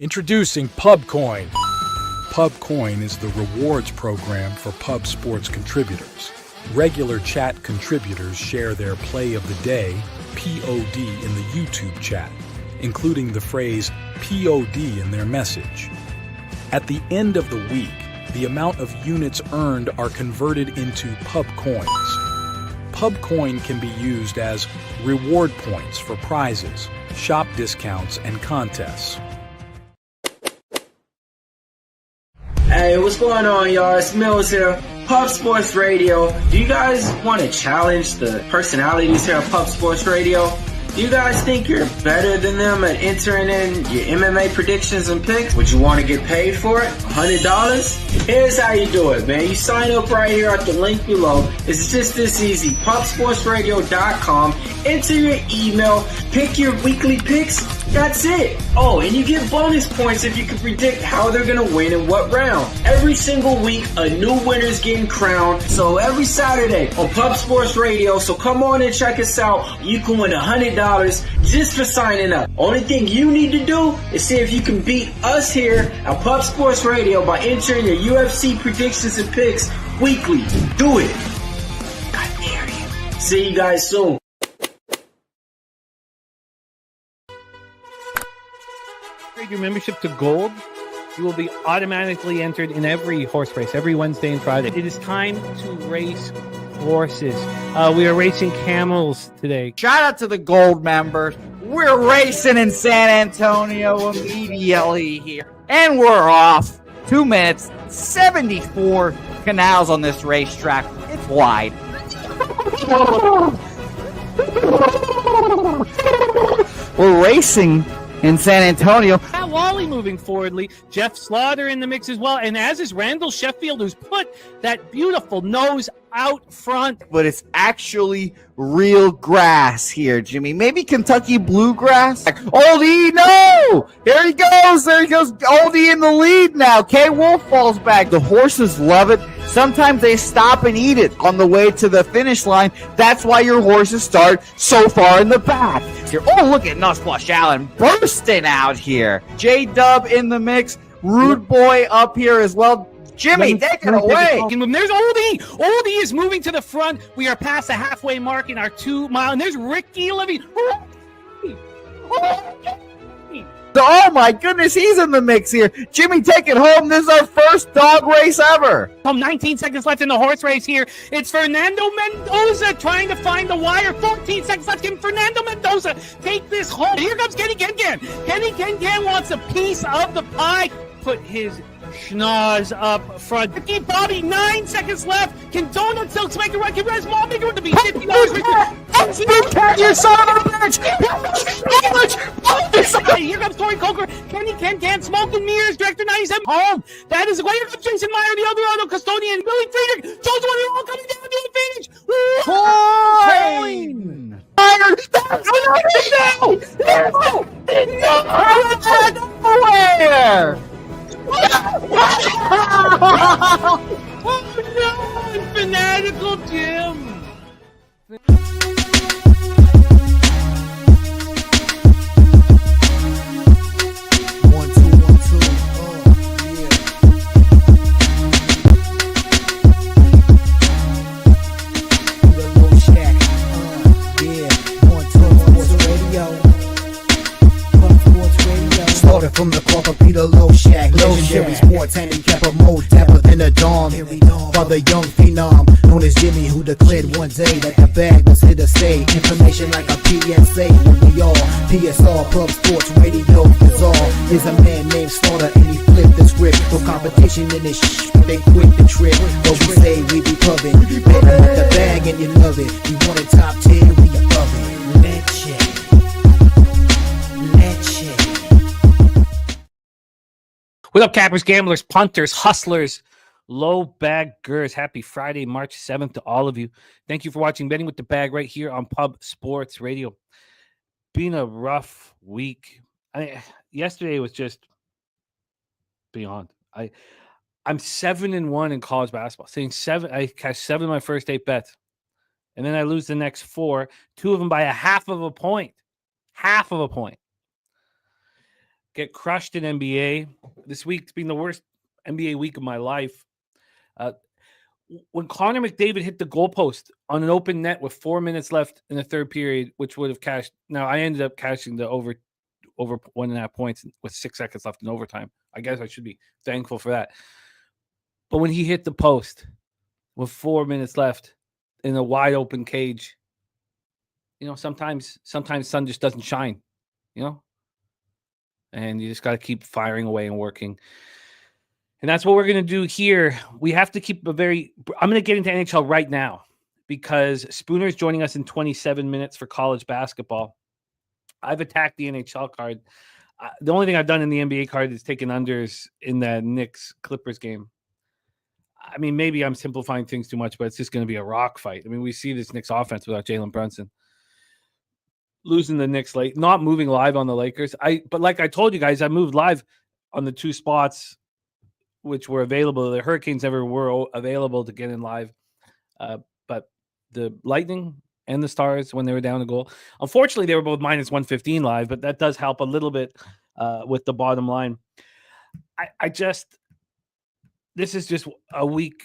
Introducing PubCoin. PubCoin is the rewards program for pub sports contributors. Regular chat contributors share their play of the day, POD, in the YouTube chat, including the phrase POD in their message. At the end of the week, the amount of units earned are converted into PubCoins. PubCoin can be used as reward points for prizes, shop discounts, and contests. Hey, what's going on, y'all? It's Mills here, Pub Sports Radio. Do you guys want to challenge the personalities here at Pub Sports Radio? Do you guys think you're better than them at entering in your MMA predictions and picks? Would you want to get paid for it? $100? Here's how you do it, man. You sign up right here at the link below. It's just this easy. PubSportsRadio.com. Enter your email. Pick your weekly picks. That's it. Oh, and you get bonus points if you can predict how they're going to win in what round. Every single week, a new winner's getting crowned. So every Saturday on Pub Sports Radio. So come on and check us out. You can win $100 just for signing up. Only thing you need to do is see if you can beat us here at Pub Sports Radio by entering your UFC predictions and picks weekly. Do it. I dare you. See you guys soon. Your membership to Gold, you will be automatically entered in every horse race, every Wednesday and Friday. It is time to race horses. We are racing camels today. Shout out to the Gold members. We're racing in San Antonio immediately here. And we're off. 2 minutes, 74 canals on this racetrack. It's wide. We're racing in San Antonio. Pat Wally moving forwardly. Jeff Slaughter in the mix as well. And as is Randall Sheffield, who's put that beautiful nose out front. But it's actually real grass here, Jimmy. Maybe Kentucky bluegrass. Oldie, no! There he goes. Oldie in the lead now. K. Wolf falls back. The horses love it. Sometimes they stop and eat it on the way to the finish line. That's why your horses start so far in the back. Here. Oh, look at Nusquash Allen bursting out here. J-Dub in the mix. Rude Boy up here as well. Jimmy, take it away. There's Oldie. Oldie is moving to the front. We are past the halfway mark in our 2 mile. And there's Ricky Levy. Oh my goodness, he's in the mix here. Jimmy, take it home. This is our first dog race ever. 19 seconds left in the horse race here. It's Fernando Mendoza trying to find the wire. 14 seconds left. Can Fernando Mendoza take this home? Here comes Kenny Kengan. Kenny Kengan wants a piece of the pie. Put his schnoz up front. Ricky Bobby, 9 seconds left. Can Donut Silks make a run? Can Res Mall make a run to be $50? You son of a bitch! Here comes Tori Coker. Kenny Can Smoke and Mirrors, Director 97 home. That is the way. Here comes Jason Meyer, the other auto custodian. Billy Friedrich. Jones one all coming down to the finish. Coin! Nowhere! Oh no! Fanatical Jim! From the corporate Peter Low Shack, legendary sports handicapper, more dapper than a Dom. Father young phenom, known as Jimmy, who declared one day that the bag was here to stay. Information like a PSA when we all PSR, Pub Sports Radio, bizarre. There's a man named Slaughter and he flipped the script. No competition in this but they quit the trip. But we say we be pubbing, better with the bag and you love it. We want a top 10, we above it. Leche. What up, cappers, gamblers, punters, hustlers, low baggers? Happy Friday, March 7th to all of you. Thank you for watching Betting with the Bag right here on Pub Sports Radio. Been a rough week Yesterday was just beyond. I'm 7-1 in college basketball. Saying 7, I cashed 7 of my first 8 bets, and then I lose the next 4, 2 of them by a half of a point. Half of a point. Get crushed in NBA. This week's been the worst NBA week of my life. When Connor McDavid hit the goalpost on an open net with 4 minutes left in the third period, which would have cashed. Now, I ended up cashing the over 1.5 points with 6 seconds left in overtime. I guess I should be thankful for that. But when he hit the post with 4 minutes left in a wide open cage, sometimes sun just doesn't shine, and you just got to keep firing away and working. And that's what we're going to do here. We have to keep I'm going to get into NHL right now because Spooner is joining us in 27 minutes for college basketball. I've attacked the NHL card. The only thing I've done in the NBA card is taken unders in the Knicks-Clippers game. I mean, maybe I'm simplifying things too much, but it's just going to be a rock fight. I mean, we see this Knicks offense without Jalen Brunson. Losing the Knicks late, not moving live on the Lakers. But like I told you guys, I moved live on the 2 spots which were available. The Hurricanes never were available to get in live. But the Lightning and the Stars, when they were down a goal, unfortunately, they were both minus 115 live, but that does help a little bit with the bottom line. This is just a week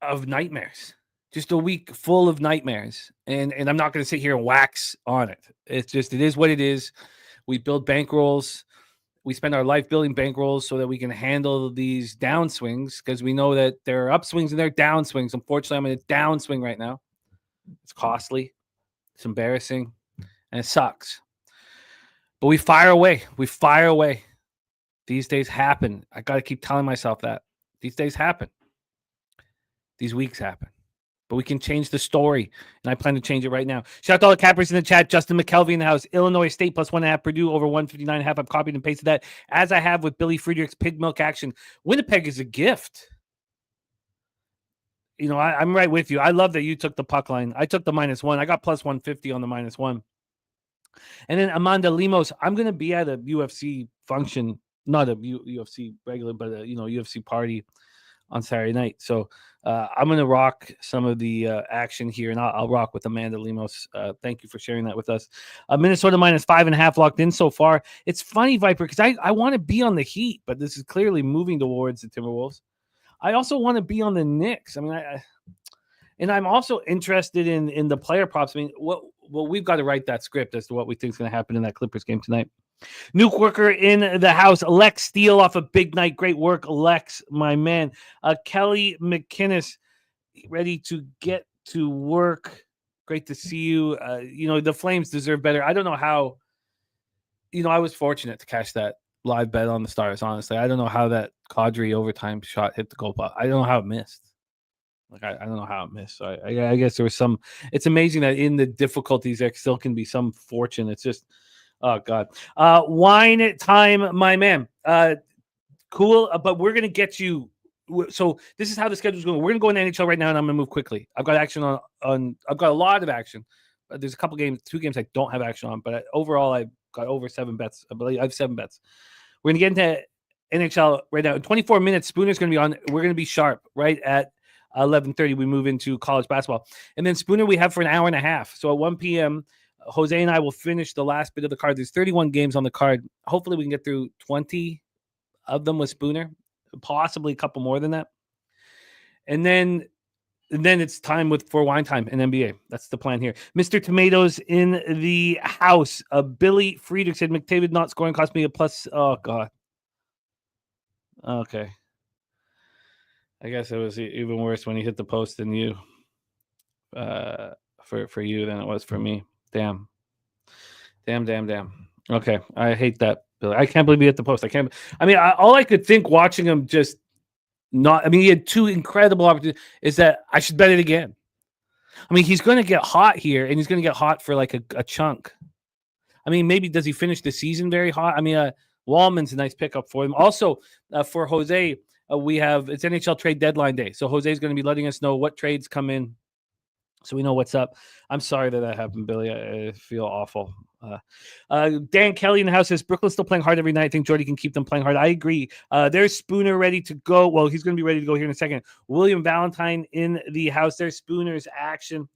of nightmares. Just a week full of nightmares. And I'm not going to sit here and wax on it. It is what it is. We build bankrolls. We spend our life building bankrolls so that we can handle these downswings because we know that there are upswings and there are downswings. Unfortunately, I'm in a downswing right now. It's costly. It's embarrassing. And it sucks. But we fire away. We fire away. These days happen. I got to keep telling myself that. These days happen. These weeks happen. But we can change the story, and I plan to change it right now. Shout out to all the cappers in the chat. Justin McKelvey in the house. Illinois State plus 1.5. Purdue over 159.5. I've copied and pasted that, as I have with Billy Friedrich's Pig Milk action. Winnipeg is a gift. I'm right with you. I love that you took the puck line. I took the -1. I got plus 150 on the -1. And then Amanda Limos, I'm going to be at a UFC function, not a UFC regular, but a UFC party on Saturday night. So I'm going to rock some of the action here, and I'll rock with Amanda Limos. Thank you for sharing that with us. Minnesota -5.5 locked in so far. It's funny, Viper, because I want to be on the Heat, but this is clearly moving towards the Timberwolves. I also want to be on the Knicks. I mean, and I'm also interested in the player props. I mean, we've got to write that script as to what we think is going to happen in that Clippers game tonight. Nuke Worker in the house. Lex Steele off a big night. Great work, Lex, my man. Kelly McInnes, ready to get to work. Great to see you. The Flames deserve better. I don't know how. I was fortunate to catch that live bet on the Stars, honestly. I don't know how that Kadri overtime shot hit the goal. I don't know how it missed. I don't know how it missed. So I guess there was some. It's amazing that in the difficulties there still can be some fortune. It's just. Oh, God. Wine time, my man. Cool, but we're going to get you. So this is how the schedule's going. We're going to go in NHL right now, and I'm going to move quickly. I've got action on I've got a lot of action. There's a couple games, 2 games I don't have action on, but overall I've got over 7 bets. I believe I have 7 bets. We're going to get into NHL right now. In 24 minutes, Spooner's going to be on. We're going to be sharp right at 11:30. We move into college basketball. And then Spooner we have for an hour and a half. So at 1 p.m., Jose and I will finish the last bit of the card. There's 31 games on the card. Hopefully we can get through 20 of them with Spooner, possibly a couple more than that. And then it's time for wine time in NBA. That's the plan here. Mr. Tomatoes in the house. Billy Friedrich said McDavid not scoring cost me a plus. Oh, God. Okay. I guess it was even worse when he hit the post than you. For you than it was for me. Damn. Okay. I hate that, Billy. I can't believe he hit the post. All I could think watching him just not. I mean, he had 2 incredible opportunities. Is that I should bet it again. I mean, he's going to get hot here, and he's going to get hot for like a chunk. I mean, maybe does he finish the season very hot? I mean, Wallman's a nice pickup for him. Also, for Jose, it's NHL trade deadline day. So Jose's going to be letting us know what trades come in So we know what's up. I'm sorry that happened, Billy. I feel awful. Dan Kelly in the house says Brooklyn's still playing hard every night. I think Jordy can keep them playing hard. I agree. There's Spooner ready to go. Well, he's going to be ready to go here in a second. William Valentine in the house. There's Spooner's action.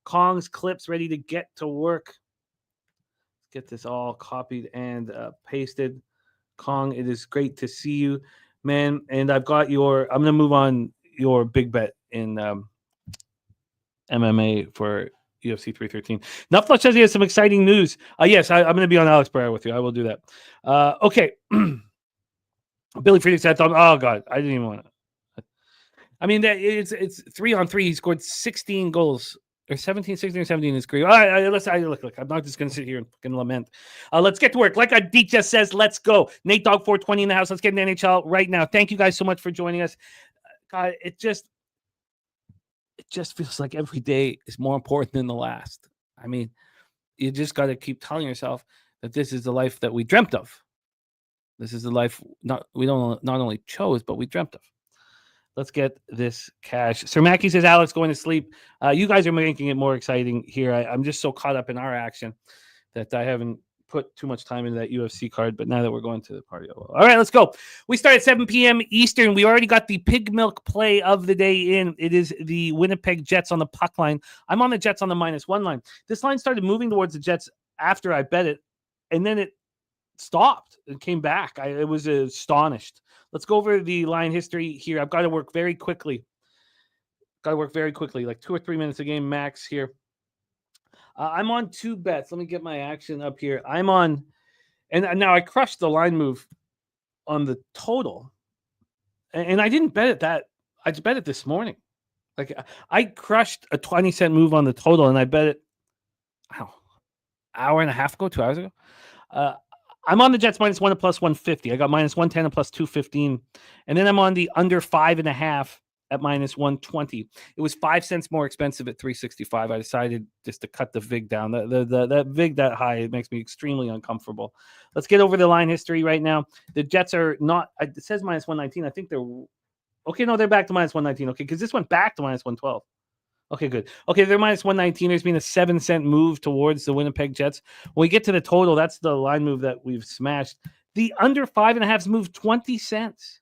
Kong's clips ready to get to work. Let's get this all copied and pasted. Kong, it is great to see you, man. And I've got I'm going to move on your big bet in MMA for UFC 313. Nufflush says he has some exciting news. Yes, I'm going to be on Alex Pereira with you. I will do that. Okay. Billy Friedrich said, oh, God, I didn't even want to. I mean, it's 3-on-3. He scored 16 goals. Or 17, 16, or 17 is great. All right, look. I'm not just going to sit here and fucking lament. Let's get to work. Like Deep just says, let's go. Nate Dogg 420 in the house. Let's get in the NHL right now. Thank you guys so much for joining us. God, it just feels like every day is more important than the last. I mean, you just got to keep telling yourself that this is the life that we dreamt of. This is the life we not only chose, but we dreamt of. Let's get this cash. Sir Mackey says, Alex going to sleep. You guys are making it more exciting here. I'm just so caught up in our action that I haven't put too much time into that UFC card, but now that we're going to the party. All right, let's go. We start at 7 p.m. Eastern. We already got the pig milk play of the day in. It is the Winnipeg Jets on the puck line. I'm on the Jets on the -1 line. This line started moving towards the Jets after I bet it, and then it stopped and came back. I was astonished. Let's go over the line history here. I've got to work very quickly. Like 2 or 3 minutes a game max here. I'm on 2 bets. Let me get my action up here. I'm on, and now I crushed the line move on the total, and I didn't bet it that. I just bet it this morning. Like I crushed a 20-cent move on the total, and I bet it, hour and a half ago, 2 hours ago. I'm on the Jets -1 at +150. I got -110 at +215, and then I'm on the under 5.5 at -120. It was 5 cents more expensive at 365. I decided just to cut the VIG down. That VIG that high, it makes me extremely uncomfortable. Let's get over the line history right now. The Jets are not. It says -119. I think they're okay. No, they're back to -119. Okay, because this went back to -112. Okay, good. Okay, they're -119. There's been a 7-cent move towards the Winnipeg Jets. When we get to the total, that's the line move that we've smashed. The under 5.5's moved 20 cents.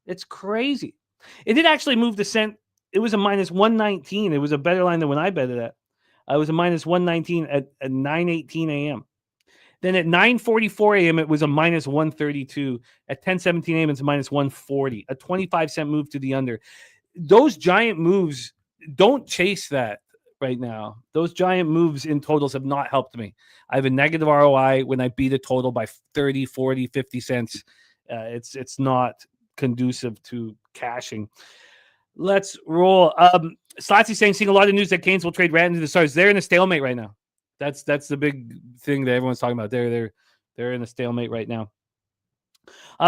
It's crazy. It did actually move the cent. It was a -119. It was a better line than when I bet it at. It was a -119 at 9:18 a.m. Then at 9:44 a.m., it was a -132. At 10:17 a.m., it's a -140. A 25-cent move to the under. Those giant moves, don't chase that right now. Those giant moves in totals have not helped me. I have a negative ROI when I beat a total by 30, 40, 50 cents. It's not conducive to cashing. Let's roll. Slatsy saying, seeing a lot of news that Canes will trade Rantanen to the Stars. They're in a stalemate right now. That's the big thing that everyone's talking about. They're in a stalemate right now.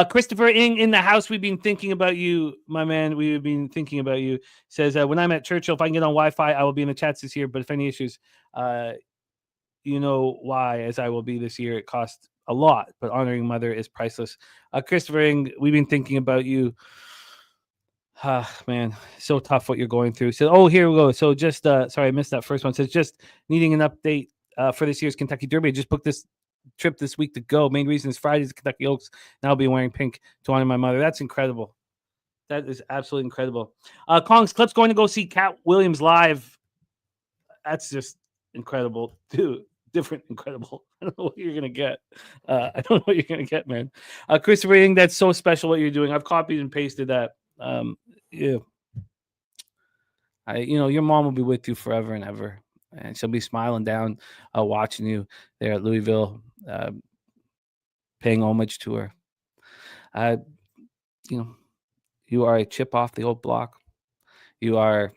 Christopher Ing in the house. We've been thinking about you, my man. We've been thinking about you. Says, when I'm at Churchill, if I can get on Wi-Fi, I will be in the chats this year. But if any issues, you know why, as I will be this year. It costs a lot, but honoring mother is priceless. Christopher Ing, we've been thinking about you. Man, so tough what you're going through. So, here we go. So just, sorry, I missed that first one. Says just needing an update for this year's Kentucky Derby. I just booked this trip this week to go. Main reason is Friday's Kentucky Oaks. Now I'll be wearing pink to honor my mother. That's incredible. That is absolutely incredible. Kong's Clips going to go see Cat Williams live. That's just incredible, dude. Different, incredible. I don't know what you're gonna get. I don't know what you're gonna get, man. Christopher Ing, that's so special what you're doing. I've copied and pasted that. Yeah. Your mom will be with you forever and ever, and she'll be smiling down, watching you there at Louisville, paying homage to her. You are a chip off the old block. You are,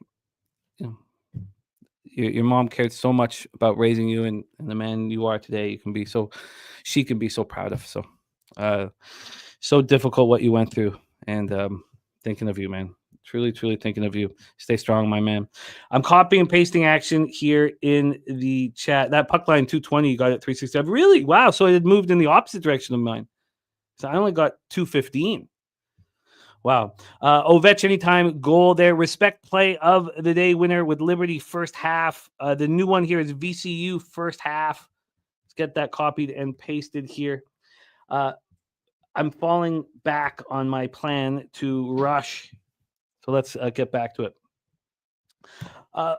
your mom cared so much about raising you and the man you are today. She can be so proud of. So difficult what you went through, and thinking of you, man. Truly, truly thinking of you. Stay strong, my man. I'm copying and pasting action here in the chat. That puck line 220 you got at 367. Really? Wow. So it had moved in the opposite direction of mine. So I only got 215. Wow. Ovech anytime goal there. Respect play of the day winner with Liberty first half. The new one here is VCU first half. Let's get that copied and pasted here. I'm falling back on my plan to rush. So let's get back to it. All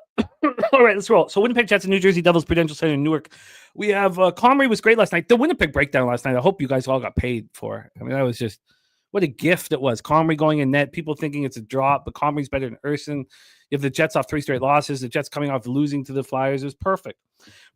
right, let's roll. So Winnipeg Jets and New Jersey Devils, Prudential Center in Newark. We have Comrie was great last night. The Winnipeg breakdown last night, I hope you guys all got paid for. I mean, that was just what a gift it was. Comrie going in net, people thinking it's a drop, but Comrie's better than Urson. You have the Jets off 3 straight losses. The Jets coming off losing to the Flyers. It was perfect.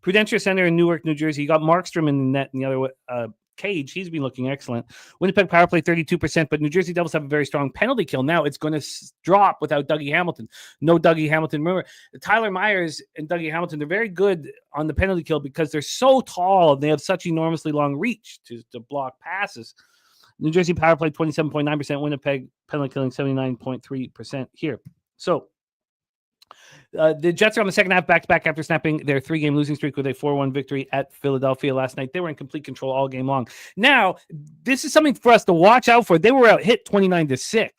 Prudential Center in Newark, New Jersey. You got Markstrom in the net in the other cage. He's been looking excellent. Winnipeg power play 32%, but New Jersey Devils have a very strong penalty kill. Now it's going to drop without Dougie Hamilton. No Dougie Hamilton. Remember, Tyler Myers and Dougie Hamilton, they're very good on the penalty kill because they're so tall and they have such enormously long reach to block passes. New Jersey power play 27.9%. Winnipeg penalty killing 79.3% here. So the Jets are on the second half back-to-back after snapping their 3-game losing streak with a 4-1 victory at Philadelphia last night. They were in complete control all game long. Now, this is something for us to watch out for. They were out hit 29-6.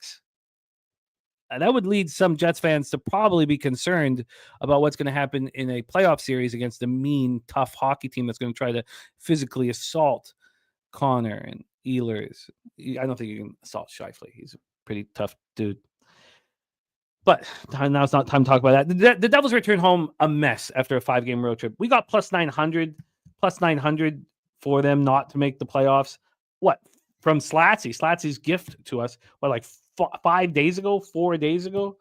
That would lead some Jets fans to probably be concerned about what's going to happen in a playoff series against a mean, tough hockey team that's going to try to physically assault Connor and Ehlers. I don't think you can assault Scheifele. He's a pretty tough dude. But now it's not time to talk about that. The Devils return home a mess after a 5-game road trip. We got plus 900 for them not to make the playoffs. What? From Slatsy. Slatsy's gift to us, like 4 days ago?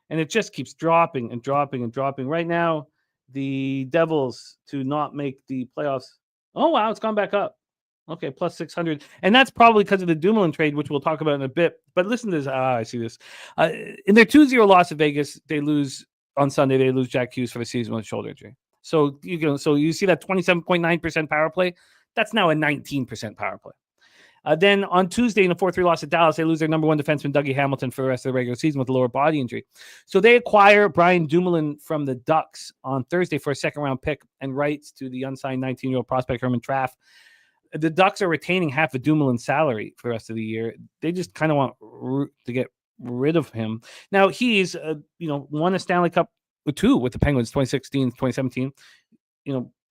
And it just keeps dropping and dropping and dropping. Right now, the Devils to not make the playoffs. Oh, wow, it's gone back up. Okay, plus 600. And that's probably because of the Dumoulin trade, which we'll talk about in a bit. But listen to this. I see this. In their 2-0 loss at Vegas, they lose on Sunday. They lose Jack Hughes for the season with shoulder injury. So you see that 27.9% power play? That's now a 19% power play. Then on Tuesday, in a 4-3 loss at Dallas, they lose their number one defenseman, Dougie Hamilton, for the rest of the regular season with a lower body injury. So they acquire Brian Dumoulin from the Ducks on Thursday for a second-round pick and rights to the unsigned 19-year-old prospect Herman Traff. The Ducks are retaining half of Dumoulin's salary for the rest of the year. They just kind of want to get rid of him. Now, he's, won a Stanley Cup 2 with the Penguins, 2016, 2017.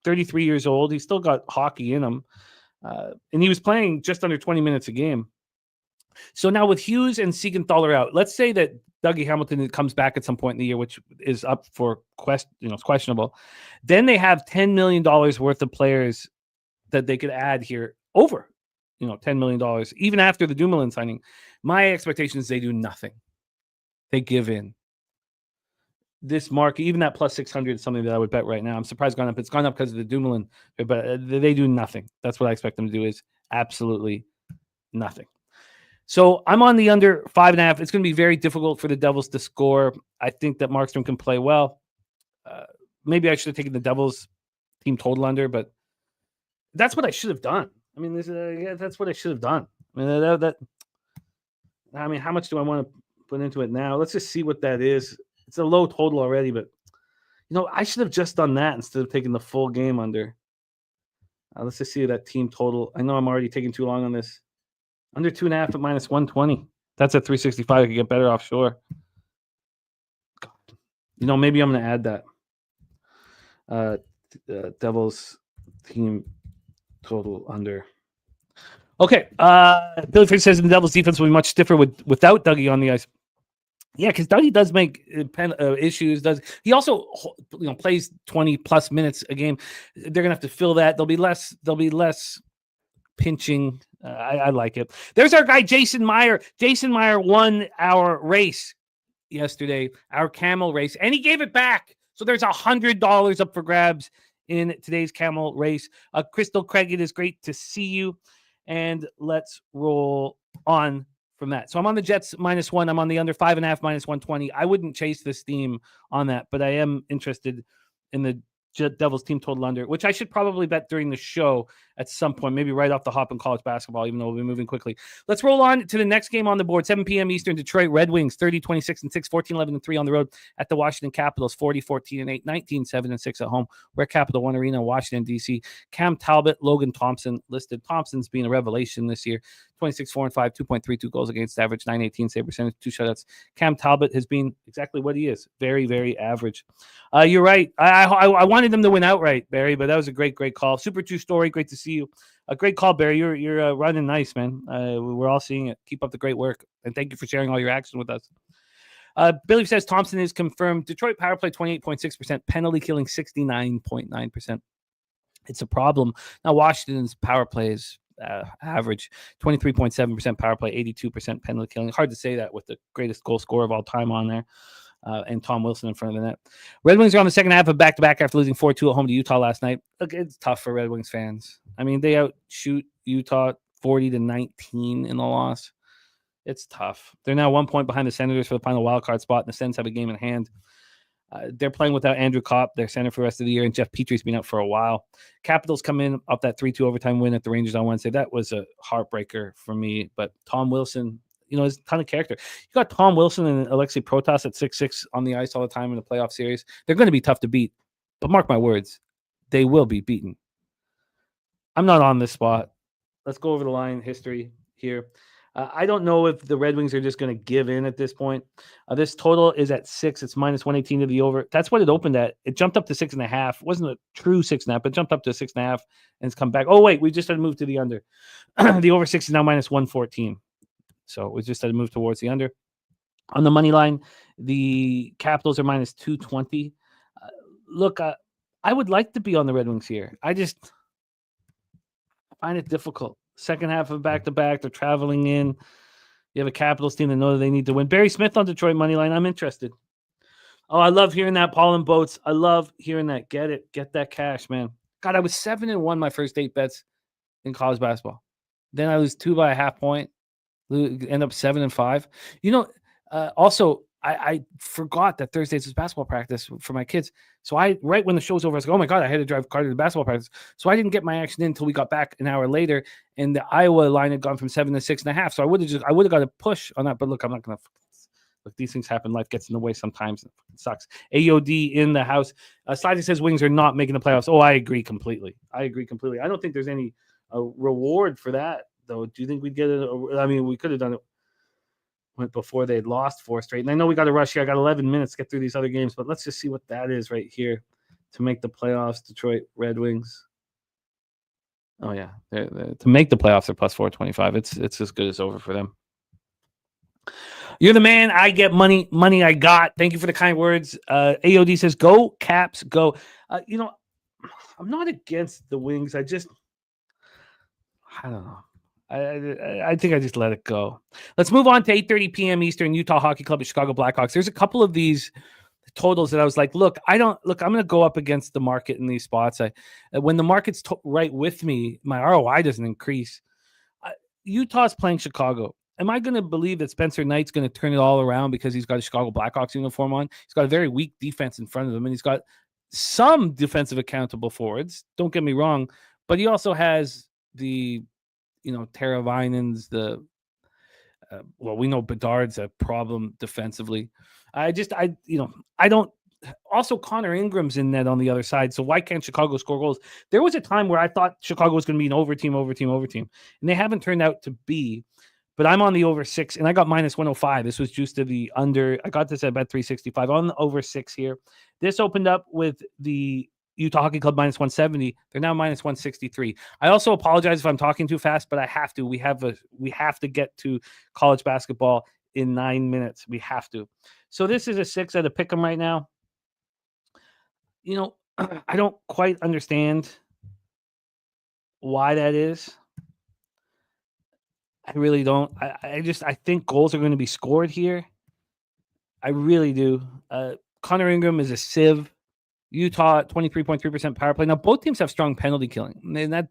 33 years old. He's still got hockey in him. And he was playing just under 20 minutes a game. So now with Hughes and Siegenthaler out, let's say that Dougie Hamilton comes back at some point in the year, which is up for it's questionable. Then they have $10 million worth of players that they could add here over, $10 million, even after the Dumoulin signing. My expectation is they do nothing. They give in. This market, even that plus 600 is something that I would bet right now. I'm surprised it's gone up. It's gone up because of the Dumoulin, but they do nothing. That's what I expect them to do, is absolutely nothing. So I'm on the under 5.5. It's going to be very difficult for the Devils to score. I think that Markstrom can play well. Maybe I should have taken the Devils team total under, but that's what I should have done. I mean, that's what I should have done. I mean, how much do I want to put into it now? Let's just see what that is. It's a low total already, but I should have just done that instead of taking the full game under. Let's just see that team total. I know I'm already taking too long on this. Under 2.5 at minus 120. That's at 365. I could get better offshore. God. Maybe I'm going to add that. Devils team total under. Okay. Billy Fish says the Devils defense will be much stiffer without Dougie on the ice. Yeah, because Dougie does make issues. He also plays 20 plus minutes a game? They're gonna have to fill that. There'll be less pinching. I like it. There's our guy Jason Meyer. Jason Meyer won our race yesterday, our camel race, and he gave it back. So there's $100 up for grabs in today's camel race. Crystal Craig, it is great to see you, and let's roll on from that. So I'm on the Jets -1. I'm on the under 5.5 minus 120. I wouldn't chase this theme on that, but I am interested in the Devils team total under, which I should probably bet during the show at some point, maybe right off the hop in college basketball, even though we'll be moving quickly. Let's roll on to the next game on the board, 7 p.m. Eastern. Detroit Red Wings, 30-26-6, 14-11-3 on the road at the Washington Capitals, 40-14-8, 19-7-6 at home. We're at Capital One Arena, Washington, D.C. Cam Talbot, Logan Thompson listed. Thompson's being a revelation this year. 26-4-5, 2.32 goals against average, 918 save percentage, 2 shutouts. Cam Talbot has been exactly what he is. Very, very average. You're right. I wanted them to win outright, Barry, but that was a great call. Super true story. Great to see you. A great call, Barry. You're running nice, man. We're all seeing it. Keep up the great work, and thank you for sharing all your action with us. Billy says Thompson is confirmed. Detroit power play 28.6%, penalty killing 69.9%. It's a problem. Now Washington's power play is average 23.7% power play, 82% penalty killing. Hard to say that with the greatest goal scorer of all time on there. And Tom Wilson in front of the net. Red Wings are on the second half of back-to-back after losing 4-2 at home to Utah last night. Look, it's tough for Red Wings fans. I mean, they outshoot Utah 40-19 in the loss. It's tough. They're now 1 point behind the Senators for the final wildcard spot, and the Sens have a game in hand. They're playing without Andrew Kopp, their center for the rest of the year, and Jeff Petry's been out for a while. Capitals come in off that 3-2 overtime win at the Rangers on Wednesday. That was a heartbreaker for me, but Tom Wilson, there's a ton of character. You got Tom Wilson and Alexei Protas at 6'6" on the ice all the time in the playoff series. They're going to be tough to beat, but mark my words, they will be beaten. I'm not on this spot. Let's go over the line history here. I don't know if the Red Wings are just going to give in at this point. This total is at 6. It's minus 118 to the over. That's what it opened at. It jumped up to 6.5. It wasn't a true 6.5, but jumped up to 6.5 and it's come back. Oh, wait, we just had to move to the under. The over 6 is now minus 114. So we just had to move towards the under. On the money line, the Capitals are minus 220. Look, I would like to be on the Red Wings here. I just find it difficult. Second half of back-to-back, they're traveling in. You have a Capitals team that know that they need to win. Barry Smith on Detroit money line. I'm interested. Oh, I love hearing that, Paul and Boats. I love hearing that. Get it. Get that cash, man. God, I was 7-1 my first 8 bets in college basketball. Then I lose 2 by a half point. End up 7-5. Also, I forgot that Thursdays was basketball practice for my kids. So right when the show's over, I was like, oh my God, I had to drive Carter to basketball practice. So I didn't get my action in until we got back an hour later, and the Iowa line had gone from 7 to 6.5. So I would have got a push on that. But look, I'm not gonna look, these things happen. Life gets in the way sometimes. It sucks. AOD in the house. Slidey says Wings are not making the playoffs. Oh, I agree completely. I don't think there's any reward for that, though. Do you think we'd get it? I mean, we could have done it before they'd lost 4 straight. And I know we got to rush here. I got 11 minutes to get through these other games, but let's just see what that is right here to make the playoffs. Detroit Red Wings. Oh, yeah. To make the playoffs, they're plus 425. It's as good as over for them. You're the man. I get money. Money I got. Thank you for the kind words. AOD says, go, Caps, go. I'm not against the Wings. I don't know. I think I just let it go. Let's move on to 8:30 p.m. Eastern. Utah Hockey Club at Chicago Blackhawks. There's a couple of these totals that I was like, I'm going to go up against the market in these spots. When the market's right with me, my ROI doesn't increase. Utah's playing Chicago. Am I going to believe that Spencer Knight's going to turn it all around because he's got a Chicago Blackhawks uniform on? He's got a very weak defense in front of him, and he's got some defensive accountable forwards. Don't get me wrong, but he also has the Tara Vinans, we know Bedard's a problem defensively. I don't. Also, Connor Ingram's in net on the other side. So why can't Chicago score goals? There was a time where I thought Chicago was going to be an over team, and they haven't turned out to be. But I'm on the over 6, and I got minus 105. This was juiced to the under. I got this at bet 365 on the over 6 here. This opened up with the Utah Hockey Club minus 170. They're now minus 163. I also apologize if I'm talking too fast, but I have to. We have to get to college basketball in 9 minutes. We have to. So this is a 6 at a pick 'em right now. I don't quite understand why that is. I really don't. I think goals are going to be scored here. I really do. Connor Ingram is a sieve. Utah, 23.3% power play. Now, both teams have strong penalty killing, and that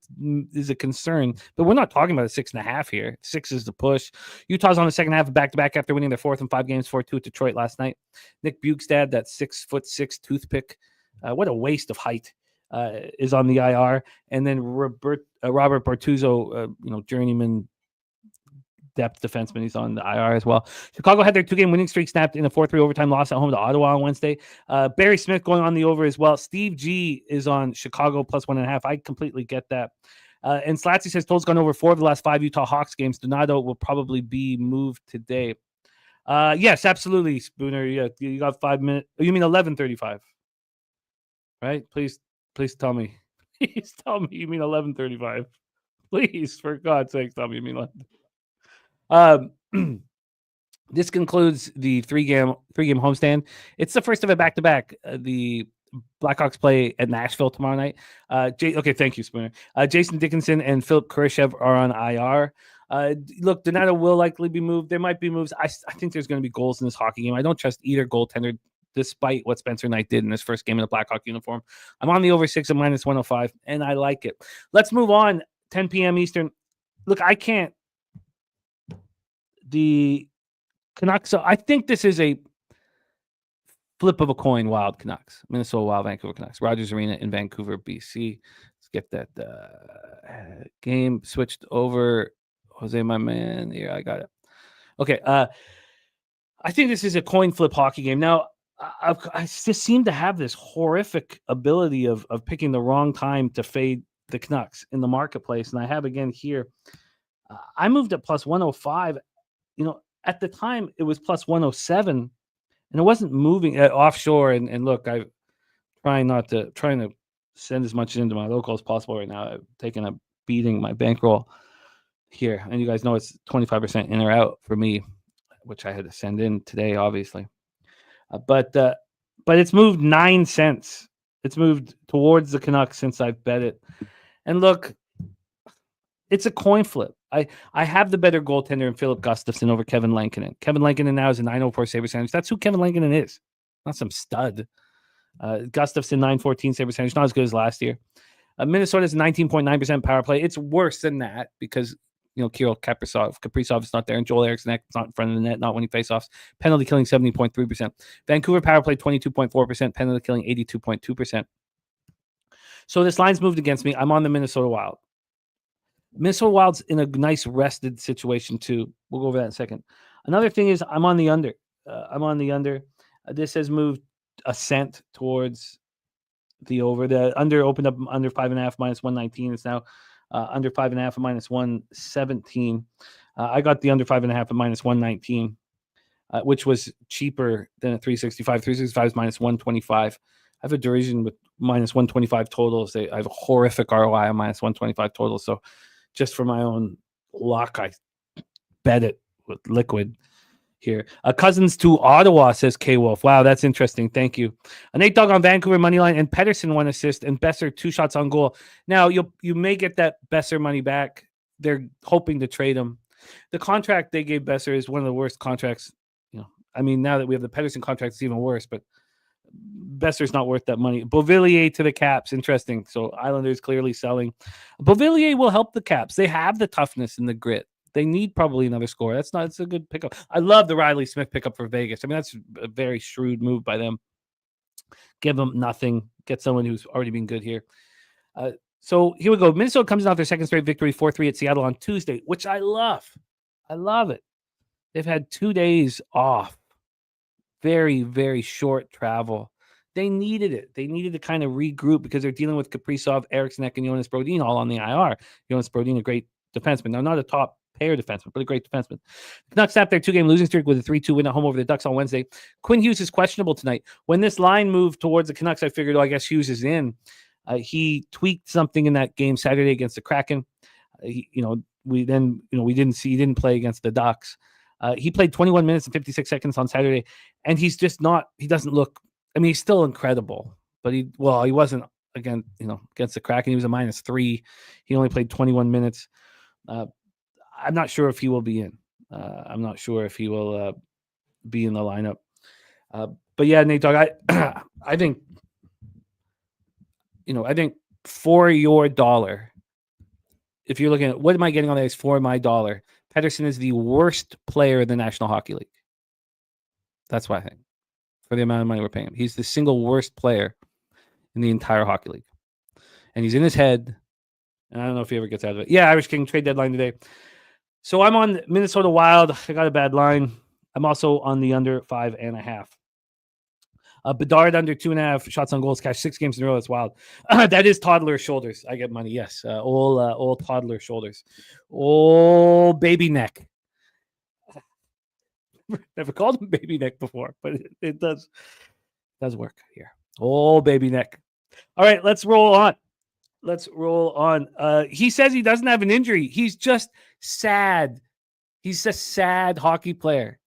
is a concern. But we're not talking about a 6.5 here. 6 is the push. Utah's on the second half of back-to-back after winning their 4th in 5 games, 4-2 at Detroit last night. Nick Bukestad, that 6'6" toothpick, What a waste of height. Is on the IR, and then Robert Bortuzzo, journeyman depth defenseman. He's on the IR as well. Chicago had their 2-game winning streak snapped in a 4-3 overtime loss at home to Ottawa on Wednesday. Barry Smith going on the over as well. Steve G is on Chicago plus 1.5. I completely get that. And Slatsy says totals gone over 4 of the last 5 Utah Hawks games. Donato will probably be moved today. Yes, absolutely, Spooner. Yeah, you got 5 minutes. You mean 11:35, right? Please tell me. Please tell me you mean 11:35. Please, for God's sake, tell me you mean 11. This concludes the three-game homestand. It's the first of a back-to-back. The Blackhawks play at Nashville tomorrow night. Okay, thank you, Spooner. Jason Dickinson and Philip Kurashev are on IR. Look, Donato will likely be moved. There might be moves. I think there's going to be goals in this hockey game. I don't trust either goaltender, despite what Spencer Knight did in his first game in the Blackhawk uniform. I'm on the over 6 at minus 105, and I like it. Let's move on. 10 p.m. Eastern. Look, I can't. The Canucks. So I think this is a flip of a coin. Wild Canucks, Minnesota Wild, Vancouver Canucks, Rogers Arena in Vancouver, BC. Let's get that game switched over. Jose, my man, here I got it. Okay, I think this is a coin flip hockey game. Now, I just seem to have this horrific ability of picking the wrong time to fade the Canucks in the marketplace, and I have again here. I moved at plus 105. At the time it was plus 107, and it wasn't moving offshore. And look, I'm trying to send as much into my local as possible right now. I've taken a beating my bankroll here, and you guys know it's 25% in or out for me, which I had to send in today, obviously. But it's moved 9 cents. It's moved towards the Canucks since I've bet it. And look, it's a coin flip. I have the better goaltender in Philip Gustafsson over Kevin Lankinen. Kevin Lankinen now is a 904 save percentage. That's who Kevin Lankinen is, not some stud. Gustafsson 914 save percentage, not as good as last year. Minnesota's 19.9% power play. It's worse than that because Kirill Kaprizov is not there, and Joel Eriksson is not in front of the net, not winning faceoffs. Penalty killing 70.3%. Vancouver power play 22.4%. Penalty killing 82.2%. So this line's moved against me. I'm on the Minnesota Wild. Minnesota Wild's in a nice rested situation too. We'll go over that in a second. Another thing is I'm on the under. This has moved a cent towards the over. The under opened up under 5.5 minus 119. It's now under 5.5 at minus 117. I got the under 5.5 at minus 119, which was cheaper than at 365. 365 is minus 125. I have a derision with minus 125 totals. I have a horrific ROI on minus 125 totals. So just for my own luck, I bet it with liquid here. Cousins to Ottawa, says K Wolf. Wow, that's interesting. Thank you. Nate Dogg on Vancouver money line, and Pettersson 1 assist, and Besser 2 shots on goal. Now you may get that Besser money back. They're hoping to trade him. The contract they gave Besser is one of the worst contracts. I mean, now that we have the Pettersson contract, it's even worse. But Besser's not worth that money. Beauvillier to the Caps. Interesting. So Islanders clearly selling. Beauvillier will help the Caps. They have the toughness and the grit. They need probably another score. It's a good pickup. I love the Riley Smith pickup for Vegas. I mean, that's a very shrewd move by them. Give them nothing. Get someone who's already been good here. So here we go. Minnesota comes off their second straight victory, 4-3 at Seattle on Tuesday, which I love. I love it. They've had 2 days off. Very, very short travel. They needed it. They needed to kind of regroup because they're dealing with Kaprizov, Eriksson, and Jonas Brodin all on the IR. Jonas Brodin, a great defenseman. Now, not a top pair defenseman, but a great defenseman. The Canucks snapped their 2-game losing streak with a 3-2 win at home over the Ducks on Wednesday. Quinn Hughes is questionable tonight. When this line moved towards the Canucks, I figured, I guess Hughes is in. He tweaked something in that game Saturday against the Kraken. We didn't play against the Ducks. He played 21 minutes and 56 seconds on Saturday, and he doesn't look, he's still incredible, but he wasn't against the Kraken. He was a -3. He only played 21 minutes. I'm not sure if he will be in. I'm not sure if he will be in the lineup. But yeah, Nate Dogg, I think for your dollar, if you're looking at what am I getting on this for my dollar, Pettersson is the worst player in the National Hockey League. That's what I think. For the amount of money we're paying him, he's the single worst player in the entire hockey league. And he's in his head. And I don't know if he ever gets out of it. Yeah, Irish King trade deadline today. So I'm on Minnesota Wild. I got a bad line. I'm also on the under 5.5. Bedard under 2.5 shots on goals, cash 6 games in a row. That's wild. That is toddler shoulders. I get money. Yes, old toddler shoulders. Oh, baby neck. Never called him baby neck before, but it does work here. Oh, baby neck. All right, let's roll on. He says he doesn't have an injury. He's just sad. He's a sad hockey player.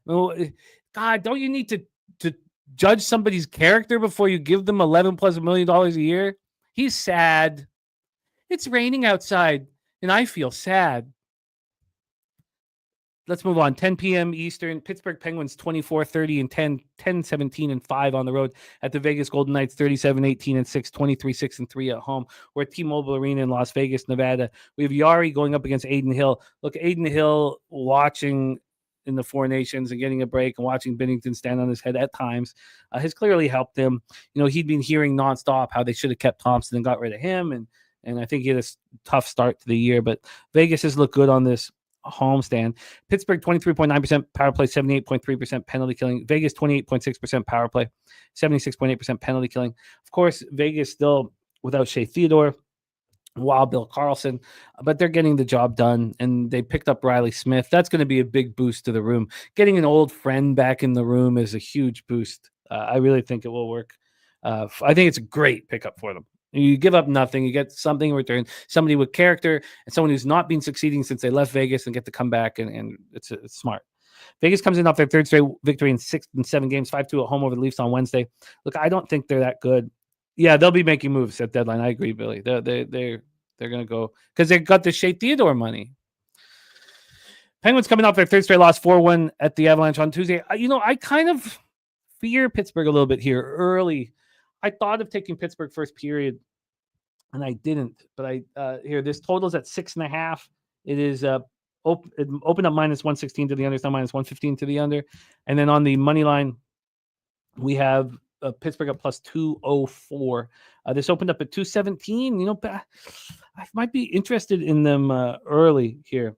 God, don't you need to judge somebody's character before you give them $11+ $1 million a year? He's sad. It's raining outside, and I feel sad. Let's move on. 10 p.m. Eastern. Pittsburgh Penguins 24-30 and 10-17 and 5 on the road at the Vegas Golden Knights 37-18 and 6, 23-6 and 3 at home. We're at T-Mobile Arena in Las Vegas, Nevada. We have Yari going up against Aiden Hill. Look, Aiden Hill watching in the Four Nations and getting a break and watching Binnington stand on his head at times has clearly helped him. He'd been hearing nonstop how they should have kept Thompson and got rid of him. And I think he had a tough start to the year, but Vegas has looked good on this homestand. Pittsburgh 23.9% power play, 78.3% penalty killing. Vegas 28.6% power play, 76.8% penalty killing. Of course, Vegas still without Shea Theodore, Wild Bill Carlson, but they're getting the job done, and they picked up Riley Smith. That's going to be a big boost to the room. Getting an old friend back in the room is a huge boost. I really think it will work. I think it's a great pickup for them. You give up nothing. You get something in return, somebody with character and someone who's not been succeeding since they left Vegas and get to come back, and it's smart. Vegas comes in off their third straight victory in 6 and 7 games, 5-2 at home over the Leafs on Wednesday. Look, I don't think they're that good. Yeah, they'll be making moves at deadline. I agree, Billy. They're going to go because they got the Shea Theodore money. Penguins coming off their third straight loss, 4-1 at the Avalanche on Tuesday. I kind of fear Pittsburgh a little bit here early. I thought of taking Pittsburgh first period, and I didn't. But here, this total is at 6.5. It is it opened up -116 to the under. It's now -115 to the under. And then on the money line, we have Pittsburgh at +204. This opened up at 217. I might be interested in them early here.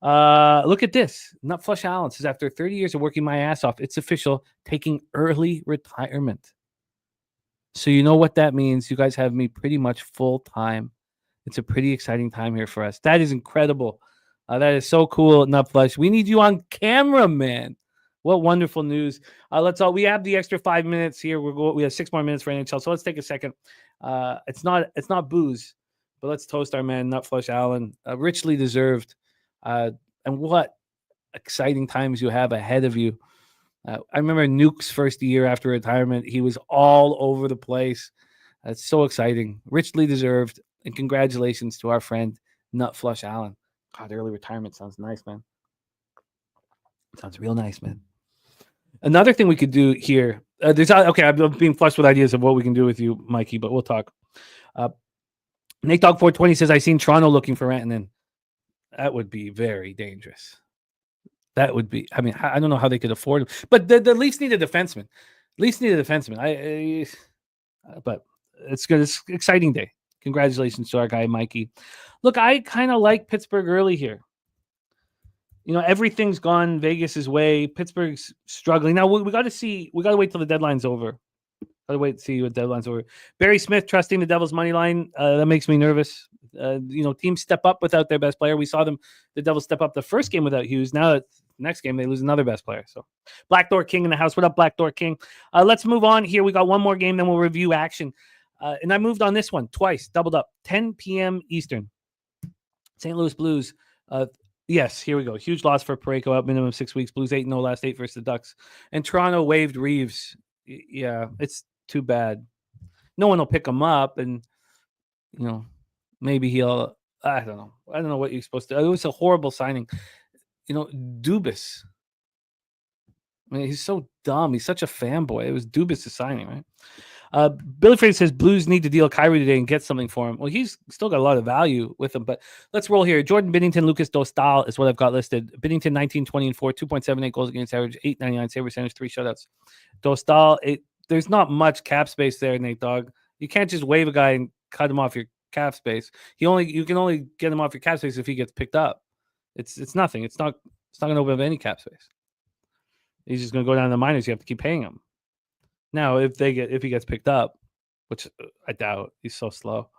Look at this. Nut Flush Allen says, after 30 years of working my ass off, it's official, taking early retirement. So you know what that means. You guys have me pretty much full time. It's a pretty exciting time here for us. That is incredible. That is so cool, Nut Flush. We need you on camera, man. What wonderful news. We have the extra 5 minutes here. We have 6 more minutes for NHL. So let's take a second. It's not booze, but let's toast our man, Nut Flush Allen. Richly deserved. And what exciting times you have ahead of you. I remember Nuke's first year after retirement. He was all over the place. That's so exciting. Richly deserved. And congratulations to our friend, Nut Flush Allen. God, early retirement sounds nice, man. Sounds real nice, man. Another thing we could do here. I'm being flushed with ideas of what we can do with you, Mikey, but we'll talk. Nate Dog 420 says, I seen Toronto looking for Rantanen. That would be very dangerous. That would be, I don't know how they could afford him, but the Leafs need a defenseman. But it's good. It's an exciting day. Congratulations to our guy, Mikey. Look, I kind of like Pittsburgh early here. Everything's gone Vegas's way. Pittsburgh's struggling. Now we got to wait till the deadline's over. Got to wait to see what deadline's over. Barry Smith trusting the Devils money line. That makes me nervous. Teams step up without their best player. We saw the Devils step up the first game without Hughes. Now next game they lose another best player. So Black Door King in the house. What up, Black Door King? Let's move on here. We got one more game, then we'll review action. And I moved on this one twice, doubled up, 10 p.m. Eastern. St. Louis Blues. Yes, here we go. Huge loss for Parayko, out minimum 6 weeks. Blues 8-0 last 8 versus the Ducks. And Toronto waived Reeves. Yeah, it's too bad. No one will pick him up, and maybe he'll. I don't know. I don't know what you're supposed to. It was a horrible signing. Dubas. He's so dumb. He's such a fanboy. It was Dubas' signing, right? Billy Fraser says Blues need to deal Kyrie today and get something for him. Well, he's still got a lot of value with him, but let's roll here. Jordan Binnington, Lucas Dostal is what I've got listed. Binnington 19, 20, and 4, 2.78 goals against average, 8.99 save percentage, 3 shutouts. Dostal, there's not much cap space there, Nate Dogg. You can't just waive a guy and cut him off your cap space. You can only get him off your cap space if he gets picked up. It's nothing. It's not going to open up any cap space. He's just going to go down to the minors. You have to keep paying him. Now, if he gets picked up, which I doubt, he's so slow.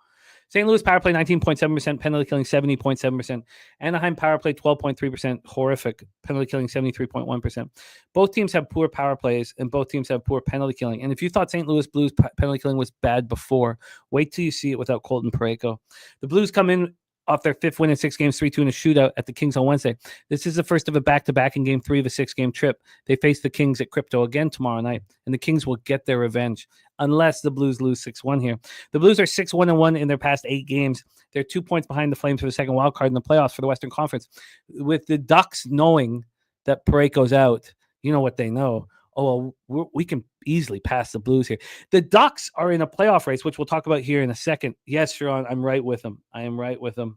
St. Louis power play 19.7%, penalty killing 70.7%. Anaheim power play 12.3%, horrific, penalty killing 73.1%. Both teams have poor power plays, and both teams have poor penalty killing. And if you thought St. Louis Blues penalty killing was bad before, wait till you see it without Colton Parayko. The Blues come in off their 5th win in 6 games, 3-2 in a shootout at the Kings on Wednesday. This is the first of a back-to-back in Game 3 of a 6-game trip. They face the Kings at Crypto again tomorrow night, and the Kings will get their revenge unless the Blues lose 6-1 here. The Blues are 6-1-1 in their past 8 games. They're 2 points behind the Flames for the second wild card in the playoffs for the Western Conference. With the Ducks knowing that Parayko's out, you know what they know. Oh, well, we can easily pass the Blues here. The Ducks are in a playoff race, which we'll talk about here in a second. Yes, Sharon, I'm right with them. I am right with them.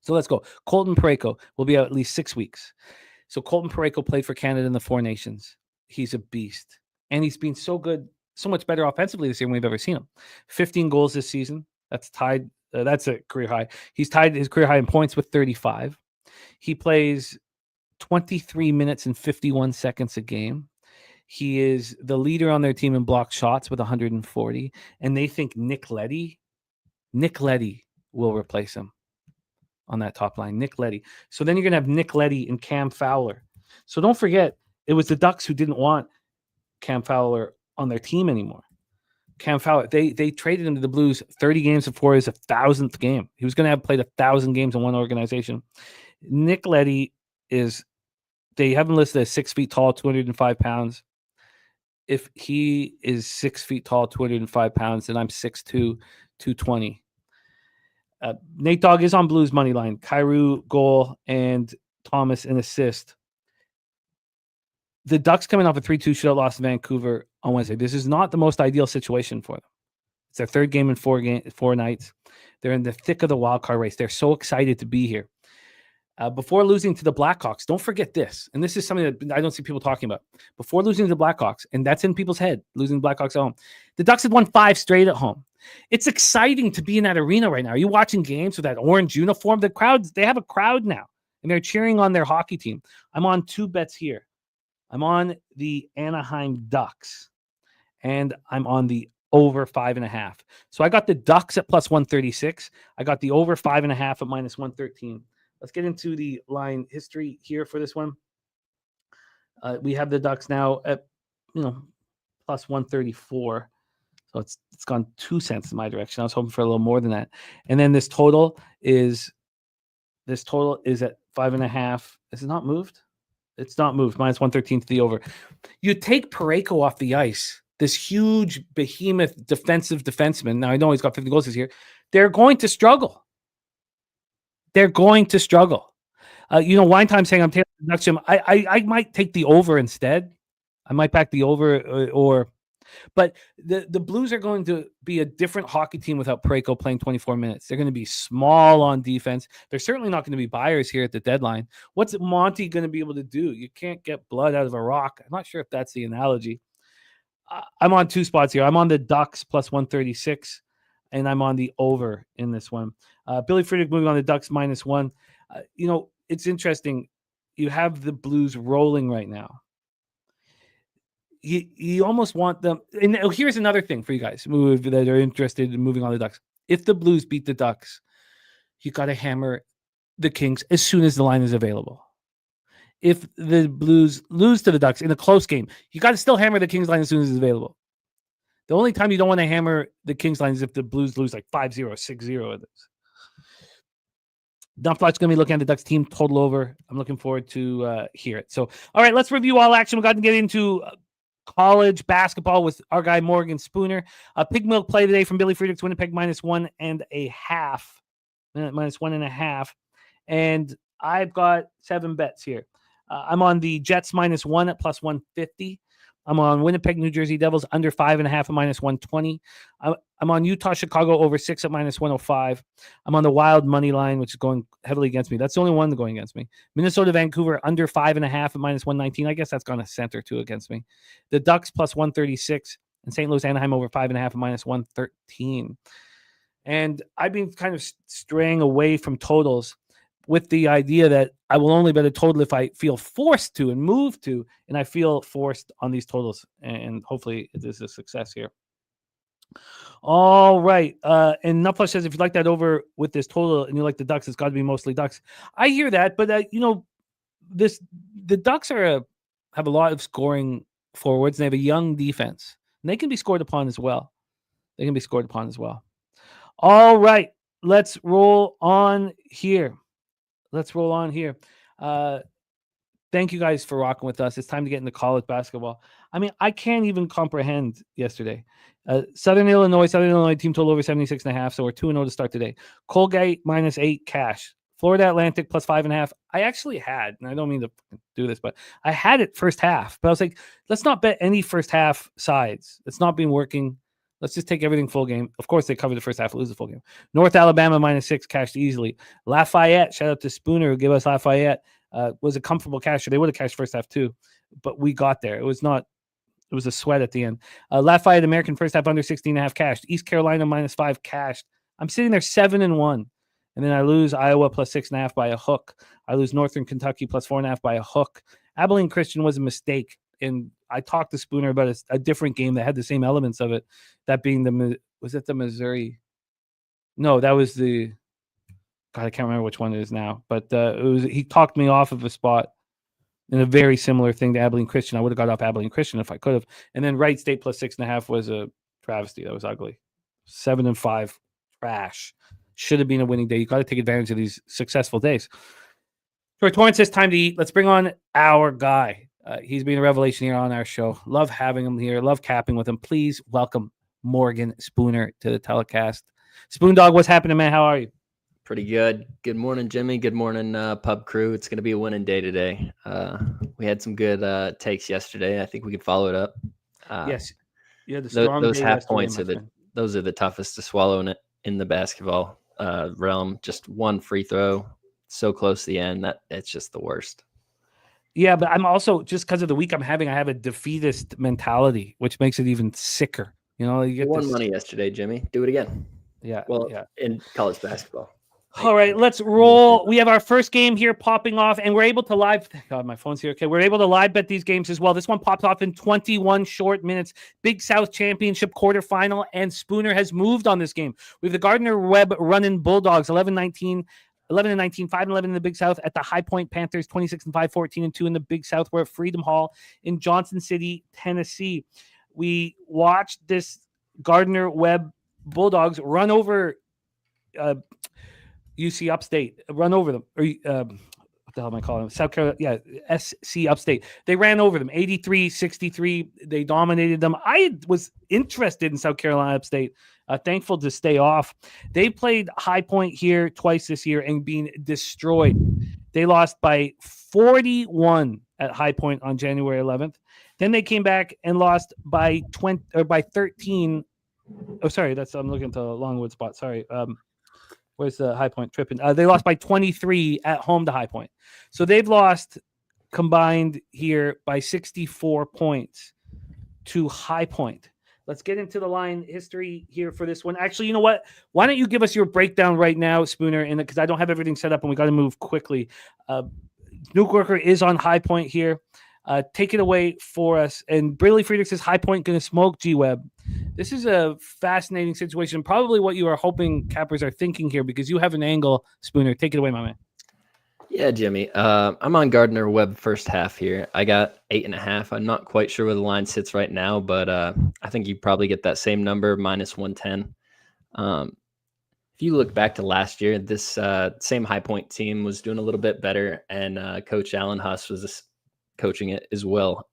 So let's go. Colton Parayko will be out at least 6 weeks. So Colton Parayko played for Canada in the Four Nations. He's a beast. And he's been so good, so much better offensively this year than we've ever seen him. 15 goals this season. That's tied. That's a career high. He's tied his career high in points with 35. He plays 23 minutes and 51 seconds a game. He is the leader on their team in blocked shots with 140. And they think Nick Leddy will replace him on that top line. Nick Leddy. So then you're going to have Nick Leddy and Cam Fowler. So don't forget, it was the Ducks who didn't want Cam Fowler on their team anymore. Cam Fowler, they traded him to the Blues 30 games before his 1,000th game. He was going to have played 1,000 games in one organization. Nick Leddy they have him listed as 6 feet tall, 205 pounds. If he is 6 feet tall, 205 pounds, then I'm 6'2", 220. Nate Dogg is on Blues money line. Kyrou goal and Thomas an assist. The Ducks coming off a 3-2 shootout loss to Vancouver on Wednesday. This is not the most ideal situation for them. It's their 3rd game in 4 nights. They're in the thick of the wild card race. They're so excited to be here. Before losing to the Blackhawks, don't forget this, and this is something that I don't see people talking about. Before losing to the Blackhawks, and that's in people's head, losing the Blackhawks at home, the Ducks had won 5 straight at home. It's exciting to be in that arena right now. Are you watching games with that orange uniform? The crowds, they have a crowd now, and they're cheering on their hockey team. I'm on 2 bets here. I'm on the Anaheim Ducks, and I'm on the over 5.5. So I got the Ducks at plus 136. I got the over 5.5 at minus 113. Let's get into the line history here for this one. We have the Ducks now at, plus 134. So it's gone 2 cents in my direction. I was hoping for a little more than that. And then this total is at 5.5. Is it not moved? It's not moved. Minus 113 to the over. You take Parayko off the ice, this huge behemoth defensive defenseman. Now I know he's got 50 goals this year. They're going to struggle. Wine Time saying I'm taking the Ducks. I might take the over instead. I might back the over but the Blues are going to be a different hockey team without Parayko playing 24 minutes. They're going to be small on defense. They're certainly not going to be buyers here at the deadline. What's Monty going to be able to do? You can't get blood out of a rock. I'm not sure if that's the analogy. I'm on 2 spots here. I'm on the Ducks plus 136, and I'm on the over in this one. Billy Friedrich moving on the Ducks minus 1. It's interesting. You have the Blues rolling right now. You almost want them. And here's another thing for you guys that are interested in moving on the Ducks. If the Blues beat the Ducks, you got to hammer the Kings as soon as the line is available. If the Blues lose to the Ducks in a close game, you got to still hammer the Kings line as soon as it's available. The only time you don't want to hammer the Kings line is if the Blues lose like 5-0, 6-0 of this. Dumpflot's going to be looking at the Ducks team total over. I'm looking forward to hear it. So, all right, let's review all action. We've got to get into college basketball with our guy Morgan Spooner. Pig milk play today from Billy Friedrich's Winnipeg minus 1.5. Minus 1.5. And I've got 7 bets here. I'm on the Jets minus 1 at plus 150. I'm on Winnipeg, New Jersey Devils under 5.5 at minus 120. I'm on Utah, Chicago over 6 at minus 105. I'm on the Wild money line, which is going heavily against me. That's the only one going against me. Minnesota, Vancouver under 5.5 at minus 119. I guess that's gone a cent or two against me. The Ducks plus 136 And St. Louis, Anaheim over 5.5 and -113. And I've been kind of straying away from totals with the idea that I will only bet a total if I feel forced to and move to, and I feel forced on these totals. And hopefully it is a success here. All right. And Nutflush says, if you like that over with this total and you like the Ducks, it's got to be mostly Ducks. I hear that, but the Ducks have a lot of scoring forwards. And they have a young defense, and they can be scored upon as well. All right. Let's roll on here. Thank you guys for rocking with us. It's time to get into college basketball. I mean, I can't even comprehend yesterday. Southern Illinois team total over 76.5. So we're 2-0 to start today. Colgate -8 cash. Florida Atlantic +5.5. I actually had, and I don't mean to do this, but I had it first half. But I was like, let's not bet any first half sides. It's not been working. Let's just take everything full game. Of course, they covered the first half, lose the full game. North Alabama -6 cashed easily. Lafayette, shout out to Spooner who gave us Lafayette. Was a comfortable casher. They would have cashed first half too, but we got there. It was a sweat at the end. Lafayette American first half under 16.5 cashed. East Carolina -5 cashed. I'm sitting there 7-1. And then I lose Iowa +6.5 by a hook. I lose Northern Kentucky +4.5 by a hook. Abilene Christian was a mistake. And I talked to Spooner about a different game that had the same elements of it. That being the Missouri? No, that was the. God, I can't remember which one it is now. But he talked me off of a spot in a very similar thing to Abilene Christian. I would have got off Abilene Christian if I could have. And then Wright State +6.5 was a travesty. That was ugly. 7-5, trash. Should have been a winning day. You got to take advantage of these successful days. So Torrance says time to eat. Let's bring on our guy. He's been a revelation here on our show. Love having him here. Love capping with him. Please welcome Morgan Spooner to the telecast. Spoon Dog, what's happening, man? How are you? Pretty good. Good morning, Jimmy. Good morning, pub crew. It's going to be a winning day today. We had some good takes yesterday. I think we could follow it up. Yes. Yeah, those half points are the toughest to swallow in the basketball realm. Just one free throw, so close to the end that it's just the worst. Yeah, but I'm also, just because of the week I'm having, I have a defeatist mentality, which makes it even sicker. You won money yesterday, Jimmy. Do it again. Yeah. Well, in college basketball. All right, let's roll. We have our first game here popping off, and we're able to live. Thank God, my phone's here. Okay, we're able to live bet these games as well. This one pops off in 21 short minutes. Big South Championship quarterfinal, and Spooner has moved on this game. We have the Gardner-Webb running Bulldogs, 11-19, 5-11 in the Big South at the High Point Panthers, 26-5, 14-2 in the Big South. We're at Freedom Hall in Johnson City, Tennessee. We watched this Gardner-Webb Bulldogs run over UC Upstate, run over them. Or what the hell am I calling them? South Carolina, SC Upstate. They ran over them, 83-63. They dominated them. I was interested in South Carolina Upstate. Thankful to stay off. They played High Point here twice this year and being destroyed. They lost by 41 at High Point on January 11th. Then they came back and lost by 13. Oh, sorry, I'm looking at the Longwood spot. Sorry. Where's the High Point tripping? They lost by 23 at home to High Point. So they've lost combined here by 64 points to High Point. Let's get into the line history here for this one. Actually, you know what? Why don't you give us your breakdown right now, Spooner? Because I don't have everything set up and we got to move quickly. Nuke Worker is on High Point here. Take it away for us. And Briley Friedrich says High Point going to smoke G-Web. This is a fascinating situation. Probably what you are hoping cappers are thinking here, because you have an angle, Spooner. Take it away, my man. Yeah, Jimmy. I'm on Gardner-Webb first half here. I got 8.5. I'm not quite sure where the line sits right now, but I think you probably get that same number, -110. If you look back to last year, this same High Point team was doing a little bit better, and Coach Alan Huss was coaching it as well.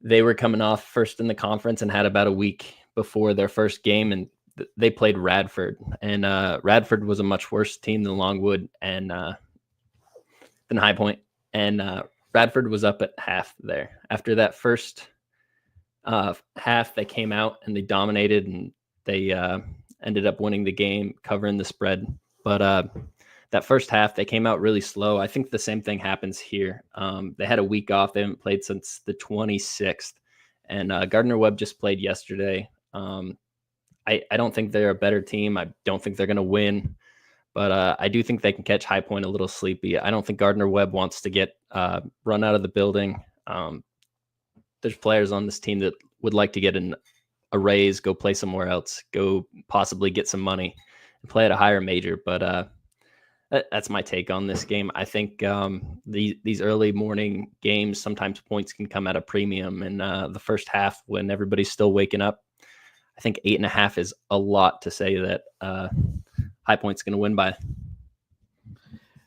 They were coming off first in the conference and had about a week before their first game, and they played Radford, and Radford was a much worse team than Longwood and than High Point, and Radford was up at half there. After that first half, they came out and they dominated, and they ended up winning the game, covering the spread. But that first half, they came out really slow. I think the same thing happens here. They had a week off. They haven't played since the 26th, And Gardner Webb just played yesterday. I don't think they're a better team. I don't think they're going to win. But I do think they can catch High Point a little sleepy. I don't think Gardner Webb wants to get run out of the building. There's players on this team that would like to get a raise, go play somewhere else, go possibly get some money and play at a higher major. But that's my take on this game. I think these early morning games, sometimes points can come at a premium. And the first half, when everybody's still waking up, I think 8.5 is a lot to say that High Point's going to win by.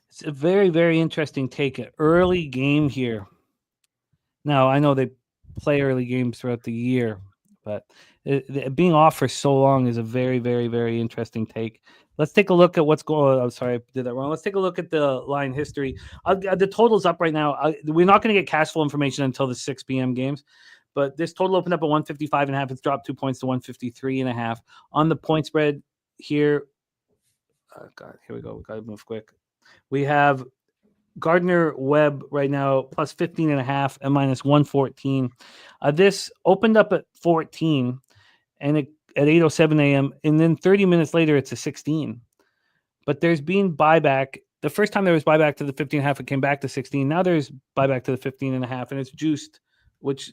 It's a very, very interesting take. An early game here. Now, I know they play early games throughout the year, but being off for so long is a very, very, very interesting take. Let's take a look at what's going on. I'm sorry, I did that wrong. Let's take a look at the line history. The total's up right now. We're not going to get cash flow information until the 6 p.m. games, but this total opened up at 155.5. It's dropped 2 points to 153.5. On the point spread here, God, here we go. We got to move quick. We have Gardner Webb right now plus 15.5 and minus 114. This opened up at 14 and at 8:07 a.m. and then 30 minutes later it's a 16. But there's been buyback. The first time there was buyback to the 15.5, it came back to 16. Now there's buyback to the 15.5 and it's juiced, which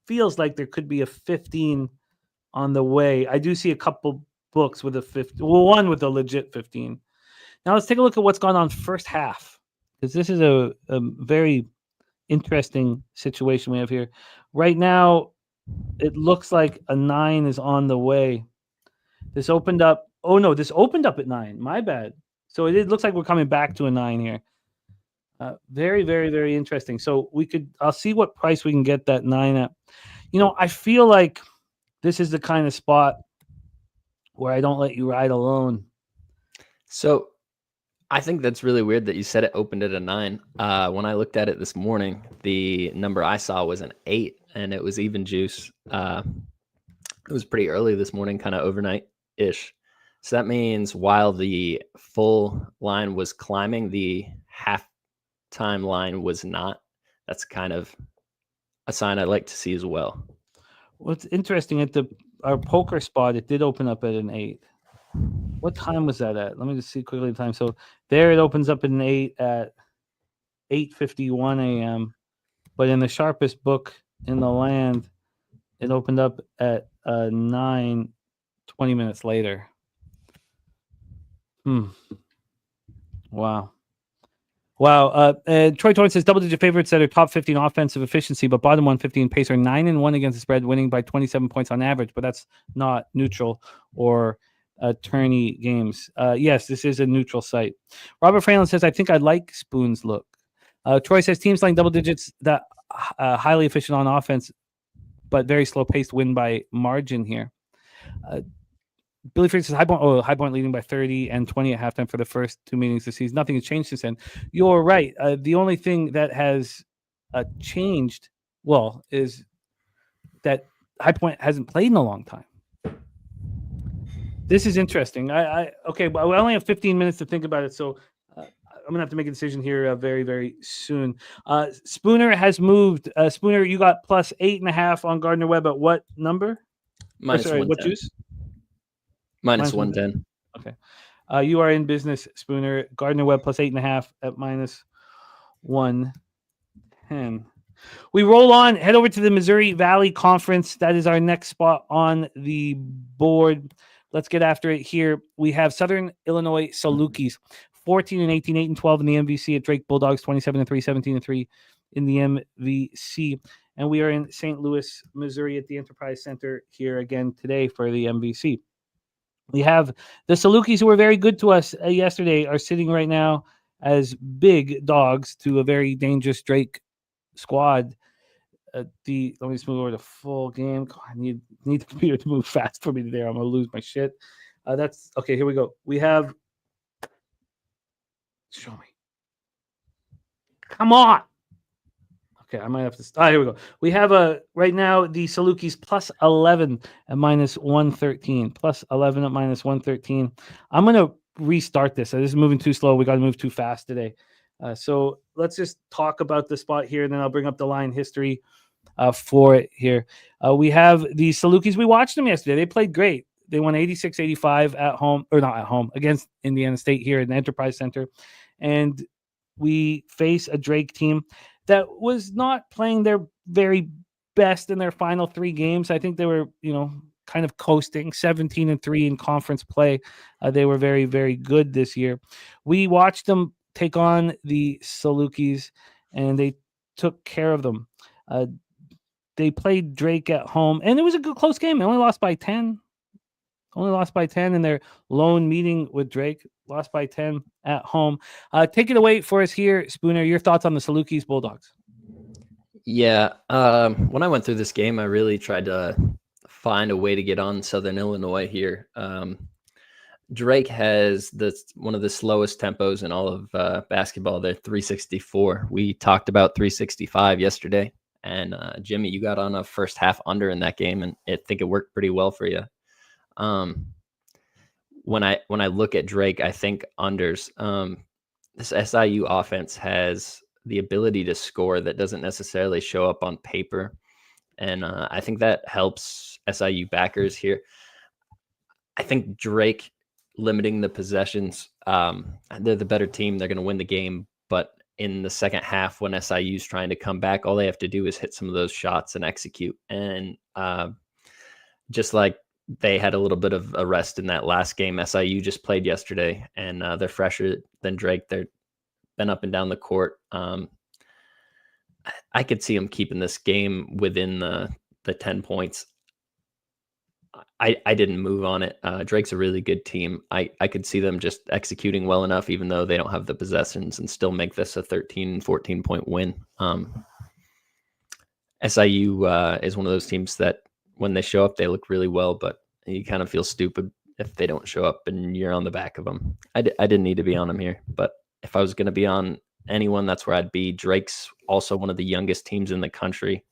feels like there could be a 15 on the way. I do see a couple books with a 15, well, one with a legit 15. Now let's take a look at what's gone on first half, because this is a very interesting situation we have here. Right now, it looks like a 9 is on the way. This opened up. Oh no, this opened up at 9. My bad. So it looks like we're coming back to a 9 here. Very, very, very interesting. So I'll see what price we can get that 9 at. I feel like this is the kind of spot where I don't let you ride alone. So I think that's really weird that you said it opened at a 9. When I looked at it this morning, the number I saw was an 8, and it was even juice. It was pretty early this morning, kind of overnight-ish. So that means while the full line was climbing, the halftime line was not. That's kind of a sign I like to see as well. What's interesting, at our poker spot, it did open up at an 8. What time was that at? Let me just see quickly the time. So there it opens up at an 8 at 8:51 a.m. But in the sharpest book in the land, it opened up at 9, 20 minutes later. Wow. Troy Torrance says double-digit favorites that are top 15 offensive efficiency, but bottom 115 pace are 9-1 against the spread, winning by 27 points on average. But that's not neutral or tourney games. Yes, this is a neutral site. Robert Franklin says, I think I like Spoon's look. Troy says teams laying double digits that highly efficient on offense, but very slow paced win by margin here. Billy Freak says High Point leading by 30 and 20 at halftime for the first 2 meetings this season. Nothing has changed since then. You're right. The only thing that has changed, is that High Point hasn't played in a long time. This is interesting. Okay, but I only have 15 minutes to think about it, so I'm gonna have to make a decision here very, very soon. Spooner has moved. Spooner, you got plus 8.5 on Gardner Webb at what number? Minus 110. What juice? Minus 110. Okay. You are in business, Spooner. Gardner Webb plus 8.5 at minus 110. We roll on, head over to the Missouri Valley Conference. That is our next spot on the board. Let's get after it here. We have Southern Illinois Salukis, 14-18, 8-12 in the MVC at Drake Bulldogs, 27-3, 17-3 in the MVC. And we are in St. Louis, Missouri at the Enterprise Center here again today for the MVC. We have the Salukis, who were very good to us yesterday, are sitting right now as big dogs to a very dangerous Drake squad. Let me just move over to full game. God, I need the computer to move fast for me today. I'm going to lose my shit. That's okay. Here we go. We have. Show me. Come on. Okay, I might have to. Here we go. We have right now the Salukis plus 11 at minus 113. Plus 11 at minus 113. I'm going to restart this. This is moving too slow. We got to move too fast today. So let's just talk about the spot here, and then I'll bring up the line history. for it here. We have the Salukis. We watched them yesterday. They played great. They won 86-85 at home, or not at home, against Indiana State here at the Enterprise Center. And we face a Drake team that was not playing their very best in their final 3 games. I think they were, kind of coasting 17-3 in conference play. They were very, very good this year. We watched them take on the Salukis, and they took care of them. They played Drake at home, and it was a good close game. They only lost by 10. In their lone meeting with Drake. Lost by 10 at home. Take it away for us here, Spooner. Your thoughts on the Salukis Bulldogs? Yeah, when I went through this game, I really tried to find a way to get on Southern Illinois here. Drake has one of the slowest tempos in all of basketball. They're 364. We talked about 365 yesterday, and Jimmy, you got on a first half under in that game, and I think it worked pretty well for you. When I look at Drake, I think unders. This SIU offense has the ability to score that doesn't necessarily show up on paper, and I think that helps SIU backers here. I think Drake limiting the possessions, they're the better team. They're going to win the game, but in the second half, when SIU is trying to come back, all they have to do is hit some of those shots and execute. And just like they had a little bit of a rest in that last game, SIU just played yesterday, and they're fresher than Drake. They're been up and down the court. I could see them keeping this game within the 10 points. I didn't move on it. Drake's a really good team. I could see them just executing well enough, even though they don't have the possessions, and still make this a 13, 14-point win. SIU is one of those teams that when they show up, they look really well, but you kind of feel stupid if they don't show up and you're on the back of them. I didn't need to be on them here, but if I was going to be on anyone, that's where I'd be. Drake's also one of the youngest teams in the country.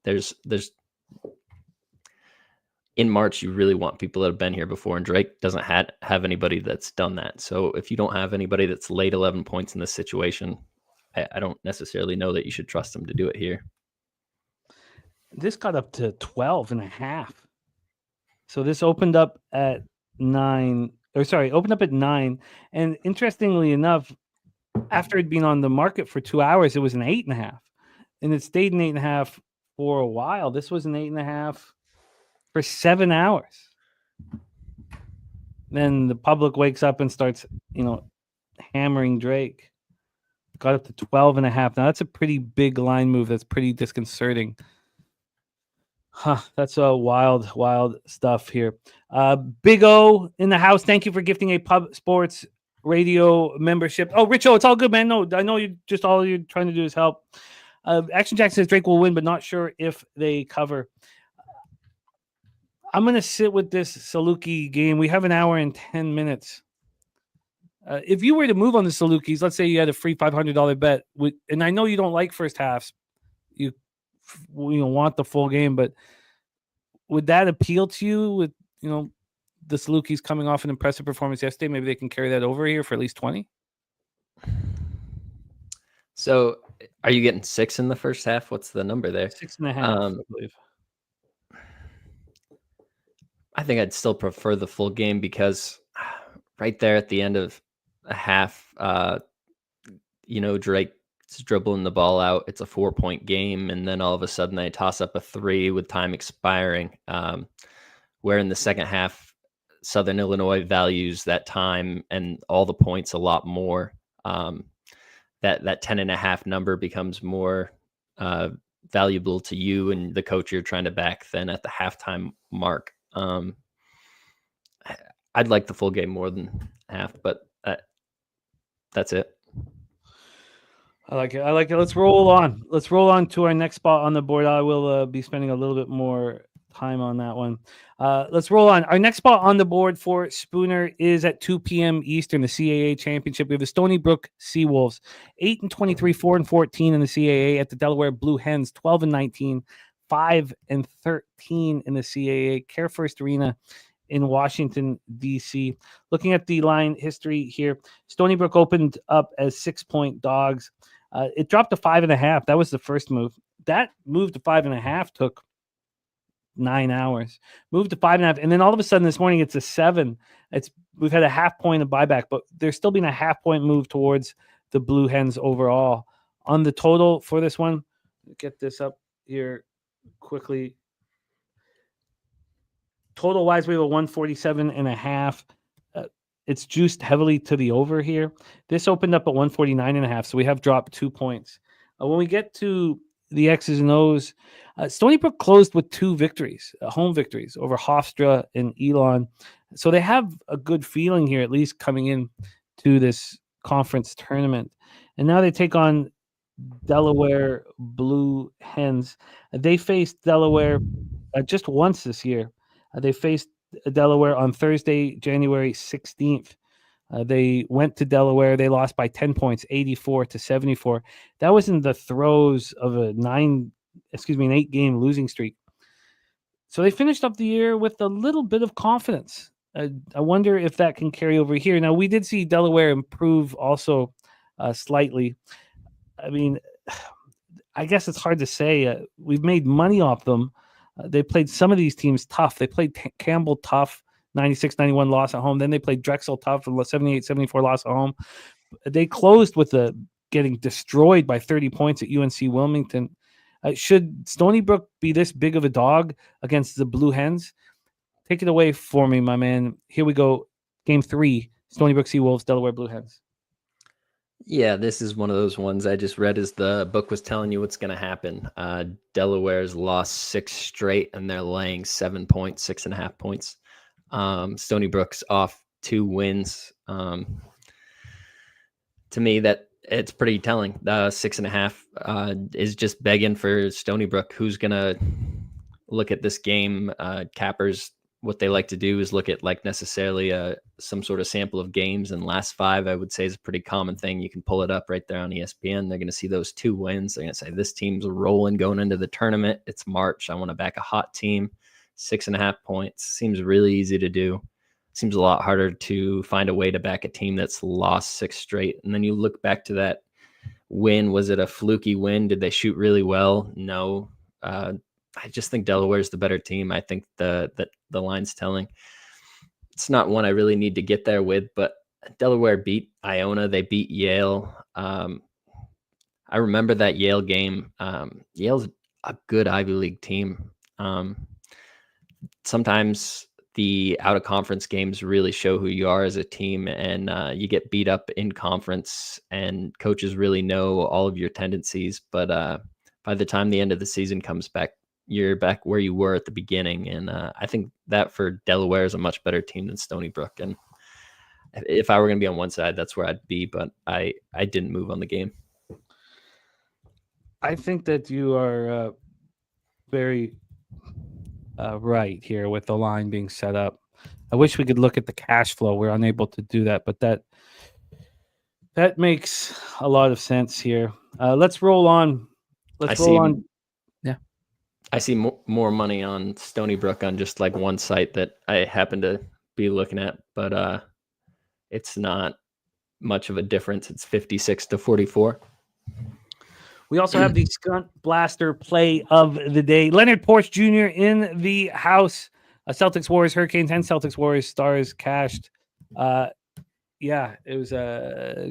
There's in March, you really want people that have been here before, and Drake doesn't have anybody that's done that. So if you don't have anybody that's laid 11 points in this situation, I don't necessarily know that you should trust them to do it here. This got up to 12.5. So this opened up at 9. Opened up at 9. And interestingly enough, after it'd been on the market for 2 hours, it was an 8.5. And it stayed an 8.5 for a while. This was an 8.5 for 7 hours. Then the public wakes up and starts, hammering Drake. Got up to 12.5. Now that's a pretty big line move. That's pretty disconcerting. That's a wild stuff here. Big O in the house. Thank you for gifting a Pub Sports Radio membership. Oh, Richo, it's all good, man. No, I know all you're trying to do is help. Action Jack says Drake will win, but not sure if they cover. I'm going to sit with this Saluki game. We have an hour and 10 minutes. If you were to move on the Salukis, let's say you had a free $500 bet, and I know you don't like first halves, you want the full game, but would that appeal to you with, the Salukis coming off an impressive performance yesterday? Maybe they can carry that over here for at least 20. So are you getting 6 in the first half? What's the number there? 6.5, I believe. I think I'd still prefer the full game because right there at the end of a half, Drake's dribbling the ball out. It's a 4-point game. And then all of a sudden they toss up a 3 with time expiring. Where in the second half, Southern Illinois values that time and all the points a lot more. That 10.5 number becomes more valuable to you and the coach you're trying to back than at the halftime mark. I'd like the full game more than half, but that's it. I like it. Let's roll on. To our next spot on the board. I will be spending a little bit more time on that one. Let's roll on. Our next spot on the board for Spooner is at 2 p.m. Eastern, the CAA Championship. We have the Stony Brook Seawolves, 8-23, 4-14 in the CAA at the Delaware Blue Hens, 12-19, 5-13 in the CAA Care First Arena in Washington, D.C. Looking at the line history here, Stony Brook opened up as 6-point dogs. It dropped to 5.5. That was the first move. That move to 5.5 took 9 hours. Moved to 5.5, and then all of a sudden this morning it's a 7. We've had a half point of buyback, but there's still been a half point move towards the Blue Hens overall. On the total for this one, get this up here quickly. Total wise, we have a 147.5. It's juiced heavily to the over here. This opened up at 149.5, so we have dropped 2 points. When we get to the X's and O's, Stony Brook closed with 2 victories, home victories over Hofstra and Elon. So they have a good feeling here, at least coming in to this conference tournament. And now they take on Delaware Blue Hens. They faced Delaware just once this year. They faced Delaware on Thursday, January 16th. They went to Delaware. They lost by 10 points, 84-74. That was in the throes of an 8-game losing streak. So they finished up the year with a little bit of confidence. I wonder if that can carry over here. Now, we did see Delaware improve also slightly. I mean, I guess it's hard to say. We've made money off them. They played some of these teams tough. They played Campbell tough, 96-91 loss at home. Then they played Drexel tough, 78-74 loss at home. They closed with getting destroyed by 30 points at UNC Wilmington. Should Stony Brook be this big of a dog against the Blue Hens? Take it away for me, my man. Here we go. Game 3, Stony Brook Seawolves, Delaware Blue Hens. Yeah, this is one of those ones I just read as the book was telling you what's going to happen. Delaware's lost 6 straight, and they're laying 7 points, 6.5 points. Stony Brook's off 2 wins. To me, that it's pretty telling. 6.5 is just begging for Stony Brook. Who's going to look at this game? Cappers, what they like to do is look at like necessarily some sort of sample of games, and last 5, I would say, is a pretty common thing. You can pull it up right there on ESPN. They're going to see those 2 wins. They're going to say, this team's rolling going into the tournament. It's March. I want to back a hot team. 6.5 points seems really easy to do. Seems a lot harder to find a way to back a team that's lost 6 straight. And then you look back to that win. Was it a fluky win? Did they shoot really well? No. I just think Delaware's the better team. I think the line's telling. It's not one I really need to get there with, but Delaware beat Iona. They beat Yale. I remember that Yale game. Yale's a good Ivy League team. Sometimes the out-of-conference games really show who you are as a team, and you get beat up in conference, and coaches really know all of your tendencies. But by the time the end of the season comes back, you're back where you were at the beginning. And I think that for Delaware is a much better team than Stony Brook. And if I were going to be on one side, that's where I'd be, but I didn't move on the game. I think that you are very right here with the line being set up. I wish we could look at the cash flow. We're unable to do that, but that makes a lot of sense here. Let's roll on. Yeah. I see more money on Stony Brook on just like one site that I happen to be looking at, but it's not much of a difference. It's 56-44. We also have the Skunt Blaster play of the day. Leonard Porsche Jr. in the house. Celtics Warriors, Hurricanes, and Celtics Warriors stars cashed. Yeah, it was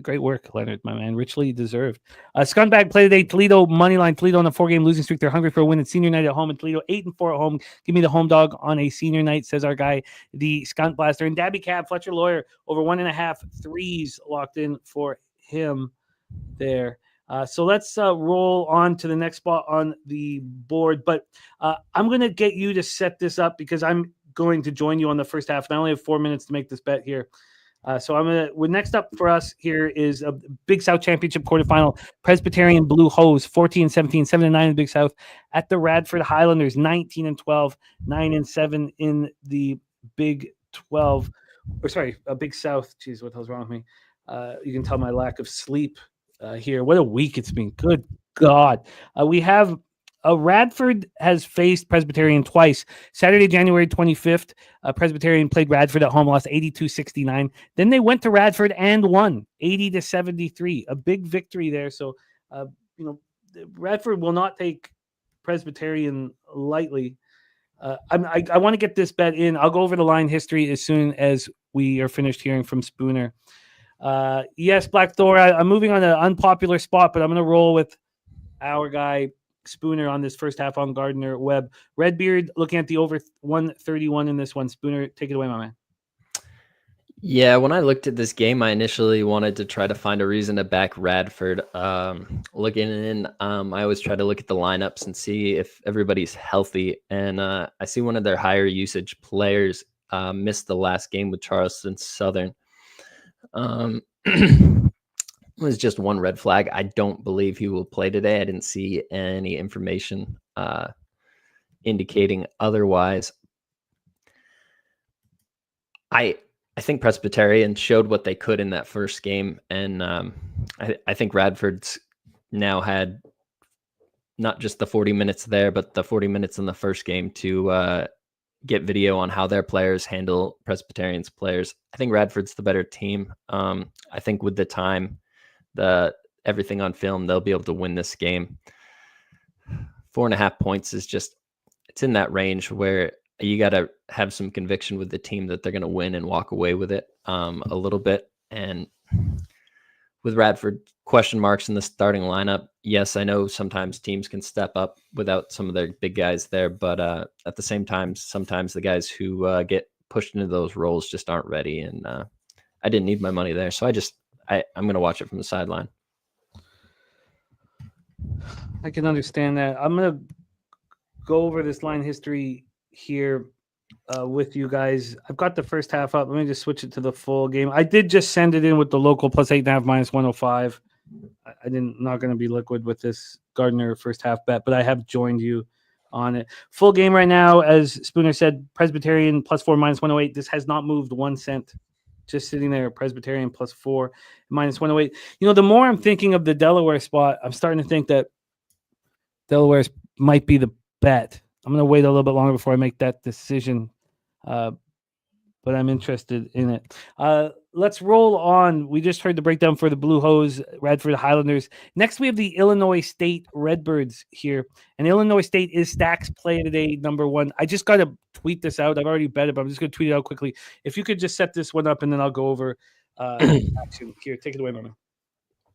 great work, Leonard, my man. Richly deserved. Scumbag play today. Toledo moneyline. Toledo on a 4-game losing streak. They're hungry for a win at senior night at home. And Toledo 8-4 at home. Give me the home dog on a senior night, says our guy, the Skunt Blaster. And Dabby Cab, Fletcher Lawyer, over 1.5 threes locked in for him there. So let's roll on to the next spot on the board. But I'm going to get you to set this up because I'm going to join you on the first half. And I only have 4 minutes to make this bet here. So next up for us here is a Big South Championship quarterfinal. Presbyterian Blue Hose 14-17, 7-9 in the Big South at the Radford Highlanders 19-12, 9-7 in the Big 12. Big South. Jeez, what the hell's wrong with me? You can tell my lack of sleep here. What a week it's been. Good God. We have Radford has faced Presbyterian twice. Saturday, January 25th, Presbyterian played Radford at home, lost 82-69. Then they went to Radford and won 80-73. A big victory there. So You know, Radford will not take Presbyterian lightly. I want to get this bet in. I'll go over the line history as soon as we are finished hearing from Spooner. Yes, Black Thor, I'm moving on an unpopular spot, but I'm going to roll with our guy Spooner on this first half on Gardner Webb. Redbeard looking at the over 131 in this one. Spooner, take it away, my man. Yeah, when I looked at this game, I initially wanted to try to find a reason to back Radford. Looking in, I always try to look at the lineups and see if everybody's healthy. And I see one of their higher usage players missed the last game with Charleston Southern. It was just one red flag. I don't believe he will play today. I didn't see any information indicating otherwise. I think Presbyterian showed what they could in that first game, and I think Radford's now had not just the 40 minutes there, but the 40 minutes in the first game to get video on how their players handle Presbyterian's players. I think Radford's the better team. I think with the time, everything on film, they'll be able to win this game. 4.5 points is just, it's in that range where you got to have some conviction with the team that they're going to win and walk away with it a little bit. And with Radford question marks in the starting lineup, yes, I know sometimes teams can step up without some of their big guys there, but at the same time, sometimes the guys who get pushed into those roles just aren't ready. And I didn't need my money there. So I'm going to watch it from the sideline. I can understand that. I'm going to go over this line history here with you guys. I've got the first half up. Let me just switch it to the full game. I did just send it in with the local plus 8.5 minus 105. Not going to be liquid with this Gardner first half bet, but I have joined you on it. Full game right now, as Spooner said, Presbyterian plus 4 minus 108. This has not moved 1 cent. Just sitting there, Presbyterian plus 4 minus 108. You know, the more I'm thinking of the Delaware spot, I'm starting to think that Delaware might be the bet. I'm going to wait a little bit longer before I make that decision, but I'm interested in it. Let's roll on. We just heard the breakdown for the Blue Hose, Radford Highlanders. Next, we have the Illinois State Redbirds here, and Illinois State is Stack's play today, number 1. I just got to tweet this out. I've already bet it, but I'm just going to tweet it out quickly. If you could just set this one up, and then I'll go over action here. Take it away, my man.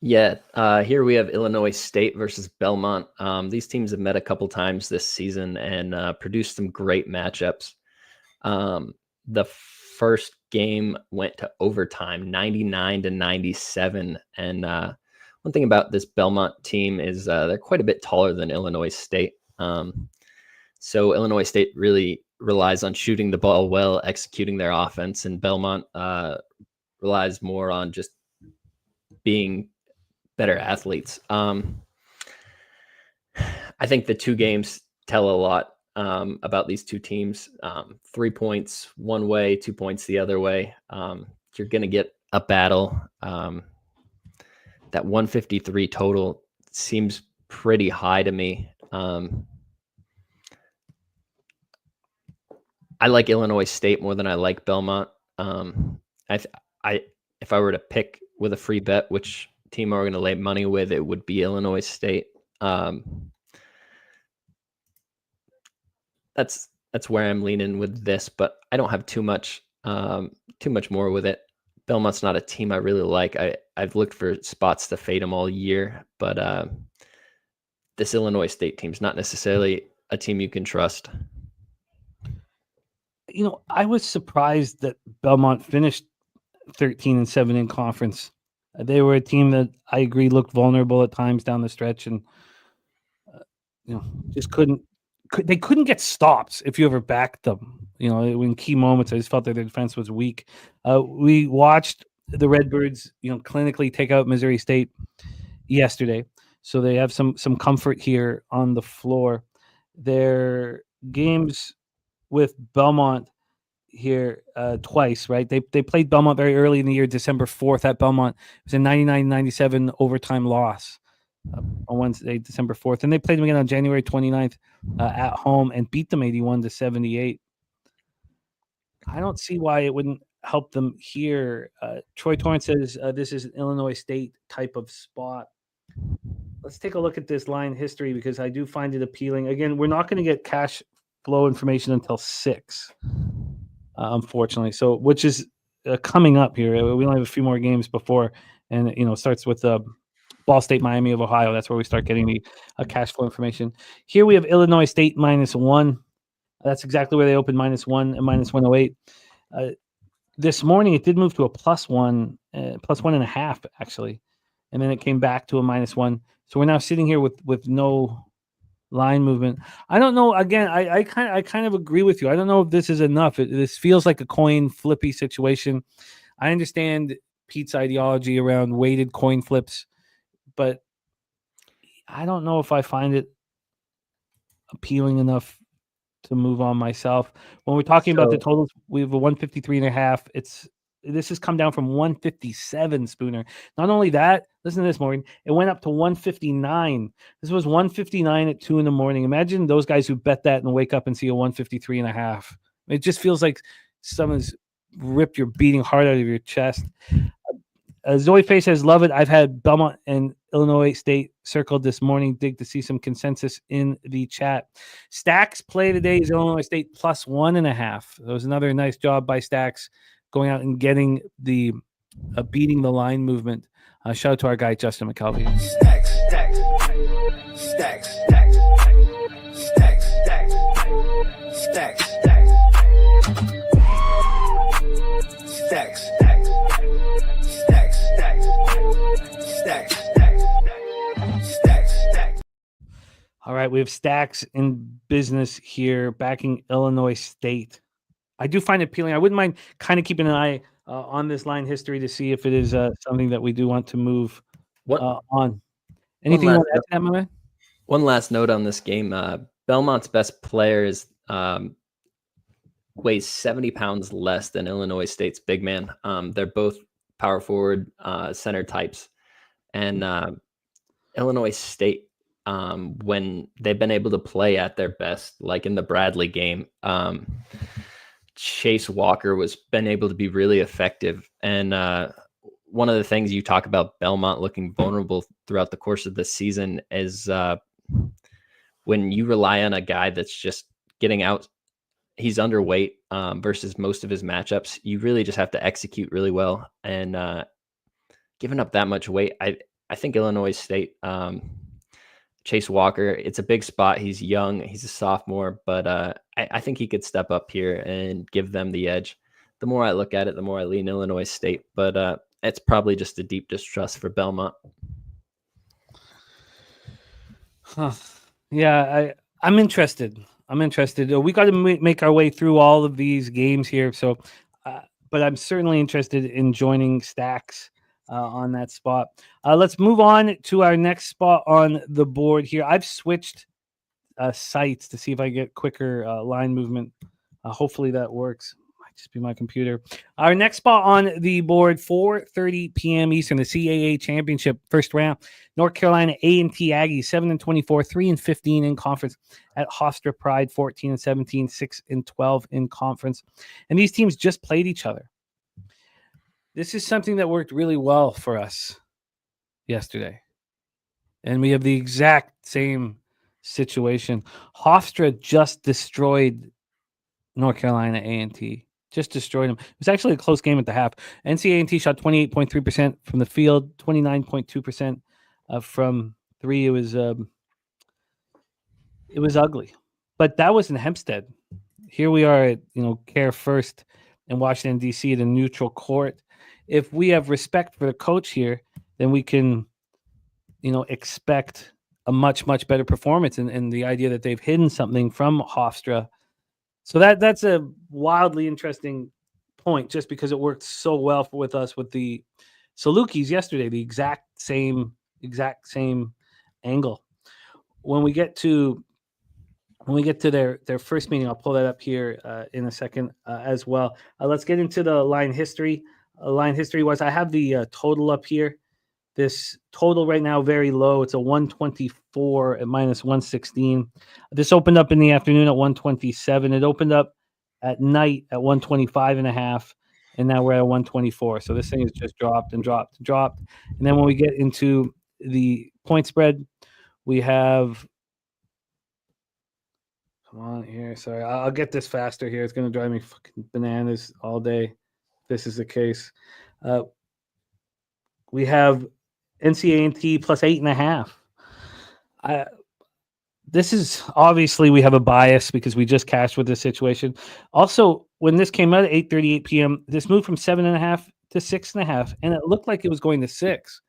Yeah, here we have Illinois State versus Belmont. These teams have met a couple times this season and produced some great matchups. The first game went to overtime, 99-97. And one thing about this Belmont team is they're quite a bit taller than Illinois State. So Illinois State really relies on shooting the ball well, executing their offense, and Belmont relies more on just being better athletes. I think the two games tell a lot about these two teams. 3 points one way, 2 points the other way. You're going to get a battle. That 153 total seems pretty high to me. I like Illinois State more than I like Belmont. If I were to pick with a free bet, which team are going to lay money with, it would be Illinois State. That's where I'm leaning with this, but I don't have too much more with it. Belmont's not a team I really like. I've looked for spots to fade them all year, but this Illinois State team's not necessarily a team you can trust. You know, I was surprised that Belmont finished 13-7 in conference. They were a team that I agree looked vulnerable at times down the stretch, and just couldn't get stops if you ever backed them. You know, in key moments, I just felt that their defense was weak. We watched the Redbirds, clinically take out Missouri State yesterday, so they have some comfort here on the floor. Their games with Belmont here twice, right? They played Belmont very early in the year, December 4th at Belmont. It was a 99-97 overtime loss on Wednesday, December 4th. And they played them again on January 29th at home and beat them 81-78. I don't see why it wouldn't help them here. Troy Torrance says this is an Illinois State type of spot. let's take a look at this line history because I do find it appealing. Again, we're not going to get cash flow information until 6, unfortunately. So, which is coming up here. We only have a few more games before, and it starts with Ball State, Miami of Ohio. That's where we start getting the cash flow information. Here we have Illinois State -1. That's exactly where they opened -1 and -108. This morning, it did move to a +1, +1.5 actually, and then it came back to a -1. So we're now sitting here with no line movement. I don't know. Again, I kind of agree with you. I don't know if this is enough. This feels like a coin flippy situation. I understand Pete's ideology around weighted coin flips, but I don't know if I find it appealing enough to move on myself. When we're talking about the totals, we have a 153.5. This has come down from 157, Spooner. Not only that, listen to this, Morgan. It went up to 159. This was 159 at 2 a.m. Imagine those guys who bet that and wake up and see a 153.5. It just feels like someone's ripped your beating heart out of your chest. Zoe Faye says, love it. I've had Belmont and Illinois State circled this morning. Dig to see some consensus in the chat. Stacks play today is Illinois State +1.5. That was another nice job by Stacks going out and getting the beating the line movement. Shout out to our guy, Justin McKelvey. Stacks, stacks, stacks, stacks, stacks, stacks, stacks, stacks, stacks, stacks. All right, we have Stacks in business here, backing Illinois State. I do find it appealing. I wouldn't mind kind of keeping an eye on this line history to see if it is something that we do want to move on. Anything you want to add to that, my man? One last note on this game. Belmont's best player is weighs 70 pounds less than Illinois State's big man. They're both power forward center types. And Illinois State, when they've been able to play at their best, like in the Bradley game, Chase Walker was been able to be really effective. And one of the things you talk about Belmont looking vulnerable throughout the course of the season is when you rely on a guy that's just getting out, he's underweight versus most of his matchups. You really just have to execute really well. And giving up that much weight, I think Illinois State, Chase Walker, it's a big spot. He's young. He's a sophomore, but I think he could step up here and give them the edge. The more I look at it, the more I lean Illinois State, but it's probably just a deep distrust for Belmont. Yeah, I'm interested. We got to make our way through all of these games here. So, but I'm certainly interested in joining Stacks on that spot. Let's move on to our next spot on the board here. I've switched sites to see if I get quicker line movement. Hopefully that works. Might just be my computer. Our next spot on the board, 4:30 p.m. Eastern, the CAA Championship first round. North Carolina A&T Aggies 7-24, 3-15 in conference at Hofstra Pride 14-17, 6-12 in conference. And these teams just played each other. This is something that worked really well for us yesterday. And we have the exact same situation. Hofstra just destroyed North Carolina A&T. Just destroyed them. It was actually a close game at the half. NCAA shot 28.3% from the field, 29.2% from three. It was ugly. But that was in Hempstead. Here we are at Care First in Washington, D.C. at a neutral court. If we have respect for the coach here, then we can, expect a much, much better performance and the idea that they've hidden something from Hofstra. So that's a wildly interesting point just because it worked so well with us with the Salukis yesterday, the exact same angle. When we get to their first meeting, I'll pull that up here in a second as well. Let's get into the line history. Line history wise, I have the total up here. This total right now very low. It's a 124 at -116. This opened up in the afternoon at 127. It opened up at night at 125.5, and now we're at 124. So this thing has just dropped and dropped and dropped. And then when we get into the point spread, We have. Come on here. Sorry, I'll get this faster here. It's going to drive me fucking bananas all day. This is the case. We have NCAAB plus 8.5. This is obviously we have a bias because we just cashed with this situation. Also, when this came out at 8:38 p.m., this moved from 7.5 to 6.5, and it looked like it was going to 6.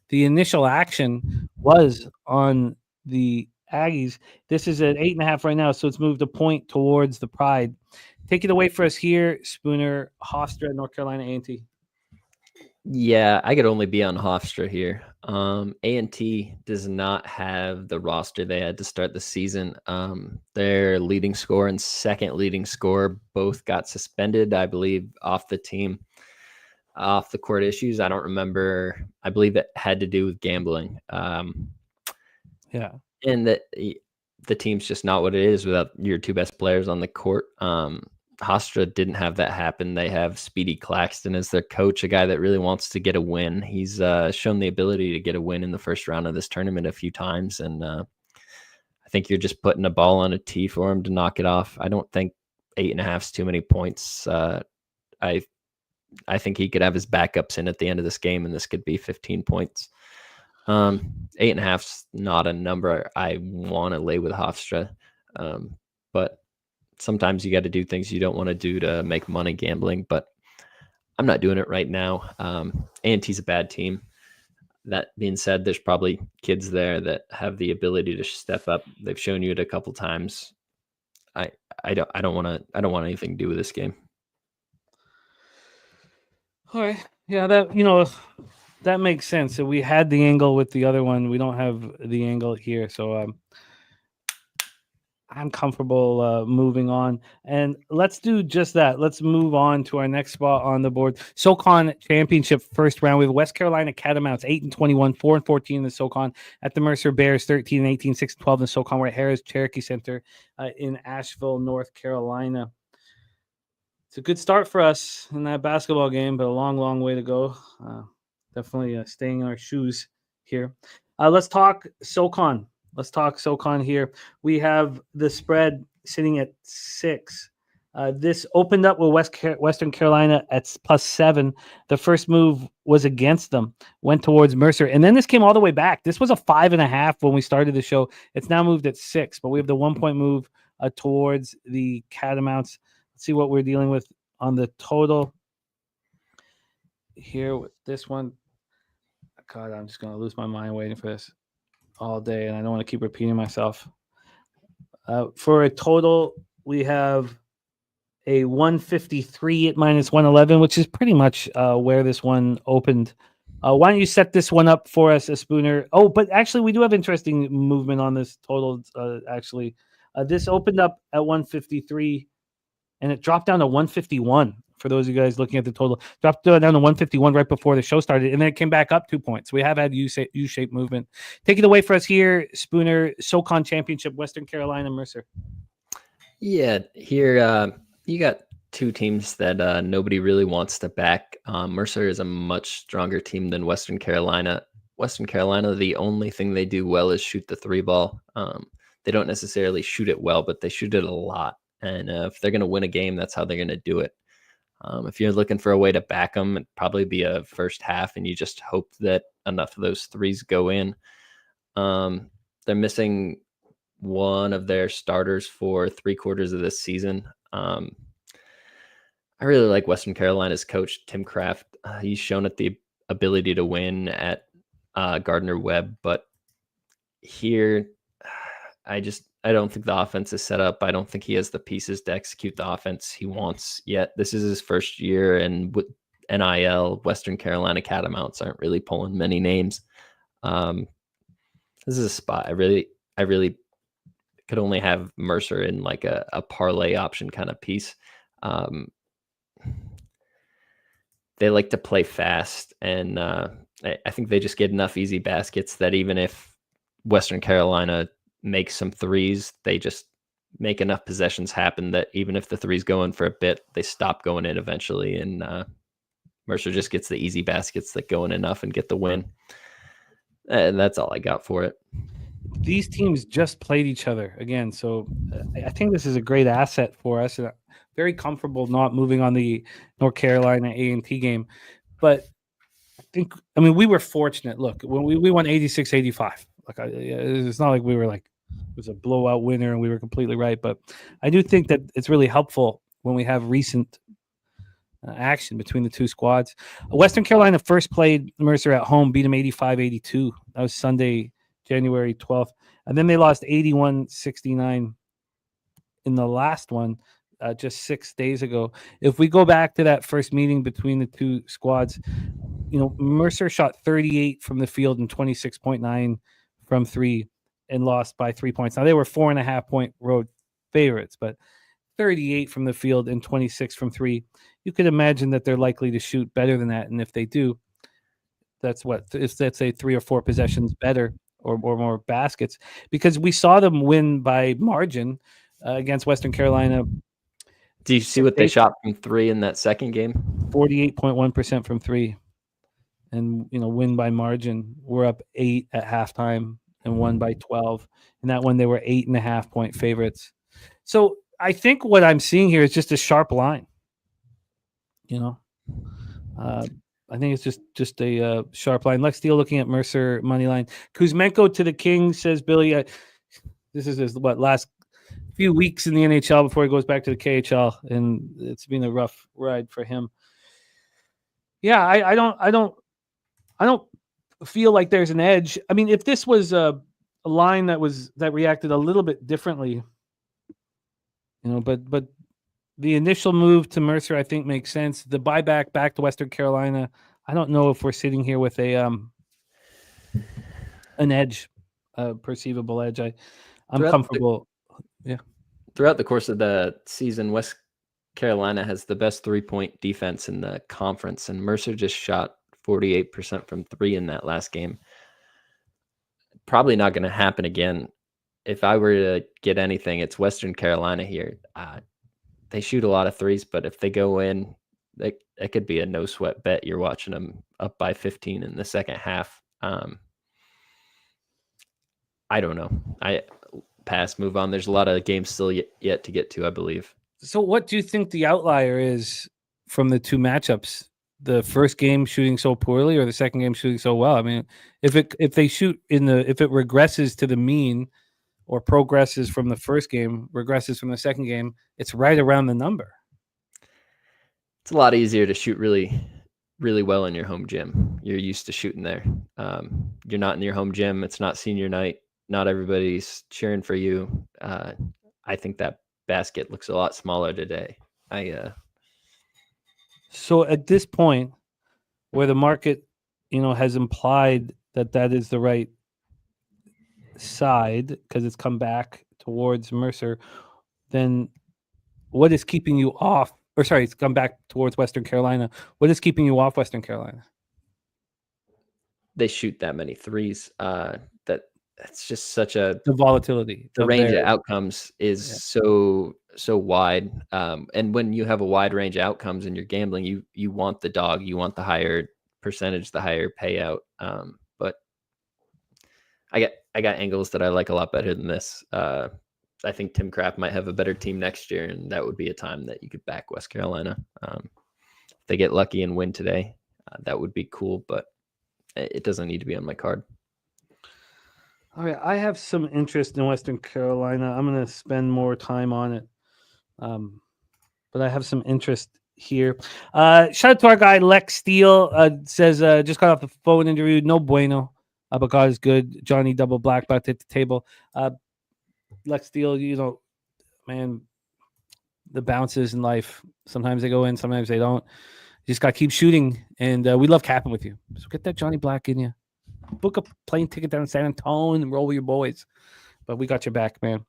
The initial action was on the Aggies. This is at 8.5 right now, so it's moved a point towards the Pride. Take it away for us here, Spooner, Hofstra, North Carolina A&T. Yeah, I could only be on Hofstra here. A&T does not have the roster they had to start the season. Their leading scorer and second leading scorer both got suspended, I believe, off the team, off the court issues. I don't remember. I believe it had to do with gambling. Yeah. And that the team's just not what it is without your two best players on the court. Hofstra didn't have that happen. They have Speedy Claxton as their coach, a guy that really wants to get a win. He's shown the ability to get a win in the first round of this tournament a few times, and I think you're just putting a ball on a tee for him to knock it off. I don't think 8.5 is too many points. I think he could have his backups in at the end of this game, and this could be 15 points. 8.5 is not a number I want to lay with Hofstra, but sometimes you got to do things you don't want to do to make money gambling, but I'm not doing it right now. A&T's a bad team. That being said, there's probably kids there that have the ability to step up. They've shown you it a couple times. I don't want anything to do with this game. All right. Yeah, that makes sense. So we had the angle with the other one. We don't have the angle here. So I'm comfortable moving on. And let's do just that. Let's move on to our next spot on the board. SoCon Championship first round. We have West Carolina Catamounts 8-21, 4-14 in the SoCon at the Mercer Bears 13-18, 6-12 in the SoCon. We're at Harris Cherokee Center in Asheville, North Carolina. It's a good start for us in that basketball game, but a long, long way to go. Definitely staying in our shoes here. Let's talk SoCon. Let's talk SoCon here. We have the spread sitting at 6. This opened up with Western Carolina at +7. The first move was against them, went towards Mercer. And then this came all the way back. This was a 5.5 when we started the show. It's now moved at 6, but we have the 1-point move towards the Catamounts. Let's see what we're dealing with on the total here with this one. God, I'm just going to lose my mind waiting for this all day, and I don't want to keep repeating myself. For a total, we have a 153 at -111, which is pretty much where this one opened. Why don't you set this one up for us, a Spooner? Oh, but actually, we do have interesting movement on this total. Actually, this opened up at 153, and it dropped down to 151. For those of you guys looking at the total, dropped down to 151 right before the show started, and then it came back up 2 points. We have had U-shaped movement. Take it away for us here, Spooner. SoCon Championship, Western Carolina, Mercer. Yeah, here you got two teams that nobody really wants to back. Mercer is a much stronger team than Western Carolina. Western Carolina, the only thing they do well is shoot the 3 ball. They don't necessarily shoot it well, but they shoot it a lot. And if they're going to win a game, that's how they're going to do it. If you're looking for a way to back them, it'd probably be a first half, and you just hope that enough of those threes go in. They're missing one of their starters for 3/4 of this season. I really like Western Carolina's coach, Tim Kraft. He's shown it the ability to win at Gardner-Webb, but here I don't think the offense is set up. I don't think he has the pieces to execute the offense he wants yet. This is his first year, and with NIL, Western Carolina Catamounts aren't really pulling many names. This is a spot I really could only have Mercer in like a parlay option kind of piece. They like to play fast, and I think they just get enough easy baskets that even if Western Carolina make some threes, they just make enough possessions happen that even if the threes go in for a bit, they stop going in eventually, and Mercer just gets the easy baskets that go in enough and get the win. And that's all I got for it. these teams just played each other again. So I think this is a great asset for us. And I'm very comfortable not moving on the North Carolina A&T game. But I mean, we were fortunate. Look, when we won 86-85. It's not like we were like it was a blowout winner and we were completely right. But I do think that it's really helpful when we have recent action between the two squads. Western Carolina first played Mercer at home, beat them 85-82. That was Sunday, January 12th. And then they lost 81-69 in the last one just 6 days ago. If we go back to that first meeting between the two squads, Mercer shot 38 from the field and 26.9 from three and lost by 3 points. Now, they were 4.5-point road favorites, but 38 from the field and 26 from three. You could imagine that they're likely to shoot better than that. And if they do, that's let's say 3 or 4 possessions better or more baskets, because we saw them win by margin against Western Carolina. Do you see what they shot from three in that second game? 48.1% from three. And, win by margin. We're up 8 at halftime and won by 12. And that one, they were 8.5-point favorites. So I think what I'm seeing here is just a sharp line. I think it's just a sharp line. Lex Steele looking at Mercer money line. Kuzmenko to the Kings, says Billy. This is his last few weeks in the NHL before he goes back to the KHL, and it's been a rough ride for him. Yeah, I don't feel like there's an edge. I mean, if this was a line that reacted a little bit differently, but the initial move to Mercer, I think, makes sense. The buyback back to Western Carolina, I don't know if we're sitting here with an edge, a perceivable edge. I'm comfortable. Yeah. Throughout the course of the season, West Carolina has the best 3-point defense in the conference, and Mercer just shot 48% from three in that last game. Probably not going to happen again. If I were to get anything, it's Western Carolina here. They shoot a lot of threes, but if they go in, it could be a no sweat bet. You're watching them up by 15 in the second half. I don't know. I pass, move on. There's a lot of games still yet to get to, I believe. So what do you think the outlier is from the two matchups? The first game shooting so poorly or the second game shooting so well? I mean, if it regresses to the mean or progresses from the first game, regresses from the second game, it's right around the number. It's a lot easier to shoot really, really well in your home gym. You're used to shooting there. You're not in your home gym. It's not senior night. Not everybody's cheering for you. I think that basket looks a lot smaller today. So at this point, where the market, has implied that is the right side because it's come back towards Mercer, then what is keeping you off? Or sorry, it's come back towards Western Carolina. What is keeping you off Western Carolina? They shoot that many threes. That's just such the volatility. The range of outcomes is so wide. And when you have a wide range of outcomes and you're gambling, you want the dog, you want the higher percentage, the higher payout. But I got angles that I like a lot better than this. I think Tim Kraft might have a better team next year, and that would be a time that you could back West Carolina. If they get lucky and win today, that would be cool, but it doesn't need to be on my card. All right, I have some interest in Western Carolina. I'm going to spend more time on it, but I have some interest here. Shout out to our guy Lex Steele. Says just got off the phone interview. No bueno. But God is good. Johnny Double Black about to hit the table. Lex Steele, man, the bounces in life. Sometimes they go in, sometimes they don't. You just got to keep shooting, and we love capping with you. So get that Johnny Black in you. Book a plane ticket down to San Antonio and roll with your boys. But we got your back, man.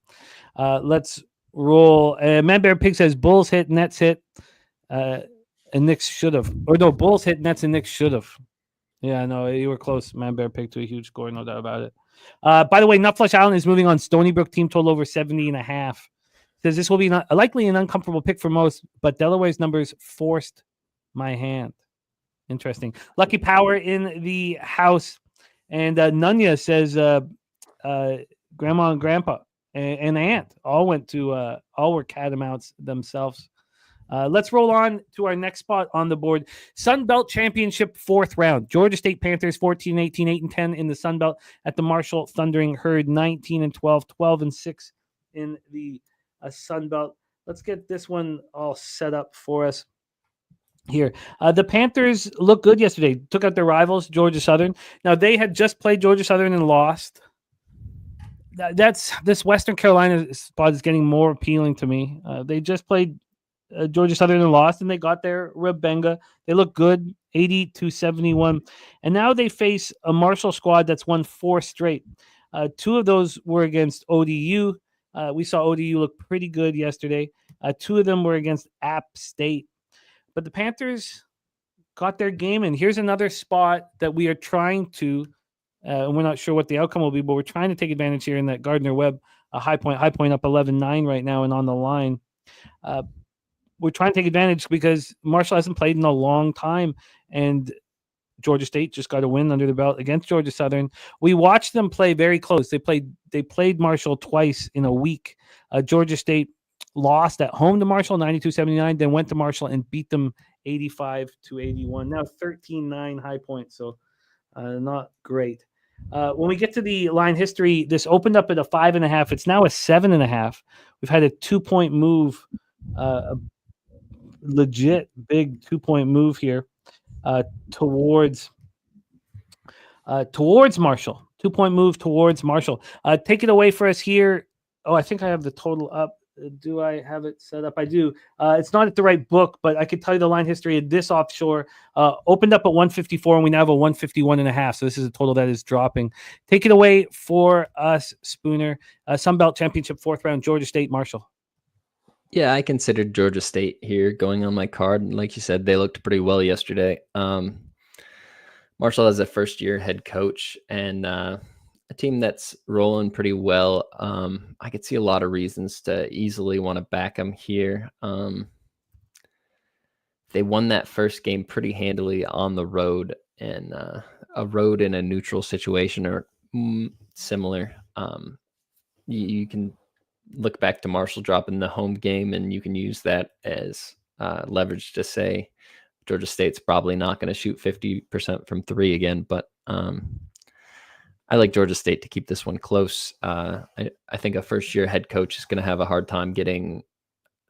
Let's roll. Man Bear Pig says Bulls hit, Nets hit, and Knicks should have. Or no, Bulls hit, Nets, and Knicks should have. Yeah, no, you were close. Man Bear Pig to a huge score, no doubt about it. By the way, Nutflush Island is moving on Stony Brook team total over 70.5. Says this will be likely an uncomfortable pick for most, but Delaware's numbers forced my hand. Interesting. Lucky Power in the house. And Nunya says grandma and grandpa and aunt all went to all were Catamounts themselves. Let's roll on to our next spot on the board. Sun Belt Championship 4th round. Georgia State Panthers 14-18, 8-10 in the Sun Belt at the Marshall Thundering Herd 19-12, 12-6 in the Sun Belt. Let's get this one all set up for us here. The Panthers looked good yesterday. Took out their rivals, Georgia Southern. Now, they had just played Georgia Southern and lost. That's this Western Carolina spot is getting more appealing to me. They just played Georgia Southern and lost, and they got their Rebenga. They look good, 80-71. And now they face a Marshall squad that's won 4 straight. 2 of those were against ODU. We saw ODU look pretty good yesterday. 2 of them were against App State. But the Panthers got their game, and here's another spot that we are trying to, and we're not sure what the outcome will be, but we're trying to take advantage here in that Gardner-Webb high point up 11-9 right now and on the line. We're trying to take advantage because Marshall hasn't played in a long time, and Georgia State just got a win under the belt against Georgia Southern. We watched them play very close. They played Marshall twice in a week. Georgia State lost at home to Marshall 92-79, then went to Marshall and beat them 85-81. Now 13-9 high point, so not great. When we get to the line history, this opened up at a 5.5. It's now a 7.5. We've had a 2-point move, a legit big 2-point move here towards Marshall. 2-point move towards Marshall. Take it away for us here. Oh, I think I have the total up. Do I have it set up? I do. It's not at the right book, but I could tell you the line history of this offshore. Opened up at 154, and we now have a 151.5. So this is a total that is dropping. Take it away for us, Spooner. Sun Belt Championship 4th round, Georgia State, Marshall. Yeah, I considered Georgia State here going on my card. Like you said, they looked pretty well yesterday. Marshall has a first-year head coach and a team that's rolling pretty well. I could see a lot of reasons to easily want to back them here. They won that first game pretty handily on the road, and a road in a neutral situation are similar. You can look back to Marshall dropping the home game, and you can use that as leverage to say Georgia State's probably not going to shoot 50% from 3 again, but I like Georgia State to keep this one close. I think a first-year head coach is going to have a hard time getting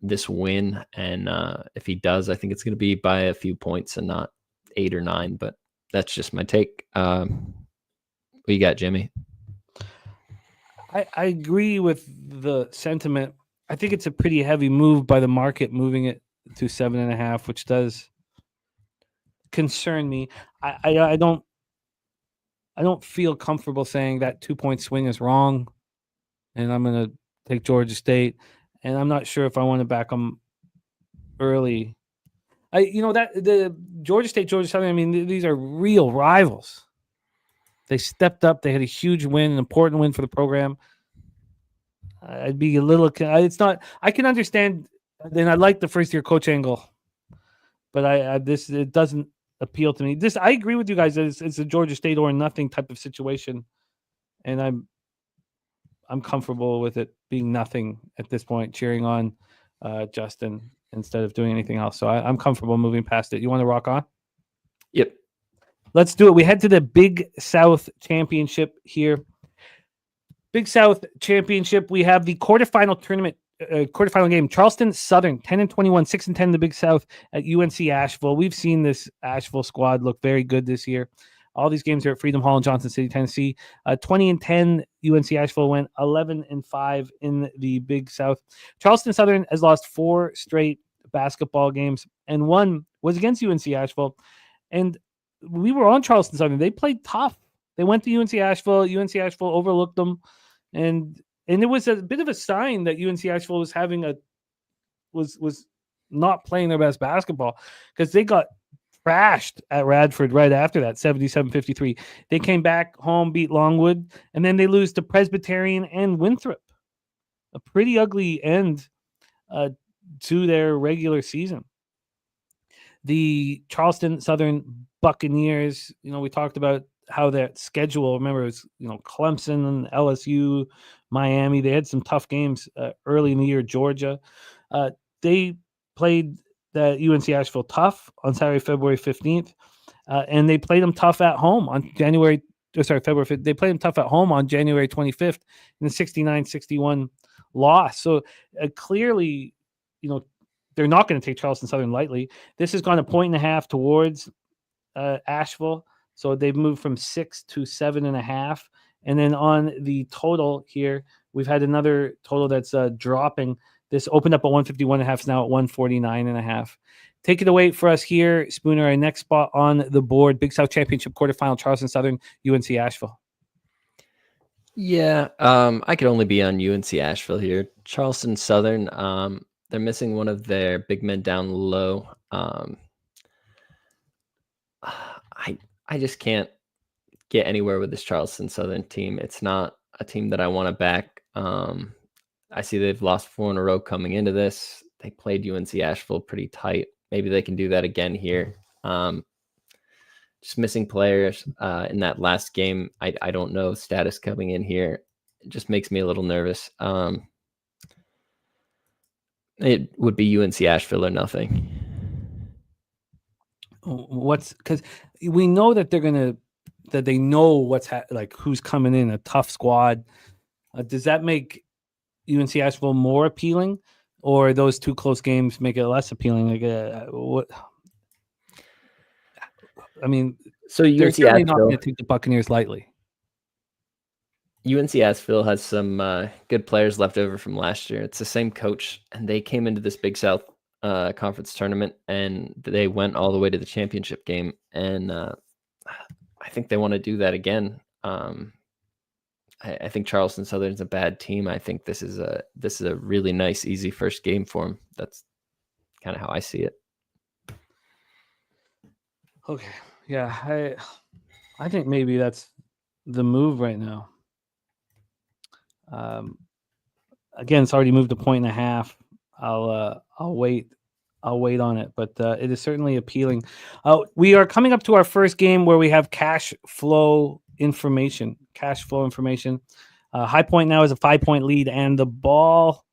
this win, and if he does, I think it's going to be by a few points and not 8 or 9, but that's just my take. What you got, Jimmy? I agree with the sentiment. I think it's a pretty heavy move by the market, moving it to 7.5, which does concern me. I don't feel comfortable saying that 2-point swing is wrong, and I'm going to take Georgia State, and I'm not sure if I want to back them early. That the Georgia State, Georgia Southern, I mean, these are real rivals. They stepped up. They had a huge win, an important win for the program. I'd be a little. It's not. I can understand. Then I like the first-year coach angle, but it doesn't appeal to me. I agree with you guys. It's a Georgia State or nothing type of situation, and I'm comfortable with it being nothing at this point. Cheering on Justin instead of doing anything else. So I'm comfortable moving past it. You want to rock on? Yep. Let's do it. We head to the Big South Championship here. Big South Championship. We have the quarterfinal game. Charleston Southern, 10-21, 6-10 in the Big South at UNC Asheville. We've seen this Asheville squad look very good this year. All these games are at Freedom Hall in Johnson City, Tennessee. 20-10, UNC Asheville went 11-5 in the Big South. Charleston Southern has lost 4 straight basketball games, and one was against UNC Asheville. And we were on Charleston Southern. They played tough. They went to UNC Asheville. UNC Asheville overlooked them, and it was a bit of a sign that UNC Asheville was having was not playing their best basketball, because they got trashed at Radford right after that, 77-53. They came back home, beat Longwood, and then they lose to Presbyterian and Winthrop. A pretty ugly end to their regular season. The Charleston Southern Buccaneers, we talked about how that schedule. Remember, it was Clemson, LSU, Miami. They had some tough games early in the year. Georgia, they played the UNC Asheville tough on Saturday, February 15th, and they played them tough at home on February 5th. They played them tough at home on January 25th in the 69-61 loss. So clearly, they're not going to take Charleston Southern lightly. This has gone a 1.5 towards Asheville. So they've moved from 6 to 7.5. And then on the total here, we've had another total that's dropping. This opened up at 151.5, is now at 149.5. Take it away for us here, Spooner. Our next spot on the board, Big South Championship quarterfinal, Charleston Southern, UNC Asheville. Yeah, I could only be on UNC Asheville here. Charleston Southern, they're missing one of their big men down low. I just can't get anywhere with this Charleston Southern team. It's not a team that I want to back. I see they've lost 4 in a row coming into this. They played UNC Asheville pretty tight. Maybe they can do that again here. Just missing players in that last game. I don't know status coming in here. It just makes me a little nervous. It would be UNC Asheville or nothing. Because we know that that they know who's coming in, a tough squad. Does that make UNC Asheville more appealing, or those 2 close games make it less appealing? What? I mean, so they're UNC certainly not Asheville, going to take the Buccaneers lightly. UNC Asheville has some good players left over from last year. It's the same coach, and they came into this Big South Conference tournament, and they went all the way to the championship game. And I think they want to do that again. I think Charleston Southern's a bad team. I think this is a really nice, easy first game for them. That's kind of how I see it. Okay, yeah, I think maybe that's the move right now. Again, it's already moved to 1.5. I'll wait on it, but it is certainly appealing. We are coming up to our first game where we have cash flow information. High Point now is a 5-point lead, and the ball.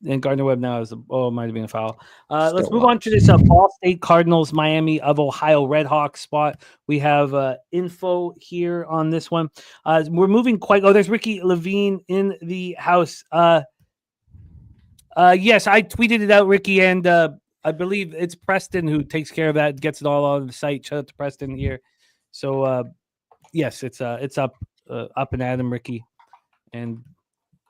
And Gardner-Webb now is it might have been a foul. Let's move on to this Ball State Cardinals, Miami of Ohio Redhawks spot. We have info here on this one. We're moving quite. Oh, there's Ricky Levine in the house. Yes, I tweeted it out, Ricky, and I believe it's Preston who takes care of that, gets it all on the site. Shout out to Preston here. So yes, it's up and at him, Ricky, and.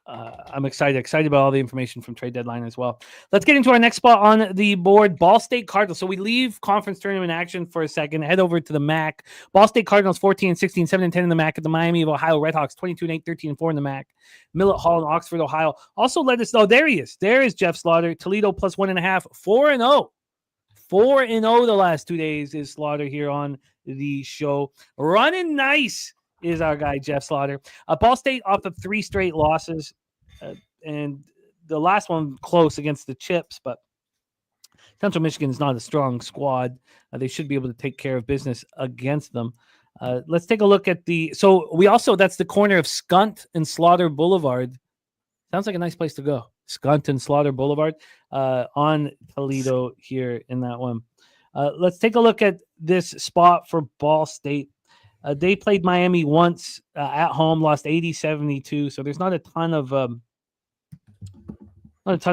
I'm excited about all the information from trade deadline as well. Let's get into our next spot on the board, Ball State Cardinals. So we leave conference tournament action for a second, head over to the MAC. Ball State Cardinals 14-16, 7-10 in the MAC at the Miami of Ohio Redhawks 22-8, 13-4 in the MAC. Millett Hall in Oxford, Ohio. Also let us know, there he is. There is Jeff Slaughter. Toledo plus 1.5, 4-0. 4-0 the last 2 days is Slaughter here on the show. Running nice is our guy, Jeff Slaughter. Ball State off of 3 straight losses, and the last one close against the Chips, but Central Michigan is not a strong squad. They should be able to take care of business against them. Let's take a look at that's the corner of Skunt and Slaughter Boulevard. Sounds like a nice place to go. Skunt and Slaughter Boulevard on Toledo here in that one. Let's take a look at this spot for Ball State. They played Miami once at home, lost 80-72. So there's not a ton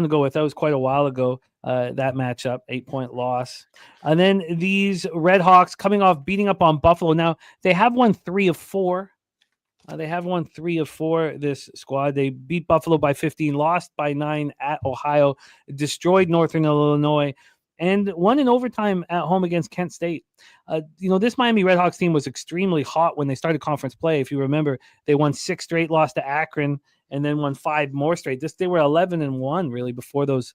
to go with. That was quite a while ago. That matchup, 8-point loss. And then these Red Hawks coming off beating up on Buffalo. Now they have won 3 of 4. This squad. They beat Buffalo by 15, lost by 9 at Ohio, destroyed Northern Illinois, and won in overtime at home against Kent State. This Miami Redhawks team was extremely hot when they started conference play. If you remember, they won 6 straight, lost to Akron, and then won 5 more straight. They were 11-1 really before those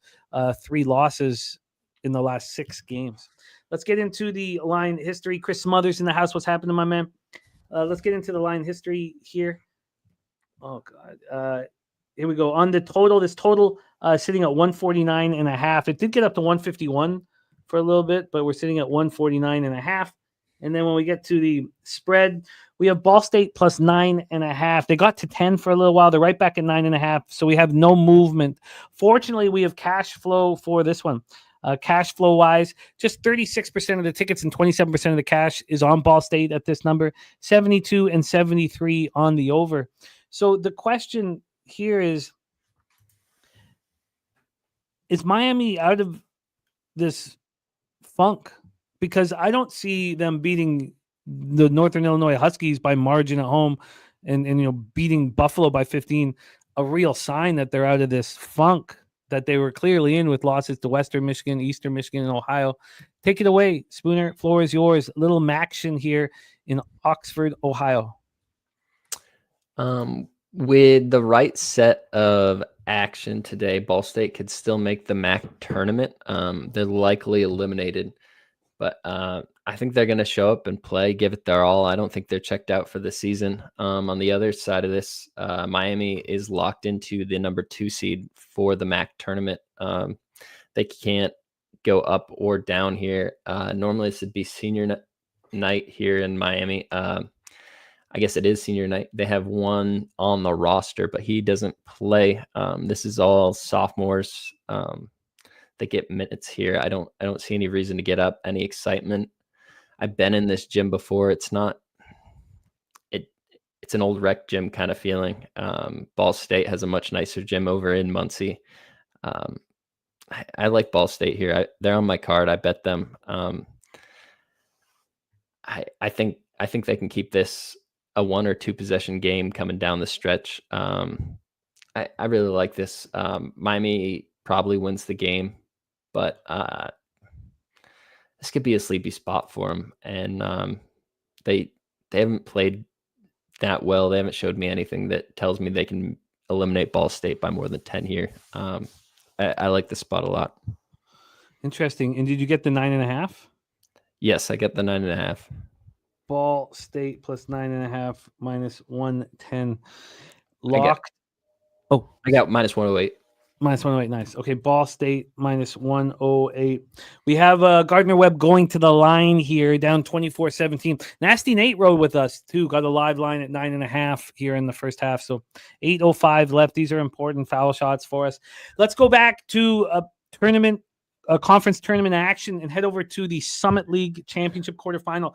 3 losses in the last 6 games. Let's get into the line history. Chris Smothers in the house. What's happening, my man? Let's get into the line history here. Oh God. Here we go. On the total, this total sitting at 149.5. It did get up to 151 for a little bit, but we're sitting at 149.5. And then when we get to the spread, we have Ball State plus 9.5. They got to 10 for a little while. They're right back at 9.5. So we have no movement. Fortunately, we have cash flow for this one. Cash flow wise, just 36% of the tickets and 27% of the cash is on Ball State at this number, 72 and 73 on the over. So the question here is Miami out of this funk? Because I don't see them beating the Northern Illinois Huskies by margin at home and beating Buffalo by 15, a real sign that they're out of this funk that they were clearly in with losses to Western Michigan, Eastern Michigan, and Ohio. Take it away, Spooner. Floor is yours. Little Maction here in Oxford, Ohio. With the right set of action today, Ball State could still make the MAC tournament. They're likely eliminated, but I think they're going to show up and play, give it their all. I don't think they're checked out for the season. On the other side of this, Miami is locked into the number 2 seed for the MAC tournament. They can't go up or down here. Normally this would be senior night here in Miami. I guess it is senior night. They have one on the roster, but he doesn't play. This is all sophomores. They get minutes here. I don't see any reason to get up, any excitement. I've been in this gym before. It's an old rec gym kind of feeling. Ball State has a much nicer gym over in Muncie. I like Ball State here. They're on my card. I bet them. I think they can keep this a 1 or 2 possession game coming down the stretch. I really like this. Miami probably wins the game, but this could be a sleepy spot for them. And they haven't played that well. They haven't showed me anything that tells me they can eliminate Ball State by more than 10 here. I like this spot a lot. Interesting. And did you get the 9.5? Yes, I get the 9.5. Ball State plus 9.5 minus 110. Locked. I got minus 108. Minus 108, nice. Okay, Ball State minus 108. We have Gardner Webb going to the line here, down 24-17. Nasty Nate rode with us, too. Got a live line at 9.5 here in the first half. So 8:05 left. These are important foul shots for us. Let's go back to a conference tournament action and head over to the Summit League Championship quarterfinal.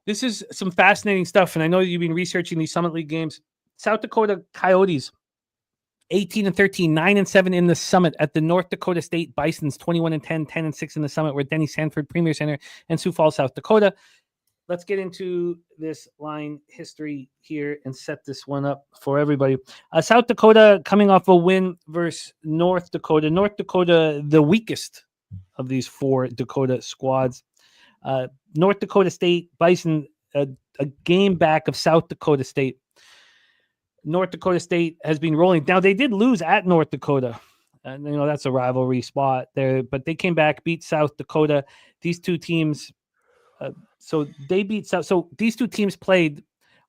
This is some fascinating stuff, and I know that you've been researching these Summit League games. South Dakota Coyotes, 18-13, 9-7 in the Summit at the North Dakota State Bisons, 21-10, 10-6 in the Summit. We're at Denny Sanford Premier Center in Sioux Falls, South Dakota. Let's get into this line history here and set this one up for everybody. South Dakota coming off a win versus North Dakota. North Dakota, the weakest of these 4 Dakota squads. North Dakota State Bison, a game back of South Dakota State. North Dakota State has been rolling. Now, they did lose at North Dakota. And, that's a rivalry spot there. But they came back, beat South Dakota. These two teams, so they beat South. So these two teams played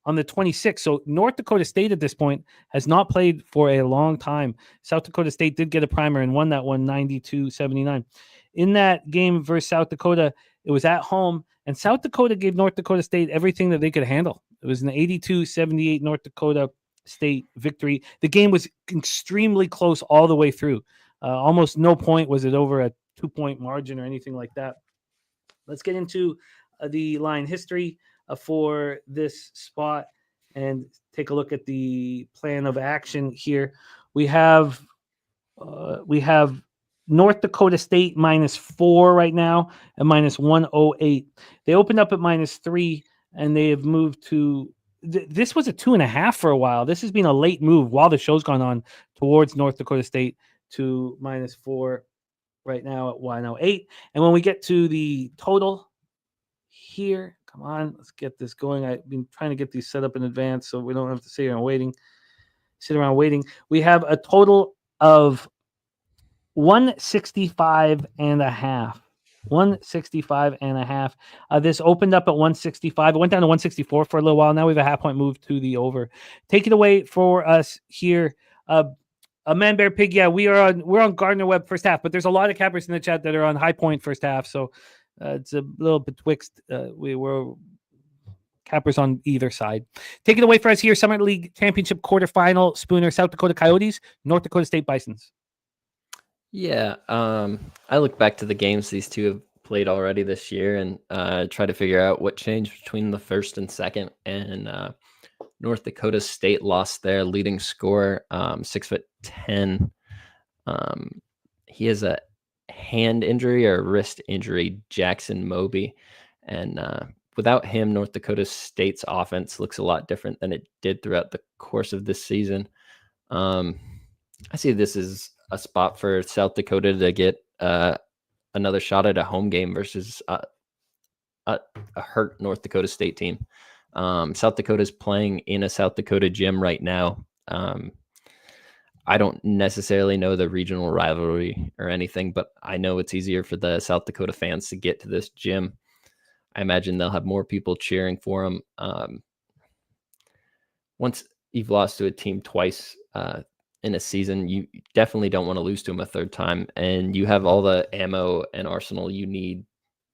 on the 26th. So North Dakota State at this point has not played for a long time. South Dakota State did get a primer and won that one 92-79. In that game versus South Dakota, it was at home. And South Dakota gave North Dakota State everything that they could handle. It was an 82-78 North Dakota State victory. The game was extremely close all the way through. Almost no point was it over a 2-point margin or anything like that. Let's get into the line history for this spot and take a look at the plan of action here. We have North Dakota State -4 right now and -108. They opened up at -3 and they have moved to this was a 2.5 for a while. This has been a late move while the show's gone on towards North Dakota State to -4 right now at 108. And when we get to the total here, come on, let's get this going. I've been trying to get these set up in advance so we don't have to sit around waiting. We have a total of 165.5. 165.5. This opened up at 165. It went down to 164 for a little while. Now we have a half-point move to the over. Take it away for us here. A Man Bear Pig, yeah, we're on Gardner Webb first half, but there's a lot of cappers in the chat that are on High Point first half, so it's a little betwixt. We're cappers on either side. Take it away for us here. Summit League Championship quarterfinal. Spooner, South Dakota Coyotes, North Dakota State Bisons. Yeah, I look back to the games these two have played already this year and try to figure out what changed between the first and second. And North Dakota State lost their leading scorer, 6'10". He has a hand injury or wrist injury, Jackson Moby, and without him, North Dakota State's offense looks a lot different than it did throughout the course of this season. I see this as a spot for South Dakota to get another shot at a home game versus a hurt North Dakota State team. South Dakota is playing in a South Dakota gym right now. I don't necessarily know the regional rivalry or anything, but I know it's easier for the South Dakota fans to get to this gym. I imagine they'll have more people cheering for them. Once you've lost to a team twice in a season, you definitely don't want to lose to them a third time. And you have all the ammo and arsenal you need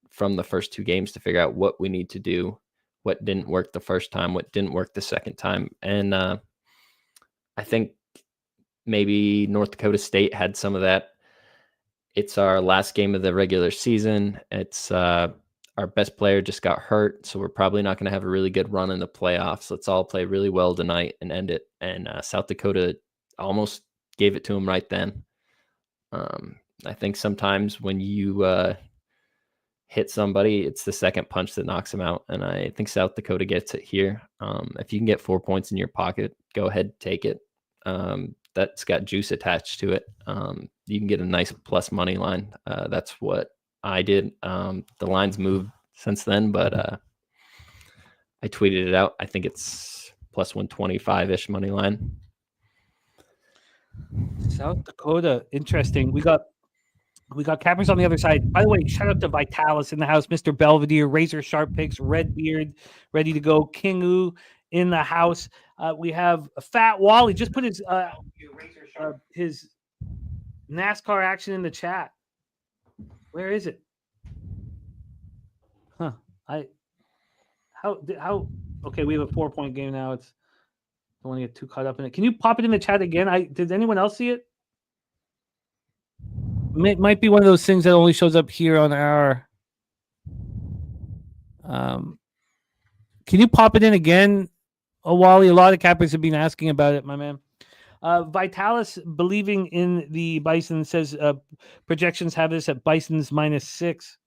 from the first two games to figure out what we need to do, what didn't work the first time, what didn't work the second time. And I think maybe North Dakota State had some of that. It's our last game of the regular season. It's our best player just got hurt, so we're probably not going to have a really good run in the playoffs. Let's all play really well tonight and end it. And South Dakota almost gave it to him right then. I think sometimes when you hit somebody, it's the second punch that knocks them out. And I think South Dakota gets it here. If you can get 4 points in your pocket, go ahead, take it. That's got juice attached to it. You can get a nice plus money line. That's what I did. The line's moved since then, but I tweeted it out. I think it's plus 125-ish money line. South Dakota, interesting. We got cappers on the other side. By the way, shout out to Vitalis in the house, Mr. Belvedere, Razor Sharp Picks, Red Beard, ready to go. Kingu in the house. We have Fat Wally just put his NASCAR action in the chat. Where is it? Huh? Okay, we have a 4-point game now. It's don't want to get too caught up in it. Can you pop it in the chat again? Did anyone else see it? It might be one of those things that only shows up here on our. Can you pop it in again, Wally? A lot of cappers have been asking about it, my man. Vitalis, believing in the Bison, says projections have this at Bison's -6.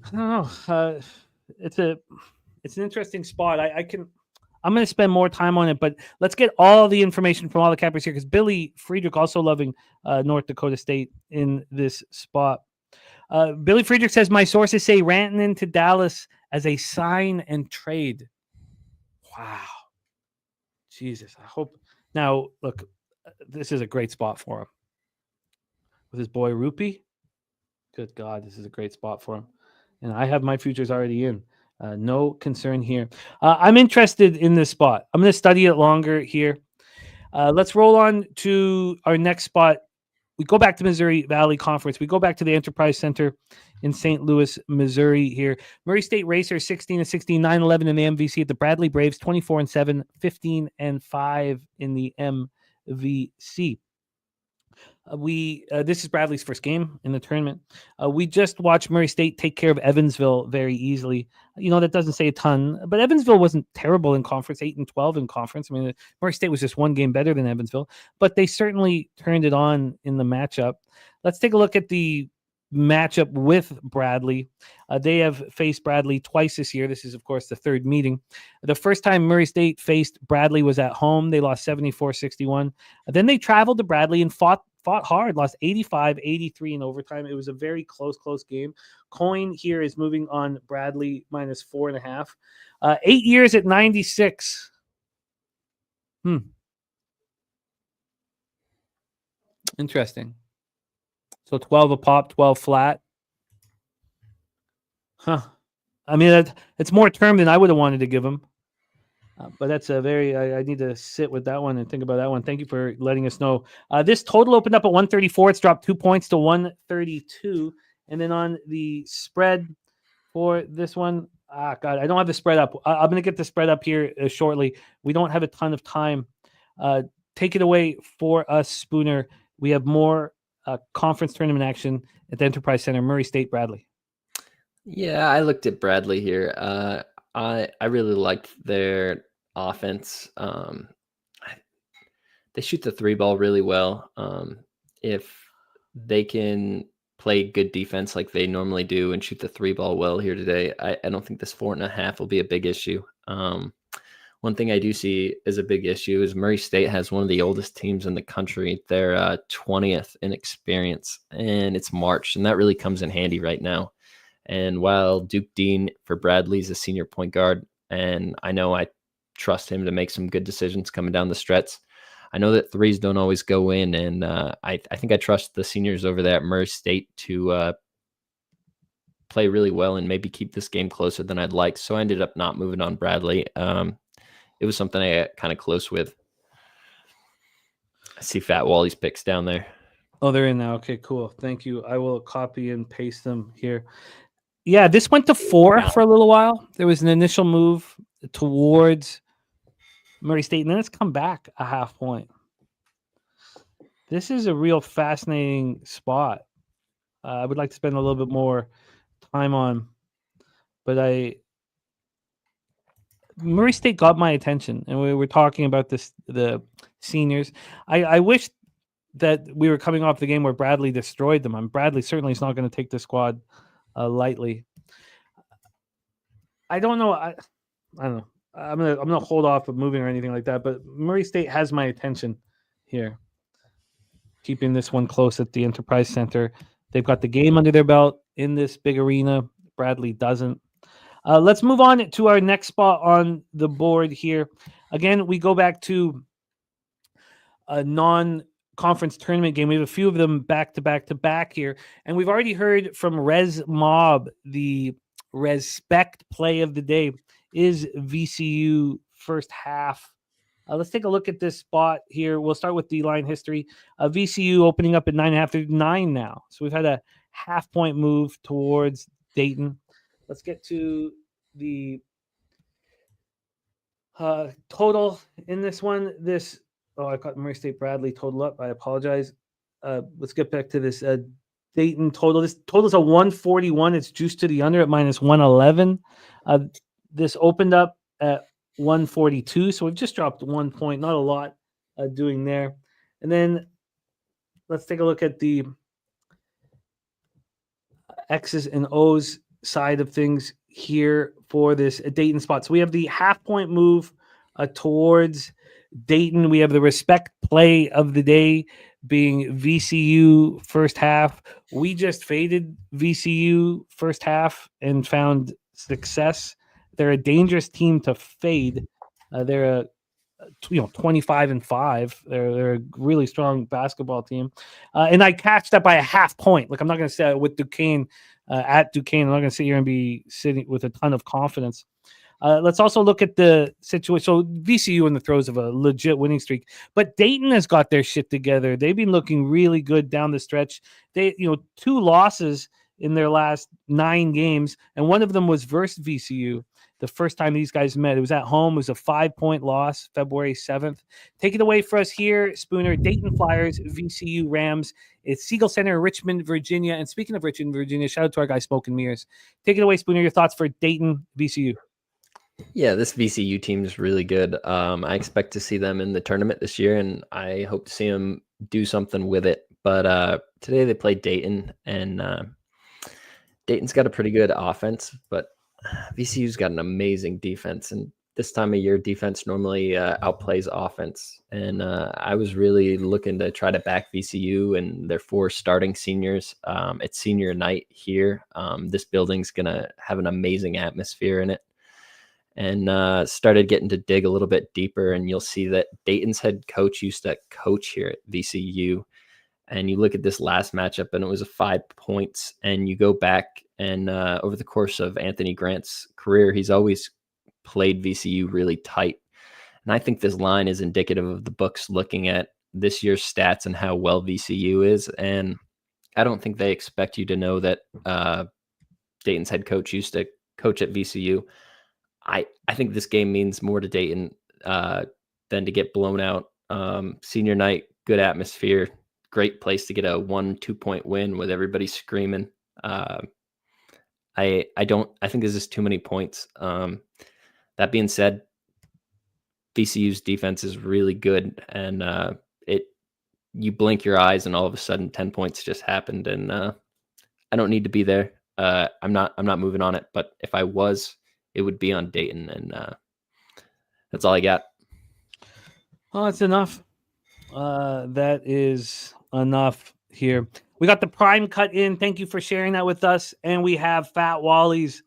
I don't know. It's an interesting spot. I'm going to spend more time on it, but let's get all the information from all the cappers here because Billy Friedrich also loving North Dakota State in this spot. Billy Friedrich says, my sources say Rantanen to Dallas as a sign and trade. Wow. Jesus. I hope. Now, look, this is a great spot for him. With his boy Rupee. Good God, this is a great spot for him. And I have my futures already in. No concern here. I'm interested in this spot. I'm going to study it longer here. Let's roll on to our next spot. We go back to Missouri Valley Conference. We go back to the Enterprise Center in St. Louis, Missouri here. Murray State Racers 16-16, 9-11 in the MVC at the Bradley Braves, 24-7, 15-5 in the MVC. This is Bradley's first game in the tournament. We just watched Murray State take care of Evansville very easily. You know, that doesn't say a ton, but Evansville wasn't terrible in conference, 8-12 in conference. I mean, Murray State was just one game better than Evansville, but they certainly turned it on in the matchup. Let's take a look at the matchup with Bradley. They have faced Bradley twice this year. This is, of course, the third meeting. The first time Murray State faced Bradley was at home. They lost 74-61. Then they traveled to Bradley and fought hard, lost 85-83 in overtime. It was a very close game. Coin here is moving on Bradley -4.5. 8 years at 96. Interesting. So 12 a pop, 12 flat. I mean, it's more term than I would have wanted to give him. But that's a very, I need to sit with that one and think about that one. Thank you for letting us know. This total opened up at 134. It's dropped 2 points to 132. And then on the spread for this one, God, I don't have the spread up. I'm going to get the spread up here shortly. We don't have a ton of time. Take it away for us, Spooner. We have more conference tournament action at the Enterprise Center, Murray State, Bradley. Yeah, I looked at Bradley here. I really liked their offense. They shoot the 3-ball really well. If they can play good defense like they normally do and shoot the 3-ball well here today, I don't think this 4.5 will be a big issue. One thing I do see as a big issue is Murray State has one of the oldest teams in the country. They're 20th in experience, and it's March, and that really comes in handy right now. And while Duke Dean for Bradley is a senior point guard, and I know I trust him to make some good decisions coming down the stretch, I know that threes don't always go in, and I think I trust the seniors over there at Murray State to play really well and maybe keep this game closer than I'd like. So I ended up not moving on Bradley. It was something I got kind of close with. I see Fat Wally's picks down there. Oh, they're in now. Okay, cool. Thank you. I will copy and paste them here. Yeah, this went to 4 for a little while. There was an initial move towards Murray State, and then it's come back a half point. This is a real fascinating spot. I would like to spend a little bit more time on, but Murray State got my attention, and we were talking about the seniors. I wish that we were coming off the game where Bradley destroyed them. And Bradley certainly is not going to take the squad lightly. I don't know. I don't know. I'm gonna hold off of moving or anything like that. But Murray State has my attention here. Keeping this one close at the Enterprise Center. They've got the game under their belt in this big arena. Bradley doesn't. Let's move on to our next spot on the board here. Again, we go back to a non-conference tournament game. We have a few of them back to back here. And we've already heard from Res Mob, the respect play of the day is VCU first half. Let's take a look at this spot here. We'll start with the line history. VCU opening up at 9.5 to 9 now. So we've had a half-point move towards Dayton. Let's get to the total in this one. I caught Murray State Bradley total up. I apologize. Let's get back to this Dayton total. This total is a 141. It's juiced to the under at minus 111. This opened up at 142, so we've just dropped 1 point. Not a lot doing there. And then let's take a look at the X's and O's side of things here for this Dayton spot. So we have the half-point move towards Dayton. We have the respect play of the day being VCU first half. We just faded VCU first half and found success. They're a dangerous team to fade. They're 25-5. They're a really strong basketball team. And I catched that by a half point. Like, I'm not going to say with Duquesne at Duquesne. I'm not going to sit here and be sitting with a ton of confidence. Let's also look at the situation. So VCU in the throes of a legit winning streak, but Dayton has got their shit together. They've been looking really good down the stretch. They, 2 losses in their last 9 games, and one of them was versus VCU. The first time these guys met, it was at home. It was a 5-point loss, February 7th. Take it away for us here, Spooner. Dayton Flyers, VCU Rams. It's Siegel Center, Richmond, Virginia. And speaking of Richmond, Virginia, shout out to our guy Smoke and Mirrors. Take it away, Spooner. Your thoughts for Dayton, VCU. Yeah, this VCU team is really good. I expect to see them in the tournament this year, and I hope to see them do something with it. But today they played Dayton, and Dayton's got a pretty good offense, but VCU's got an amazing defense. And this time of year, defense normally outplays offense. And I was really looking to try to back VCU and their 4 starting seniors. It's senior night here. This building's going to have an amazing atmosphere in it. And started getting to dig a little bit deeper, and you'll see that Dayton's head coach used to coach here at VCU. And you look at this last matchup, and it was a 5 points. And you go back, and over the course of Anthony Grant's career, he's always played VCU really tight. And I think this line is indicative of the books looking at this year's stats and how well VCU is. And I don't think they expect you to know that Dayton's head coach used to coach at VCU. I think this game means more to Dayton than to get blown out. Senior night, good atmosphere, great place to get a 1-2 point win with everybody screaming. I think this is too many points. That being said, VCU's defense is really good, and you blink your eyes and all of a sudden 10 points just happened, and I don't need to be there. I'm not moving on it, but if I was, it would be on Dayton, and that's all I got. Well, that's enough. That is enough here. We got the prime cut in. Thank you for sharing that with us. And we have Fat Wally's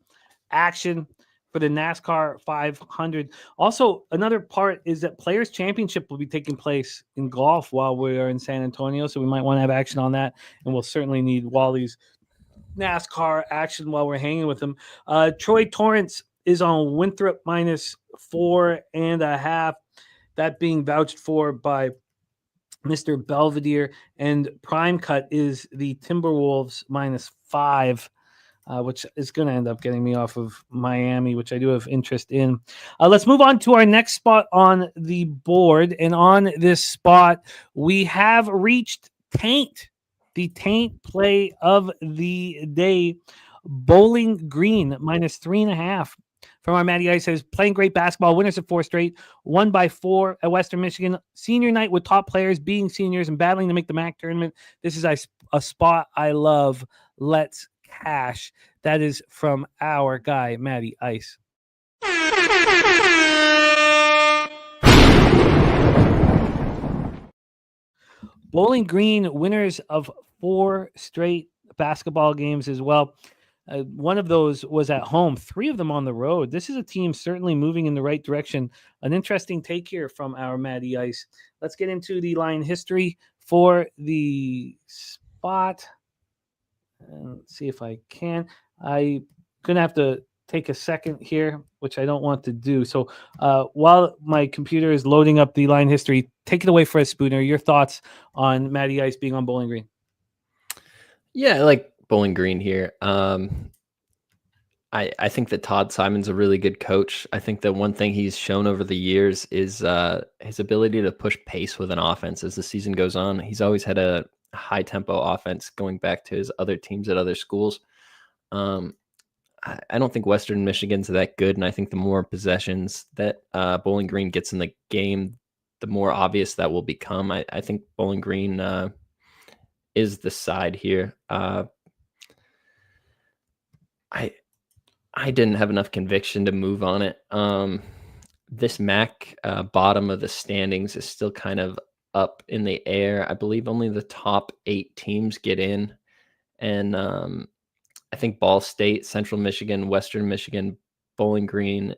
action for the NASCAR 500. Also, another part is that Players Championship will be taking place in golf while we are in San Antonio. So we might want to have action on that. And we'll certainly need Wally's NASCAR action while we're hanging with him. Troy Torrance is on Winthrop -4.5. That being vouched for by Mr. Belvedere, and prime cut is the Timberwolves -5, which is going to end up getting me off of Miami, which I do have interest in. Let's move on to our next spot on the board. And on this spot, we have reached Taint, the Taint play of the day. Bowling Green -3.5. From our Matty Ice says, playing great basketball, winners of 4 straight, won by 4 at Western Michigan. Senior night with top players being seniors and battling to make the MAC tournament. This is a spot I love. Let's cash. That is from our guy, Matty Ice. Bowling Green, winners of 4 straight basketball games as well. One of those was at home, 3 of them on the road. This is a team certainly moving in the right direction. An interesting take here from our Matty Ice. Let's get into the line history for the spot. Let's see if I can. I'm going to have to take a second here, which I don't want to do. So while my computer is loading up the line history, take it away for us, Spooner. Your thoughts on Matty Ice being on Bowling Green? Yeah, I like Bowling Green here. I think that Todd Simon's a really good coach. I think that one thing he's shown over the years is his ability to push pace with an offense as the season goes on. He's always had a high tempo offense going back to his other teams at other schools. I don't think Western Michigan's that good, and I think the more possessions that Bowling Green gets in the game, the more obvious that will become. I think Bowling Green is the side here. I didn't have enough conviction to move on it. This MAC bottom of the standings is still kind of up in the air. I believe only the top 8 teams get in. And I think Ball State, Central Michigan, Western Michigan, Bowling Green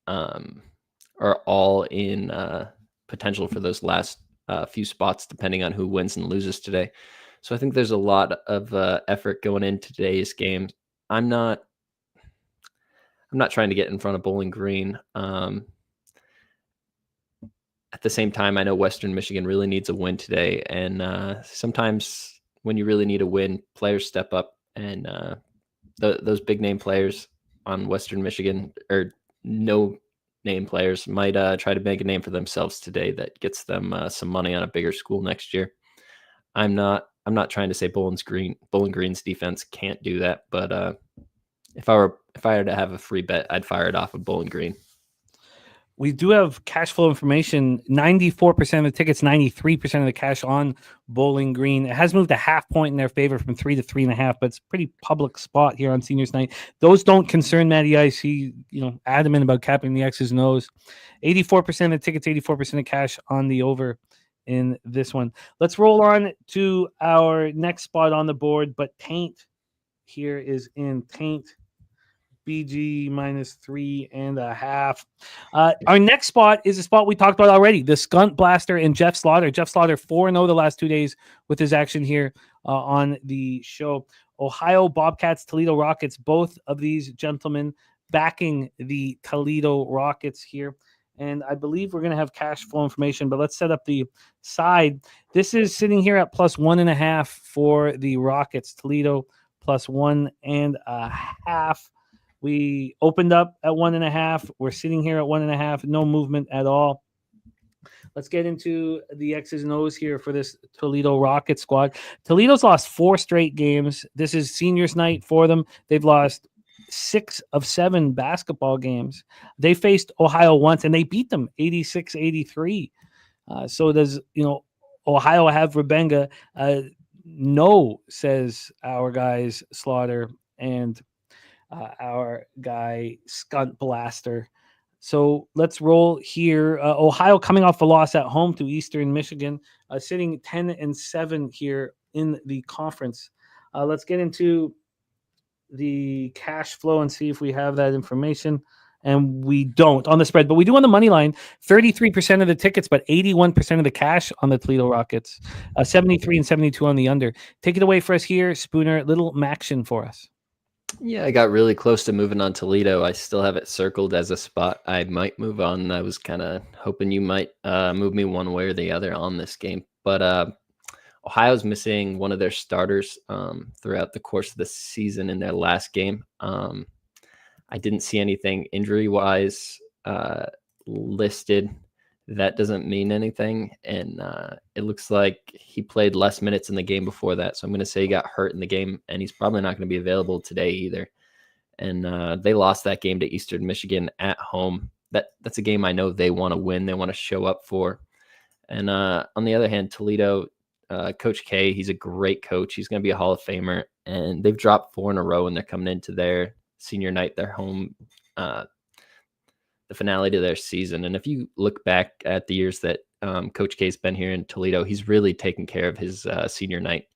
are all in potential for those last few spots, depending on who wins and loses today. So I think there's a lot of effort going into today's game. I'm not trying to get in front of Bowling Green. At the same time, I know Western Michigan really needs a win today. And sometimes when you really need a win, players step up. And those big name players on Western Michigan, or no name players, might try to make a name for themselves today that gets them some money on a bigger school next year. I'm not trying to say Bowling Green's defense can't do that, but if I had to have a free bet, I'd fire it off of Bowling Green. We do have cash flow information. 94% of the tickets, 93% of the cash on Bowling Green. It has moved a half point in their favor from 3 to 3.5, but it's a pretty public spot here on Seniors Night. Those don't concern Matty Ice. He, adamant about capping the X's and O's. 84% of the tickets, 84% of cash on the over in this one. Let's roll on to our next spot on the board, but Taint here is in Taint. BG -3.5. Our next spot is a spot we talked about already. The Skunt Blaster and Jeff Slaughter. Jeff Slaughter 4-0 the last 2 days with his action here on the show. Ohio Bobcats, Toledo Rockets. Both of these gentlemen backing the Toledo Rockets here. And I believe we're going to have cash flow information, but let's set up the side. This is sitting here at plus 1.5 for the Rockets. Toledo plus 1.5. We opened up at 1.5. We're sitting here at 1.5. No movement at all. Let's get into the X's and O's here for this Toledo Rocket squad. Toledo's lost 4 straight games. This is seniors night for them. They've lost 6 of 7 basketball games. They faced Ohio once and they beat them 86-83. So does, Ohio have Rebenga? No, says our guys Slaughter and our guy Skunt Blaster. So let's roll here. Ohio coming off a loss at home to Eastern Michigan, sitting 10-7 here in the conference. Let's get into the cash flow and see if we have that information. And we don't on the spread, but we do on the money line. 33% of the tickets, but 81% of the cash on the Toledo Rockets. 73 and 72 on the under. Take it away for us here, Spooner. Little Maction for us. Yeah, I got really close to moving on Toledo. I still have it circled as a spot I might move on. I was kind of hoping you might move me one way or the other on this game. But Ohio's missing one of their starters throughout the course of the season in their last game. I didn't see anything injury-wise listed. That doesn't mean anything. And it looks like he played less minutes in the game before that. So I'm going to say he got hurt in the game, and he's probably not going to be available today either. And they lost that game to Eastern Michigan at home. That's a game I know they want to win. They want to show up for. And on the other hand, Toledo, Coach K, he's a great coach. He's going to be a Hall of Famer. And they've dropped 4 in a row, and they're coming into their senior night, their home, the finale to their season. And if you look back at the years that Coach K's been here in Toledo, he's really taken care of his senior night.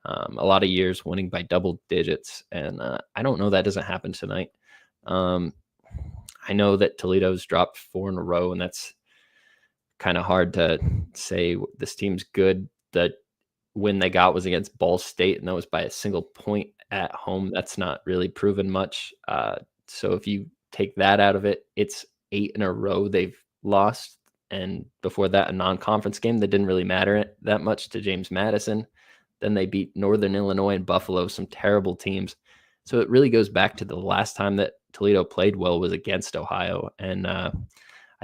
A lot of years winning by double digits. And I don't know that doesn't happen tonight. I know that Toledo's dropped 4 in a row, and that's kind of hard to say this team's good. The win they got was against Ball State, and that was by a single point at home. That's not really proven much. So if you take that out of it, it's 8 in a row they've lost. And before that, a non-conference game that didn't really matter that much to James Madison. Then they beat Northern Illinois and Buffalo, some terrible teams. So it really goes back to the last time that Toledo played well was against Ohio. And I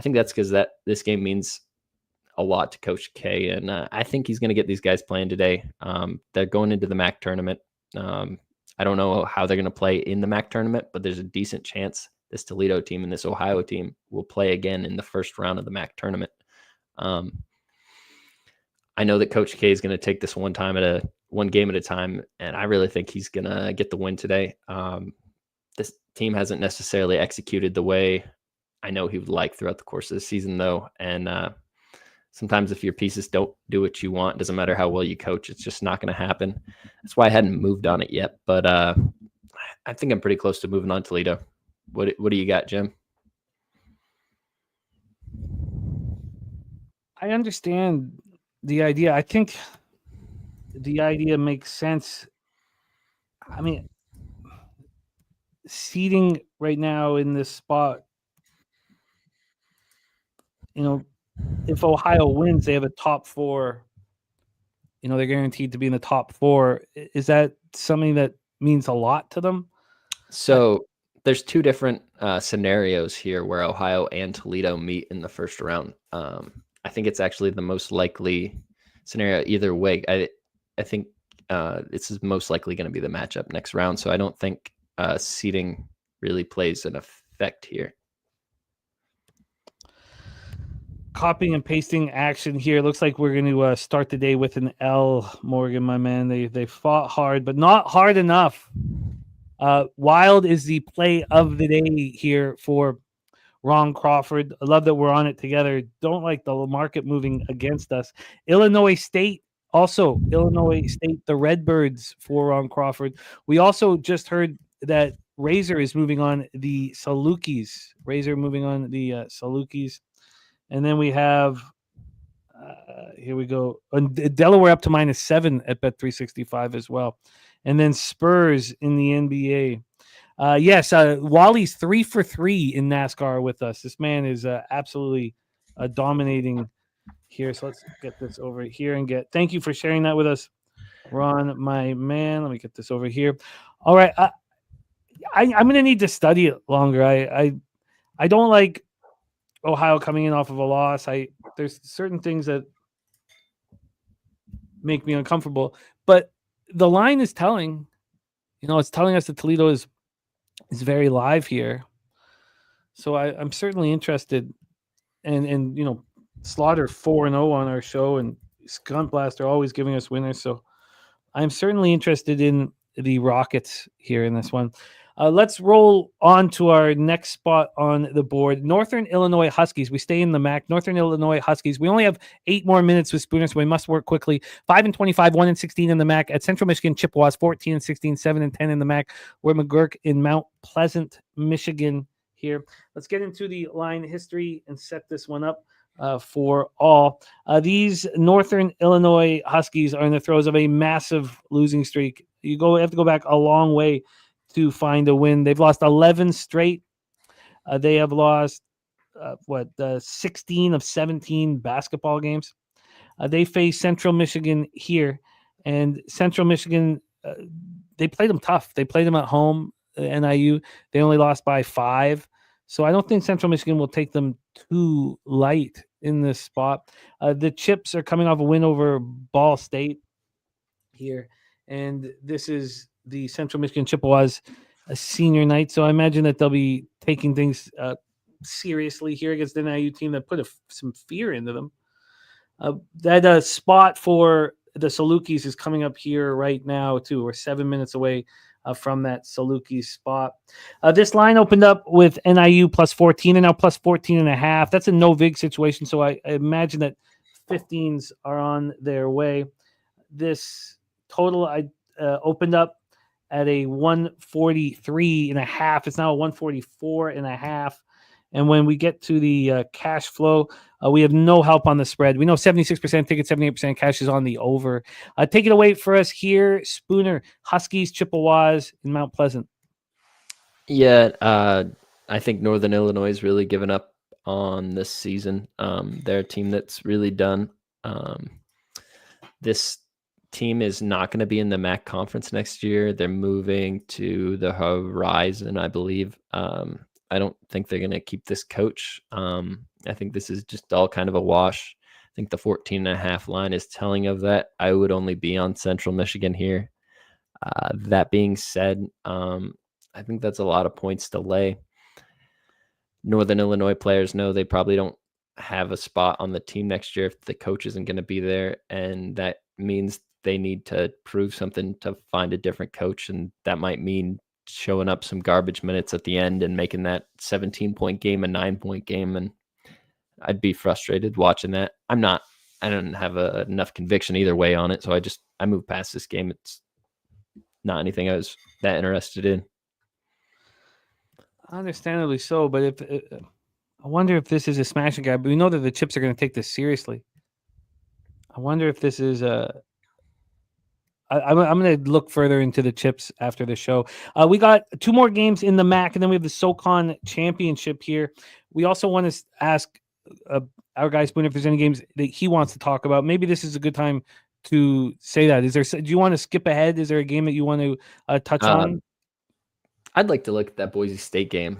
think that's because this game means a lot to Coach K. And I think he's going to get these guys playing today. They're going into the MAC tournament. I don't know how they're going to play in the MAC tournament, but there's a decent chance this Toledo team and this Ohio team will play again in the first round of the MAC tournament. I know that Coach K is going to take this one game at a time, and I really think he's going to get the win today. This team hasn't necessarily executed the way I know he would like throughout the course of the season, though. And sometimes if your pieces don't do what you want, it doesn't matter how well you coach, it's just not going to happen. That's why I hadn't moved on it yet. But I think I'm pretty close to moving on Toledo. What do you got, Jim? I understand the idea. I think the idea makes sense. I mean, seeding right now in this spot, if Ohio wins, they have a top 4. They're guaranteed to be in the top 4. Is that something that means a lot to them? So there's 2 different scenarios here where Ohio and Toledo meet in the first round. I think it's actually the most likely scenario either way. I think this is most likely going to be the matchup next round. So I don't think seeding really plays an effect here. Copying and pasting action here. Looks like we're going to start the day with an L, Morgan, my man. They fought hard, but not hard enough. Wild is the play of the day here for Ron Crawford. I love that we're on it together. Don't like the market moving against us. Illinois State, the Redbirds for Ron Crawford. We also just heard that Razor is moving on the Salukis. And then we have, here we go, Delaware up to -7 at Bet365 as well. And then Spurs in the NBA. Yes, Wally's 3 for 3 in NASCAR with us. This man is absolutely dominating here. So let's get this over here and thank you for sharing that with us, Ron, my man. Let me get this over here. All right. I'm going to need to study it longer. I don't like Ohio coming in off of a loss. There's certain things that make me uncomfortable, but the line is telling, it's telling us that Toledo is very live here. So I'm certainly interested. And Slaughter 4-0 on our show, and Skunt Blast are always giving us winners. So I'm certainly interested in the Rockets here in this one. Let's roll on to our next spot on the board. Northern Illinois Huskies. We stay in the MAC. Northern Illinois Huskies. We only have 8 more minutes with Spooner, so we must work quickly. 5-25, 1-16 in the MAC. At Central Michigan, Chippewas, 14-16, 7-10 in the MAC. We're McGurk in Mount Pleasant, Michigan here. Let's get into the line history and set this one up for all. These Northern Illinois Huskies are in the throes of a massive losing streak. You have to go back a long way to find a win. They've lost 11 straight. They have lost 16 of 17 basketball games. They face Central Michigan here, and Central Michigan, they played them tough. They played them at home. NIU, they only lost by 5. So I don't think Central Michigan will take them too light in this spot. The Chips are coming off a win over Ball State here, and this is the Central Michigan Chippewas a senior night. So I imagine that they'll be taking things seriously here against the NIU team that put some fear into them. That spot for the Salukis is coming up here right now, too. We're 7 minutes away from that Saluki spot. This line opened up with NIU plus 14 and now plus 14.5. That's a no vig situation, so I imagine that 15s are on their way. This total opened up at a 143.5. It's now a 144.5. And when we get to the cash flow, we have no help on the spread. We know 76% ticket, 78% cash is on the over. Take it away for us here, Spooner. Huskies, Chippewas in Mount Pleasant. Yeah, I think Northern Illinois is really given up on this season. They're a team that's really done. This team is not going to be in the MAC conference next year. They're moving to the Horizon, I believe. I don't think they're going to keep this coach. I think this is just all kind of a wash. I think the 14.5 line is telling of that. I would only be on Central Michigan here. That being said, I think that's a lot of points to lay. Northern Illinois players know they probably don't have a spot on the team next year if the coach isn't going to be there. And that means they need to prove something to find a different coach. And that might mean showing up some garbage minutes at the end and making that 17-point game a 9-point game. And I'd be frustrated watching that. I don't have enough conviction either way on it. So I moved past this game. It's not anything I was that interested in. Understandably so, but I wonder if this is a smashing guy. But we know that the Chips are going to take this seriously. I wonder if this is I'm going to look further into the Chips after the show. We got 2 more games in the MAC, and then we have the SoCon Championship here. We also want to ask our guy Spoon if there's any games that he wants to talk about. Maybe this is a good time to say that. Do you want to skip ahead? Is there a game that you want to touch on? I'd like to look at that Boise State game.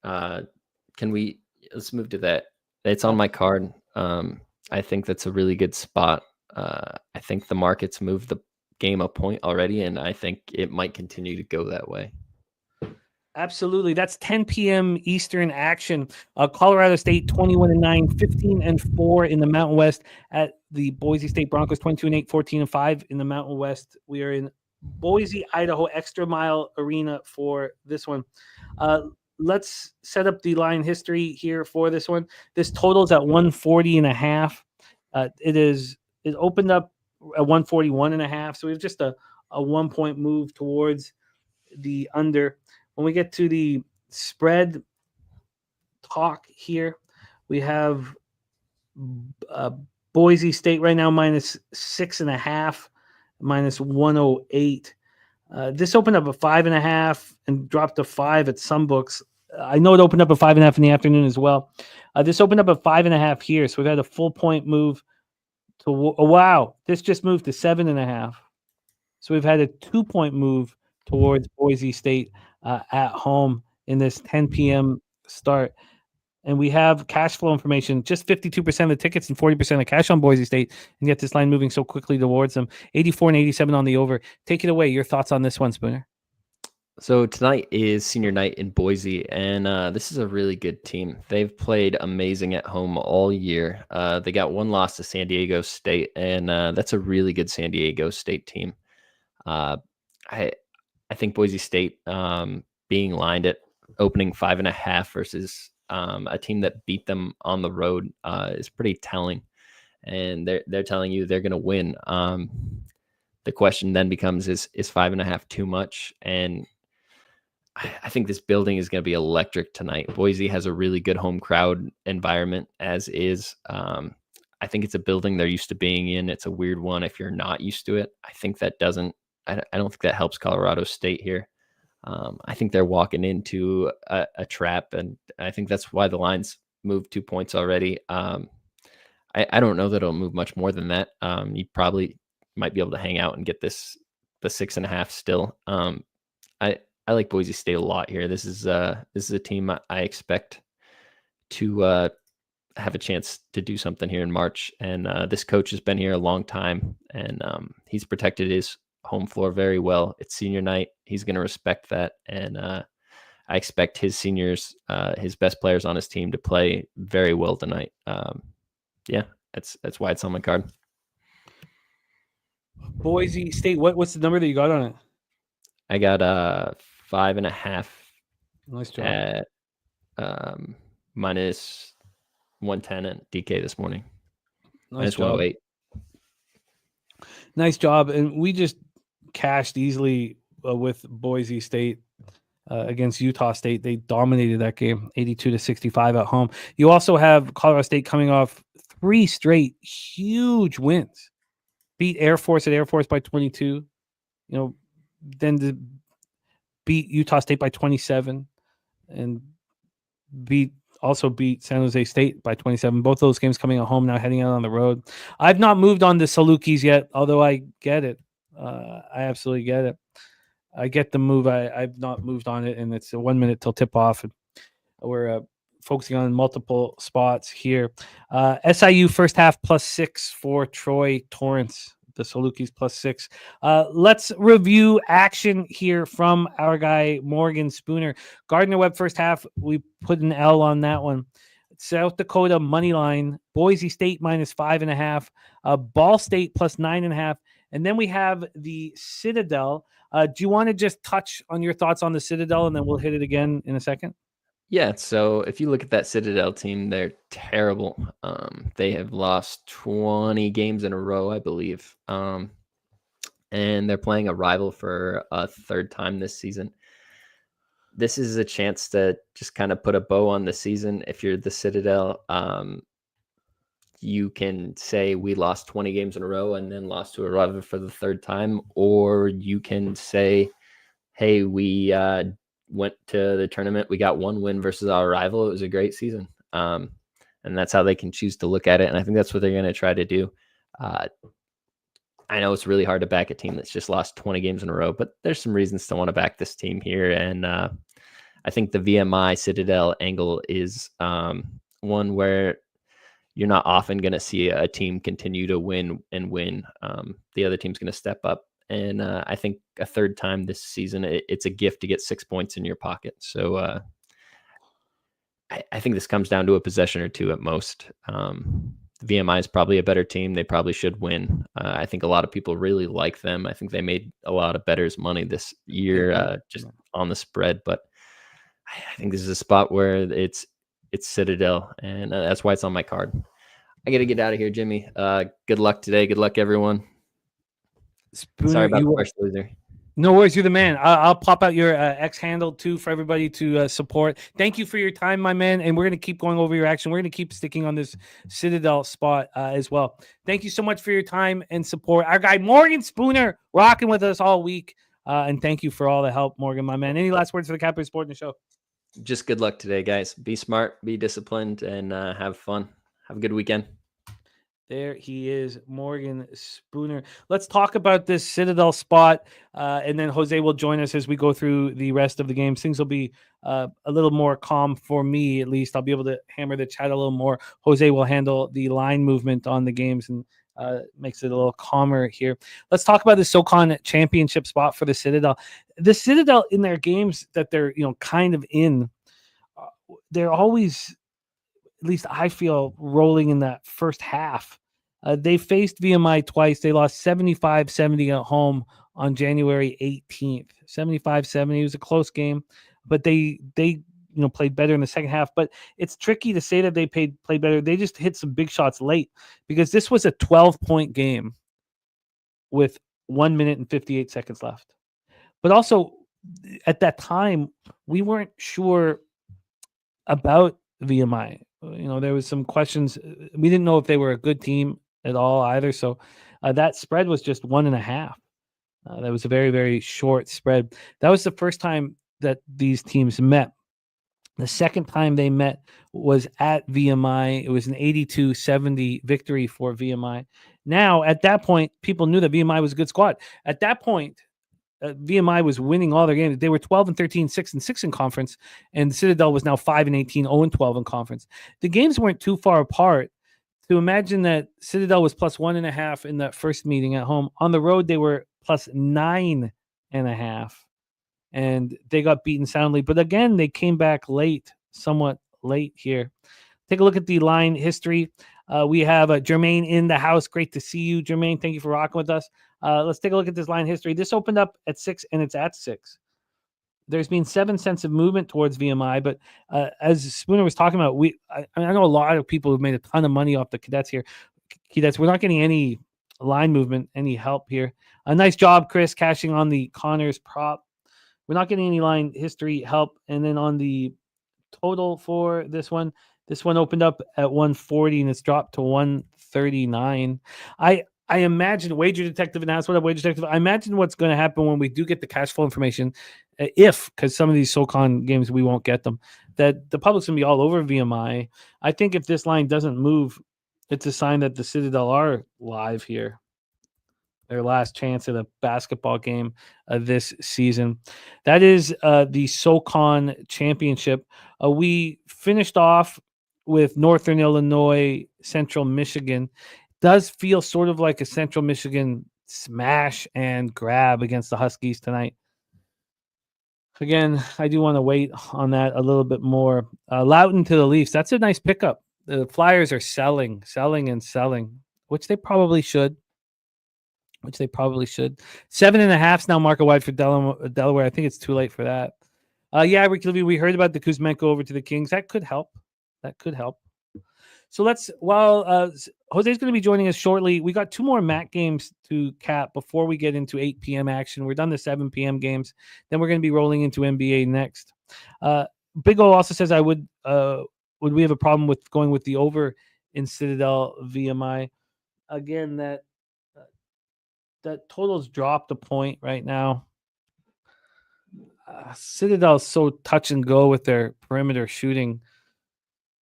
Let's move to that. It's on my card. I think that's a really good spot. I think the market's moved the game a point already, and I think it might continue to go that way. Absolutely. That's 10 p.m. Eastern action. Colorado State 21-9, 15-4 in the Mountain West at the Boise State Broncos 22-8, 14-5 in the Mountain West. We are in Boise, Idaho, Extra Mile Arena for this one. Let's set up the line history here for this one. This totals at 140.5. It opened up at 141.5. So we have just a 1-point move towards the under. When we get to the spread talk here, we have Boise State right now minus 6.5, minus 108. This opened up at 5.5 and dropped to 5 at some books. I know it opened up at 5.5 in the afternoon as well. This opened up at 5.5 here, so we've had a full point move to. Wow, this just moved to 7.5. So we've had a 2-point move towards Boise State at home in this 10 p.m. start. And we have cash flow information, just 52% of the tickets and 40% of cash on Boise State. And yet this line moving so quickly towards them. 84 and 87 on the over. Take it away. Your thoughts on this one, Spooner? So tonight is senior night in Boise, and this is a really good team. They've played amazing at home all year. They got one loss to San Diego State, and that's a really good San Diego State team. I think Boise State being lined at opening 5.5 versus a team that beat them on the road is pretty telling, and they're telling you they're going to win. The question then becomes: is 5.5 too much? And I think this building is going to be electric tonight. Boise has a really good home crowd environment, as is. I think it's a building they're used to being in. It's a weird one if you're not used to it. I think that doesn't. I don't think that helps Colorado State here. I think they're walking into a trap, and I think that's why the line's moved 2 points already. I don't know that it'll move much more than that. You probably might be able to hang out and get the 6.5 still. I like Boise State a lot here. This is a team I expect to have a chance to do something here in March. And this coach has been here a long time, and he's protected his home floor very well. It's senior night. He's going to respect that. And I expect his seniors, his best players on his team, to play very well tonight. That's why it's on my card. Boise State, what's the number that you got on it? I got 5.5. Nice job. At minus 110 at DK this morning. Nice Minus 108. Nice job. And we just cashed easily with Boise State against Utah State. They dominated that game, 82-65 at home. You also have Colorado State coming off 3 straight huge wins. Beat Air Force at Air Force by 22. Then beat Utah State by 27, and beat San Jose State by 27. Both those games coming at home, now heading out on the road. I've not moved on to Salukis yet, although I get it. I absolutely get it. I get the move. I've not moved on it, and it's 1 minute till tip off. And we're focusing on multiple spots here. SIU first half +6 for Troy Torrance. The Salukis +6. Let's review action here from our guy Morgan Spooner. Gardner-Webb first half, we put an L on that one. South Dakota money line, Boise State -5.5, Ball State +9.5, and then we have the Citadel. Do you want to just touch on your thoughts on the Citadel, and then we'll hit it again in a second? Yeah, so if you look at that Citadel team, they're terrible. They have lost 20 games in a row, I believe. And they're playing a rival for a third time this season. This is a chance to just kind of put a bow on the season. If you're the Citadel, you can say we lost 20 games in a row and then lost to a rival for the third time. Or you can say, hey, we went to the tournament. We got 1 win versus our rival. It was a great season. And that's how they can choose to look at it. And I think that's what they're going to try to do. I know it's really hard to back a team that's just lost 20 games in a row, but there's some reasons to want to back this team here. And I think the VMI Citadel angle is one where you're not often going to see a team continue to win. The other team's going to step up. And I think a third time this season, it's a gift to get 6 points in your pocket. So I think this comes down to a possession or two at most. VMI is probably a better team. They probably should win. I think a lot of people really like them. I think they made a lot of bettors money this year just on the spread. But I think this is a spot where it's Citadel, and that's why it's on my card. I got to get out of here, Jimmy. Good luck today. Good luck, everyone. Spooner, sorry about the first loser. No worries, you're the man. I'll pop out your X handle too for everybody to support. Thank you for your time, my man. And we're going to keep going over your action. We're going to keep sticking on this Citadel spot as well. Thank you so much for your time and support. Our guy Morgan Spooner rocking with us all week. And thank you for all the help, Morgan, my man. Any last words for the Capper Sport in the show? Just good luck today, guys. Be smart, be disciplined, and have fun. Have a good weekend. There he is, Morgan Spooner. Let's talk about this Citadel spot, and then Jose will join us as we go through the rest of the games. Things will be a little more calm for me, at least. I'll be able to hammer the chat a little more. Jose will handle the line movement on the games and makes it a little calmer here. Let's talk about the SoCon championship spot for the Citadel. The Citadel in their games that they're kind of in, they're always, at least I feel, rolling in that first half. They faced VMI twice. They lost 75-70 at home on January 18th. 75-70. It was a close game, but they played better in the second half. But it's tricky to say that they played better. They just hit some big shots late because this was a 12-point game with 1 minute and 58 seconds left. But also, at that time, we weren't sure about VMI. There was some questions. We didn't know if they were a good team at all either. So that spread was just 1.5. That was a very, very short spread. That was the first time that these teams met. The second time they met was at VMI. It was an 82-70 victory for VMI. Now, at that point, people knew that VMI was a good squad. At that point, VMI was winning all their games. They were 12-13, 6-6 in conference, and Citadel was now 5-18, 0-12 in conference. The games weren't too far apart. To imagine that Citadel was plus 1.5 in that first meeting at home. On the road, they were plus 9.5, and they got beaten soundly. But again, they came back late, somewhat late here. Take a look at the line history. We have Jermaine in the house. Great to see you, Jermaine. Thank you for rocking with us. Let's take a look at this line history. This opened up at 6, and it's at 6. There's been 7 cents of movement towards VMI, but as Spooner was talking about, I know a lot of people have made a ton of money off the cadets here. We're not getting any line movement, any help here. A nice job, Chris, cashing on the Connors prop. We're not getting any line history help. And then on the total for this one opened up at 140 and it's dropped to 139. I imagine Wager Detective and ask what up, Wager Detective. I imagine what's going to happen when we do get the cash flow information, because some of these SoCon games we won't get them, that the public's going to be all over VMI. I think if this line doesn't move, it's a sign that the Citadel are live here. Their last chance at a basketball game this season. That is the SoCon championship. We finished off with Northern Illinois, Central Michigan. Does feel sort of like a Central Michigan smash and grab against the Huskies tonight. Again, I do want to wait on that a little bit more. Loudoun to the Leafs. That's a nice pickup. The Flyers are selling, which they probably should. 7.5 now market wide for Delaware. I think it's too late for that. Ricky Levy, we heard about the Kuzmenko over to the Kings. That could help. So while Jose's going to be joining us shortly, we got 2 more MAC games to cap before we get into 8 p.m. action. We're done the 7 p.m. games. Then we're going to be rolling into NBA next. Big O also says, would we have a problem with going with the over in Citadel VMI? Again, that total's dropped a point right now. Citadel's so touch and go with their perimeter shooting.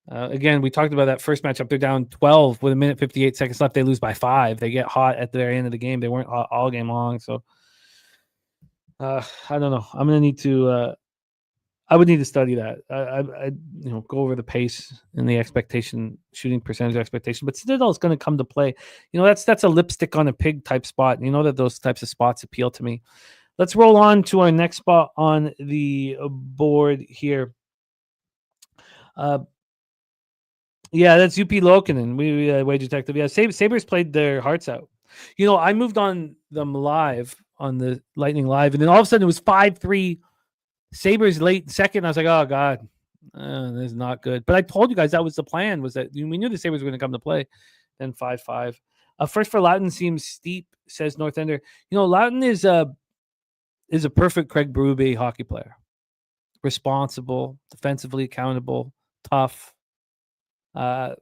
Again, we talked about that first matchup. They're down 12 with 1:58 seconds left. They lose by 5. They get hot at the very end of the game. They weren't all game long. So I don't know. I'm going to need to I would need to study that. I go over the pace and the expectation, shooting percentage expectation. But Citadel is going to come to play. That's a lipstick on a pig type spot. You know that those types of spots appeal to me. Let's roll on to our next spot on the board here. That's UP Lokinen. We Wage Detective. Yeah, Sabres played their hearts out. I moved on them live on the Lightning Live, and then all of a sudden it was 5-3 Sabres late second. I was like, oh God, this is not good. But I told you guys that was the plan, was that we knew the Sabres were going to come to play. Then 5-5. First for Loudoun seems steep, says North Ender. Loudoun is a perfect Craig Berube hockey player. Responsible, defensively accountable, tough. I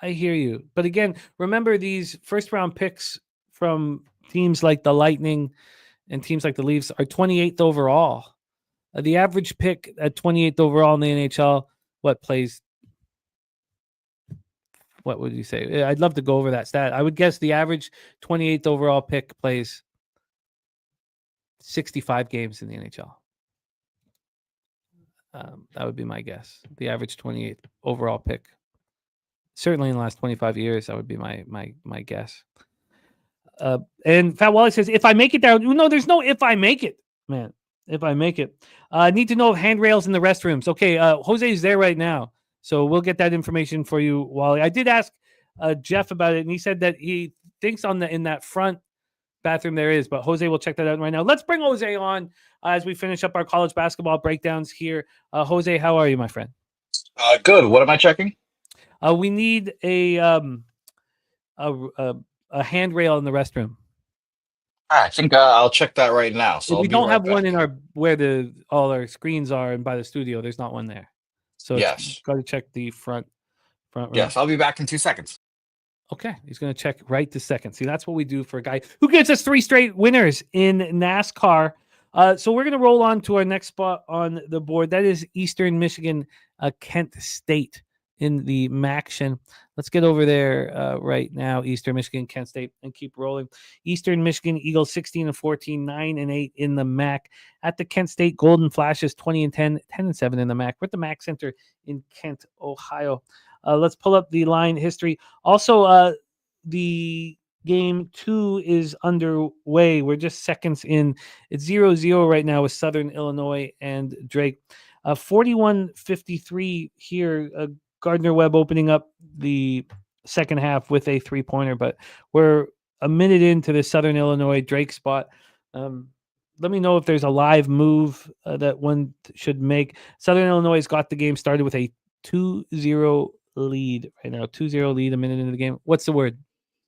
hear you. But again, remember these first round picks from teams like the Lightning and teams like the Leafs are 28th overall. The average pick at 28th overall in the NHL, what would you say? I'd love to go over that stat. I would guess the average 28th overall pick plays 65 games in the NHL. That would be my guess. The average 28th overall pick. Certainly in the last 25 years, that would be my guess. And Fat Wally says, if I make it down, no, there's no if I make it, man. If I make it. Need to know handrails in the restrooms. Okay, Jose is there right now. So we'll get that information for you, Wally. I did ask Jeff about it, and he said that he thinks in that front bathroom there is, but Jose will check that out right now. Let's bring Jose on as we finish up our college basketball breakdowns here. Jose, how are you, my friend? Good. What am I checking? We need a handrail in the restroom. I think I'll check that right now. So we don't have one in where all our screens are, and by the studio, there's not one there. So yes, got to check the front room. Yes, I'll be back in 2 seconds. Okay, he's going to check right this second. See, that's what we do for a guy who gets us 3 straight winners in NASCAR. So we're going to roll on to our next spot on the board. That is Eastern Michigan, Kent State in the MACtion. Let's get over there right now. Eastern Michigan, Kent State, and keep rolling. Eastern Michigan Eagles 16-14, 9-8 in the MAC. At the Kent State Golden Flashes 20-10, 10-7 in the MAC. We're at the MAC Center in Kent, Ohio. Let's pull up the line history. Also, the game 2 is underway. We're just seconds in. It's 0-0 right now with Southern Illinois and Drake. 41-53 here. Gardner Webb opening up the second half with a 3-pointer, but we're a minute into the Southern Illinois Drake spot. Let me know if there's a live move that one should make. Southern Illinois has got the game started with a 2-0 lead right now. 2-0 lead a minute into the game. What's the word?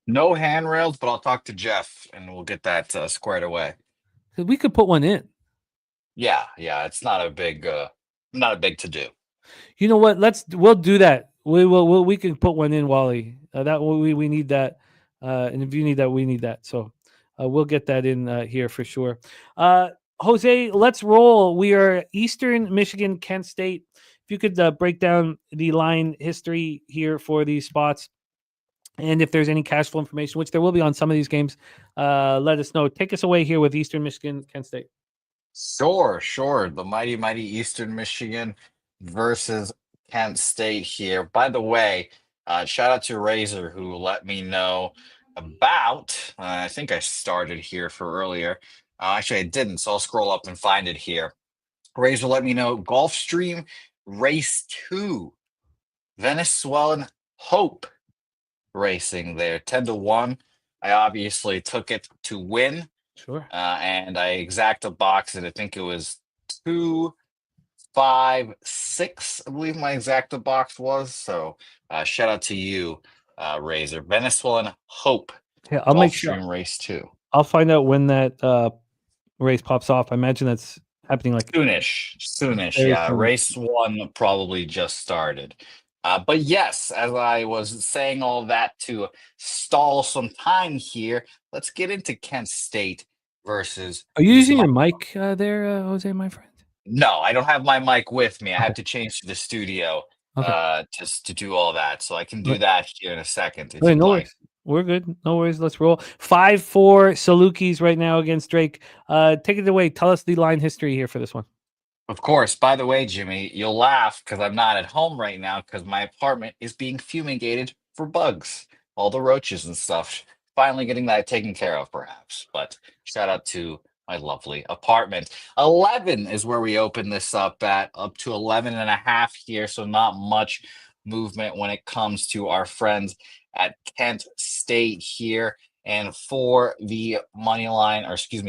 No handrails, but I'll talk to Jeff and we'll get that squared away. We could put one in. Yeah. It's not a big to do. You know what? We'll do that. We can put one in, Wally. That we need that, and if you need that, we need that. So we'll get that in here for sure. Jose, let's roll. We are Eastern Michigan, Kent State. If you could break down the line history here for these spots, and if there's any cash flow information, which there will be on some of these games, let us know. Take us away here with Eastern Michigan, Kent State. Sure. The mighty Eastern Michigan versus Kent State here. By the way, shout out to Razor who let me know about, I think I started here for earlier. Actually, I didn't, so I'll scroll up and find it here. Razor let me know Gulfstream Race 2, Venezuelan Hope Racing there, 10-1. I obviously took it to win. Sure. And I exact a box, and I think it was 2, 5, 6. I believe my exacta box was. So shout out to you, Razor. Venezuelan Hope. Yeah, I'll make sure. Race 2. I'll find out when that race pops off. I imagine that's happening like soonish. Yeah, soon. Race 1 probably just started. But yes, as I was saying all that to stall some time here, let's get into Kent State versus. Are you using your mic there, Jose, my friend? No, I don't have my mic with me. I have to change to the studio just to do all that. So I can do that here in a second. No worries. We're good. No worries. Let's roll. 5-4 Salukis right now against Drake. Take it away. Tell us the line history here for this one. Of course. By the way, Jimmy, you'll laugh because I'm not at home right now because my apartment is being fumigated for bugs. All the roaches and stuff. Finally getting that taken care of, perhaps. But shout out to my lovely apartment. 11 is where we open this up at, up to 11.5 here. So not much movement when it comes to our friends at Kent State here. And for the money line,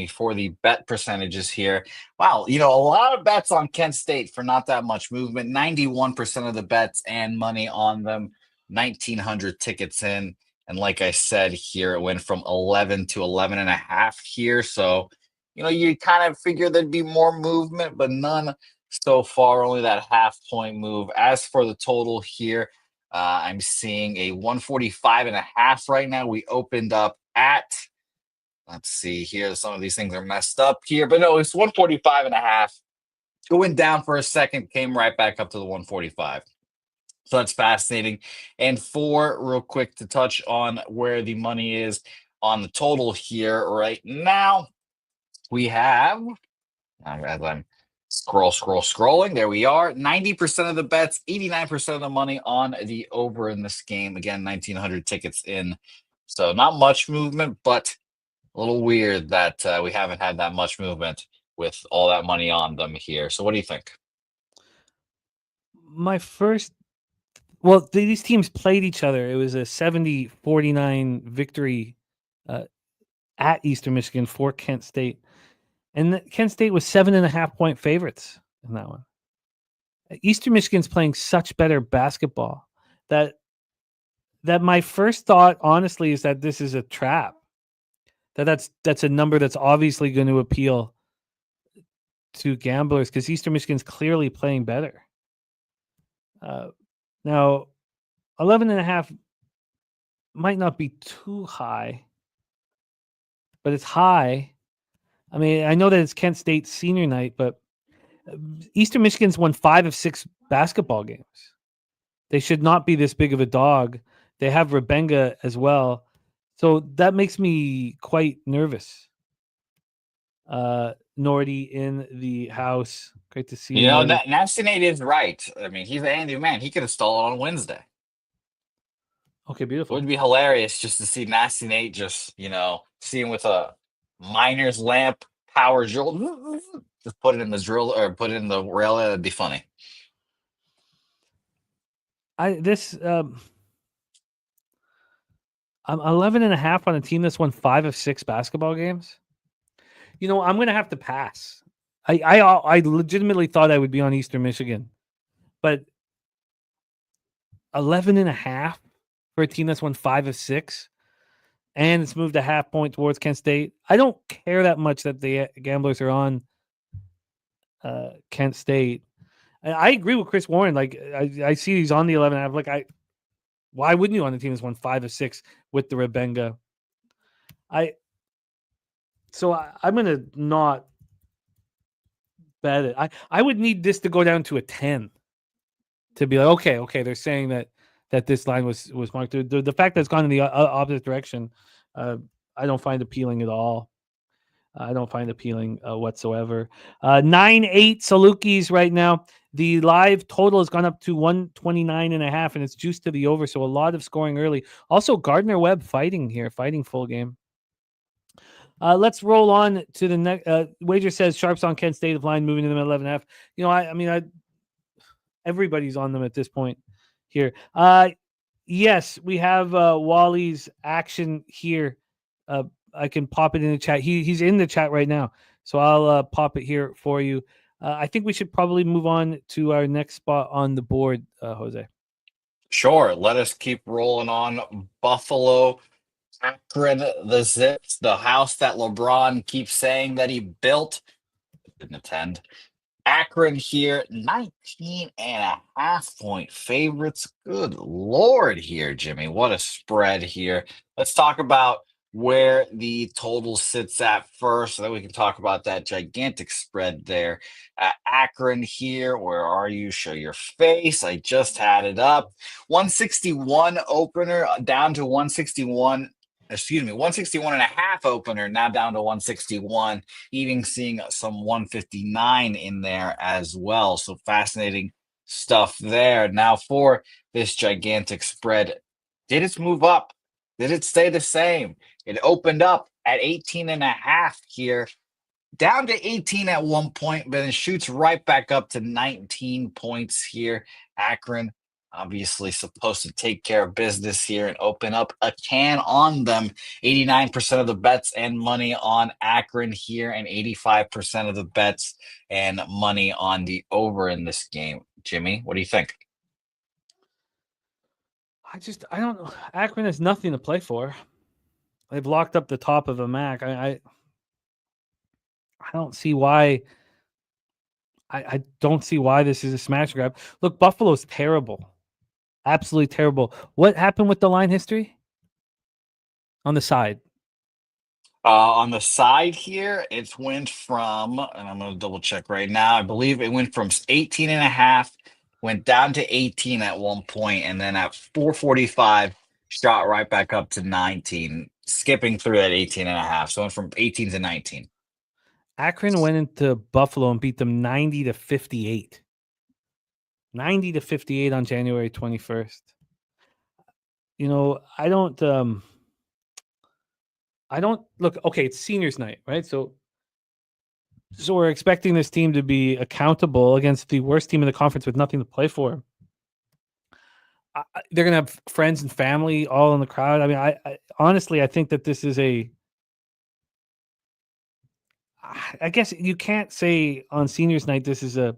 for the bet percentages here, wow, a lot of bets on Kent State for not that much movement. 91% of the bets and money on them, 1,900 tickets in. And like I said here, it went from 11 to 11.5 here. So, you kind of figure there'd be more movement, but none so far, only that half-point move. As for the total here, I'm seeing a 145.5 right now. We opened up at Let's see here. Some of these things are messed up here, but no, it's 145.5. Going down for a second, came right back up to the 145. So that's fascinating. And 4, real quick to touch on where the money is on the total here right now. We have, as I'm scrolling, there we are. 90% of the bets, 89% of the money on the over in this game. Again, 1,900 tickets in. So not much movement, but a little weird that we haven't had that much movement with all that money on them here. So what do you think? These teams played each other. It was a 70-49 victory at Eastern Michigan for Kent State. And Kent State was 7.5-point favorites in that one. Eastern Michigan's playing such better basketball that my first thought, honestly, is that this is a trap. That's a number that's obviously going to appeal to gamblers because Eastern Michigan's clearly playing better. Now, 11.5 might not be too high, but it's high. I mean, I know that it's Kent State's senior night, but Eastern Michigan's won 5 of 6 basketball games. They should not be this big of a dog. They have Rebenga as well. So that makes me quite nervous. Nordy in the house. Great to see you. You know, Nasty Nate is right. I mean, he's a handy man. He could have stolen on Wednesday. Okay, It beautiful. would be hilarious just to see Nasty Nate just, see him with a miner's lamp power drill. Just put it in the drill or put it in the rail. That'd be funny. I'm 11.5 on a team that's won 5 of 6 basketball games. I'm going to have to pass. I legitimately thought I would be on Eastern Michigan, but 11.5 for a team that's won 5 of 6, and it's moved a half point towards Kent State. I don't care that much that the gamblers are on Kent State. I agree with Chris Warren. Like I see he's on the 11.5. Like why wouldn't you on the team that's won 5 of 6 with the Rebenga? I'm going to not bet it. I would need this to go down to a 10 to be like, okay, they're saying that this line was marked. The fact that it's gone in the opposite direction, I don't find appealing at all. I don't find appealing whatsoever. 9-8 Salukis right now. The live total has gone up to 129.5, and it's juiced to the over, so a lot of scoring early. Also, Gardner Webb fighting full game. Let's roll on to the next. Wager says Sharps on Kent State of line moving to them at 11.5. Everybody's on them at this point here. Yes, we have Wally's action here. I can pop it in the chat. He's in the chat right now, so I'll pop it here for you. I think we should probably move on to our next spot on the board, Jose. Sure. Let us keep rolling on. Buffalo, Akron, the Zips, the house that LeBron keeps saying that he built. Didn't attend. Akron here, 19.5-point favorites. Good Lord here, Jimmy. What a spread here. Let's talk about where the total sits at first, so that we can talk about that gigantic spread there. Akron here, where are you? Show your face. I just had it up. 161 opener down to 161. 161.5 opener, now down to 161, even seeing some 159 in there as well. So fascinating stuff there. Now for this gigantic spread, did it move up? Did it stay the same? It opened up at 18.5 here, down to 18 at one point, but it shoots right back up to 19 points here. Akron obviously supposed to take care of business here and open up a can on them. 89% of the bets and money on Akron here, and 85% of the bets and money on the over in this game. Jimmy, what do you think? I don't know. Akron has nothing to play for. They've locked up the top of a MAC. I don't see why. I don't see why this is a smash grab. Look, Buffalo's terrible. Absolutely terrible. What happened with the line history? On the side. On the side here, it went from, and I'm going to double check right now. I believe it went from 18 and a half, went down to 18 at one point, and then at 4:45, shot right back up to 19, skipping through that 18 and a half. So it went from 18 to 19. Akron went into Buffalo and beat them 90-58. 90-58 on January 21st. I don't look. Okay, it's seniors night, right? So we're expecting this team to be accountable against the worst team in the conference with nothing to play for. They're gonna have friends and family all in the crowd. I mean, I honestly, I think that this is I guess you can't say on seniors night this is a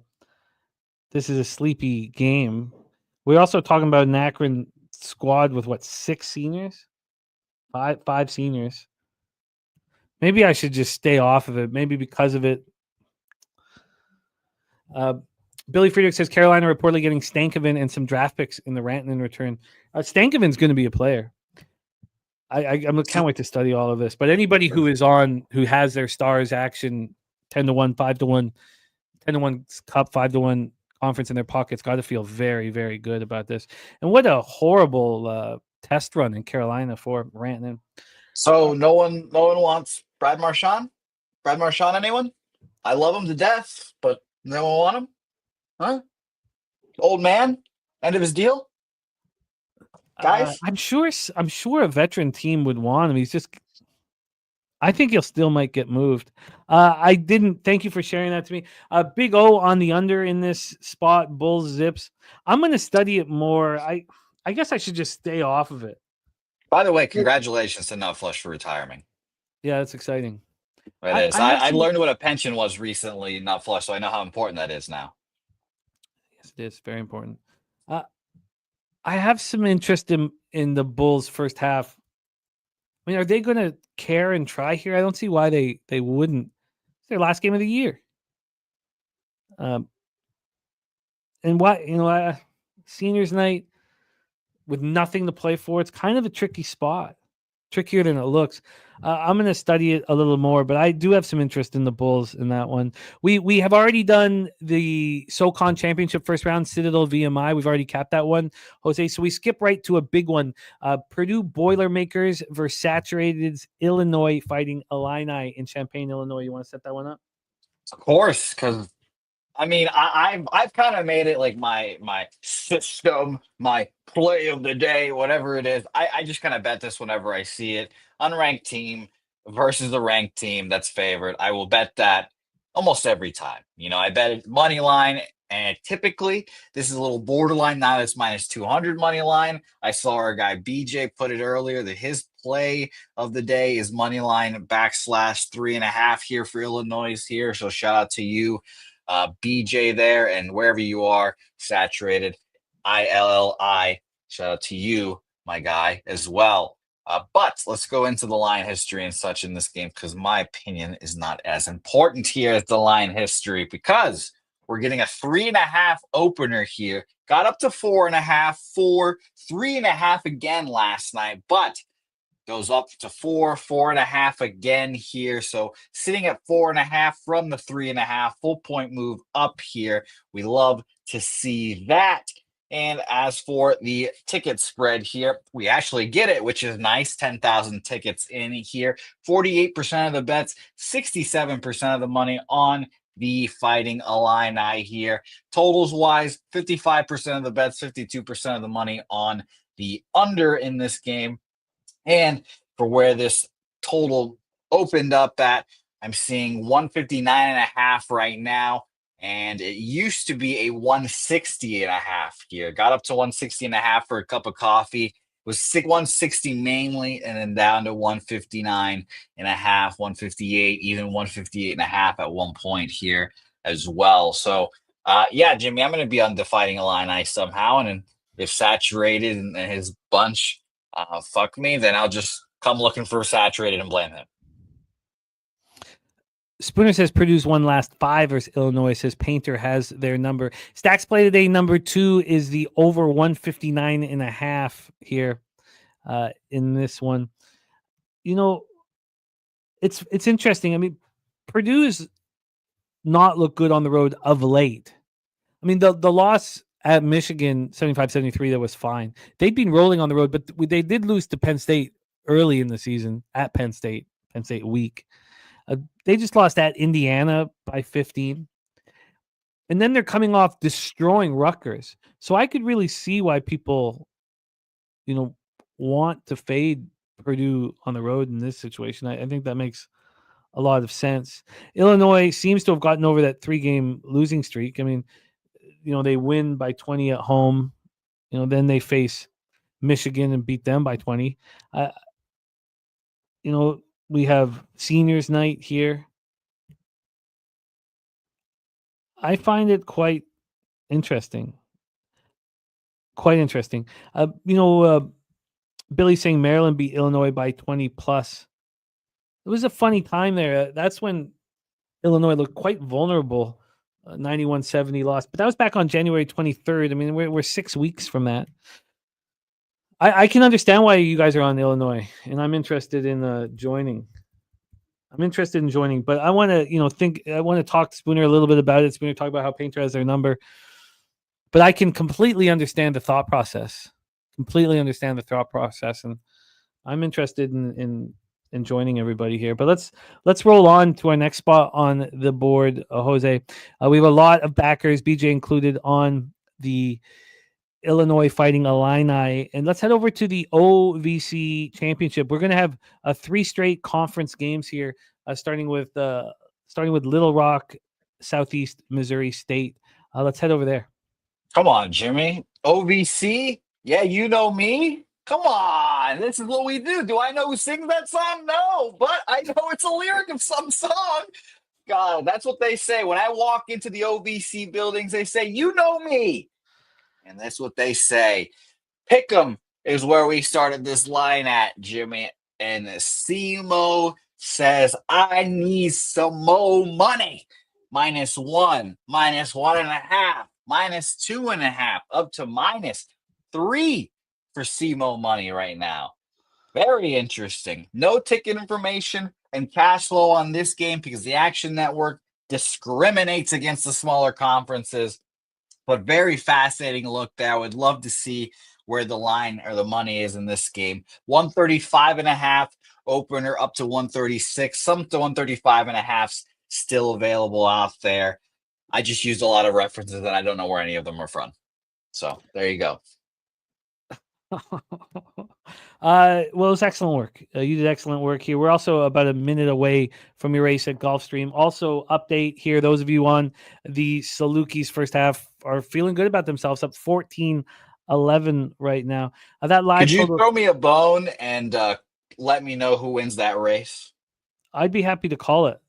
sleepy game. We're also talking about an Akron squad with 6 seniors, five seniors. Maybe I should just stay off of it. Maybe because of it. Billy Friedrich says Carolina reportedly getting Stankoven and some draft picks in the Rantanen return. Stankoven's going to be a player. I can't wait to study all of this. But anybody who has their Stars action 10-1, 5-1, 10-1 Cup, 5-1 conference in their pockets got to feel very, very good about this. And what a horrible test run in Carolina for Rantanen. So no one wants Brad Marchand? Brad Marchand, anyone? I love him to death, but no one want him? Huh? Old man? End of his deal? Guys? I'm sure a veteran team would want him. I think he'll still might get moved. Thank you for sharing that to me. Big O on the under in this spot, Bulls Zips. I'm going to study it more. I guess I should just stay off of it. By the way, congratulations to Not Flush for retiring. Yeah, that's exciting. It is. I learned what a pension was recently, Not Flush, so I know how important that is now. Yes, it is. Very important. I have some interest in the Bulls' first half. I mean, are they going to care and try here? I don't see why they wouldn't. It's their last game of the year. And seniors night with nothing to play for, it's kind of a tricky spot, trickier than it looks. I'm going to study it a little more, but I do have some interest in the Bulls in that one. We have already done the SoCon Championship first round, Citadel VMI. We've already capped that one, Jose. So we skip right to a big one. Purdue Boilermakers versus Saturated's Illinois fighting Illini in Champaign, Illinois. You want to set that one up? Of course, because I mean, I've kind of made it like my system, my play of the day, whatever it is. I just kind of bet this whenever I see it. Unranked team versus a ranked team that's favored. I will bet that almost every time. I bet it money line, and typically this is a little borderline. Now it's minus 200 money line. I saw our guy BJ put it earlier that his play of the day is money line / 3.5 here for Illinois here. So shout out to you. BJ there, and wherever you are, Saturated, ILLI, shout out to you, my guy, as well. But let's go into the line history and such in this game, because my opinion is not as important here as the line history, because we're getting a 3.5 opener here. Got up to 4.5, 3.5 again last night, but goes up to 4.5 again here. So sitting at 4.5 from the 3.5, full point move up here. We love to see that. And as for the ticket spread here, we actually get it, which is nice. 10,000 tickets in here. 48% of the bets, 67% of the money on the Fighting Illini here. Totals wise, 55% of the bets, 52% of the money on the under in this game. And for where this total opened up at, I'm seeing 159.5 right now. And it used to be a 160.5 here. Got up to 160.5 for a cup of coffee. It was 160 mainly, and then down to 159.5, 158, even 158.5 at one point here as well. So, yeah, Jimmy, I'm going to be on Fighting Illini somehow. And if Saturated and his bunch fuck me, then I'll just come looking for Saturated and blame him. Spooner says Purdue's won last 5 versus Illinois. Says Painter has their number. Stacks play today number 2 is the over 159.5 here in this one. it's interesting. I mean, Purdue's not looked good on the road of late. I mean, the loss at Michigan 75-73, that was fine. They'd been rolling on the road, but they did lose to Penn State early in the season at Penn State week. They just lost at Indiana by 15. And then they're coming off destroying Rutgers. So I could really see why people, want to fade Purdue on the road in this situation. I think that makes a lot of sense. Illinois seems to have gotten over that 3-game losing streak. I mean, they win by 20 at home. Then they face Michigan and beat them by 20. We have seniors night here. I find it quite interesting. Billy saying Maryland beat Illinois by 20 plus. It was a funny time there. That's when Illinois looked quite vulnerable. 91-70 loss, but that was back on January 23rd. I mean, we're 6 weeks from that. I can understand why you guys are on Illinois, and I'm interested in joining. But I want to, I want to talk to Spooner a little bit about it. Spooner talked about how Painter has their number, but I can completely understand the thought process. And I'm interested in joining everybody here. But let's roll on to our next spot on the board, Jose. We have a lot of backers, BJ included, on the Illinois Fighting Illini, and let's head over to the OVC Championship. We're going to have 3 straight conference games here, starting with Little Rock, Southeast Missouri State. Let's head over there. Come on, Jimmy. OVC? Yeah, you know me. Come on. This is what we do. Do I know who sings that song? No, but I know it's a lyric of some song. God, that's what they say. When I walk into the OVC buildings, they say, you know me. And that's what they say. Pick'em is where we started this line at, Jimmy. And Simo says, I need some more money. -1, -1.5, -2.5, up to -3 for Simo money right now. Very interesting. No ticket information and cash flow on this game because the Action Network discriminates against the smaller conferences. But very fascinating look there. I would love to see where the line or the money is in this game. 135.5 opener up to 136. Some to 135.5 still available out there. I just used a lot of references and I don't know where any of them are from. So there you go. Well, it was excellent work. You did excellent work here. We're also about a minute away from your race at Gulfstream. Also, update here, those of you on the Salukis first half are feeling good about themselves, up 14-11 right now. That live Could you throw me a bone and let me know who wins that race? I'd be happy to call it.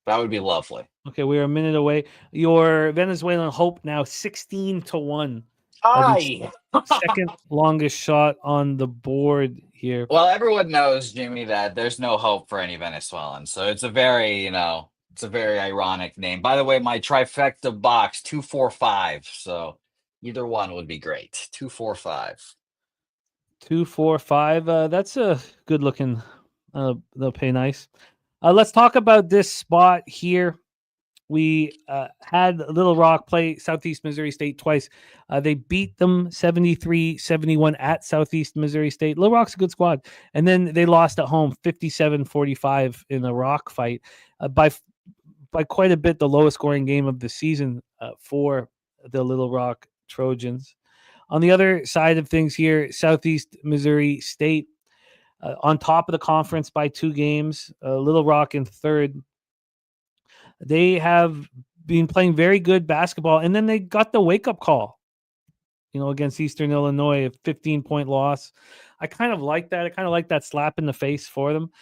That would be lovely. Okay, we're a minute away. Your Venezuelan hope now 16-1. Hi. Second longest shot on the board here. Well, everyone knows, Jimmy, that there's no hope for any Venezuelans. So it's a very, it's a very ironic name. By the way, my trifecta box 245. So either one would be great. 245. 245. That's a good looking. They'll pay nice. Let's talk about this spot here. We had Little Rock play Southeast Missouri State twice. They beat them 73-71 at Southeast Missouri State. Little Rock's a good squad. And then they lost at home 57-45 in a rock fight. By quite a bit, the lowest scoring game of the season for the Little Rock Trojans. On the other side of things here, Southeast Missouri State on top of the conference by 2 games. Little Rock in third. They have been playing very good basketball, and then they got the wake-up call, against Eastern Illinois, a 15-point loss. I kind of like that. I kind of like that slap in the face for them.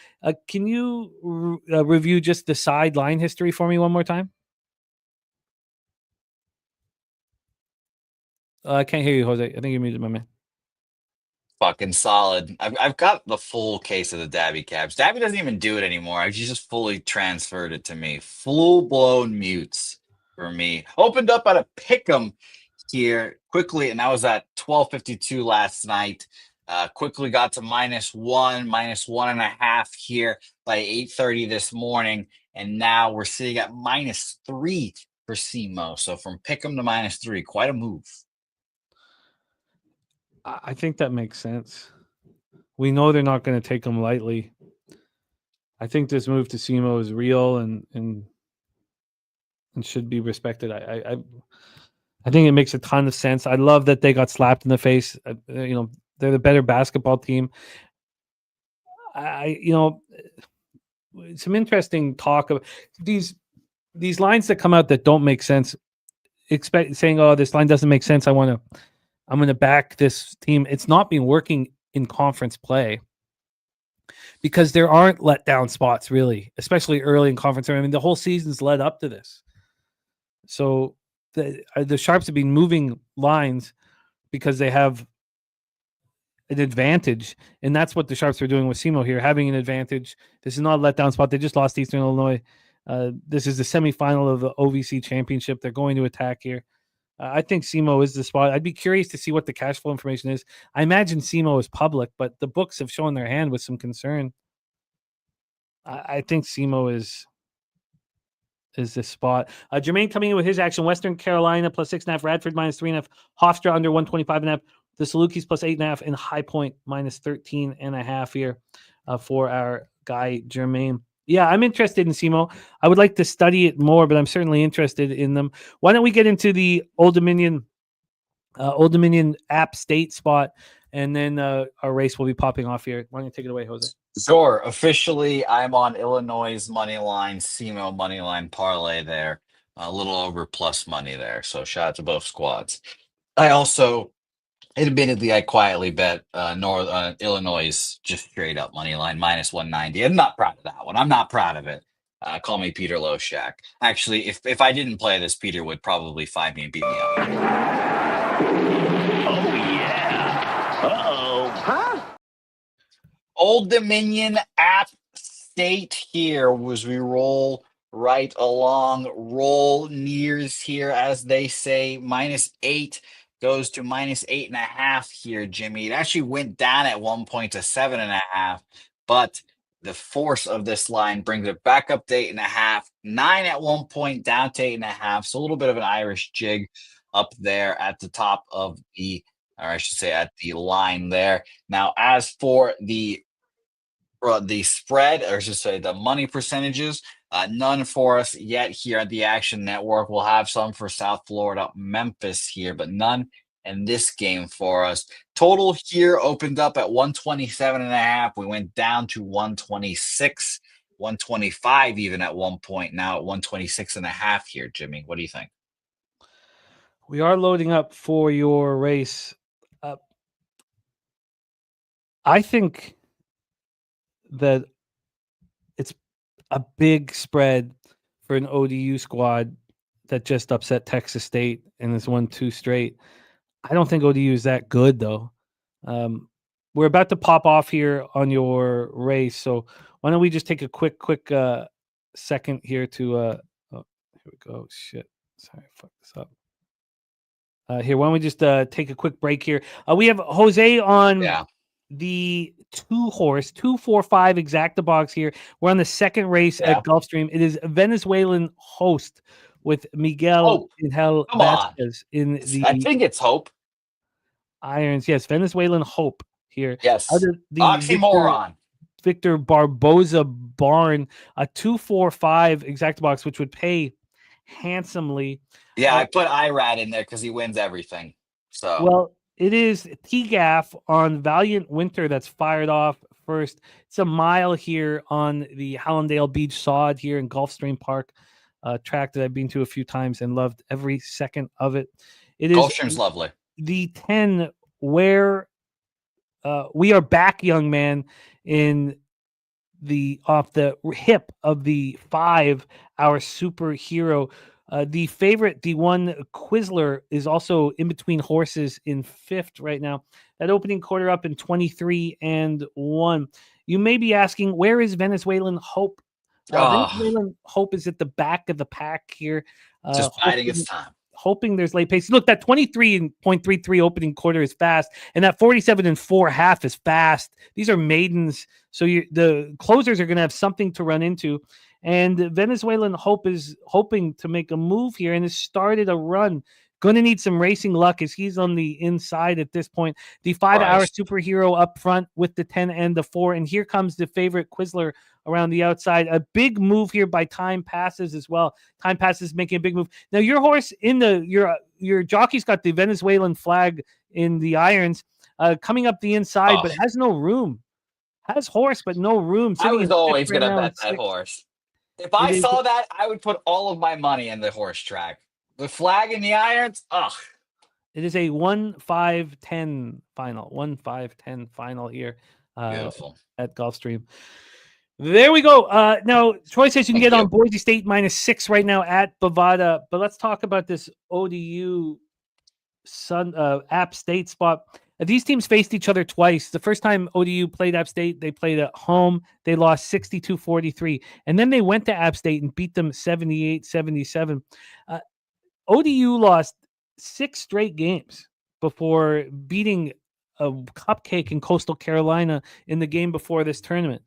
Can you review just the sideline history for me one more time? I can't hear you, Jose. I think you're muted, my man. Fucking solid. I've got the full case of the Dabby cabs. Dabby doesn't even do it anymore. She just fully transferred it to me. Full blown mutes for me. Opened up at a pick'em here quickly, and I was at 12:52 last night. Quickly got to -1, -1.5 here by 8:30 this morning, and now we're sitting at -3 for SEMO. So from pick'em to -3, quite a move. I think that makes sense. We know they're not going to take them lightly. I think this move to SEMO is real and should be respected. I think it makes a ton of sense. I love that they got slapped in the face. They're the better basketball team. Some interesting talk of these lines that come out that don't make sense. Saying, "Oh, this line doesn't make sense. I'm going to back this team." It's not been working in conference play because there aren't letdown spots really, especially early in conference. I mean, the whole season's led up to this. So the Sharps have been moving lines because they have an advantage, and that's what the Sharps are doing with SEMO here, having an advantage. This is not a letdown spot. They just lost Eastern Illinois. This is the semifinal of the OVC championship. They're going to attack here. I think SEMO is the spot. I'd be curious to see what the cash flow information is. I imagine SEMO is public, but the books have shown their hand with some concern. I think SEMO is the spot. Jermaine coming in with his action. Western Carolina plus 6.5. Radford minus 3.5. Hofstra under 125.5. The Salukis plus 8.5. And High Point minus 13.5 here for our guy Jermaine. Yeah, I'm interested in SEMO. I would like to study it more, but I'm certainly interested in them. Why don't we get into the Old Dominion App State spot, and then our race will be popping off here. Why don't you take it away, Jose? Sure. Officially, I'm on Illinois' money line, SEMO money line parlay there. A little over plus money there. So shout out to both squads. I also, admittedly, I quietly bet Illinois' just straight up money line minus 190. I'm not proud of that one. I'm not proud of it. Call me Peter Loshak. Actually, if I didn't play this, Peter would probably find me and beat me up. Oh, yeah. Uh-oh. Huh? Old Dominion App State here as we roll right along. Roll nears here, as they say. -8 goes to -8.5 here, Jimmy. It actually went down at one point to 7.5, but the force of this line brings it back up to 8.5. 9 at one point, down to 8.5. So a little bit of an Irish jig up there at the top of the, or I should say at the line there. Now, as for the spread, or I should say the money percentages, none for us yet here at the Action Network. We'll have some for South Florida, Memphis here, but none in this game for us. Total here opened up at 127.5. We went down to 126, 125 even at one point. Now at 126.5 here, Jimmy. What do you think? We are loading up for your race. I think that it's a big spread for an ODU squad that just upset Texas State and has won 2 straight. I don't think ODU is that good, though. We're about to pop off here on your race, so why don't we just take a quick second here to here we go. Shit. Sorry, fuck this up. Here, why don't we just take a quick break here? We have Jose on the 2-horse 245 exacta box here. We're on the second race at Gulfstream. It is Venezuelan Host with Miguel Angel Vasquez in the. I think it's Hope Irons. Yes, Venezuelan Hope here. Yes, oxymoron. Victor Barboza Barn, a 245 exacta box, which would pay handsomely. Yeah, I put IRAD in there because he wins everything. So well. It is TGAF on Valiant Winter that's fired off first. It's a mile here on the Hallandale Beach sod here in Gulfstream Park, track that I've been to a few times and loved every second of it. Gulfstream's lovely. The 10 where we are back, young man, in the off the hip of the 5, our superhero. The favorite, the one Quizler, is also in between horses in 5th right now. That opening quarter up in 23-1. You may be asking, where is Venezuelan Hope? Venezuelan Hope is at the back of the pack here. Just biding its time. hoping there's late pace. Look, that 23.33 opening quarter is fast, and that 47.4 half is fast. These are maidens, so the closers are going to have something to run into. And Venezuelan Hope is hoping to make a move here and has started a run. Going to need some racing luck as he's on the inside at this point. The 5-hour superhero up front with the 10 and the 4. And here comes the favorite Quizler around the outside. A big move here by Time Passes as well. Time Passes making a big move. Now your horse your jockey's got the Venezuelan flag in the irons coming up the inside, but has no room. Has horse, but no room. I was always going to bet that horse. If I saw that, I would put all of my money in the horse track. The flag in the irons, ugh. It is a 1-5-10 final. 1-5-10 final here Beautiful. At Gulfstream. There we go. Now, Troy says you can get on Boise State -6 right now at Bovada. But let's talk about this ODU App State spot. These teams faced each other twice. The first time ODU played App State, they played at home. They lost 62-43. And then they went to App State and beat them 78-77. ODU lost 6 straight games before beating a cupcake in Coastal Carolina in the game before this tournament.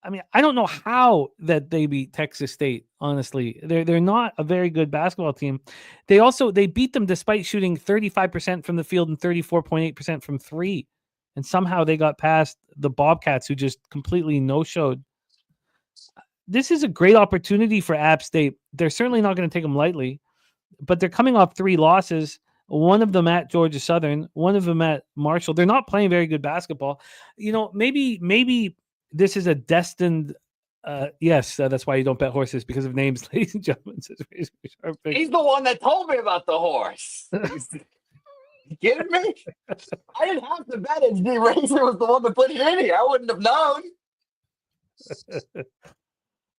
I mean, I don't know how that they beat Texas State, honestly. They're not a very good basketball team. They beat them despite shooting 35% from the field and 34.8% from 3. And somehow they got past the Bobcats, who just completely no-showed. This is a great opportunity for App State. They're certainly not going to take them lightly, but they're coming off 3 losses, one of them at Georgia Southern, one of them at Marshall. They're not playing very good basketball. Maybe this is a destined yes, that's why you don't bet horses, because of names, ladies and gentlemen. He's the one that told me about the horse. You kidding me? I didn't have to bet it. The Razor was the one that put it in here. I wouldn't have known.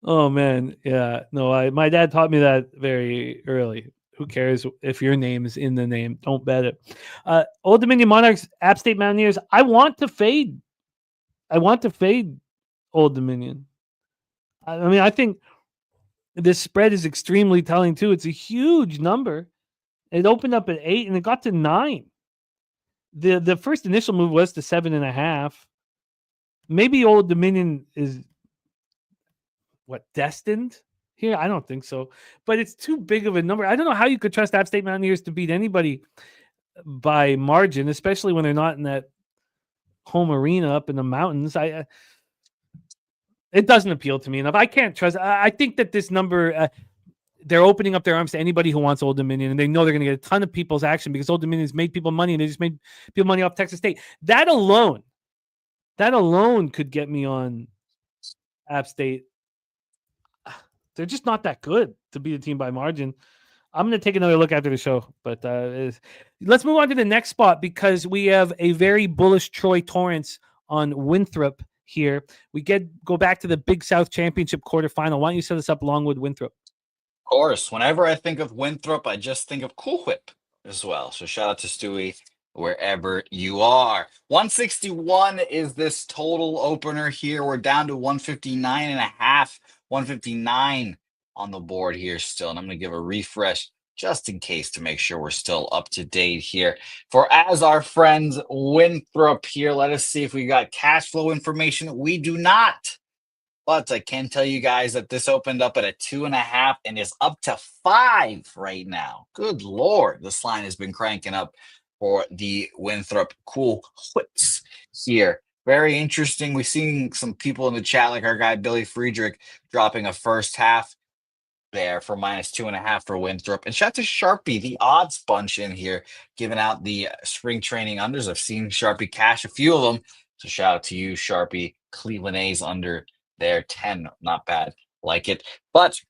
Oh man, yeah. No, my dad taught me that very early. Who cares if your name is in the name? Don't bet it. Old Dominion Monarchs, App State Mountaineers. I want to fade Old Dominion. I mean, I think this spread is extremely telling too. It's a huge number. It opened up at 8 and it got to 9. The first initial move was to 7.5. Maybe Old Dominion is destined here? I don't think so. But it's too big of a number. I don't know how you could trust App State Mountaineers to beat anybody by margin, especially when they're not in that home arena up in the mountains. It doesn't appeal to me enough. I can't trust. I think that this number, they're opening up their arms to anybody who wants Old Dominion, and they know they're going to get a ton of people's action because Old Dominion's made people money, and they just made people money off Texas State. That alone could get me on App State. They're just not that good to beat a team by margin. I'm going to take another look after the show, but let's move on to the next spot because we have a very bullish Troy Torrance on Winthrop here. We go back to the Big South Championship quarterfinal. Why don't you set us up, Longwood-Winthrop? Of course. Whenever I think of Winthrop, I just think of Cool Whip as well. So shout out to Stewie wherever you are. 161 is this total opener here. We're down to 159.5. 159 on the board here still. And I'm going to give a refresh just in case to make sure we're still up to date here. For as our friends Winthrop here, let us see if we got cash flow information. We do not. But I can tell you guys that this opened up at a 2.5 and is up to 5 right now. Good Lord. This line has been cranking up for the Winthrop Cool Whips here. Very interesting. We've seen some people in the chat, like our guy Billy Friedrich, dropping a first half there for -2.5 for Winthrop. And shout out to Sharpie, the odds bunch in here, giving out the spring training unders. I've seen Sharpie cash a few of them. So shout out to you, Sharpie. Cleveland A's under there, 10. Not bad. Like it. But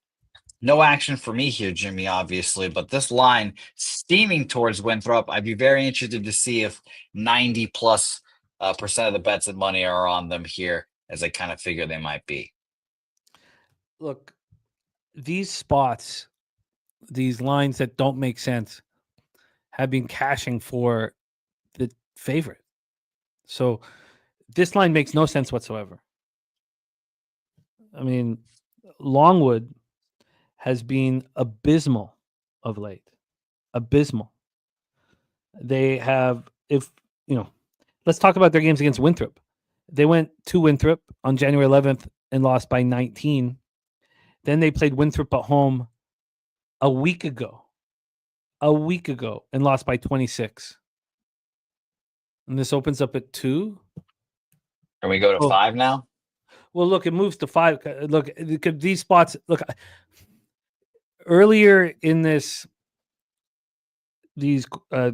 no action for me here, Jimmy, obviously. But this line steaming towards Winthrop. I'd be very interested to see if 90+ percent of the bets and money are on them here, as I kind of figure they might be. Look, these spots, these lines that don't make sense, have been cashing for the favorite. So this line makes no sense whatsoever. I mean, Longwood has been abysmal of late. Abysmal. They have, let's talk about their games against Winthrop. They went to Winthrop on January 11th and lost by 19. Then they played Winthrop at home a week ago, and lost by 26. And this opens up at 2. Can we go to 5 now? Well, look, it moves to 5. Look, these spots. Look, earlier in these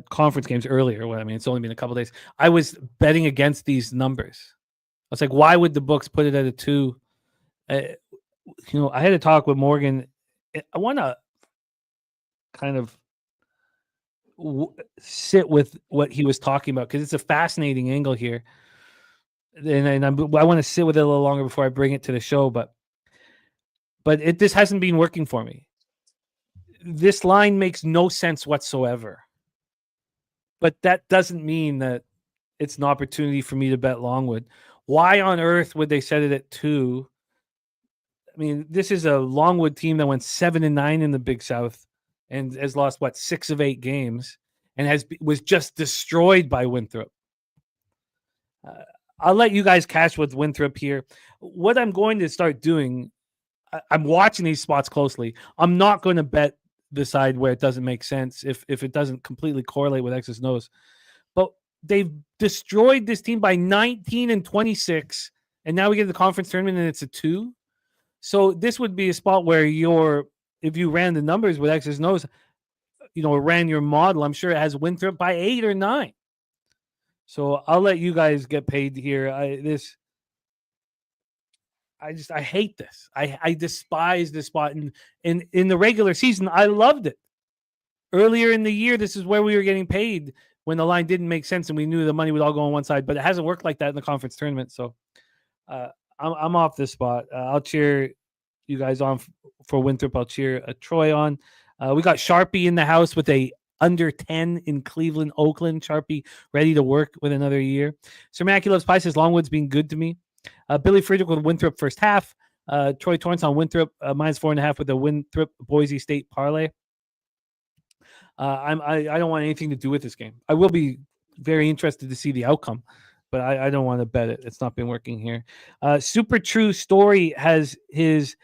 conference games. It's only been a couple of days. I was betting against these numbers. I was like, why would the books put it at a 2? I had a talk with Morgan. I want to kind of sit with what he was talking about because it's a fascinating angle here. And I want to sit with it a little longer before I bring it to the show, but this hasn't been working for me. This line makes no sense whatsoever. But that doesn't mean that it's an opportunity for me to bet Longwood. Why on earth would they set it at 2? I mean, this is a Longwood team that went 7-9 in the Big South and has lost 6 of 8 games and was just destroyed by Winthrop. I'll let you guys catch with Winthrop here. What I'm going to start doing, I'm watching these spots closely. I'm not going to bet the side where it doesn't make sense if it doesn't completely correlate with X's nose. But they've destroyed this team by 19 and 26, and now we get to the conference tournament and it's a 2. So this would be a spot where if you ran the numbers with X's nose, ran your model, I'm sure it has Winthrop by 8 or 9. So I'll let you guys get paid here. I hate this. I despise this spot. And in the regular season, I loved it. Earlier in the year, this is where we were getting paid when the line didn't make sense and we knew the money would all go on one side. But it hasn't worked like that in the conference tournament. So I'm off this spot. I'll cheer you guys on for Winthrop. I'll cheer Troy on. We got Sharpie in the house with a under 10 in Cleveland, Oakland. Sharpie ready to work with another year. Sir Mackey loves Pie says Longwood's been good to me. Billy Friedrich with Winthrop first half. Troy Torrance on Winthrop minus 4.5 with the Winthrop Boise State parlay. I don't want anything to do with this game. I will be very interested to see the outcome, but I don't want to bet it. It's not been working here. Super True Story has his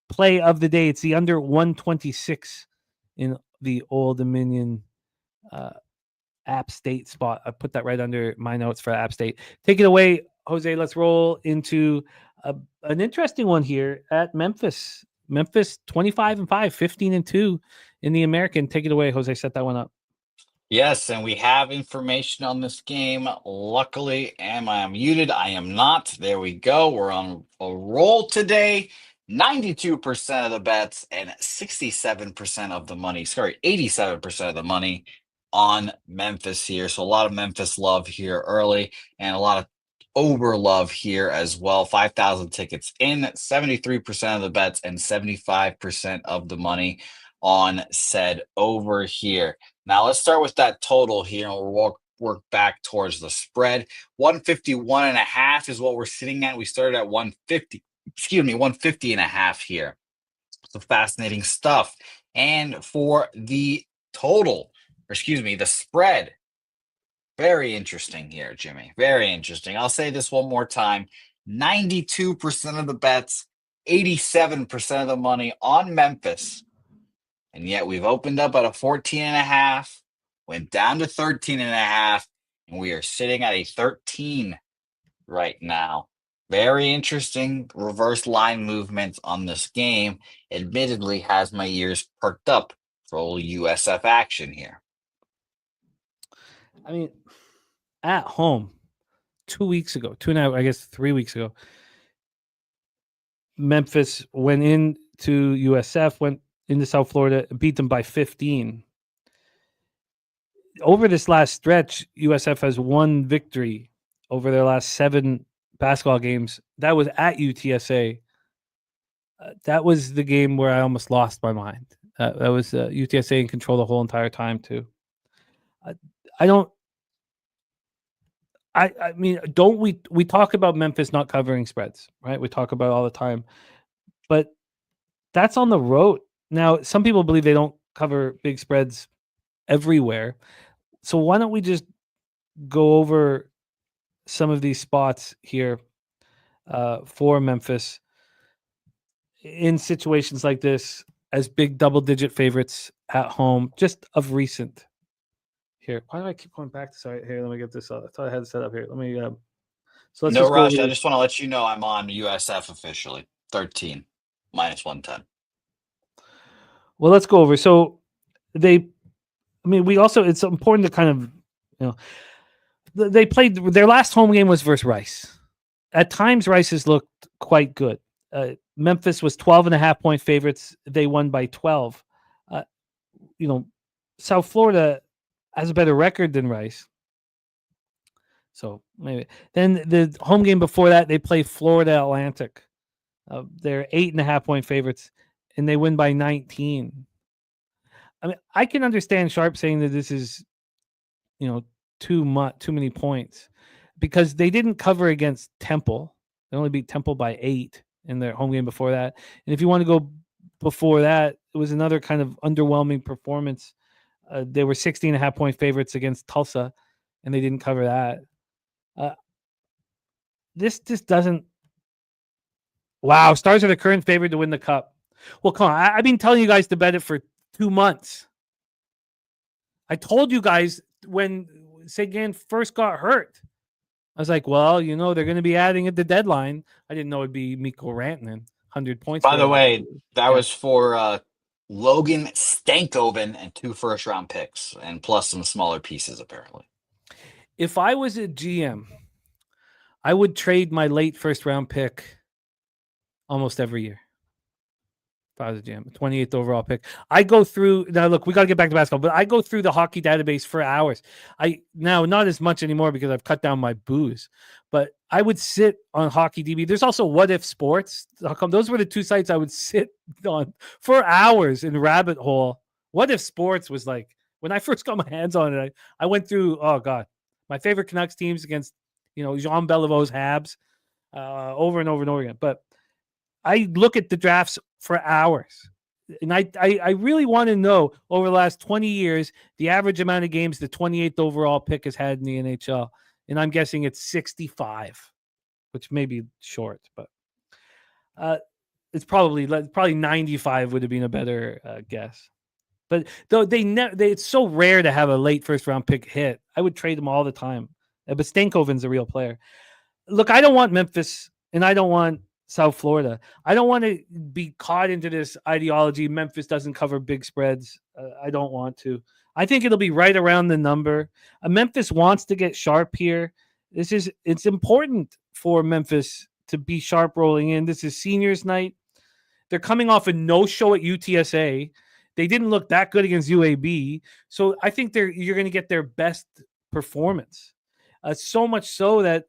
play of the day. It's the under 126 in the Old Dominion App State spot. I put that right under my notes for App State. Take it away, Jose. Let's roll into an interesting one here at Memphis. Memphis 25-5, 15-2 in the American. Take it away, Jose. Set that one up. Yes, and we have information on this game. Luckily, am I muted? I am not. There we go. We're on a roll today. 92% of the bets and 67% of the money. 87% of the money on Memphis here. So a lot of Memphis love here early and a lot of over love here as well. 5,000 tickets in, 73% of the bets and 75% of the money on said over here. Now let's start with that total here and we'll work back towards the spread. 151.5 is what we're sitting at. We started at 150. 150.5 here. So fascinating stuff. And for the total, the spread, very interesting here, Jimmy. Very interesting. I'll say this one more time. 92% of the bets, 87% of the money on Memphis. And yet we've opened up at a 14.5, went down to 13.5, and we are sitting at a 13 right now. Very interesting reverse line movements on this game. Admittedly, has my ears perked up for old USF action here. I mean, at home, 2 weeks ago, 3 weeks ago, Memphis went into USF, went into South Florida, beat them by 15. Over this last stretch, USF has one victory over their last 7 basketball games. That was at UTSA. That was the game where I almost lost my mind. That was UTSA in control the whole entire time too. We talk about Memphis not covering spreads, right? We talk about it all the time, but that's on the road. Now, some people believe they don't cover big spreads everywhere. So why don't we just go over some of these spots here for Memphis in situations like this as big double-digit favorites at home, just of recent. Here, why do I keep going back to sorry? Here, let me get this. I thought I had it set up here. Let me. So let's No just go rush. over I this. just want to let you know I'm on USF officially. 13 minus 110. Well, let's go over. So we also, it's important to kind of, they played, their last home game was versus Rice. At times, Rice has looked quite good. Memphis was 12.5-point favorites. They won by 12. South Florida has a better record than Rice. So maybe then the home game before that, they play Florida Atlantic. They're 8.5-point favorites, and they win by 19. I mean, I can understand Sharp saying that this is, too many points, because they didn't cover against Temple. They only beat Temple by 8 in their home game before that. And if you want to go before that, it was another kind of underwhelming performance. They were 16.5-point favorites against Tulsa, and they didn't cover that. This just doesn't. Wow, Stars are the current favorite to win the Cup. Well, come on. I've been telling you guys to bet it for 2 months. I told you guys when Seguin first got hurt. I was like, well, they're going to be adding at the deadline. I didn't know it'd be Mikko Rantanen, 100 points. By the way, that was for Logan Stankoven and 2 first-round picks, and plus some smaller pieces, apparently. If I was a GM, I would trade my late first-round pick almost every year. If I was a GM, 28th overall pick. I go through now. Look, we got to get back to basketball, but I go through the hockey database for hours. Now not as much anymore because I've cut down my booze, but I would sit on Hockey DB. There's also What If Sports. Those were the 2 sites I would sit on for hours in rabbit hole. What If Sports was like when I first got my hands on it. I went through. Oh God, my favorite Canucks teams against Jean Beliveau's Habs over and over and over again. But I look at the drafts for hours. And I really want to know over the last 20 years, the average amount of games the 28th overall pick has had in the NHL. And I'm guessing it's 65, which may be short, but it's probably 95 would have been a better guess. But though it's so rare to have a late first round pick hit. I would trade them all the time. But Stankoven's a real player. Look, I don't want Memphis, and I don't want South Florida. I don't want to be caught into this ideology. Memphis doesn't cover big spreads. I don't want to. I think it'll be right around the number. Memphis wants to get sharp here. It's important for Memphis to be sharp rolling in. This is seniors night. They're coming off a no-show at UTSA. They didn't look that good against UAB. So I think you're going to get their best performance. So much so that,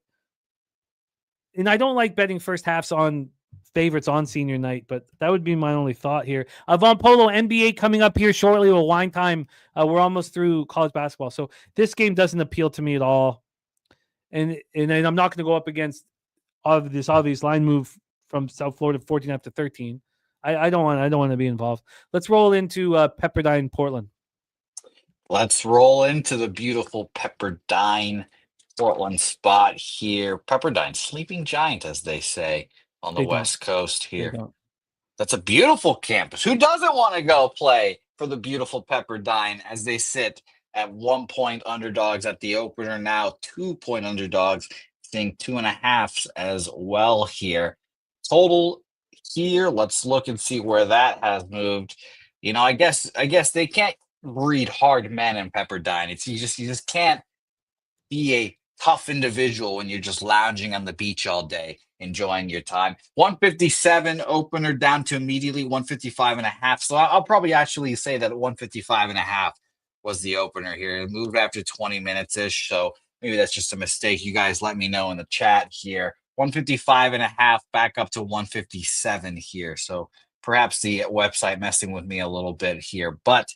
and I don't like betting first halves on favorites on senior night, but that would be my only thought here. Von Polo, NBA coming up here shortly with wine time. We're almost through college basketball. So this game doesn't appeal to me at all. And I'm not going to go up against this obvious line move from South Florida 14 after 13. I don't want to be involved. Let's roll into Pepperdine, Portland. Let's roll into the beautiful Pepperdine, Portland spot here. Pepperdine, sleeping giant, as they say on the West Coast here. That's a beautiful campus. Who doesn't want to go play for the beautiful Pepperdine as they sit at 1-point underdogs at the opener, now 2-point underdogs, seeing 2.5s as well here. Total here, let's look and see where that has moved. I guess they can't read hard men in Pepperdine. You just can't be a tough individual when you're just lounging on the beach all day, enjoying your time. 157 opener down to immediately 155.5. So I'll probably actually say that 155.5 was the opener here. It moved after 20 minutes ish. So maybe that's just a mistake. You guys let me know in the chat here. 155.5 back up to 157 here. So perhaps the website messing with me a little bit here, but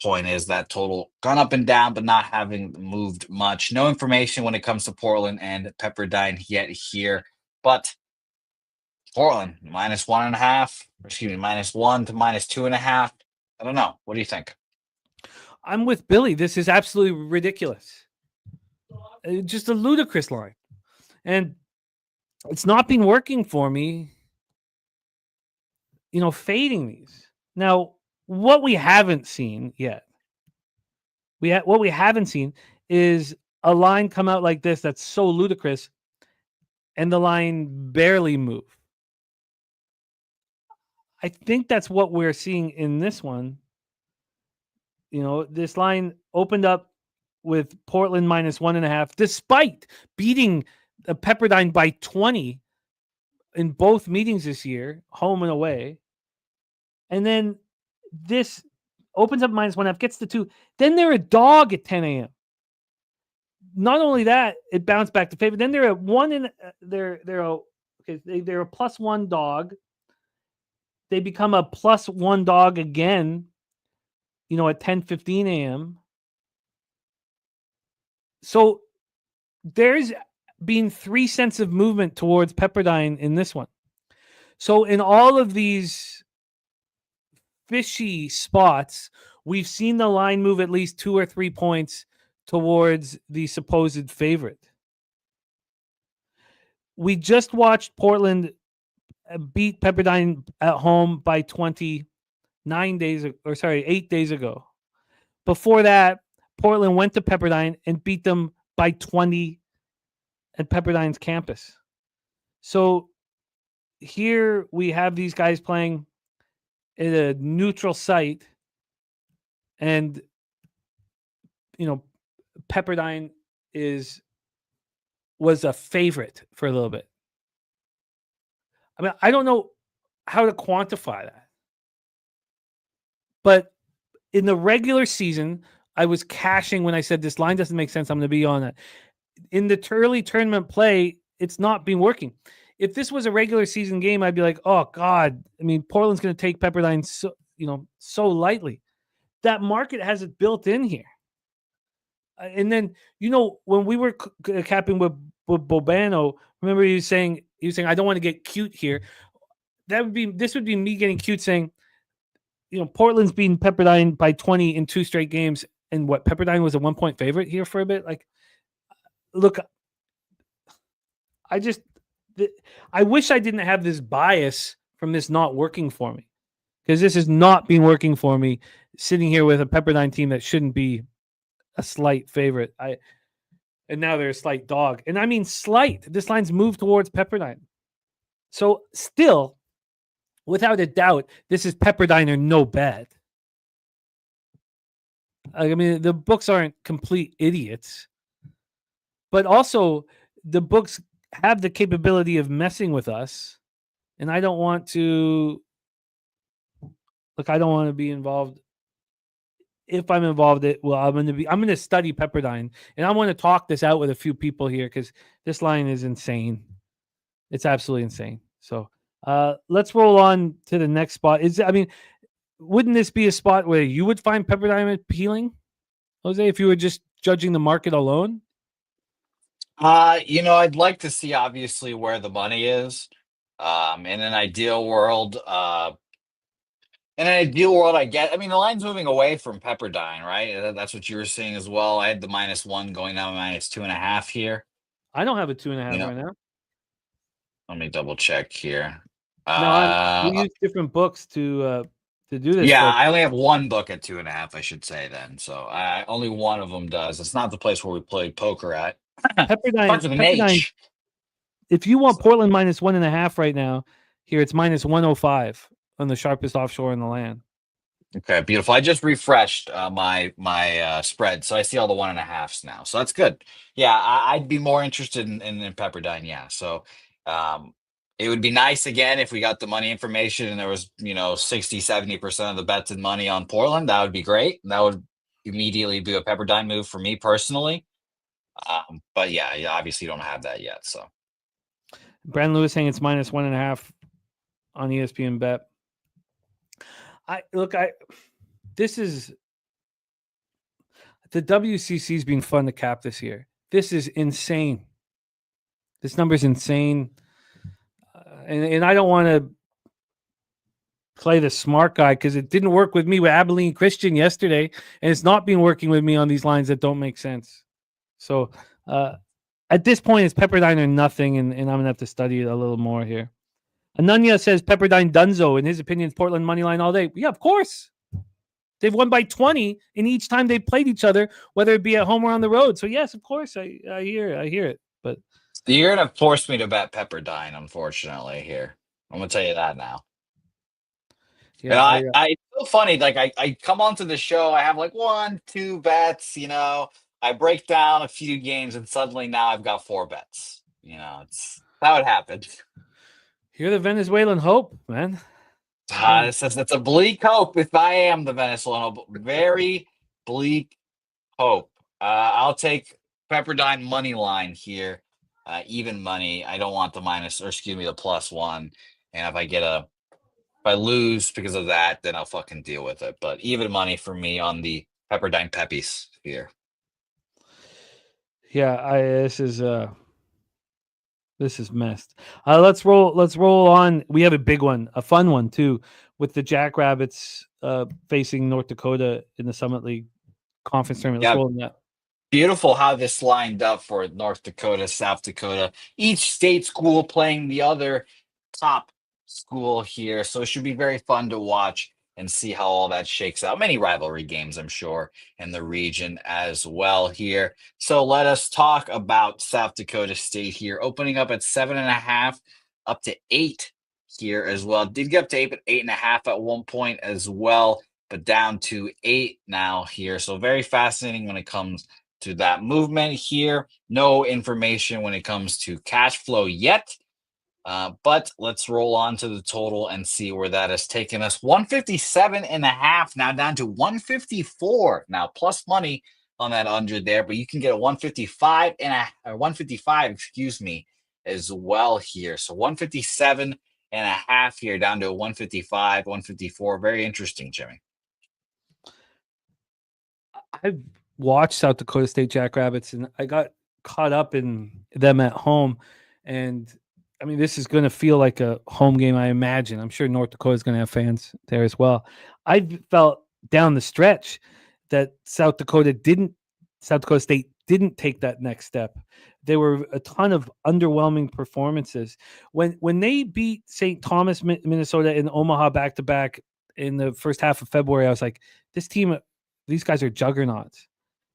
point is that total gone up and down, but not having moved much. No information when it comes to Portland and Pepperdine yet here, but Portland -1.5, -1 to -2.5. I don't know. What do you think? I'm with Billy. This is absolutely ridiculous. Just a ludicrous line. And it's not been working for me, fading these. Now, what we haven't seen yet, what we haven't seen is a line come out like this that's so ludicrous and the line barely move. I think that's what we're seeing in this one. This line opened up with Portland -1.5, despite beating Pepperdine by 20 in both meetings this year, home and away. And then this opens up -1.5, gets to 2. Then they're a dog at 10 a.m. Not only that, it bounced back to favor. Then they're at 1 and they're a +1 dog. They become a +1 dog again, at 10:15 a.m. So there's been 3 cents of movement towards Pepperdine in this one. So in all of these fishy spots, we've seen the line move at least 2 or 3 points towards the supposed favorite. We just watched Portland beat Pepperdine at home by 8 days ago. Before that, Portland went to Pepperdine and beat them by 20 at Pepperdine's campus. So here we have these guys playing at a neutral site, and Pepperdine was a favorite for a little bit. I mean, I don't know how to quantify that. But in the regular season, I was cashing when I said this line doesn't make sense. I'm going to be on it. In the early tournament play, it's not been working. If this was a regular season game, I'd be like, oh, God. I mean, Portland's going to take Pepperdine so lightly. That market has it built in here. And then, when we were capping with Bobano, remember he was saying, I don't want to get cute here. This would be me getting cute saying, Portland's beaten Pepperdine by 20 in 2 straight games. And what, Pepperdine was a 1-point favorite here for a bit? Like, look, I wish I didn't have this bias from this not working for me, because this has not been working for me sitting here with a Pepperdine team that shouldn't be a slight favorite. And now they're a slight dog. And I mean slight. This line's moved towards Pepperdine. So still, without a doubt, this is Pepperdine or no bet. I mean, the books aren't complete idiots. But also, the books have the capability of messing with us. And I don't want to... Look, I don't want to be involved. If I'm involved, I'm going to study Pepperdine, and I want to talk this out with a few people here, because this line is insane. It's absolutely insane. So let's roll on to the next spot. Wouldn't this be a spot where you would find Pepperdine appealing, Jose, if you were just judging the market alone? I'd like to see obviously where the money is. In an ideal world, I get. I mean, the line's moving away from Pepperdine, right? That's what you were saying as well. I had the -1 going down to -2.5 here. I don't have a 2.5 right now. Let me double check here. We use different books to do this. Yeah, I only have one book at 2.5, I should say then. So only one of them does. It's not the place where we played poker at. Pepperdine. If you want Portland -1.5 right now, here it's -105 on the sharpest offshore in the land. Okay, beautiful. I just refreshed my spread, so I see all the 1.5s now. So that's good. Yeah, I'd be more interested in Pepperdine. Yeah, so it would be nice again if we got the money information and there was 60-70% of the bets and money on Portland. That would be great. That would immediately be a Pepperdine move for me personally. But yeah, obviously you don't have that yet. So Brandon Lewis saying it's -1.5 on ESPN Bet. This is the WCC's been fun to cap this year. This is insane. This number is insane. And I don't want to play the smart guy because it didn't work with me with Abilene Christian yesterday, and it's not been working with me on these lines that don't make sense. So at this point, it's Pepperdine or nothing, and I'm gonna have to study it a little more here. Ananya says Pepperdine Dunzo. In his opinion, Portland money line all day. Yeah, of course. They've won by 20 in each time they've played each other, whether it be at home or on the road. So yes, of course, I hear it. But You're gonna force me to bet Pepperdine, unfortunately. Here, I'm gonna tell you that now. And yeah, it's so funny. Like I come onto the show, I have like 1, 2 bets. I break down a few games, and suddenly now I've got 4 bets. It's how it happened. you're the Venezuelan hope, man. That's a bleak hope. If I am the Venezuelan hope, very bleak hope. I'll take Pepperdine money line here, even money. I don't want the the +1. And if I lose because of that, then I'll fucking deal with it. But even money for me on the Pepperdine Peppies here. Yeah, this is messed. Let's roll on. We have a big one, a fun one too, with the Jackrabbits facing North Dakota in the Summit League Conference tournament. Let's roll on that. Beautiful how this lined up for North Dakota, South Dakota. Each state school playing the other top school here. So it should be very fun to watch and see how all that shakes out. Many rivalry games, I'm sure, in the region as well here. So let us talk about South Dakota State here, opening up at 7.5, up to 8 here as well. Did get up to 8.5 at one point as well, but down to 8 now here. So very fascinating when it comes to that movement here. No information when it comes to cash flow yet. But let's roll on to the total and see where that has taken us. 157.5 now down to 154. Now plus money on that under there, but you can get a 155, excuse me, as well here. So 157.5 here down to 155, 154. Very interesting, Jimmy. I've watched South Dakota State Jackrabbits, and I got caught up in them at home, and I mean, this is going to feel like a home game, I imagine. I'm sure North Dakota is going to have fans there as well. I felt down the stretch that South Dakota State didn't take that next step. There were a ton of underwhelming performances. When they beat St. Thomas, Minnesota in Omaha back-to-back in the first half of February, I was like, this team, these guys are juggernauts.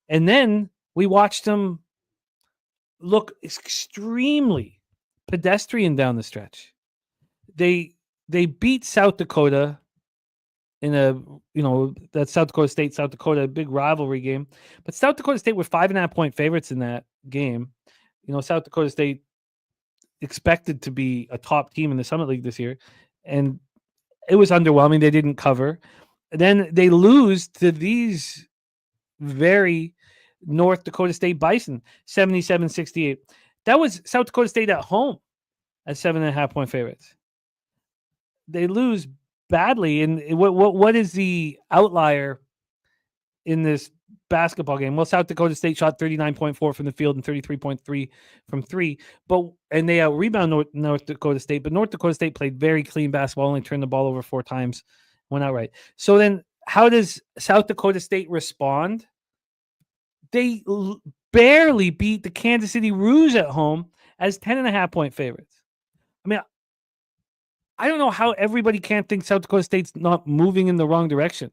And then we watched them look extremely pedestrian down the stretch. They beat South Dakota in that South Dakota big rivalry game, but South Dakota State were 5.5-point favorites in that game. South Dakota State expected to be a top team in the Summit League this year, and it was underwhelming. They didn't cover. Then they lose to these very North Dakota State Bison, 77-68. That was South Dakota State at home as 7.5-point favorites. They lose badly. And what is the outlier in this basketball game? Well, South Dakota State shot 39.4 from the field and 33.3 from 3. And they out-rebound North Dakota State. But North Dakota State played very clean basketball, only turned the ball over 4 times, went outright. So then how does South Dakota State respond? They barely beat the Kansas City Roos at home as 10.5-point favorites. I mean, I don't know how everybody can't think South Dakota State's not moving in the wrong direction.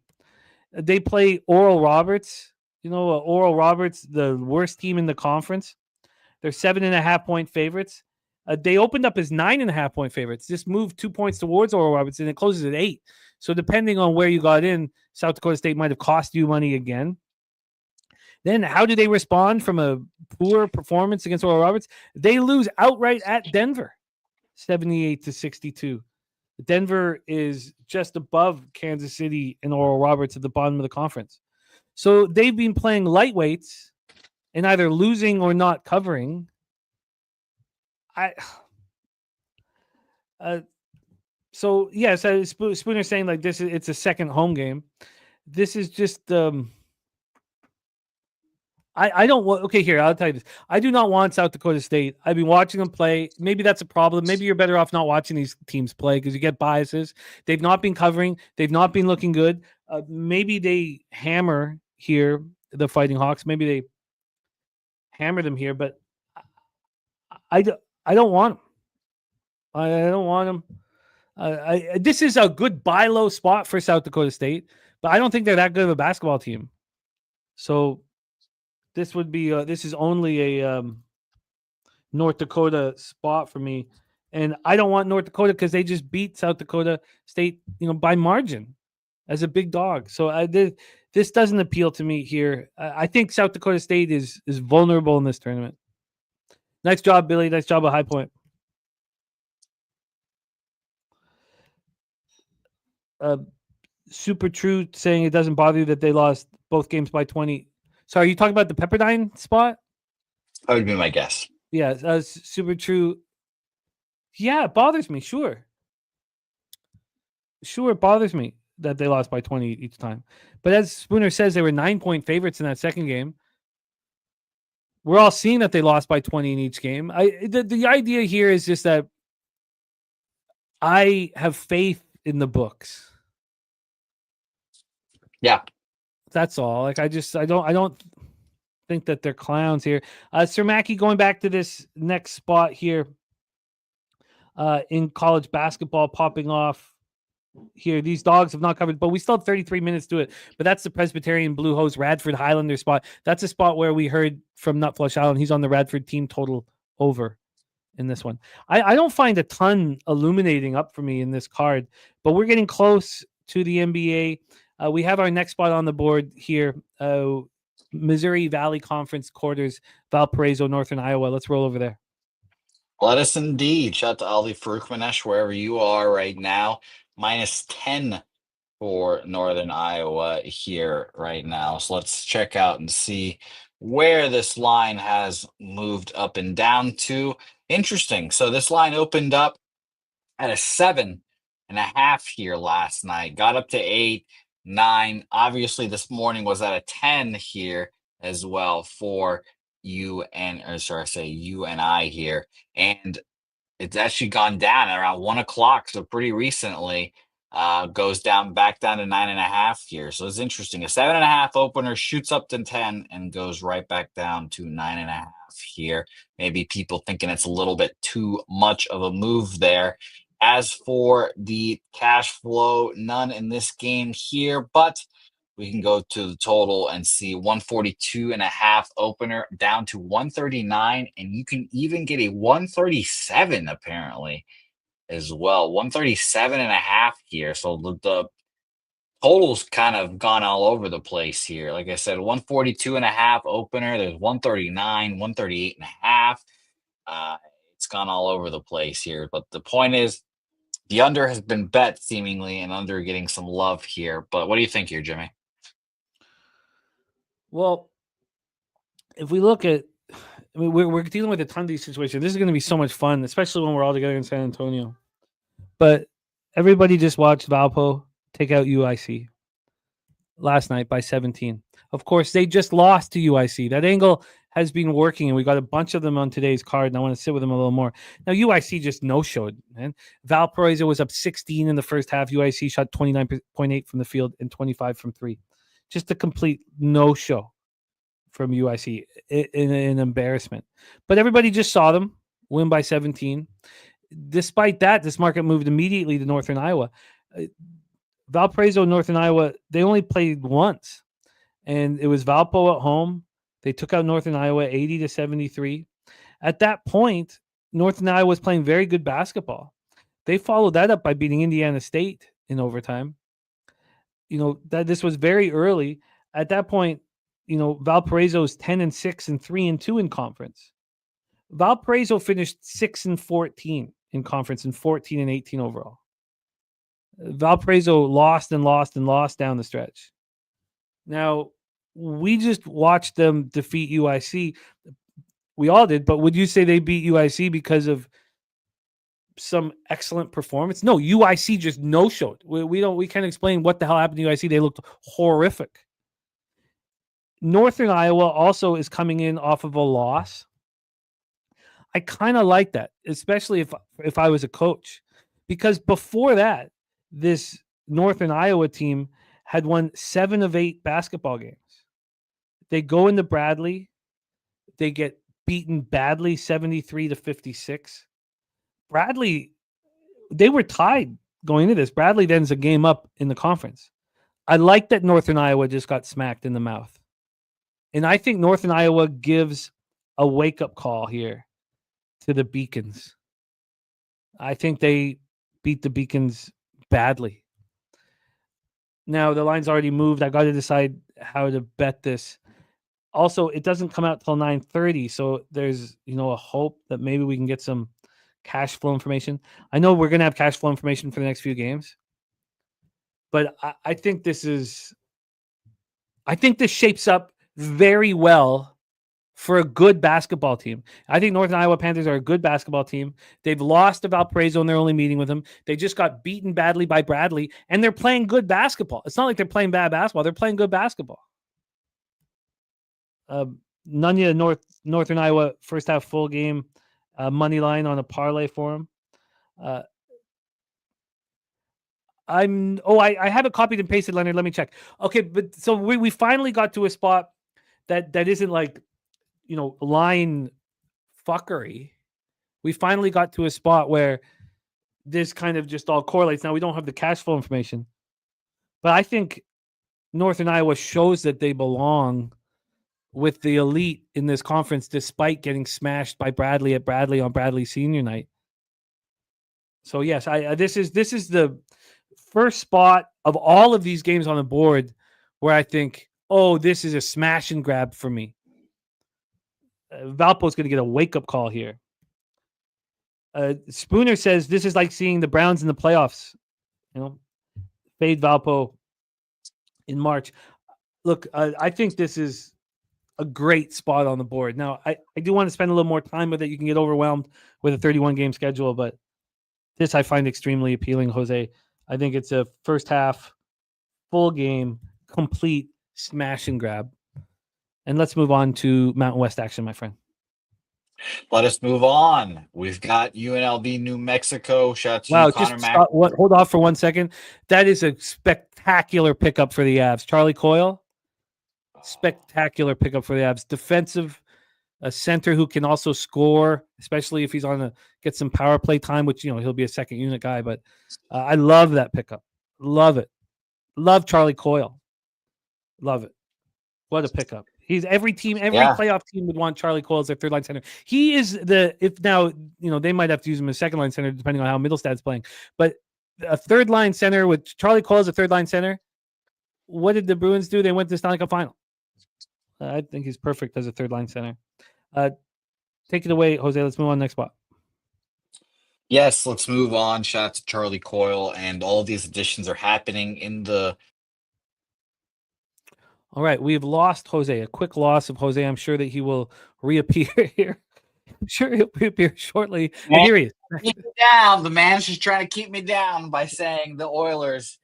They play Oral Roberts. Oral Roberts, the worst team in the conference. They're 7.5-point favorites. They opened up as 9.5-point favorites. Just moved 2 points towards Oral Roberts, and it closes at 8. So depending on where you got in, South Dakota State might have cost you money again. Then how do they respond from a poor performance against Oral Roberts? They lose outright at Denver, 78-62. Denver is just above Kansas City and Oral Roberts at the bottom of the conference. So they've been playing lightweights and either losing or not covering. So yes, Spooner's saying like this. It's a second home game. This is just I don't want. Okay, here I'll tell you this. I do not want South Dakota State. I've been watching them play. Maybe that's a problem. Maybe you're better off not watching these teams play because you get biases. They've not been covering. They've not been looking good. Maybe they hammer here the Fighting Hawks. Maybe they hammer them here, but I don't want them. I don't want them. This is a good buy low spot for South Dakota State, but I don't think they're that good of a basketball team. So this would be this is only a North Dakota spot for me, and I don't want North Dakota because they just beat South Dakota State, by margin as a big dog. So this doesn't appeal to me here. I think South Dakota State is vulnerable in this tournament. Nice job, Billy. Nice job at High Point. Super True saying it doesn't bother you that they lost both games by 20. So are you talking about the Pepperdine spot? That would be my guess. Yeah, Super True. Yeah, it bothers me. Sure, it bothers me that they lost by 20 each time. But as Spooner says, they were 9-point favorites in that second game. We're all seeing that they lost by 20 in each game. The idea here is just that I have faith in the books. Yeah. That's all. Like I don't think that they're clowns here. Sir Mackey, going back to this next spot here in college basketball, popping off here. These dogs have not covered, but we still have 33 minutes to it. But that's the Presbyterian Blue Hose Radford Highlander spot. That's a spot where we heard from Nutflush Allen. He's on the Radford team total over in this one. I don't find a ton illuminating up for me in this card, but we're getting close to the NBA. We have our next spot on the board here. Missouri Valley Conference quarters, Valparaiso, Northern Iowa. Let's roll over there. Let us indeed. Shout out to Ali Faroukmanesh, wherever you are right now. -10 for Northern Iowa here right now. So let's check out and see where this line has moved up and down to. Interesting. So this line opened up at a 7.5 here last night, got up to 8, 9. Obviously, this morning was at a 10 here as well for UNI here. And it's actually gone down at around 1 o'clock. So pretty recently, goes back down to 9.5 here. So it's interesting. A 7.5 opener shoots up to 10 and goes right back down to 9.5 here. Maybe people thinking it's a little bit too much of a move there. As for the cash flow, none in this game here, but we can go to the total and see 142.5 opener down to 139, and you can even get a 137 apparently as well. 137.5 here. So the total's kind of gone all over the place here. Like I said, 142.5 opener. There's 139, 138.5. It's gone all over the place here. But the point is, the under has been bet seemingly, and under getting some love here. But what do you think here, Jimmy? Well, if we look at, we're dealing with a ton of these situations. This is going to be so much fun, especially when we're all together in San Antonio. But everybody just watched Valpo take out UIC last night by 17. Of course, they just lost to UIC. That angle has been working, and we got a bunch of them on today's card, and I want to sit with them a little more. Now, UIC just no-showed, man. Valparaiso was up 16 in the first half. UIC shot 29.8 from the field and 25 from three. Just a complete no-show from UIC, an embarrassment. But everybody just saw them win by 17. Despite that, this market moved immediately to Northern Iowa. Valparaiso, Northern Iowa, they only played once, and it was Valpo at home. They took out Northern Iowa 80-73. At that point, Northern Iowa was playing very good basketball. They followed that up by beating Indiana State in overtime. That this was very early. At that point, Valparaiso is 10-6 and 3-2 in conference. Valparaiso finished 6-14 in conference and 14-18 overall. Valparaiso lost and lost and lost down the stretch. Now, we just watched them defeat UIC. We all did, but would you say they beat UIC because of some excellent performance? No, UIC just no-showed. We can't explain what the hell happened to UIC. They looked horrific. Northern Iowa also is coming in off of a loss. I kind of like that, especially if I was a coach, because before that, this Northern Iowa team had won 7 of 8 basketball games. They go into Bradley, they get beaten badly, 73-56. Bradley, they were tied going into this. Bradley then's a game up in the conference. I like that Northern Iowa just got smacked in the mouth. And I think Northern Iowa gives a wake-up call here to the Beacons. I think they beat the Beacons badly. Now, the line's already moved. I got to decide how to bet this. Also, it doesn't come out till 9:30, so there's, a hope that maybe we can get some cash flow information. I know we're going to have cash flow information for the next few games, but I think this shapes up very well for a good basketball team. I think Northern Iowa Panthers are a good basketball team. They've lost to Valparaiso in their only meeting with them. They just got beaten badly by Bradley, and they're playing good basketball. It's not like they're playing bad basketball. They're playing good basketball. Nunya, Northern Iowa, first half full game, money line on a parlay for him. I have it copied and pasted, Leonard. Let me check. Okay, but so we finally got to a spot that isn't like, line fuckery. We finally got to a spot where this kind of just all correlates. Now, we don't have the cash flow information, but I think Northern Iowa shows that they belong with the elite in this conference, despite getting smashed by Bradley at Bradley on Bradley senior night. So yes, this is the first spot of all of these games on the board where I think, this is a smash and grab for me. Valpo's going to get a wake-up call here. Spooner says this is like seeing the Browns in the playoffs. Fade Valpo in March. Look, I think this is a great spot on the board. Now, I do want to spend a little more time with it. You can get overwhelmed with a 31-game schedule, but this I find extremely appealing, Jose. I think it's a first half, full game, complete smash and grab. And let's move on to Mountain West action, my friend. Let us move on. We've got UNLV New Mexico. Shout out to Connor Mack. Hold off for 1 second. That is a spectacular pickup for the Avs. Charlie Coyle, spectacular pickup for the Avs. Defensive, a center who can also score, especially if he's get some power play time, which, he'll be a second unit guy. But I love that pickup. Love it. Love Charlie Coyle. Love it. What a pickup. He's every playoff team would want Charlie Coyle as their third line center. He is they might have to use him as second line center depending on how Middlestad's playing. But a third line center with Charlie Coyle as a third line center, what did the Bruins do? They went to the Stanley Cup final. I think he's perfect as a third line center. Take it away, Jose. Let's move on to the next spot. Yes, let's move on. Shout out to Charlie Coyle, and all of these additions are happening in the. All right, we've lost Jose. A quick loss of Jose. I'm sure that he will reappear here. I'm sure he'll reappear shortly. And here he is. Keep me down. The man's just trying to keep me down by saying the Oilers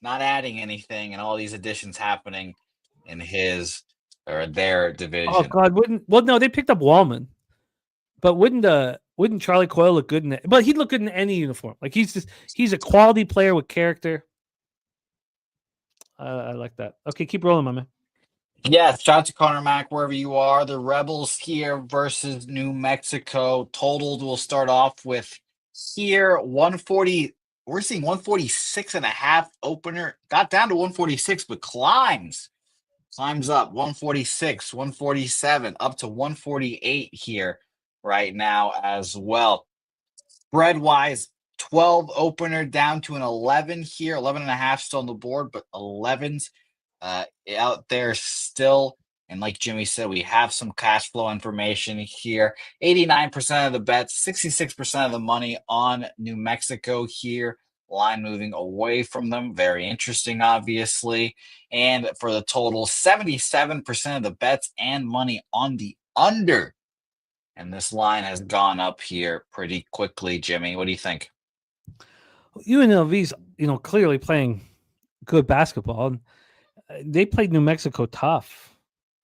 not adding anything, and all these additions happening in his or their division. Oh God, no, they picked up Wallman, but wouldn't Charlie Coyle look good in it? But he'd look good in any uniform. Like he's a quality player with character. I like that. Okay, keep rolling, my man. Yeah, shout out to Connor Mack wherever you are. The Rebels here versus New Mexico. Totaled will start off with here 140. We're seeing 146.5 opener. Got down to 146, but climbs up 146, 147, up to 148 here right now as well. Spread wise, 12 opener down to an 11 here, 11.5 still on the board, but 11s out there still. And like Jimmy said, we have some cash flow information here. 89% of the bets, 66% of the money on New Mexico here. Line moving away from them. Very interesting, obviously. And for the total, 77% of the bets and money on the under. And this line has gone up here pretty quickly, Jimmy. What do you think? UNLV's, clearly playing good basketball. They played New Mexico tough.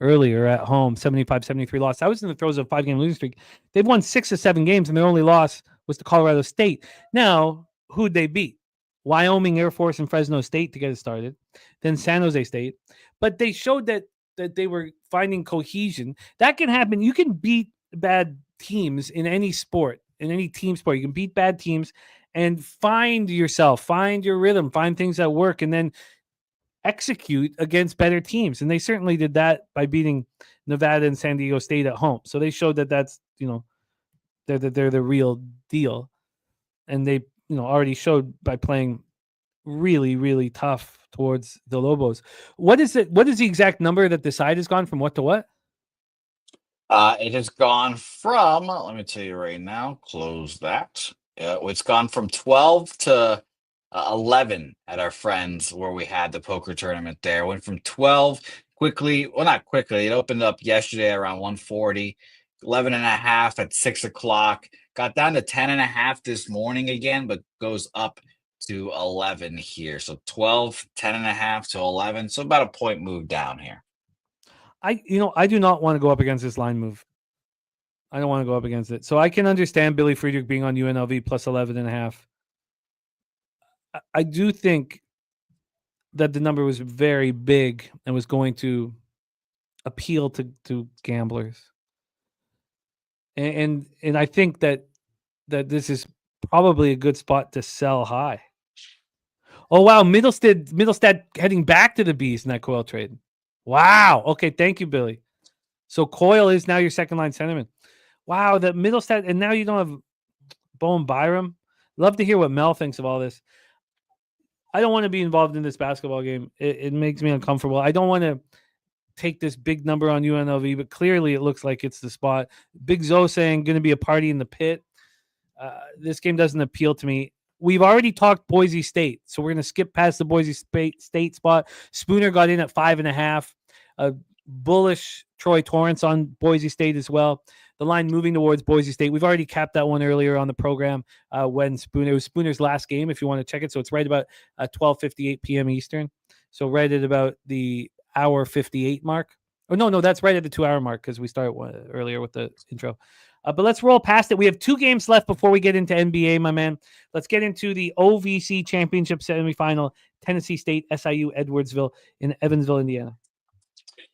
earlier at home, 75-73 loss. That was in the throes of a 5-game losing streak. They've won 6 of 7 games, and their only loss was to Colorado State. Now, who'd they beat? Wyoming, Air Force, and Fresno State to get it started. Then San Jose State. But they showed that they were finding cohesion. That can happen. You can beat bad teams in any sport, in any team sport. You can beat bad teams and find yourself, find your rhythm, find things that work, and then execute against better teams. And they certainly did that by beating Nevada and San Diego State at home. So they showed that that's, they're the real deal. And they, already showed by playing really, really tough towards the Lobos. What is the exact number that the side has gone from what to what? It has gone from, let me tell you right now, close that. It's gone from 12 to 11 at our friends where we had the poker tournament there. Went from 12 quickly, well, not quickly. It opened up yesterday around 1:40, 11 and a half at 6 o'clock. Got down to 10 and a half this morning again, but goes up to 11 here. So 12, 10 and a half to 11. So about a point move down here. I do not want to go up against this line move. I don't want to go up against it. So I can understand Billy Friedrich being on UNLV plus 11 and a half. I do think that the number was very big and was going to appeal to gamblers. And I think that this is probably a good spot to sell high. Oh, wow. Middlestad heading back to the Bees in that Coyle trade. Wow. Okay. Thank you, Billy. So Coyle is now your second line centerman. Wow. That Middlestad. And now you don't have Bowen Byram. Love to hear what Mel thinks of all this. I don't want to be involved in this basketball game. It makes me uncomfortable. I don't want to take this big number on UNLV, but clearly it looks like it's the spot. Big Zo saying going to be a party in the pit. This game doesn't appeal to me. We've already talked Boise State, so we're going to skip past the Boise State spot. Spooner got in at 5.5. Bullish Troy Torrance on Boise State as well. The line moving towards Boise State. We've already capped that one earlier on the program when it was Spooner's last game, if you want to check it. So it's right about 12:58 p.m. Eastern. So right at about the hour 58 mark. Oh, no, that's right at the 2 hour mark because we started earlier with the intro. But let's roll past it. We have 2 games left before we get into NBA, my man. Let's get into the OVC Championship semifinal, Tennessee State, SIU, Edwardsville in Evansville, Indiana.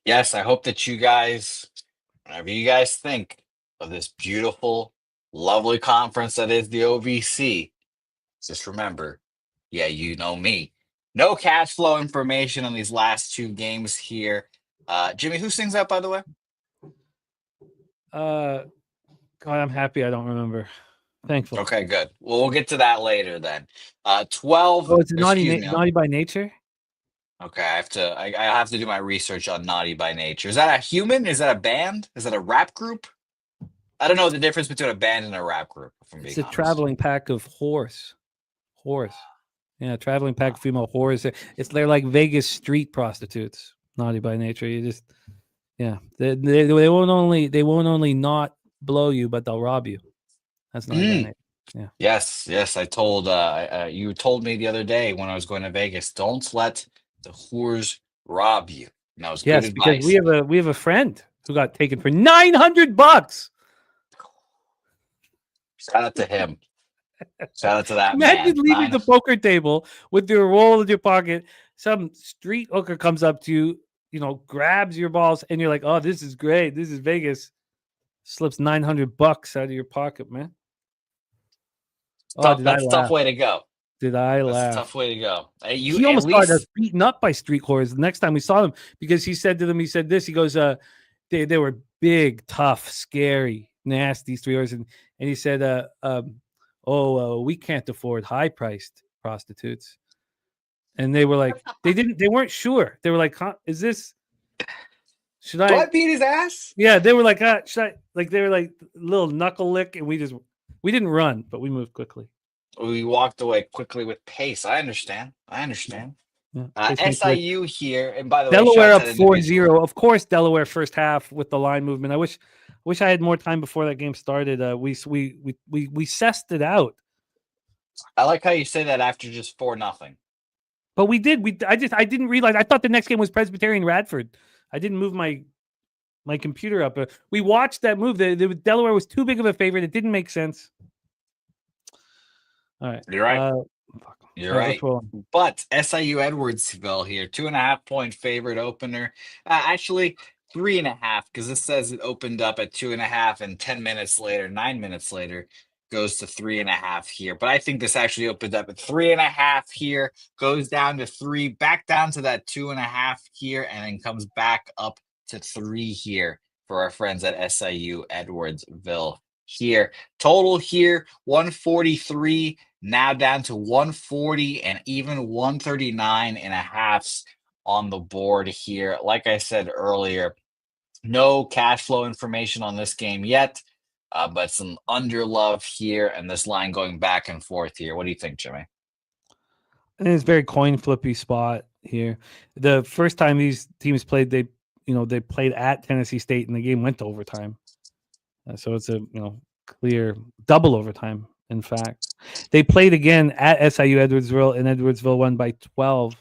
Yes, I hope that you guys, whatever you guys think of this beautiful, lovely conference that is the OVC, just remember, yeah, you know me. No cash flow information on these last 2 games here. Jimmy, who sings that, by the way? God, I'm happy I don't remember. Thankful. Okay, good. Well, we'll get to that later then. 12. Oh, it's Naughty by Nature? Okay, I have to do my research on Naughty by Nature. Is that a human? Is that a band? Is that a rap group? I don't know the difference between a band and a rap group. It's a traveling pack of horse. Yeah, traveling pack of female whores. They're like Vegas street prostitutes. Naughty by Nature. You just, yeah, they won't only not blow you, but they'll rob you. That's Naughty by Nature. Yeah. Yes. I told you told me the other day when I was going to Vegas, don't let the whores rob you. And that was good advice. Because we have a friend who got taken for $900. Shout out to him. Shout out to that Imagine man. leaving the poker table with your roll in your pocket. Some street hooker comes up to you, grabs your balls, and you're like, "Oh, this is great. This is Vegas." Slips $900 out of your pocket, man. That's a tough way to go. Did I laugh? That's a tough way to go. He almost got us beaten up by street whores the next time we saw them because he said to them, he goes, they were big, tough, scary, nasty street whores, and he said, we can't afford high-priced prostitutes. And they were like, they weren't sure. They were like, is this, should I beat his ass? Yeah, they were like, should I, like, they were like little knuckle lick, and we didn't run, but we moved quickly. We walked away quickly with pace. I understand. Yeah, SIU here, and by the way, Delaware up 4-0. Of course, Delaware first half with the line movement. I wish I had more time before that game started. We sussed it out. I like how you say that after just 4-0. But we did. I didn't realize. I thought the next game was Presbyterian Radford. I didn't move my my computer up. We watched that move. Delaware was too big of a favorite. It didn't make sense. All right. You're right. You're right. But SIU Edwardsville here, 2.5-point favorite opener. Actually, 3.5, because this says it opened up at 2.5, and 9 minutes later, goes to 3.5 here. But I think this actually opened up at 3.5 here, goes down to 3, back down to that 2.5 here, and then comes back up to 3 here for our friends at SIU Edwardsville here. Total here, 143, now down to 140 and even 139.5 on the board here. Like I said earlier, no cash flow information on this game yet, but some under love here, and this line going back and forth here. What do you think, Jimmy? I think it's a very coin flippy spot here. The first time these teams played, they played at Tennessee State, and the game went to overtime. So it's a clear double overtime. In fact, they played again at SIU Edwardsville, and Edwardsville won by 12.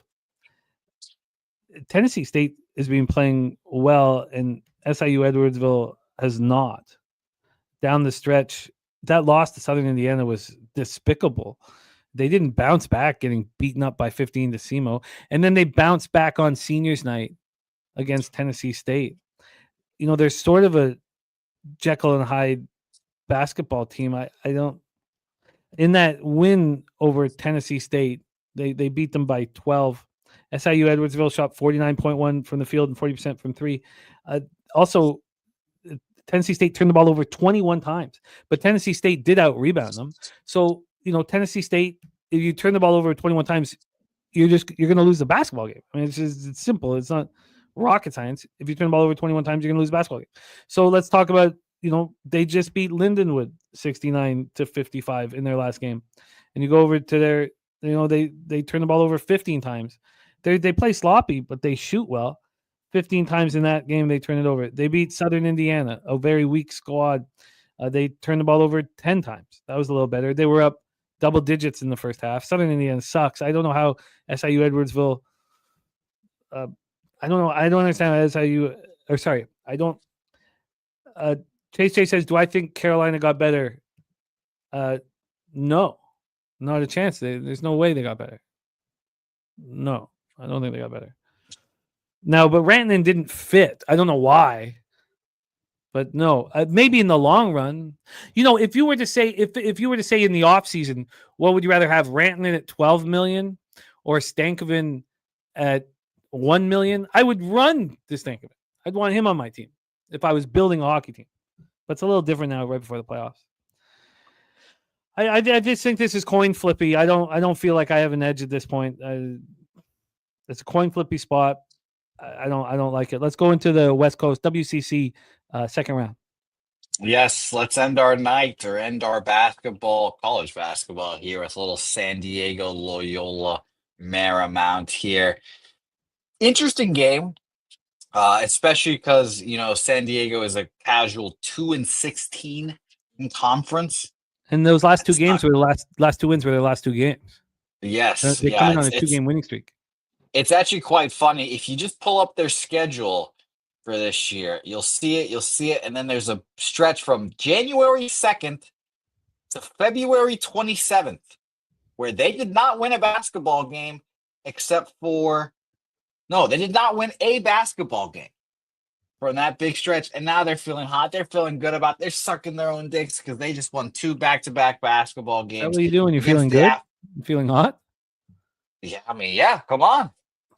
Tennessee State has been playing well, and SIU Edwardsville has not. Down the stretch, that loss to Southern Indiana was despicable. They didn't bounce back, getting beaten up by 15 to SEMO, and then they bounced back on seniors night against Tennessee State. There's sort of a Jekyll and Hyde basketball team. I don't. In that win over Tennessee State, they beat them by 12. SIU Edwardsville shot 49.1 from the field and 40% from 3. Also, Tennessee State turned the ball over 21 times, but Tennessee State did out-rebound them. So, Tennessee State, if you turn the ball over 21 times, you're going to lose the basketball game. I mean, it's simple. It's not rocket science. If you turn the ball over 21 times, you're going to lose the basketball game. So let's talk about, they just beat Lindenwood 69-55 in their last game. And you go over to their, they turn the ball over 15 times. They play sloppy, but they shoot well. 15 times in that game, they turn it over. They beat Southern Indiana, a very weak squad. They turned the ball over 10 times. That was a little better. They were up double digits in the first half. Southern Indiana sucks. I don't know how SIU Edwardsville. I don't know. I don't understand how SIU. Or sorry, I don't. Chase says, do I think Carolina got better? No, not a chance. There's no way they got better. No, I don't think they got better. No, but Rantanen didn't fit. I don't know why. But no, maybe in the long run, if you were to say, if you were to say in the offseason, what would you rather have, Rantanen at $12 million or Stankoven at $1 million? I would run the Stankoven. I'd want him on my team if I was building a hockey team. But it's a little different now, right before the playoffs. I just think this is coin flippy. I don't feel like I have an edge at this point. It's a coin flippy spot. I don't like it. Let's go into the West Coast WCC second round. Yes, let's end our night, or end our college basketball here with a little San Diego Loyola Marymount here. Interesting game, especially because San Diego is a casual 2-16 in conference, and those last two games were the last two wins were their last two games. Yes, they're coming on a 2-game winning streak. It's actually quite funny if you just pull up their schedule for this year. You'll see it, and then there's a stretch from January 2nd to February 27th where they did not win a basketball game they did not win a basketball game from that big stretch, and now they're feeling hot. They're feeling good they're sucking their own dicks because they just won 2 back-to-back basketball games. What are you doing? You feeling good? You feeling hot? Yeah, I mean, yeah, come on.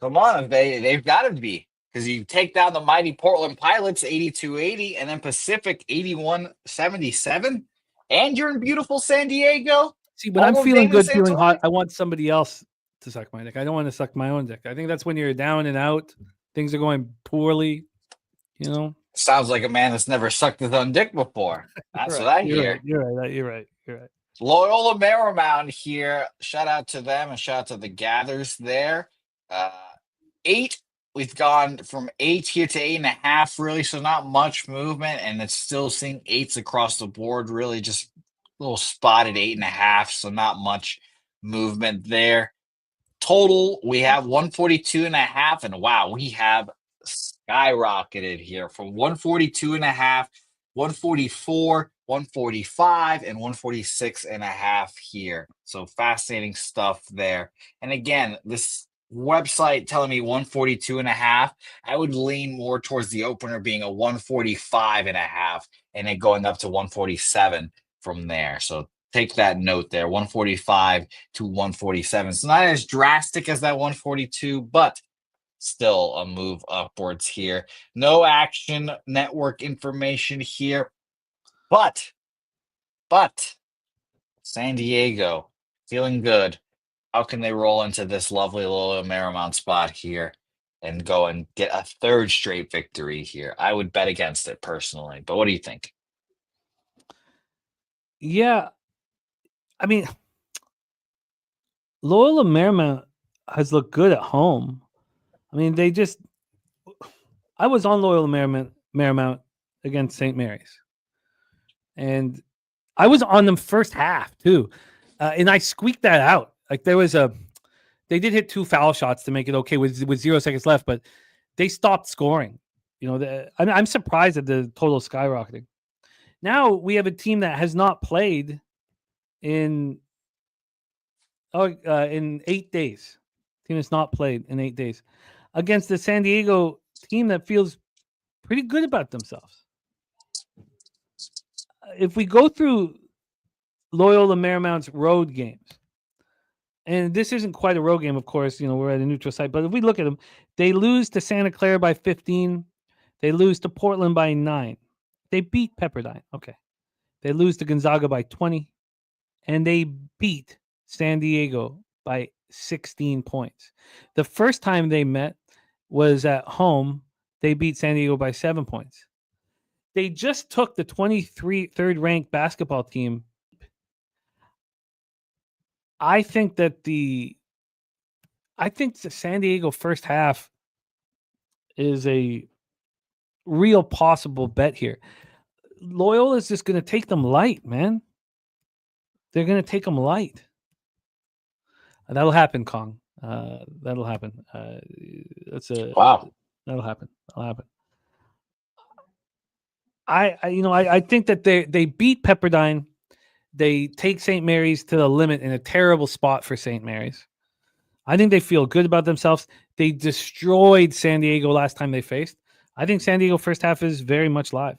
They've got to be, because you take down the mighty Portland Pilots 82-80, and then Pacific 81-77, and you're in beautiful San Diego. See, when I'm feeling good, feeling hot, I want somebody else to suck my dick. I don't want to suck my own dick. I think that's when you're down and out, things are going poorly. Sounds like a man that's never sucked his own dick before. That's what I hear. You're right. Loyola Marymount here. Shout out to them and shout out to the Gathers there. 8. We've gone from 8 here to 8.5, really. So not much movement, and it's still seeing 8s across the board. Really, just a little spotted 8.5. So not much movement there. Total, we have 142.5, and wow, we have skyrocketed here from 142.5, 144, 145, and 146.5 here. So fascinating stuff there. And again, this website telling me 142.5, I would lean more towards the opener being a 145.5 and then going up to 147 from there. So take that note there, 145 to 147. It's not as drastic as that 142, but still a move upwards here. No Action Network information here, but San Diego feeling good. How can they roll into this lovely little Marymount spot here and go and get a third straight victory here? I would bet against it personally, but what do you think? Yeah, I mean, Loyola Marymount has looked good at home. I mean, I was on Loyola Marymount against St. Mary's, and I was on them first half too, and I squeaked that out. Like they did hit 2 foul shots to make it okay with 0 seconds left, but they stopped scoring. I'm surprised at the total skyrocketing. Now we have a team that has not played in 8 days. Team has not played in 8 days against the San Diego team that feels pretty good about themselves. If we go through Loyola Marymount's road games, and this isn't quite a road game, of course, we're at a neutral site, but if we look at them, they lose to Santa Clara by 15. They lose to Portland by 9. They beat Pepperdine. Okay. They lose to Gonzaga by 20. And they beat San Diego by 16 points. The first time they met was at home. They beat San Diego by 7 points. They just took the 23rd ranked basketball team. I think the San Diego first half is a real possible bet here. Loyola is just going to take them light, man. They're going to take them light. That'll happen, Kong. That'll happen. Wow. That'll happen. I think that they beat Pepperdine. They take St. Mary's to the limit in a terrible spot for St. Mary's. I think they feel good about themselves. They destroyed San Diego last time they faced. I think San Diego first half is very much live.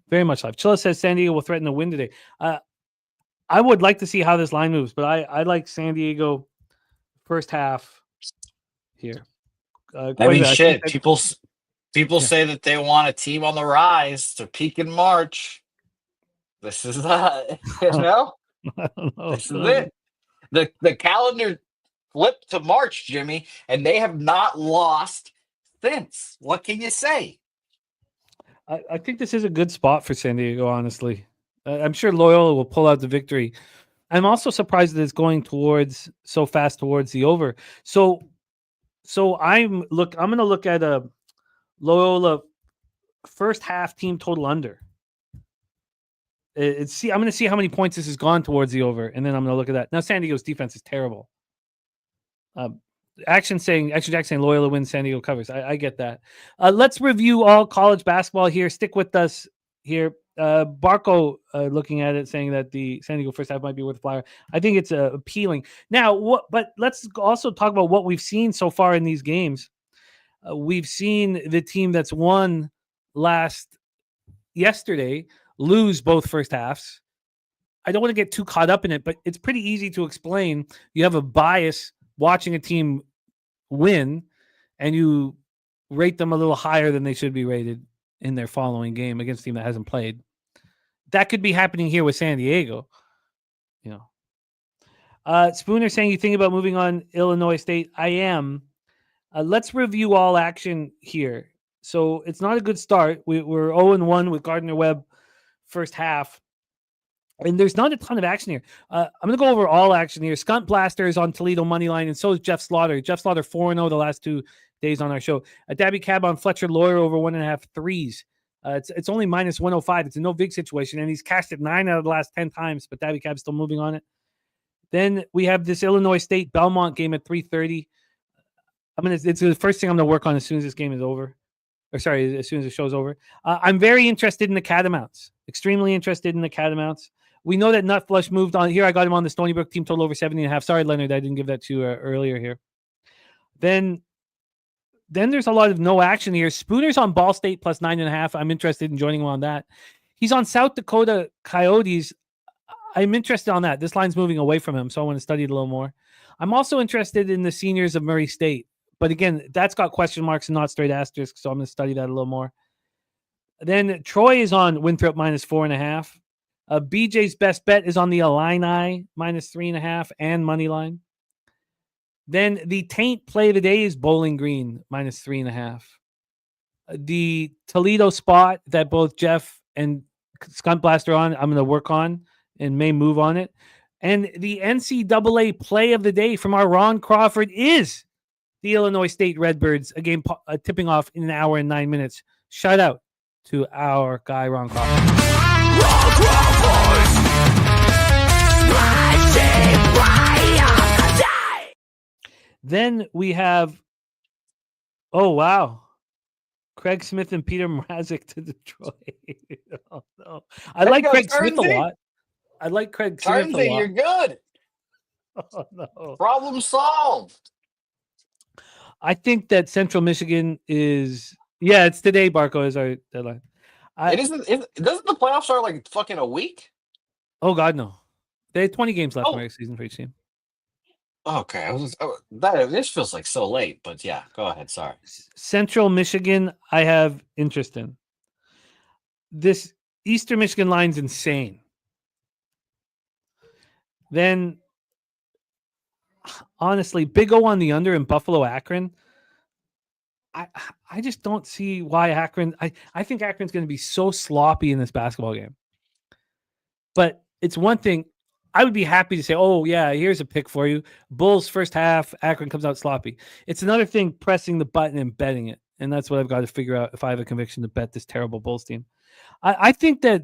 Very much live. Chilla says San Diego will threaten to win today. I would like to see how this line moves, but I like San Diego first half here. Shit. People say that they want a team on the rise to peak in March. This is I don't know. This is it. The calendar flipped to March, Jimmy, and they have not lost since. What can you say? I think this is a good spot for San Diego, honestly. I'm sure Loyola will pull out the victory. I'm also surprised that it's going so fast towards the over. So I'm going to look at a Loyola first half team total under. I'm going to see how many points this has gone towards the over, and then I'm going to look at that. Now, San Diego's defense is terrible. Action Jack saying Loyola wins, San Diego covers. I get that. Let's review all college basketball here. Stick with us here. Barco looking at it, saying that the San Diego first half might be worth a flyer. I think it's appealing. Now, but let's also talk about what we've seen so far in these games. We've seen the team that's won yesterday lose both first halves. I don't want to get too caught up in it, but it's pretty easy to explain. You have a bias watching a team win, and you rate them a little higher than they should be rated in their following game against a team that hasn't played. That could be happening here with San Diego. Spooner saying you think about moving on Illinois State. I am. Let's review all action here. So it's not a good start. We're 0-1 with Gardner-Webb first half. And there's not a ton of action here. I'm going to go over all action here. Skunt Blaster is on Toledo money line, and so is Jeff Slaughter. Jeff Slaughter 4-0 the last 2 days on our show. Dabby Cab on Fletcher Lawyer over 1.5 threes. It's only minus 105. It's a no vig situation, and he's cashed it 9 out of the last 10 times, but Dabby Cab's still moving on it. Then we have this Illinois State Belmont game at 3:30. It's the first thing I'm gonna work on as soon as this game is over. Or sorry, as soon as the show's over. I'm very interested in the Catamounts. Extremely interested in the Catamounts. We know that Nut Flush moved on. Here, I got him on the Stony Brook team total over 70.5. Sorry, Leonard, I didn't give that to you earlier here. Then there's a lot of no action here. Spooner's on Ball State plus 9.5. I'm interested in joining him on that. He's on South Dakota Coyotes. I'm interested on that. This line's moving away from him, so I want to study it a little more. I'm also interested in the seniors of Murray State. But again, that's got question marks and not straight asterisks, so I'm going to study that a little more. Then Troy is on Winthrop minus 4.5. BJ's best bet is on the Illini minus 3.5 and money line. Then the Taint play of the day is Bowling Green minus 3.5. The Toledo spot that both Jeff and Skunt Blast are on, I'm going to work on and may move on it. And the NCAA play of the day from our Ron Crawford is the Illinois State Redbirds, a game tipping off in 1 hour and 9 minutes. Shout out to our guy, Ron Crawford. Then we have, oh, wow. Craig Smith and Peter Mrazek to Detroit. Oh, no. I like Craig Smith a lot. I like Craig Smith a lot. You're good. Oh, no. Problem solved. I think that Central Michigan is, it's today, Barco, is our deadline. Doesn't the playoffs start like fucking a week? Oh, God, no. They had 20 games left in the regular season for each team. Okay. This feels like so late, but yeah, go ahead. Sorry. Central Michigan, I have interest in. This Eastern Michigan line's insane. Then, honestly, Big O on the under in Buffalo Akron. I just don't see why Akron. I think Akron's going to be so sloppy in this basketball game. But it's one thing. I would be happy to say, oh, yeah, here's a pick for you. Bulls first half, Akron comes out sloppy. It's another thing pressing the button and betting it. And that's what I've got to figure out if I have a conviction to bet this terrible Bulls team. I think that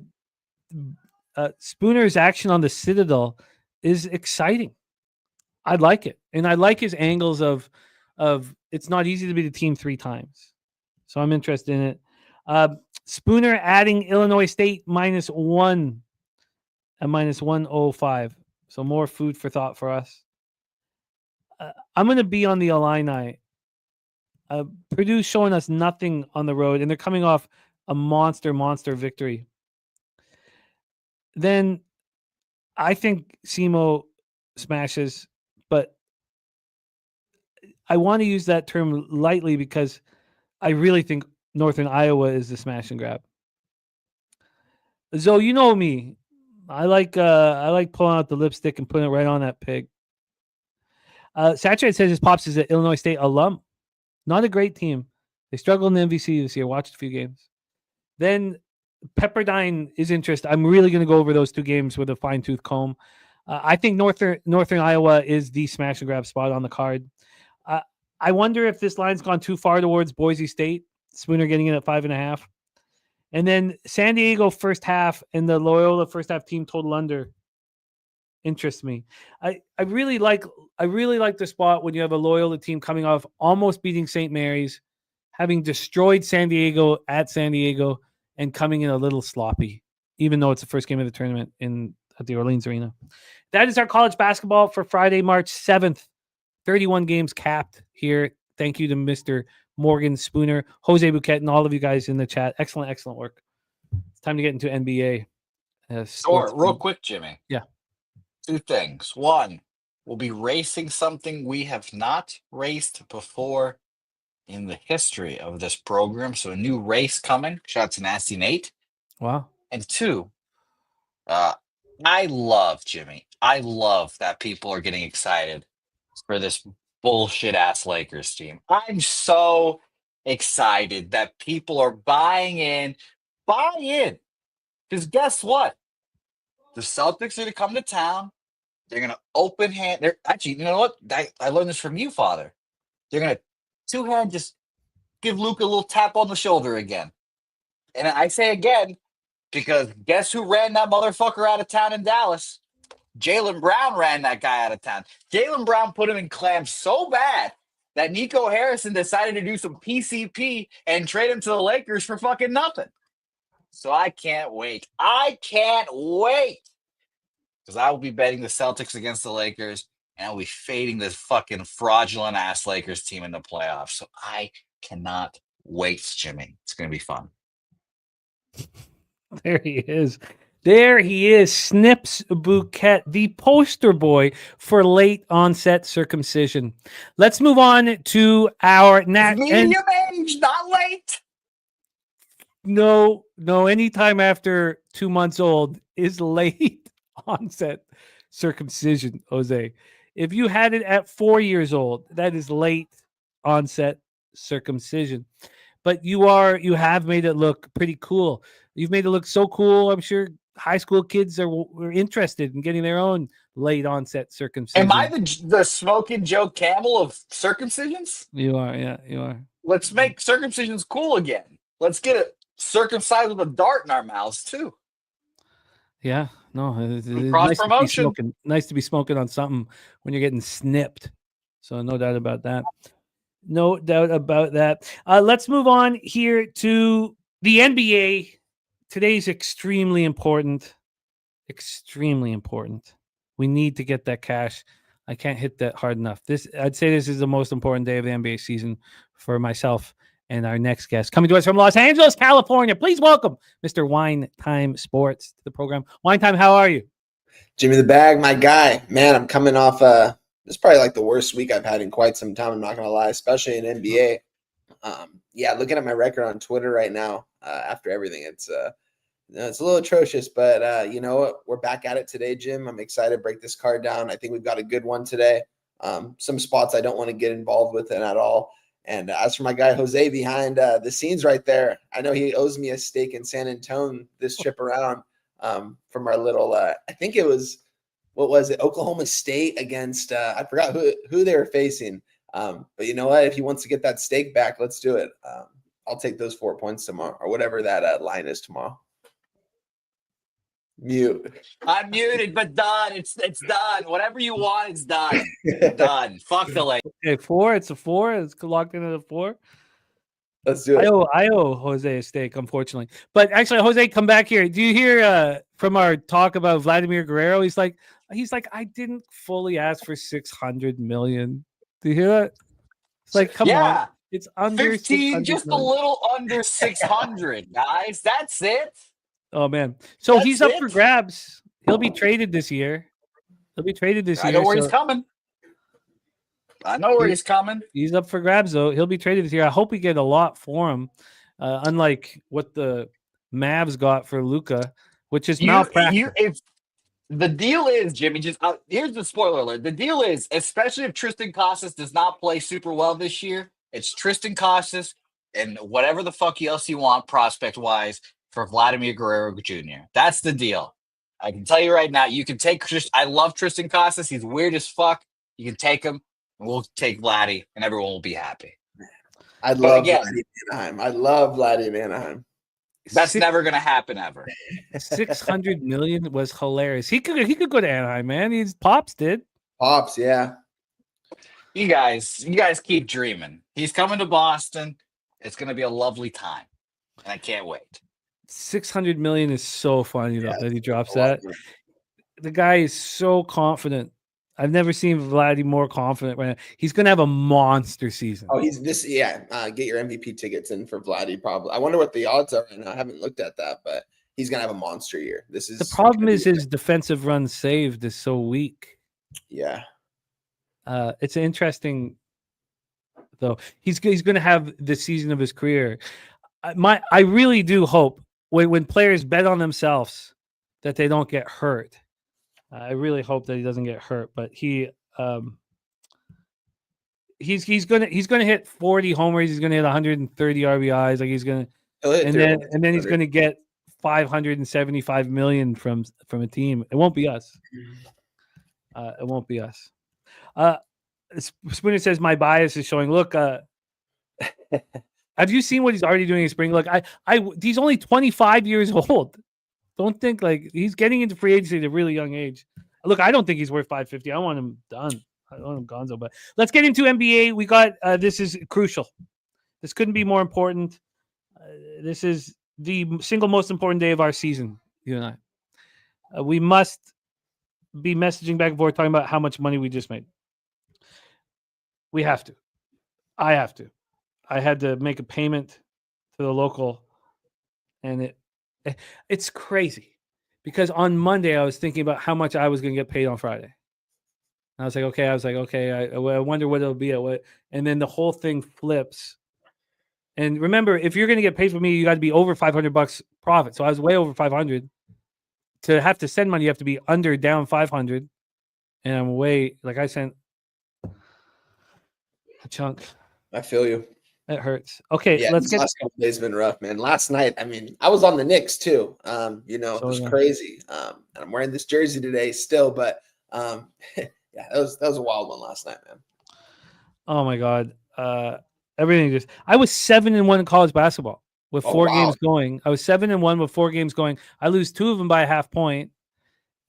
Spooner's action on the Citadel is exciting. I like it. And I like his angles of it's not easy to be the team 3 times. So I'm interested in it. Spooner adding Illinois State -1 at -105. So more food for thought for us. I'm going to be on the Illini. Purdue's showing us nothing on the road, and they're coming off a monster victory. Then I think SEMO smashes, but I want to use that term lightly because I really think Northern Iowa is the smash and grab. Zoe, you know me. I like pulling out the lipstick and putting it right on that pig. Saturate says his pops is an Illinois State alum. Not a great team. They struggled in the MVC this year. Watched a few games. Then Pepperdine is interesting. I'm really going to go over those 2 games with a fine-tooth comb. I think Northern Iowa is the smash and grab spot on the card. I wonder if this line's gone too far towards Boise State. Spooner getting in at 5.5. And then San Diego first half and the Loyola first half team total under interests me. I really like the spot when you have a Loyola team coming off almost beating St. Mary's, having destroyed San Diego at San Diego, and coming in a little sloppy, even though it's the first game of the tournament at the Orleans Arena. That is our college basketball for Friday, March 7th. 31 games capped here. Thank you to Mr. Morgan Spooner, Jose Bouquet, and all of you guys in the chat. Excellent work. It's time to get into NBA. Sure, real quick, Jimmy. Yeah. 2 things. 1, we'll be racing something we have not raced before in the history of this program. So a new race coming. Shout out to Nasty Nate. Wow. And 2, I love, Jimmy, I love that people are getting excited for this bullshit ass Lakers team. I'm so excited that people are buying in. Buy in. Because guess what? The Celtics are going to come to town. They're going to open hand. They're actually, you know what? I learned this from you, Father. They're going to 2-hand just give Luke a little tap on the shoulder again. And I say again, because guess who ran that motherfucker out of town in Dallas? Jaylen Brown ran that guy out of town. Jaylen Brown put him in clams so bad that Nico Harrison decided to do some PCP and trade him to the Lakers for fucking nothing. So I can't wait. I can't wait. Because I will be betting the Celtics against the Lakers, and I'll be fading this fucking fraudulent ass Lakers team in the playoffs. So I cannot wait, Jimmy. It's going to be fun. There he is. There he is, Snips Bouquet, the poster boy for late onset circumcision. Let's move on to our Medium age, not late. No, anytime after 2 months old is late onset circumcision, Jose. If you had it at 4 years old, that is late onset circumcision. But you have made it look pretty cool. You've made it look so cool. I'm sure high school kids were interested in getting their own late onset circumcision. Am I the smoking Joe Camel of circumcisions? You are, yeah, you are. Let's make circumcisions cool again. Let's get it circumcised with a dart in our mouths too. Yeah, no, it's cross promotion. Nice to be smoking on something when you're getting snipped. So no doubt about that. No doubt about that. Let's move on here to the NBA. Today's extremely important. Extremely important. We need to get that cash. I can't hit that hard enough. I'd say this is the most important day of the NBA season for myself and our next guest. Coming to us from Los Angeles, California. Please welcome Mr. Wine Time Sports to the program. Wine Time, how are you? Jimmy the Bag, my guy. Man, I'm coming off this is probably like the worst week I've had in quite some time. I'm not going to lie, especially in NBA. Looking at my record on Twitter right now, after everything, it's a little atrocious, but you know what? We're back at it today, Jim. I'm excited to break this card down. I think we've got a good one today. Some spots I don't want to get involved with at all. And as for my guy Jose behind the scenes right there, I know he owes me a steak in San Antonio this trip around from our little, I think it was, what was it? Oklahoma State against, I forgot who they were facing. But you know what? If he wants to get that steak back, let's do it. I'll take those 4 points tomorrow or whatever that line is tomorrow. Mute. I'm muted, but done. It's done. Whatever you want, it's done. Done. Fuck the Lakers. Okay, 4. It's a 4. It's locked into the 4. Let's do it. I owe Jose a steak, unfortunately. But actually, Jose, come back here. Do you hear from our talk about Vladimir Guerrero? He's like, I didn't fully ask for $600 million. Do you hear that? It's like, come on. It's under 15, just a little under 600, guys. That's it. Oh, man. So he's up for grabs. He'll be traded this year. I know where he's coming. He's up for grabs, though. He'll be traded this year. I hope we get a lot for him, unlike what the Mavs got for Luka, which is malpractice. The deal is, Jimmy, here's the spoiler alert. The deal is, especially if Tristan Costas does not play super well this year, it's Tristan Costas and whatever the fuck else you want prospect-wise for Vladimir Guerrero Jr. That's the deal. I can tell you right now, you can take I love Tristan Costas. He's weird as fuck. You can take him, and we'll take Vladdy, and everyone will be happy. I love Vladdy in Anaheim. That's never going to happen ever. 600 million was hilarious. He could go to Anaheim, man. Pops did. Pops, yeah. You guys keep dreaming. He's coming to Boston. It's going to be a lovely time, and I can't wait. 600 million is so funny though that he drops that. The guy is so confident. I've never seen Vladdy more confident right now. He's going to have a monster season. Oh, he's this. Yeah. Get your MVP tickets in for Vladdy. Probably. I wonder what the odds are right now. I haven't looked at that, but he's going to have a monster year. The problem is his defensive run saved is so weak. Yeah. It's interesting though. He's going to have the season of his career. I really do hope when players bet on themselves that they don't get hurt. I really hope that he doesn't get hurt, but he's gonna hit 40 homers. He's gonna hit 130 RBIs. Like he's gonna, and then he's gonna get 575 million from a team. It won't be us. It won't be us. Spooner says my bias is showing. Look, have you seen what he's already doing in spring? Look, he's only 25 years old. Don't think like he's getting into free agency at a really young age. Look, I don't think he's worth 550. I want him done. I don't know Gonzo, but let's get into NBA. We got this is crucial. This couldn't be more important. This is the single most important day of our season, you and I. We must be messaging back and forth talking about how much money we just made. We have to. I have to. I had to make a payment to the local, and it's crazy because on Monday I was thinking about how much I was going to get paid on Friday. And I was like, okay. I wonder what it'll be at what, and then the whole thing flips. And remember, if you're going to get paid for me, you got to be over $500 profit. So I was way over 500. To have to send money, you have to be down 500, and I'm way like I sent a chunk. I feel you. It hurts. Okay, Yeah, let's get. Last couple days been rough, man. Last night, I mean, I was on the Knicks too. It was crazy. And I'm wearing this jersey today still, but yeah, that was a wild one last night, man. Oh my God, everything just. I was 7-1 in college basketball with 4 games going. I was 7-1 with 4 games going. I lose 2 of them by a half point.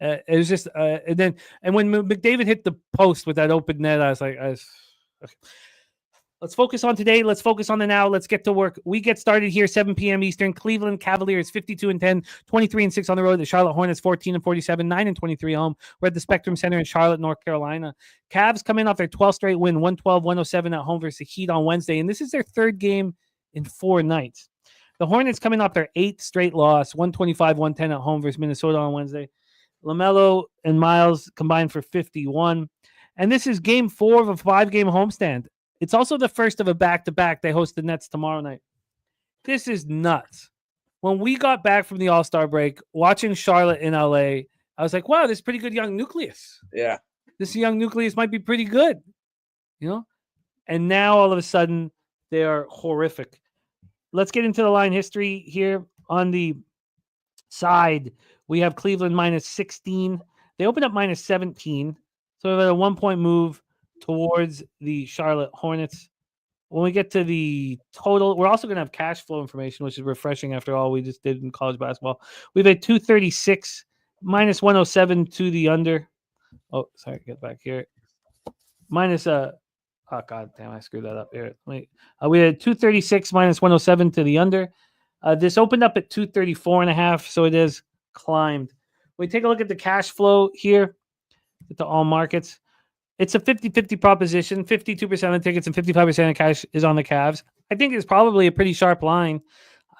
It was just, and when McDavid hit the post with that open net, I was like, okay. Let's focus on today. Let's focus on the now. Let's get to work. We get started here, 7 p.m. Eastern. Cleveland Cavaliers 52-10, 23-6 on the road. The Charlotte Hornets 14-47, 9-23 home. We're at the Spectrum Center in Charlotte, North Carolina. Cavs coming off their 12th straight win, 112-107 at home versus the Heat on Wednesday, and this is their 3rd game in 4 nights. The Hornets coming off their 8th straight loss, 125-110 at home versus Minnesota on Wednesday. LaMelo and Miles combined for 51. And this is game 4 of a 5-game homestand. It's also the first of a back-to-back. They host the Nets tomorrow night. This is nuts. When we got back from the All-Star break, watching Charlotte in LA, I was like, wow, this is pretty good young nucleus. Yeah. This young nucleus might be pretty good, you know? And now all of a sudden, they are horrific. Let's get into the line history here. On the side, we have Cleveland minus 16. They opened up minus 17. So we have a 1-point move towards the Charlotte Hornets. When we get to the total, we're also going to have cash flow information, which is refreshing after all we just did in college basketball. We've had 236 minus 107 to the under. Oh, sorry, get back here. Minus oh god damn, I screwed that up here. Wait, we had 236 minus 107 to the under. This opened up at 234.5, so it is climbed. We take a look at the cash flow here at the all markets. It's a 50-50 proposition. 52% of the tickets and 55% of cash is on the Cavs. I think it's probably a pretty sharp line.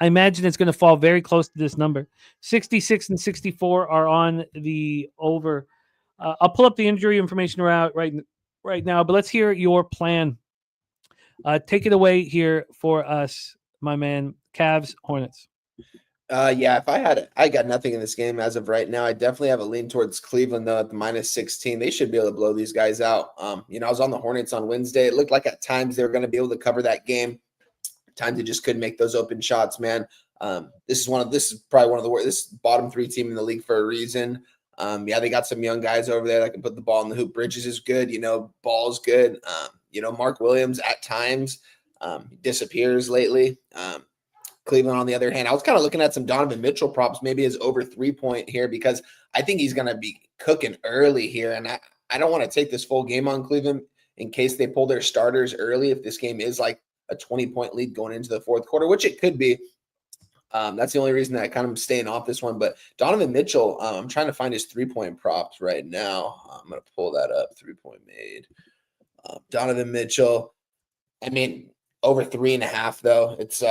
I imagine it's going to fall very close to this number. 66 and 64 are on the over. I'll pull up the injury information right now, but let's hear your plan. Take it away here for us, my man. Cavs, Hornets. Yeah, if I got nothing in this game as of right now. I definitely have a lean towards Cleveland, though, at the minus 16. They should be able to blow these guys out. I was on the Hornets on Wednesday. It looked like at times they were going to be able to cover that game. At times they just couldn't make those open shots, man. This is probably one of the worst. This bottom 3 team in the league for a reason. Yeah, they got some young guys over there that can put the ball in the hoop. Bridges is good. Ball's good. Mark Williams at times disappears lately. Cleveland, on the other hand, I was kind of looking at some Donovan Mitchell props, maybe his over 3-point here, because I think he's going to be cooking early here. And I don't want to take this full game on Cleveland in case they pull their starters early. If this game is like a 20-point lead going into the 4th quarter, which it could be. That's the only reason that I kind of am staying off this one. But Donovan Mitchell, I'm trying to find his 3-point props right now. I'm going to pull that up. 3-point made. Donovan Mitchell, I mean, over 3.5, though. It's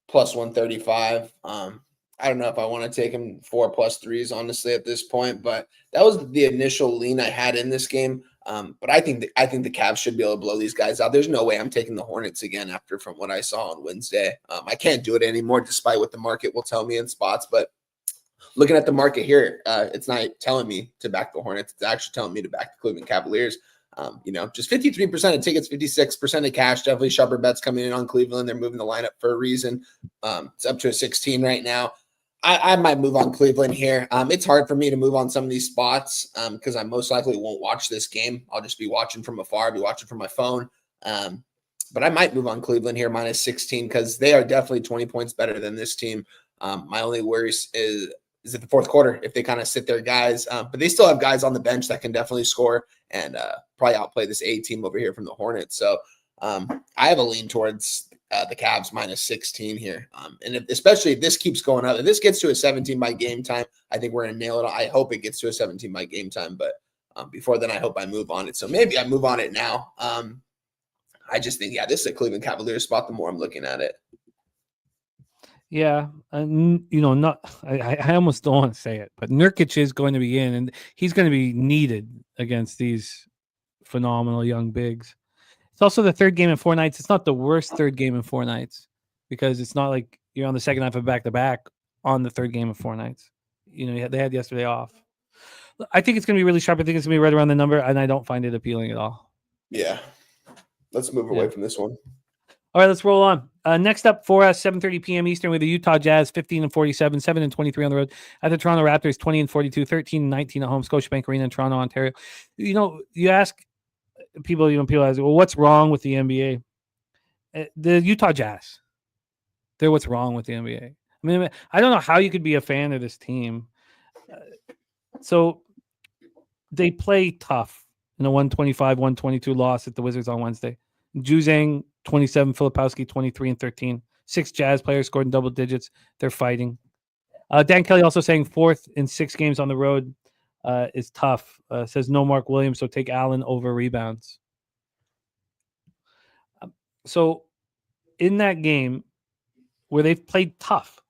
plus 135. I don't know if I want to take him 4 plus 3s, honestly, at this point, but that was the initial lean I had in this game. But I think the Cavs should be able to blow these guys out. There's no way I'm taking the Hornets again from what I saw on Wednesday. I can't do it anymore, despite what the market will tell me in spots. But looking at the market here, it's not telling me to back the Hornets. It's actually telling me to back the Cleveland Cavaliers. Just 53% of tickets, 56% of cash. Definitely sharper bets coming in on Cleveland. They're moving the lineup for a reason. It's up to a 16 right now. I might move on Cleveland here. It's hard for me to move on some of these spots because I most likely won't watch this game. I'll just be watching from afar. I'll be watching from my phone. But I might move on Cleveland here, minus 16, because they are definitely 20 points better than this team. My only worry is is it the fourth quarter if they kind of sit their guys. But they still have guys on the bench that can definitely score and probably outplay this A team over here from the Hornets. So I have a lean towards the Cavs minus 16 here. And especially if this keeps going up, if this gets to a 17 by game time, I think we're going to nail it. I hope it gets to a 17 by game time, but before then, I hope I move on it. So maybe I move on it now. I just think, this is a Cleveland Cavaliers spot the more I'm looking at it. Yeah, I almost don't want to say it, but Nurkic is going to be in, and he's going to be needed against these phenomenal young bigs. It's also the third game in 4 nights. It's not the worst third game in 4 nights because it's not like you're on the second half of back-to-back on the third game of 4 nights. They had yesterday off. I think it's going to be really sharp. I think it's going to be right around the number, and I don't find it appealing at all. Yeah. Let's move away from this one. All right, let's roll on. Next up for us, 7:30 p.m. Eastern with the Utah Jazz, 15-47, 7-23 on the road. At the Toronto Raptors, 20-42, 13-19 at home, Scotiabank Arena in Toronto, Ontario. You ask people, people ask, well, what's wrong with the NBA? The Utah Jazz. They're what's wrong with the NBA. I mean, I don't know how you could be a fan of this team. So they play tough in a 125-122 loss at the Wizards on Wednesday. Juzang, 27, Filipowski, 23 and 13. 6 Jazz players scored in double digits. They're fighting. Dan Kelly also saying 4th in 6 games on the road is tough. Says no Mark Williams, so take Allen over rebounds. So in that game where they've played tough,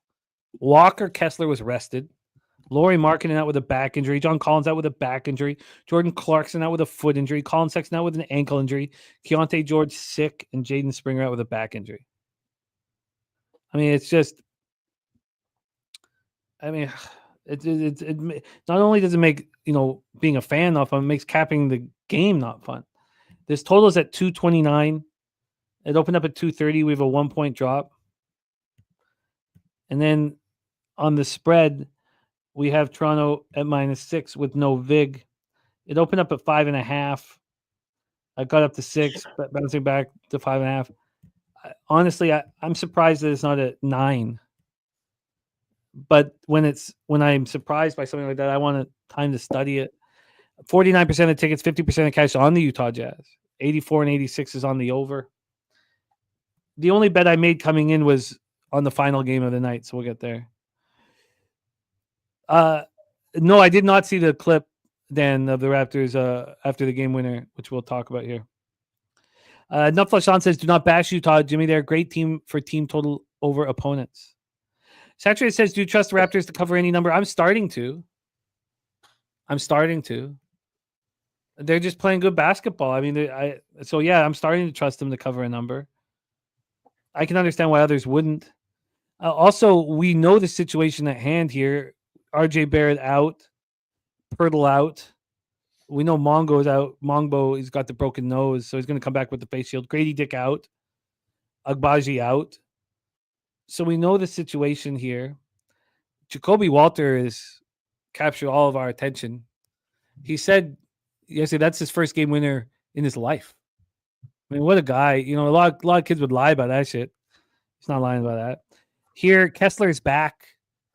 Walker Kessler was rested. Lauri Markkanen out with a back injury. John Collins out with a back injury. Jordan Clarkson out with a foot injury. Colin Sexton out with an ankle injury. Keontae George sick. And Jaden Springer out with a back injury. I mean, it's just... I mean, it not only does it make, being a fan not fun, it makes capping the game not fun. This total is at 229. It opened up at 230. We have a 1-point drop. And then on the spread... we have Toronto at -6 with no vig. It opened up at 5.5. I got up to 6, but bouncing back to 5.5. Honestly, I'm surprised that it's not at 9. But when I'm surprised by something like that, I want time to study it. 49% of tickets, 50% of cash on the Utah Jazz. 84 and 86 is on the over. The only bet I made coming in was on the final game of the night, so we'll get there. No, I did not see the clip, Dan, of the Raptors after the game winner, which we'll talk about here. Nutflush says, do not bash Utah, Jimmy. They're a great team for team total over opponents. Saturated says, do you trust the Raptors to cover any number? I'm starting to. They're just playing good basketball. I mean, I'm starting to trust them to cover a number. I can understand why others wouldn't. Also, we know the situation at hand here. RJ Barrett out, Pirtle out. We know Mongo's out. Mongbo, he's got the broken nose, so he's going to come back with the face shield. Grady Dick out. Agbaji out. So we know the situation here. Jacoby Walter has captured all of our attention. He said yesterday that's his first game winner in his life. I mean, what a guy. A lot of kids would lie about that shit. He's not lying about that. Here, Kessler's back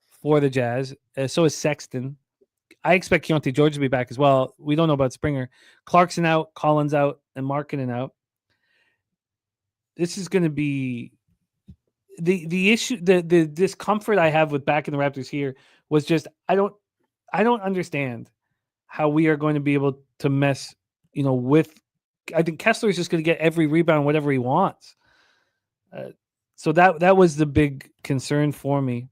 for the Jazz. So is Sexton. I expect Keontae George to be back as well. We don't know about Springer. Clarkson out, Collins out, and Markkanen out. This is going to be the issue. The discomfort I have with backing the Raptors here was just I don't understand how we are going to be able to mess, with. I think Kessler is just going to get every rebound, whatever he wants. So that was the big concern for me.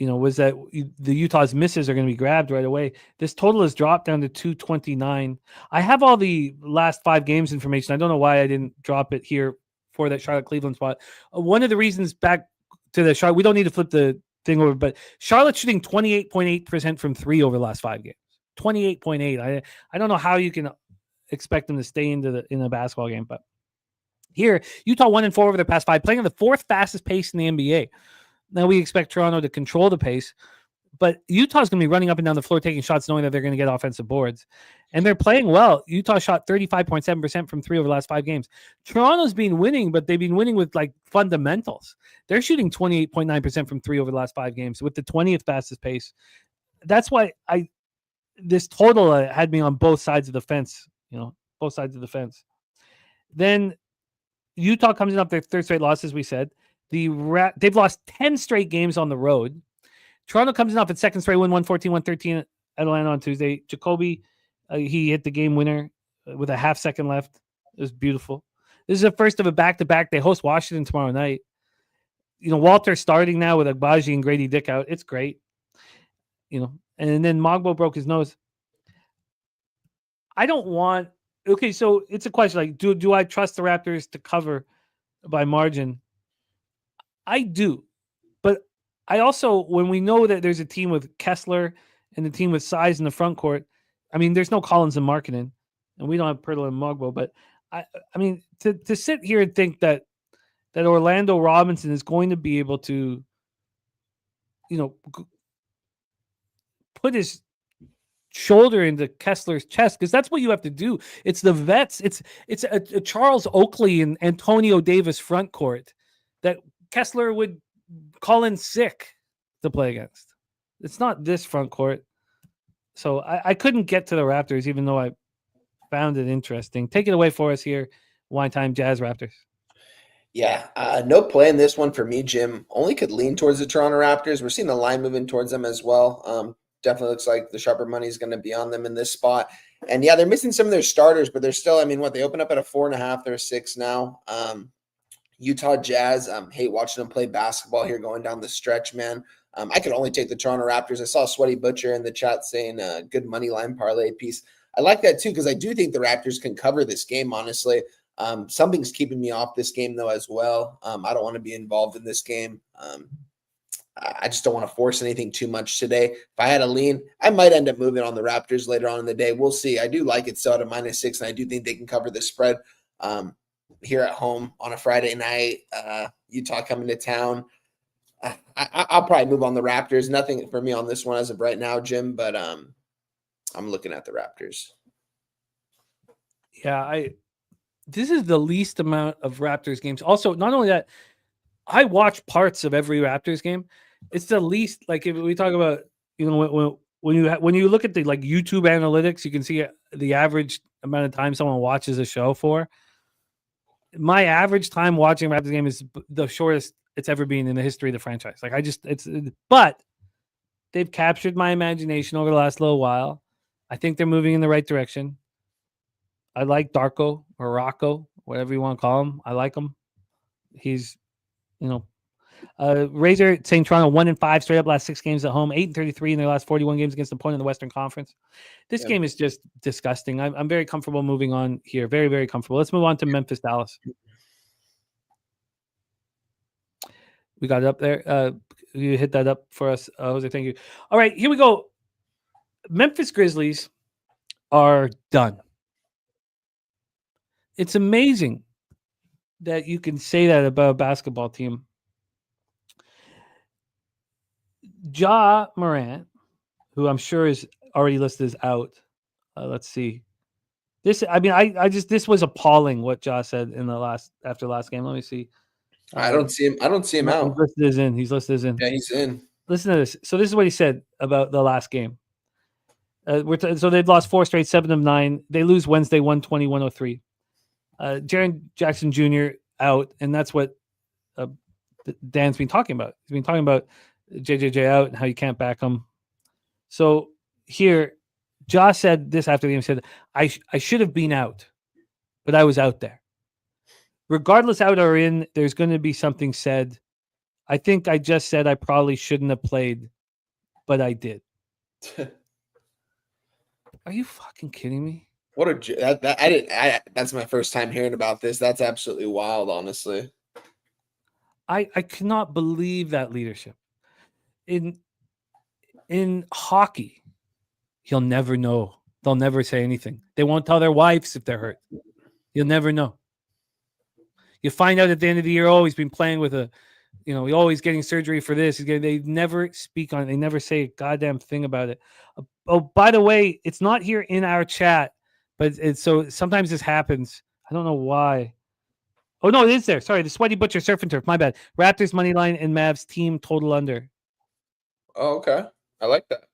Was that the Utah's misses are going to be grabbed right away. This total has dropped down to 229. I have all the last 5 games information. I don't know why I didn't drop it here for that Charlotte-Cleveland spot. One of the reasons back to the Charlotte, we don't need to flip the thing over, but Charlotte's shooting 28.8% from 3 over the last 5 games. 28.8. I don't know how you can expect them to stay in a basketball game, but here, Utah 1-4 over the past 5, playing at the 4th fastest pace in the NBA. Now we expect Toronto to control the pace, But Utah's going to be running up and down the floor, taking shots, knowing that they're going to get offensive boards. And they're playing well. Utah shot 35.7% from three over the last 5 games. Toronto's been winning, but they've been winning with like fundamentals. They're shooting 28.9% from three over the last 5 games with the 20th fastest pace. That's why this total had me on both sides of the fence, both sides of the fence. Then Utah comes in off their 3rd straight loss, as we said. They've lost 10 straight games on the road. Toronto comes in off its 2nd straight win, 114-113 at Atlanta on Tuesday. Jacoby, he hit the game winner with a half second left. It was beautiful. This is the first of a back-to-back. They host Washington tomorrow night. Walter starting now with Agbaji and Grady Dick out. It's great. And then Mogbo broke his nose. I don't want... Okay, so it's a question like, do I trust the Raptors to cover by margin? I do. But I also, when we know that there's a team with Kessler and a team with size in the front court, I mean, there's no Collins and Markkanen, and we don't have Pirtle and Mogbo, but I mean, to sit here and think that Orlando Robinson is going to be able to, put his shoulder into Kessler's chest, because that's what you have to do. It's the vets. It's a Charles Oakley and Antonio Davis front court that Kessler would call in sick to play against. It's not this front court. So I couldn't get to the Raptors, even though I found it interesting. Take it away for us here. Wine Time Jazz Raptors. Yeah, no play in this one for me, Jim. Only could lean towards the Toronto Raptors. We're seeing the line moving towards them as well. Definitely looks like the sharper money is going to be on them in this spot. And yeah, they're missing some of their starters, but they're still, they open up at a 4.5. They're a 6 now. Utah Jazz, hate watching them play basketball here going down the stretch, man. I could only take the Toronto Raptors. I saw Sweaty Butcher in the chat saying good money line parlay piece. I like that too, because I do think the Raptors can cover this game, honestly. Something's keeping me off this game, though, as well. I don't want to be involved in this game. I just don't want to force anything too much today. If I had a lean, I might end up moving on the Raptors later on in the day. We'll see. I do like it still at a -6, and I do think they can cover the spread here at home on a Friday night. Utah coming to town. I'll probably move on the Raptors. Nothing for me on this one as of right now, Jim, but I'm looking at the Raptors. Yeah, this is the least amount of Raptors games. Also, not only that, I watch parts of every Raptors game. It's the least, like if we talk about, when you look at the like YouTube analytics, you can see the average amount of time someone watches a show for. My average time watching a Raptors game is the shortest it's ever been in the history of the franchise. Like but they've captured my imagination over the last little while. I think they're moving in the right direction. I like Darko or Rocco, whatever you want to call him. I like him. He's, Razor saying Toronto 1-5 straight up last 6 games at home, 8-33 in their last 41 games against the opponent in the Western Conference. This game is just disgusting. I'm very comfortable moving on here. Very, very comfortable. Let's move on to Memphis, Dallas. We got it up there. You hit that up for us, Jose. Thank you. All right, here we go. Memphis Grizzlies are done. It's amazing that you can say that about a basketball team. Ja Morant, who I'm sure is already listed as out. Let's see. This was appalling what Ja said after last game. Let me see. I don't see him out. He's listed as in. Yeah, he's in. Listen to this. So this is what he said about the last game. So they've lost 4 straight, 7 of 9. They lose Wednesday, 120-103. Jaren Jackson Jr. out, and that's what Dan's been talking about. He's been talking about JJJ out and how you can't back him. So here, Ja said this after the game. He said, I should have been out, but I was out there. Regardless out or in, there's going to be something said. I think I just said I probably shouldn't have played, but I did. Are you fucking kidding me? What that's my first time hearing about this. That's absolutely wild, honestly. I cannot believe that leadership. In hockey, you'll never know. They'll never say anything. They won't tell their wives if they're hurt. You'll never know. You find out at the end of the year, he's been playing with a He's always getting surgery for this. They never speak on it. They never say a goddamn thing about it. Oh, by the way, it's not here in our chat, but so sometimes this happens. I don't know why. Oh, no, it is there. Sorry, the Sweaty Butcher Surf and Turf. My bad. Raptors money line and Mavs team total under. Oh, okay. I like that.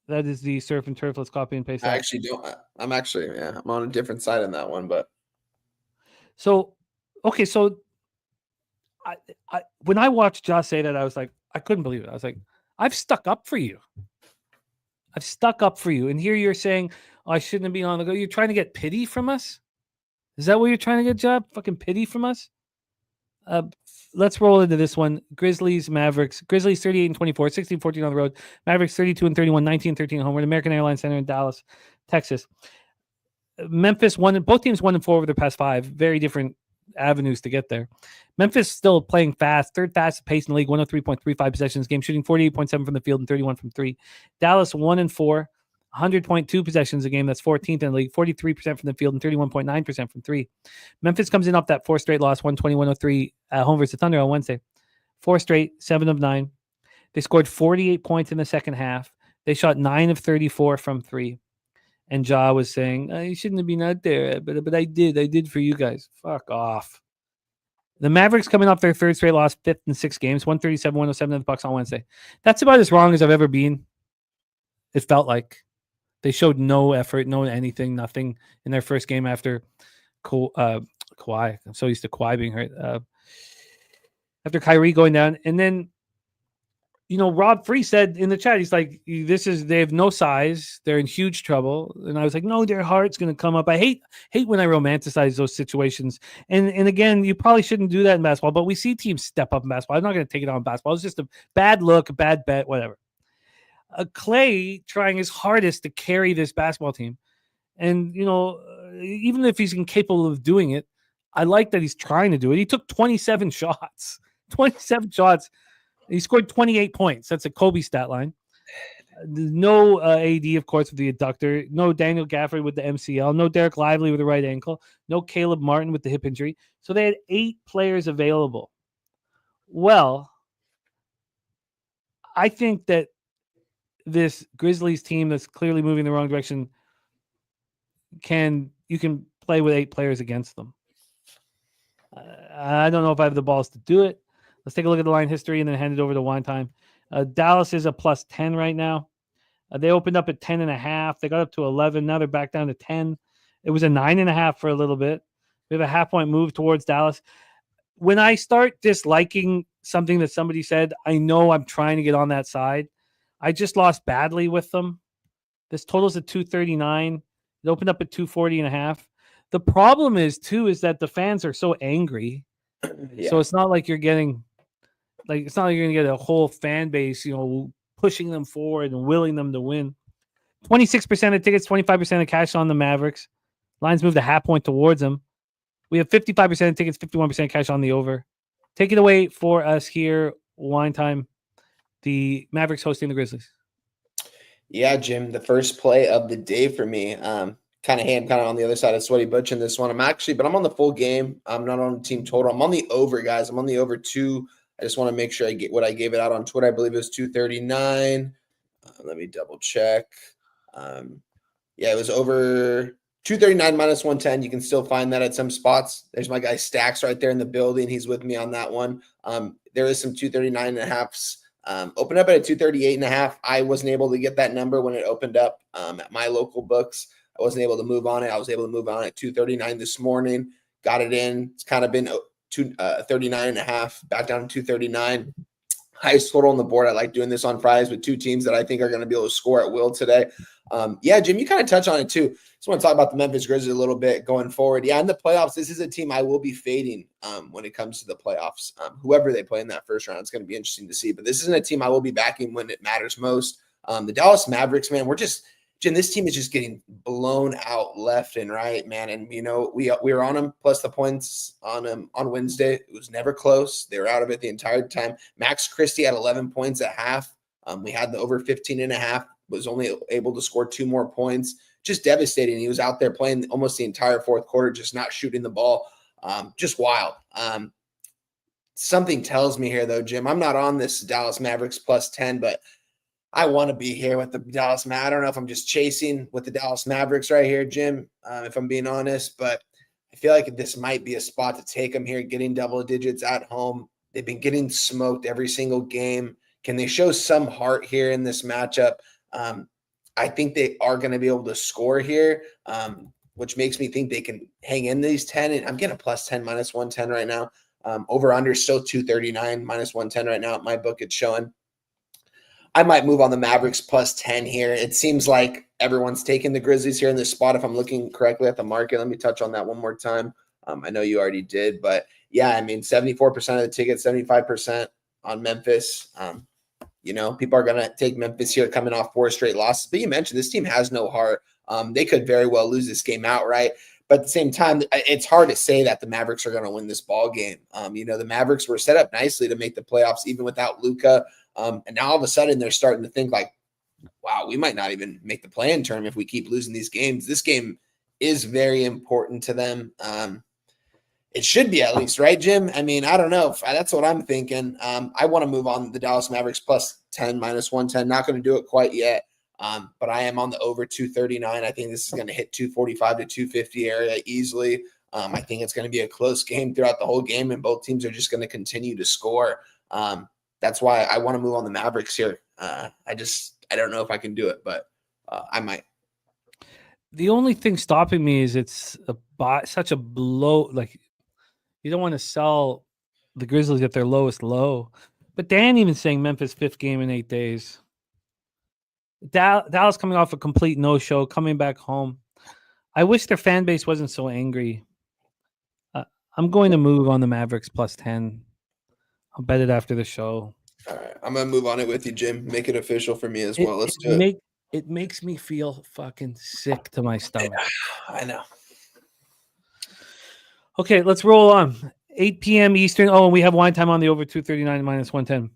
That is the Surf and Turf. Let's copy and paste that. I actually don't. I'm on a different side on that one, but. So, okay, so I when I watched Josh say that, I was like, I couldn't believe it. I was like, I've stuck up for you. And here you're saying, oh, I shouldn't have been on the go. You're trying to get pity from us? Is that what you're trying to get, Job? Fucking pity from us? Let's roll into this one. Grizzlies, Mavericks. Grizzlies 38-24, 16-14 on the road. Mavericks 32-31, 19-13 at home. We're at American Airlines Center in Dallas, Texas. Memphis won. Both teams 1-4 over their past 5. Very different avenues to get there. Memphis still playing fast, third fastest pace in the league, 103.35 possessions game, shooting 48.7 from the field and 31 from 3. Dallas 1-4, 100.2 possessions a game. That's 14th in the league, 43% from the field and 31.9% from 3. Memphis comes in off that 4 straight loss, 120-103 at home versus the Thunder on Wednesday. 4 straight, 7 of 9. They scored 48 points in the second half. They shot 9 of 34 from 3. And Ja was saying, you shouldn't have been out there, but I did. I did for you guys. Fuck off. The Mavericks coming off their 3rd straight loss, 5th in 6 games, 137-107 to the Bucks on Wednesday. That's about as wrong as I've ever been. It felt like they showed no effort, no anything, nothing in their first game after Kawhi. I'm so used to Kawhi being hurt. After Kyrie going down, and then Rob Free said in the chat, he's like, they have no size. They're in huge trouble. And I was like, no, their heart's going to come up. I hate when I romanticize those situations. And again, you probably shouldn't do that in basketball, but we see teams step up in basketball. I'm not going to take it on in basketball. It's just a bad look, a bad bet, whatever. Clay trying his hardest to carry this basketball team. And, even if he's incapable of doing it, I like that he's trying to do it. He took 27 shots. 27 shots. He scored 28 points. That's a Kobe stat line. No AD, of course, with the adductor. No Daniel Gafford with the MCL. No Derek Lively with the right ankle. No Caleb Martin with the hip injury. So they had 8 players available. Well, I think that this Grizzlies team that's clearly moving in the wrong direction, you can play with 8 players against them. I don't know if I have the balls to do it. Let's take a look at the line history and then hand it over to Wine Time. Dallas is a plus 10 right now. They opened up at 10.5. They got up to 11. Now they're back down to 10. It was a 9.5 for a little bit. We have a half-point move towards Dallas. When I start disliking something that somebody said, I know I'm trying to get on that side. I just lost badly with them. This total's at 239. It opened up at 240.5. The problem is that the fans are so angry. Yeah. So it's not like you're getting... it's not like you're going to get a whole fan base, pushing them forward and willing them to win. 26% of tickets, 25% of cash on the Mavericks. Lines moved a half point towards them. We have 55% of tickets, 51% cash on the over. Take it away for us here, Wine Time. The Mavericks hosting the Grizzlies. Yeah, Jim, the first play of the day for me. Kind of on the other side of Sweaty Butch in this one. I'm on the full game. I'm not on the team total. I'm on the over, guys. I'm on the over 2. I just want to make sure I get what I gave it out on Twitter. I believe it was 239. Let me double check. It was over 239 minus 110. You can still find that at some spots. There's my guy Stacks right there in the building. He's with me on that one. There is some 239.5s. Opened up at a 238.5. I wasn't able to get that number when it opened up at my local books. I wasn't able to move on it. I was able to move on at 239 this morning. Got it in. It's kind of been 39.5, back down to 239. Highest total on the board. I like doing this on Fridays with 2 teams that I think are going to be able to score at will today. Jim, you kind of touch on it too. Just want to talk about the Memphis Grizzlies a little bit going forward. Yeah, in the playoffs, this is a team I will be fading when it comes to the playoffs. Whoever they play in that first round, it's going to be interesting to see. But this isn't a team I will be backing when it matters most. The Dallas Mavericks, man, Jim, this team is just getting blown out left and right, man. And, we were on them plus the points on them on Wednesday. It was never close. They were out of it the entire time. Max Christie had 11 points at half. We had the over 15.5, was only able to score 2 more points. Just devastating. He was out there playing almost the entire fourth quarter, just not shooting the ball. Just wild. something tells me here, though, Jim. I'm not on this Dallas Mavericks +10, but I want to be here with the Dallas Mavericks. I don't know if I'm just chasing with the Dallas Mavericks right here, Jim, if I'm being honest, but I feel like this might be a spot to take them here, getting double digits at home. They've been getting smoked every single game. Can they show some heart here in this matchup? I think they are going to be able to score here, which makes me think they can hang in these 10. And I'm getting a +10, -110 right now. Over under still 239, -110 right now at my book. It's showing. I might move on the Mavericks +10 here. It seems like everyone's taking the Grizzlies here in this spot. If I'm looking correctly at the market, let me touch on that one more time. I know you already did, but yeah, I mean, 74% of the tickets, 75% on Memphis. People are going to take Memphis here coming off 4 straight losses. But you mentioned this team has no heart. They could very well lose this game outright. But at the same time, it's hard to say that the Mavericks are going to win this ball game. The Mavericks were set up nicely to make the playoffs even without Luka. And now all of a sudden they're starting to think like, wow, we might not even make the play-in tournament if we keep losing these games. This game is very important to them. It should be at least, right, Jim? I mean, I don't know. That's what I'm thinking. I want to move on the Dallas Mavericks +10, -110. Not going to do it quite yet. But I am on the over 239. I think this is going to hit 245 to 250 area easily. I think it's going to be a close game throughout the whole game, and both teams are just going to continue to score. That's why I want to move on the Mavericks here. I don't know if I can do it, but I might. The only thing stopping me is it's such a blow. Like, you don't want to sell the Grizzlies at their lowest low. But Dan even saying Memphis 5th game in 8 days. Dallas coming off a complete no-show, coming back home. I wish their fan base wasn't so angry. I'm going to move on the Mavericks +10. I'll bet it after the show. All right. I'm going to move on it with you, Jim. Make it official for me as well. Let's do it. It makes me feel fucking sick to my stomach. I know. Okay, let's roll on. 8 p.m. Eastern. Oh, and we have wine time on the over 239 -110.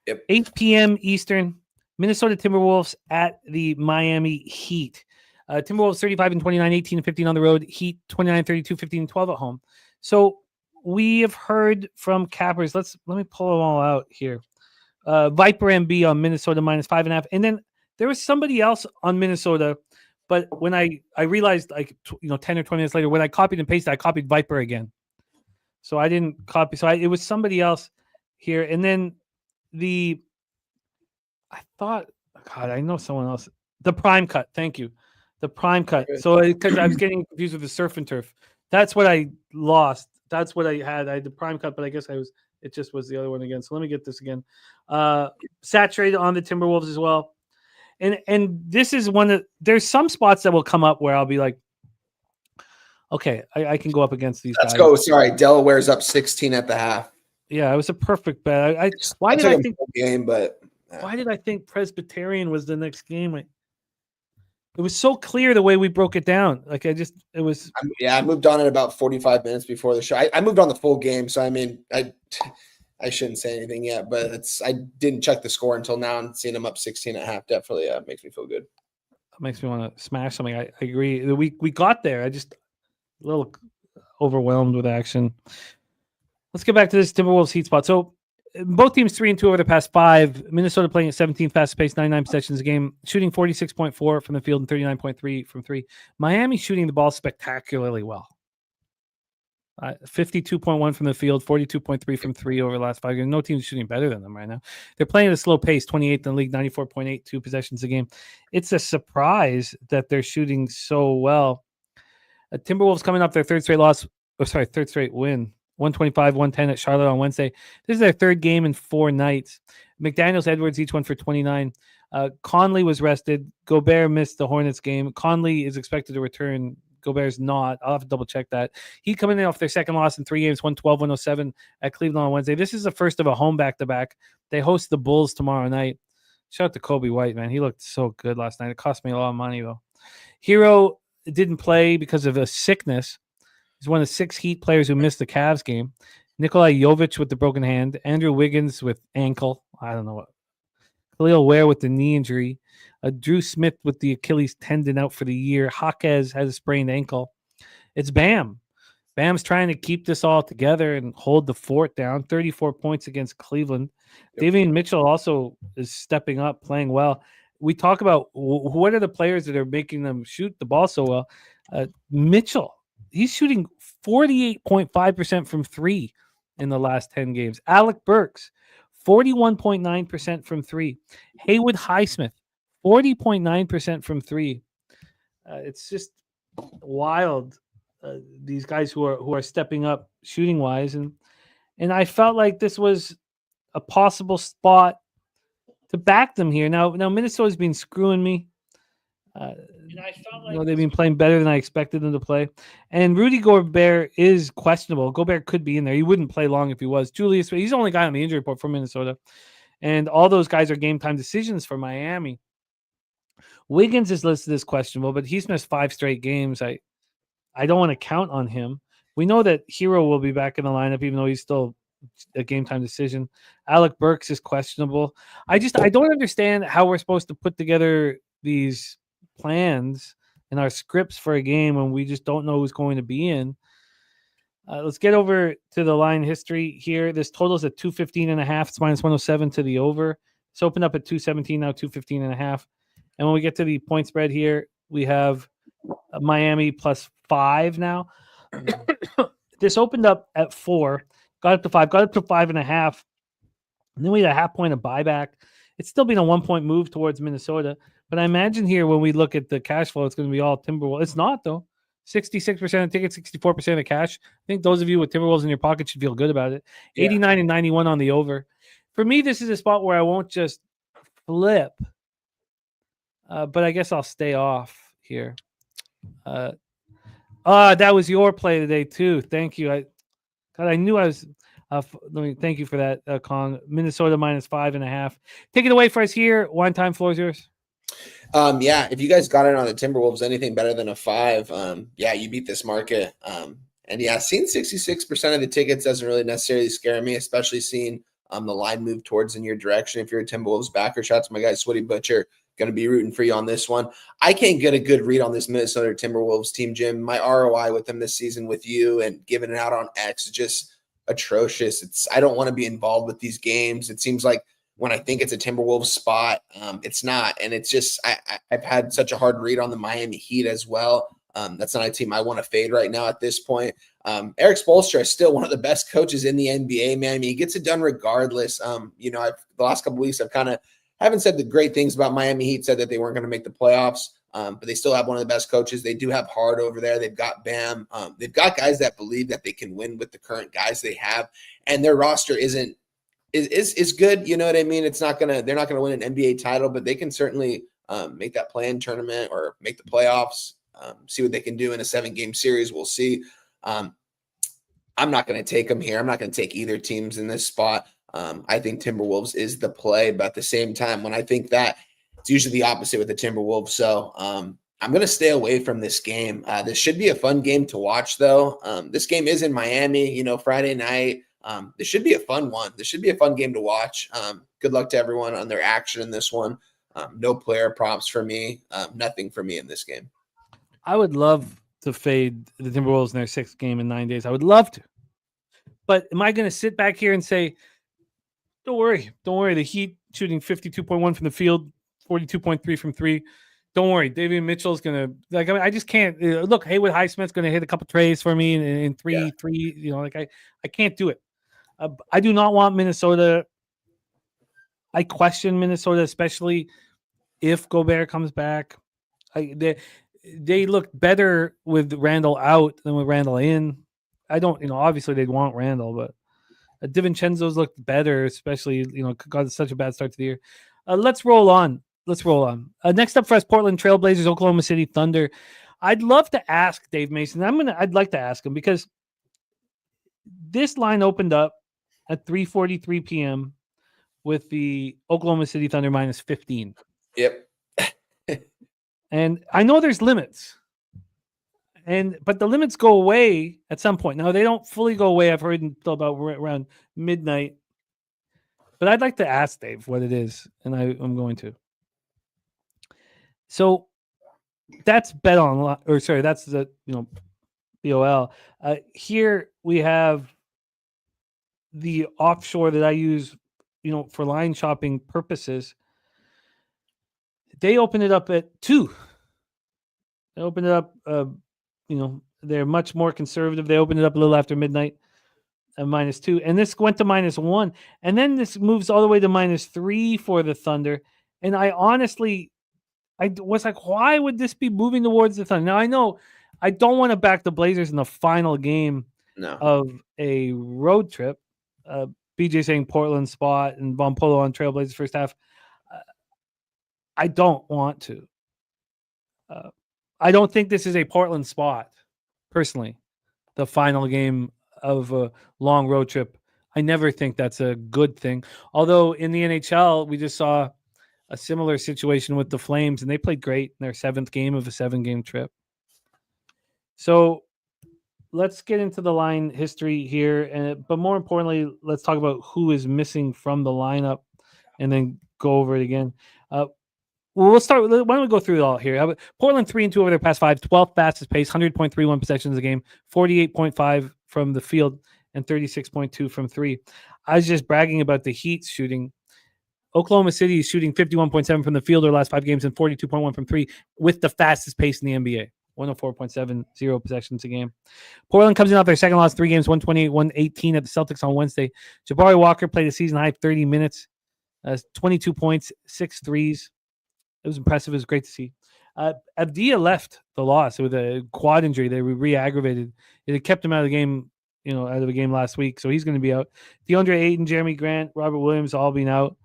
Yep. 8 p.m. Eastern. Minnesota Timberwolves at the Miami Heat. Timberwolves 35-29, 18-15 on the road. Heat 29-32, 15-12 at home. So we have heard from cappers. Let me pull them all out here. Viper MB on Minnesota -5.5, and then there was somebody else on Minnesota. But when I realized, 10 or 20 minutes later, when I copied and pasted, I copied Viper again. So I didn't copy. So it was somebody else here, and then I thought, God, I know someone else. The Prime Cut. Thank you. The Prime Cut. So because I was getting confused with the Surf and Turf. That's what I lost. That's what I had. I had the Prime Cut, but I guess it just was the other one again. So let me get this again. Saturated on the Timberwolves as well. And this is there's some spots that will come up where I'll be like, okay, I can go up against these guys. Let's go. Sorry. Delaware's up 16 at the half. Yeah, it was a perfect bet. Why did I think game, but why did I think Presbyterian was the next game? It was so clear the way we broke it down. Like it was. I moved on at about 45 minutes before the show. I moved on the full game, so I mean, I shouldn't say anything yet, but I didn't check the score until now, and seeing them up 16 at half definitely makes me feel good. It makes me want to smash something. I agree. We got there. I just a little overwhelmed with action. Let's get back to this Timberwolves Heat spot. So both teams 3-2 over the past 5. Minnesota playing at 17th fastest pace, 99 possessions a game, shooting 46.4 from the field and 39.3 from 3. Miami shooting the ball spectacularly well. 52.1 from the field, 42.3 from 3 over the last 5 games. No team's shooting better than them right now. They're playing at a slow pace, 28th in the league, 94.82 possessions a game. It's a surprise that they're shooting so well. Timberwolves coming up their third straight win. 125-110 at Charlotte on Wednesday. This is their third game in 4 nights. McDaniels, Edwards, each one for 29. Conley was rested. Gobert missed the Hornets game. Conley is expected to return. Gobert's not. I'll have to double check that. He coming in off their second loss in 3 games, 112-107 at Cleveland on Wednesday. This is the first of a home back-to-back. They host the Bulls tomorrow night. Shout out to Kobe White, man. He looked so good last night. It cost me a lot of money, though. Hero didn't play because of a sickness. He's one of 6 Heat players who missed the Cavs game. Nikolai Jovic with the broken hand. Andrew Wiggins with ankle. I don't know what. Khalil Ware with the knee injury. Drew Smith with the Achilles tendon out for the year. Jaquez has a sprained ankle. It's Bam. Bam's trying to keep this all together and hold the fort down. 34 points against Cleveland. Davian Mitchell also is stepping up, playing well. We talk about what are the players that are making them shoot the ball so well. Mitchell, he's shooting 48.5% from three in the last 10 games. Alec Burks, 41.9% from three. Haywood Highsmith, 40.9% from three. It's just wild. These guys who are stepping up shooting wise, and I felt like this was a possible spot to back them here. Now Minnesota's been screwing me. They've been playing better than I expected them to play. And Rudy Gobert is questionable. Gobert could be in there. He wouldn't play long if he was. Julius, he's the only guy on the injury report for Minnesota. And all those guys are game time decisions for Miami. Wiggins is listed as questionable, but he's missed 5 straight games. I don't want to count on him. We know that Hero will be back in the lineup, even though he's still a game time decision. Alec Burks is questionable. I don't understand how we're supposed to put together these plans and our scripts for a game when we just don't know who's going to be in. Let's get over to the line history here. This total is at 215.5. It's minus 107 to the over. It's opened up at 217, now 215.5. And when we get to the point spread here, we have Miami plus 5 now. This opened up at 4, got up to 5, got up to 5.5. And then we had a half point of buyback. It's still been a 1-point move towards Minnesota. But I imagine here when we look at the cash flow, it's going to be all Timberwolves. It's not, though. 66% of tickets, 64% of cash. I think those of you with Timberwolves in your pocket should feel good about it. 89 and 91 on the over. For me, this is a spot where I won't just flip. But I guess I'll stay off here. That was your play today, too. Thank you. I knew I was... thank you for that, Kong. Minnesota minus 5.5. Take it away for us here. Wine time, floor is yours. If you guys got it on the Timberwolves, anything better than a 5, you beat this market. Seeing 66% of the tickets doesn't really necessarily scare me, especially seeing the line move towards in your direction. If you're a Timberwolves backer, shout out to my guy Sweaty Butcher. Going to be rooting for you on this one. I can't get a good read on this Minnesota Timberwolves team, Jim. My ROI with them this season with you and giving it out on X is just atrocious. I don't want to be involved with these games. It seems like when I think it's a Timberwolves spot, it's not. And it's just I've had such a hard read on the Miami Heat as well. That's not a team I want to fade right now at this point. Eric Spoelstra is still one of the best coaches in the NBA, man. I mean, he gets it done regardless. The last couple of weeks I've kind of haven't said the great things about Miami Heat, said that they weren't going to make the playoffs, but they still have one of the best coaches. They do have Hard over there. They've got Bam. They've got guys that believe that they can win with the current guys they have, and their roster is good. You know what I mean? They're not gonna win an NBA title, but they can certainly make that play-in tournament or make the playoffs. See what they can do in a 7-game series. We'll see. I'm not going to take them here. I'm not going to take either teams in this spot. I think Timberwolves is the play, but at the same time, when I think that, it's usually the opposite with the Timberwolves. So I'm going to stay away from this game. This should be a fun game to watch, though. This game is in Miami, Friday night. This should be a fun one. This should be a fun game to watch. Good luck to everyone on their action in this one. No player props for me. Nothing for me in this game. I would love to fade the Timberwolves in their 6th game in 9 days. I would love to. But am I going to sit back here and say, don't worry. The Heat shooting 52.1 from the field, 42.3 from 3. Don't worry. Davian Mitchell's going to, I just can't. Look, Haywood Highsmith's going to hit a couple trays for me in 3. I can't do it. I do not want Minnesota. I question Minnesota, especially if Gobert comes back. They look better with Randall out than with Randall in. I don't, obviously they'd want Randall, but DiVincenzo's looked better, especially, got such a bad start to the year. Let's roll on. Next up for us, Portland Trailblazers, Oklahoma City Thunder. I'd love to ask Dave Mason. I'd like to ask him because this line opened up at 3:43 p.m. with the Oklahoma City Thunder minus 15. Yep. And I know there's limits. But the limits go away at some point. Now, they don't fully go away. I've heard until about around midnight. But I'd like to ask Dave what it is, and I'm going to. So that's that's the BOL. Here we have the offshore that I use, for line shopping purposes. They open it up at 2. They open it up, they're much more conservative. They opened it up a little after midnight at -2. And this went to -1. And then this moves all the way to -3 for the Thunder. And I honestly, I was like, why would this be moving towards the Thunder? Now, I know I don't want to back the Blazers in the final game of a road trip. BJ saying Portland spot and Von Polo on Trailblazers first half. I don't want to. I don't think this is a Portland spot, personally. The final game of a long road trip. I never think that's a good thing. Although in the NHL, we just saw a similar situation with the Flames, and they played great in their 7th game of a 7-game trip. So let's get into the line history here. But more importantly, let's talk about who is missing from the lineup and then go over it again. We'll start. Why don't we go through it all here? Portland 3-2 over their past 5, 12th fastest pace, 100.31 possessions a game, 48.5 from the field, and 36.2 from 3. I was just bragging about the Heat's shooting. Oklahoma City is shooting 51.7 from the field their last 5 games and 42.1 from 3 with the fastest pace in the NBA, 104.70 possessions a game. Portland comes in off their second loss, 3 games, 128-118 at the Celtics on Wednesday. Jabari Walker played a season-high 30 minutes, 22 points, 6 threes. It was impressive. It was great to see. Avdija left the loss with a quad injury. They were re-aggravated. It had kept him out of the game, out of the game last week, so he's going to be out. DeAndre Ayton, Jeremy Grant, Robert Williams all being out.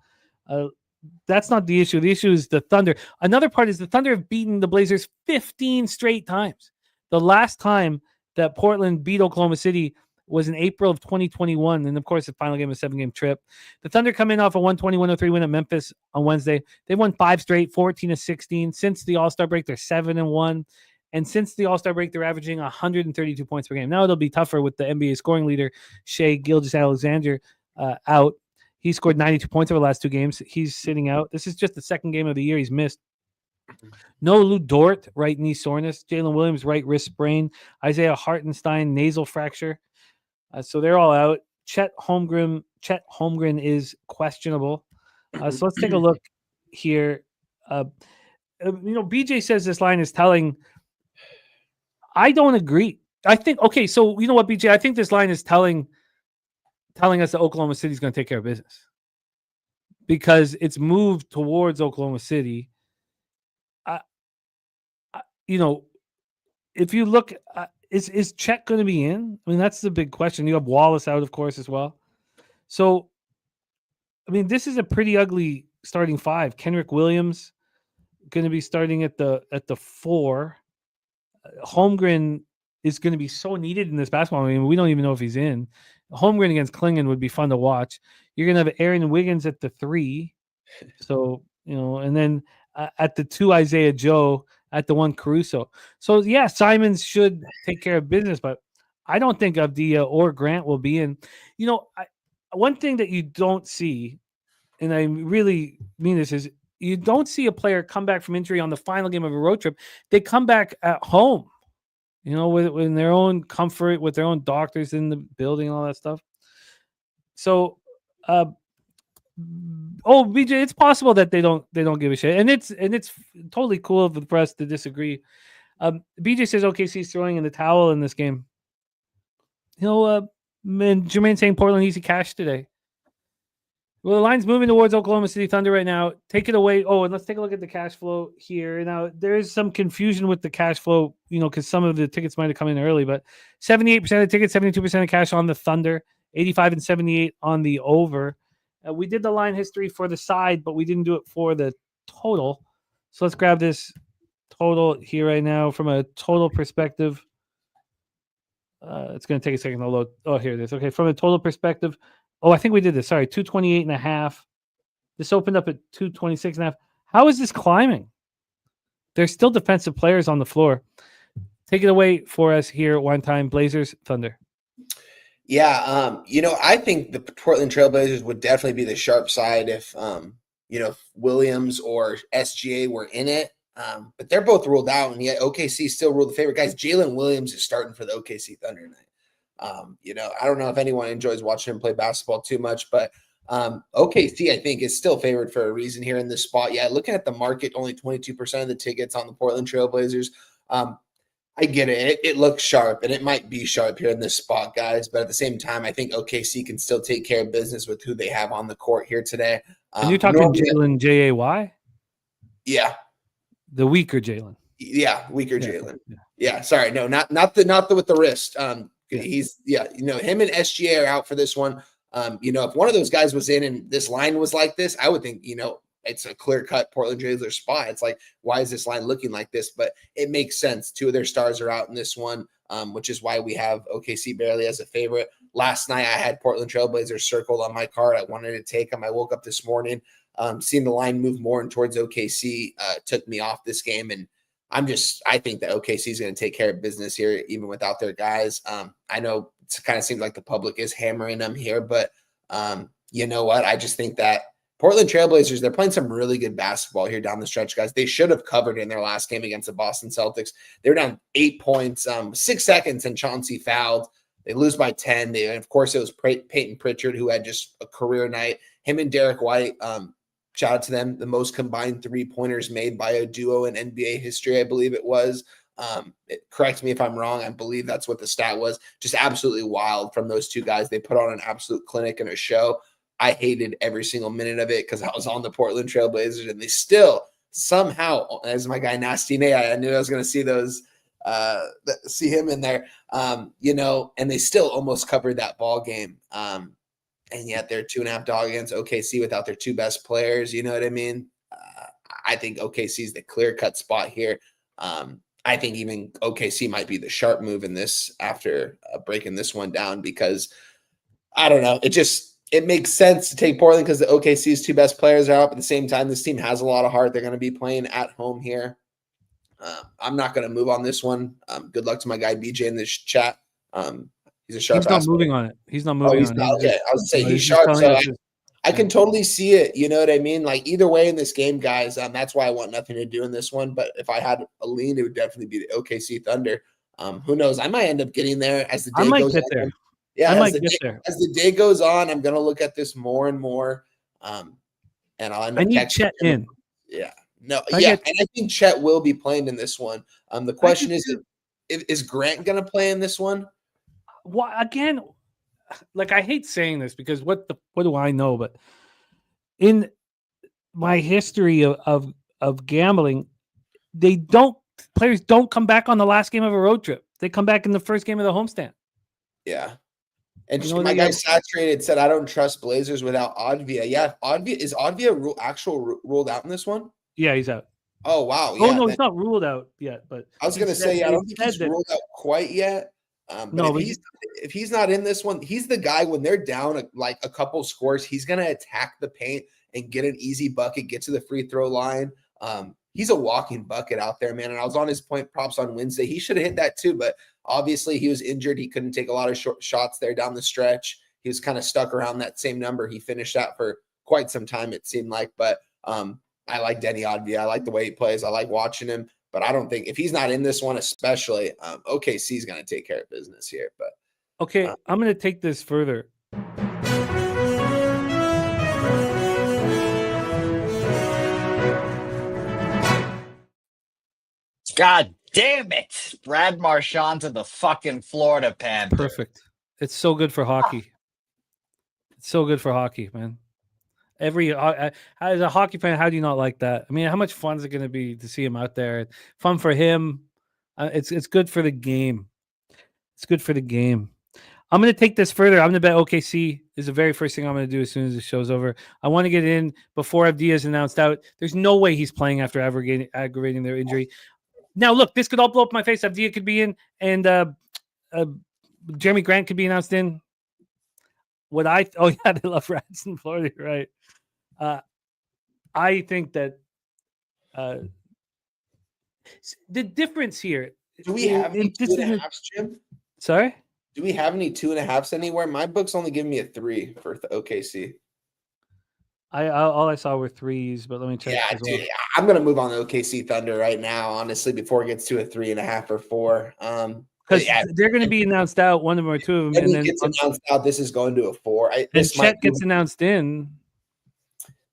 That's not the issue. The issue is the Thunder. Another part is the Thunder have beaten the Blazers 15 straight times. The last time that Portland beat Oklahoma City was in April of 2021. And of course, the final game of a 7-game trip. The Thunder come in off a 120-103 win at Memphis on Wednesday. They won 5 straight, 14-16. Since the All-Star break, they're 7-1. And since the All-Star break, they're averaging 132 points per game. Now it'll be tougher with the NBA scoring leader, Shai Gilgeous-Alexander, out. He scored 92 points over the last 2 games. He's sitting out. This is just the second game of the year he's missed. No Lou Dort, right knee soreness. Jalen Williams, right wrist sprain. Isaiah Hartenstein, nasal fracture. So they're all out. Chet Holmgren is questionable. So let's take a look here. BJ says this line is telling. I don't agree. I think, okay, so you know what, BJ? I think this line is telling us that Oklahoma City is going to take care of business because it's moved towards Oklahoma City. If you look, is Chet going to be in? I mean, that's the big question. You have Wallace out, of course, as well. So, I mean, this is a pretty ugly starting 5. Kenrick Williams going to be starting at the 4. Holmgren is going to be so needed in this basketball game. We don't even know if he's in. Holmgren against Klingon would be fun to watch. You're going to have Aaron Wiggins at the 3. So, and then at the 2, Isaiah Joe, at the 1, Caruso. So, yeah, Simons should take care of business, but I don't think Avdija or Grant will be in. One thing that you don't see, and I really mean this, is you don't see a player come back from injury on the final game of a road trip. They come back at home, with their own comfort, with their own doctors in the building, all that stuff. So, BJ, it's possible that they don't give a shit, and it's totally cool for us to disagree. BJ says OKC's throwing in the towel in this game. Jermaine saying Portland easy cash today. Well, the line's moving towards Oklahoma City Thunder right now. Take it away. Oh, and let's take a look at the cash flow here. Now, there is some confusion with the cash flow, because some of the tickets might have come in early, but 78% of the tickets, 72% of cash on the Thunder, 85 and 78 on the over. We did the line history for the side, but we didn't do it for the total. So let's grab this total here right now from a total perspective. It's going to take a second to load. Oh, here it is. Okay, from a total perspective. Oh, I think we did this. Sorry, 228.5. This opened up at 226.5. How is this climbing? There's still defensive players on the floor. Take it away for us here one time, Blazers, Thunder. Yeah, I think the Portland Trailblazers would definitely be the sharp side if Williams or SGA were in it. But they're both ruled out, and yet OKC still ruled the favorite. Guys, Jalen Williams is starting for the OKC Thunder tonight. I don't know if anyone enjoys watching him play basketball too much, but OKC, I think, is still favored for a reason here in this spot. Yeah, looking at the market, only 22% of the tickets on the Portland Trailblazers. I get it. It looks sharp, and it might be sharp here in this spot, guys. But at the same time, I think OKC can still take care of business with who they have on the court here today. And you're talking Jalen Jay? Yeah. The weaker Jalen. Yeah, weaker Jalen. Yeah, sorry. No, not the with the wrist. He's him and SGA are out for this one. If one of those guys was in and this line was like this, I would think, it's a clear-cut Portland Trailblazers spot. It's like, why is this line looking like this? But it makes sense. Two of their stars are out in this one, which is why we have OKC barely as a favorite. Last night, I had Portland Trailblazers circled on my card. I wanted to take them. I woke up this morning, seeing the line move more and towards OKC, took me off this game. And I think that OKC is going to take care of business here, even without their guys. I know it kind of seems like the public is hammering them here, but you know what? I just think that Portland Trailblazers, they're playing some really good basketball here down the stretch, guys. They should have covered in their last game against the Boston Celtics. They were down 8 points, 6 seconds, and Chauncey fouled. They lose by 10. And of course, it was Peyton Pritchard who had just a career night. Him and Derek White, shout out to them, the most combined three-pointers made by a duo in NBA history, I believe it was. Correct me if I'm wrong. I believe that's what the stat was. Just absolutely wild from those two guys. They put on an absolute clinic and a show. I hated every single minute of it because I was on the Portland Trailblazers, and they still somehow, as my guy Nasty Nate, I knew I was going to see those, see him in there, and they still almost covered that ball game. And yet they're 2.5 dog against OKC without their two best players. You know what I mean? I think OKC is the clear-cut spot here. I think even OKC might be the sharp move in this after breaking this one down because I don't know. It makes sense to take Portland because the OKC's two best players are out. But at the same time, this team has a lot of heart. They're going to be playing at home here. I'm not going to move on this one. Good luck to my guy BJ in this chat. He's a sharp. He's not moving on it. He's not moving on it. Okay, I was saying he's sharp. So I can totally see it. You know what I mean? Like either way in this game, guys. That's why I want nothing to do in this one. But if I had a lean, it would definitely be the OKC Thunder. Who knows? I might end up getting there as the day goes on. There. Yeah, as the day goes on, I'm gonna look at this more and more, and I'll end up. I need Chet in. Yeah, and I think Chet will be playing in this one. The question is Grant gonna play in this one? Well, again, like I hate saying this because what do I know? But in my history of gambling, players don't come back on the last game of a road trip. They come back in the first game of the homestand. Yeah. And my guy Saturated said, I don't trust Blazers without Advia. Yeah, is Advia ruled out in this one? Yeah, he's out. Oh, wow. Yeah, no, he's not ruled out yet. But I was going to say, I don't think he's ruled out quite yet. If he's not in this one, he's the guy when they're down like a couple scores, he's going to attack the paint and get an easy bucket, get to the free throw line. He's a walking bucket out there, man. And I was on his point props on Wednesday. He should have hit that too, but obviously he was injured. He couldn't take a lot of short shots there down the stretch. He was kind of stuck around that same number. He finished out for quite some time, it seemed like. But I like Denny Advia. I like the way he plays. I like watching him. But I don't think if he's not in this one, especially, OKC is going to take care of business here. But okay, I'm going to take this further. God damn it. Brad Marchand to the fucking Florida Panthers. Perfect. It's so good for hockey. It's so good for hockey, man. As a hockey fan, how do you not like that? I mean, how much fun is it going to be to see him out there? Fun for him. It's good for the game. It's good for the game. I'm going to take this further. I'm going to bet OKC is the very first thing I'm going to do as soon as the show's over. I want to get in before Avdija is announced out. There's no way he's playing after aggravating their injury. Now, look, this could all blow up my face. Avdija could be in, and Jeremy Grant could be announced in. They love rats in Florida, right? I think that the difference here. Do we have any 2.5s, Jim? Sorry? Do we have any 2.5s anywhere? My book's only giving me a 3 for the OKC. All I saw were threes, but let me check Yeah, as well. dude, I'm gonna move on the OKC Thunder right now, honestly, before it gets to a 3.5 or 4. Because Yeah, they're going to be announced out, one of them or two of them, when and he then gets announced out, this is going to a 4. and Chet gets announced in.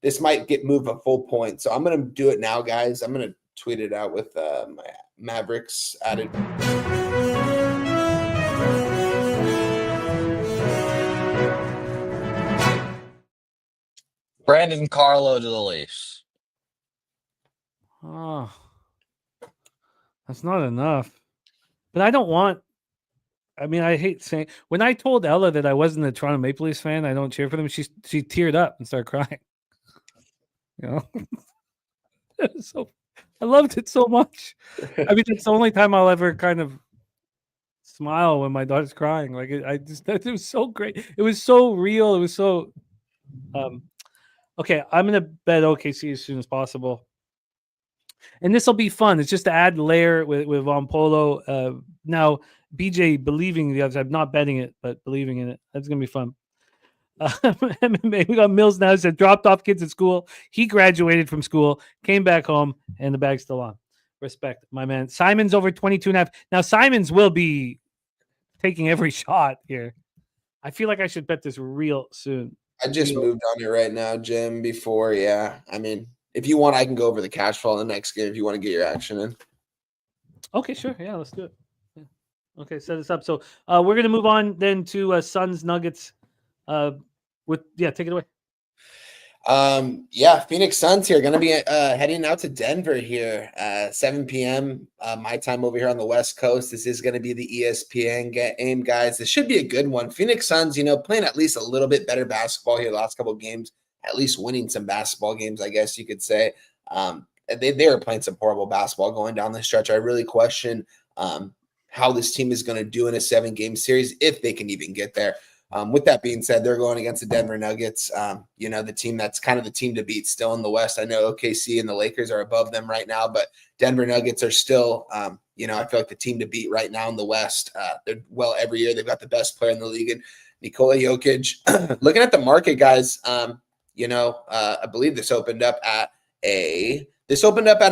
This might get moved a full point, so I'm gonna do it now, guys. I'm gonna tweet it out with my Mavericks added. Brandon Carlo to the Leafs. Oh, that's not enough. But I don't want. I mean, I hate saying when I told Ella that I wasn't a Toronto Maple Leafs fan, I don't cheer for them. She teared up and started crying. You know, it was so I loved it so much. I mean, it's the only time I'll ever kind of smile when my daughter's crying. Like it was so great. It was so real. It was so. Okay, I'm gonna bet OKC as soon as possible, and this will be fun. It's just to add layer with Von Polo. Now BJ believing the other side, not betting it, but believing in it. That's gonna be fun. MMA, we got Mills now. Said dropped off kids at school. He graduated from school, came back home, and the bag's still on. Respect, my man. Simon's over 22.5. Now Simon's will be taking every shot here. I feel like I should bet this real soon. I just moved on it right now, Jim. Before, yeah. I mean, if you want, I can go over the cash flow in the next game if you want to get your action in. Okay, sure. Yeah, let's do it. Yeah. Okay, set this up. So we're gonna move on then to Suns Nuggets. Take it away. Yeah, Phoenix Suns here going to be heading out to Denver here, 7 p.m. My time over here on the West Coast. This is going to be the ESPN game, guys. This should be a good one. Phoenix Suns, playing at least a little bit better basketball here the last couple of games, at least winning some basketball games, I guess you could say. They were playing some horrible basketball going down the stretch. I really question how this team is going to do in a 7-game series, if they can even get there. With that being said, they're going against the Denver Nuggets, the team that's kind of the team to beat still in the West. I know OKC and the Lakers are above them right now, but Denver Nuggets are still, I feel like the team to beat right now in the West. They're every year. They've got the best player in the league, and Nikola Jokic. Looking at the market, guys, I believe this opened up at a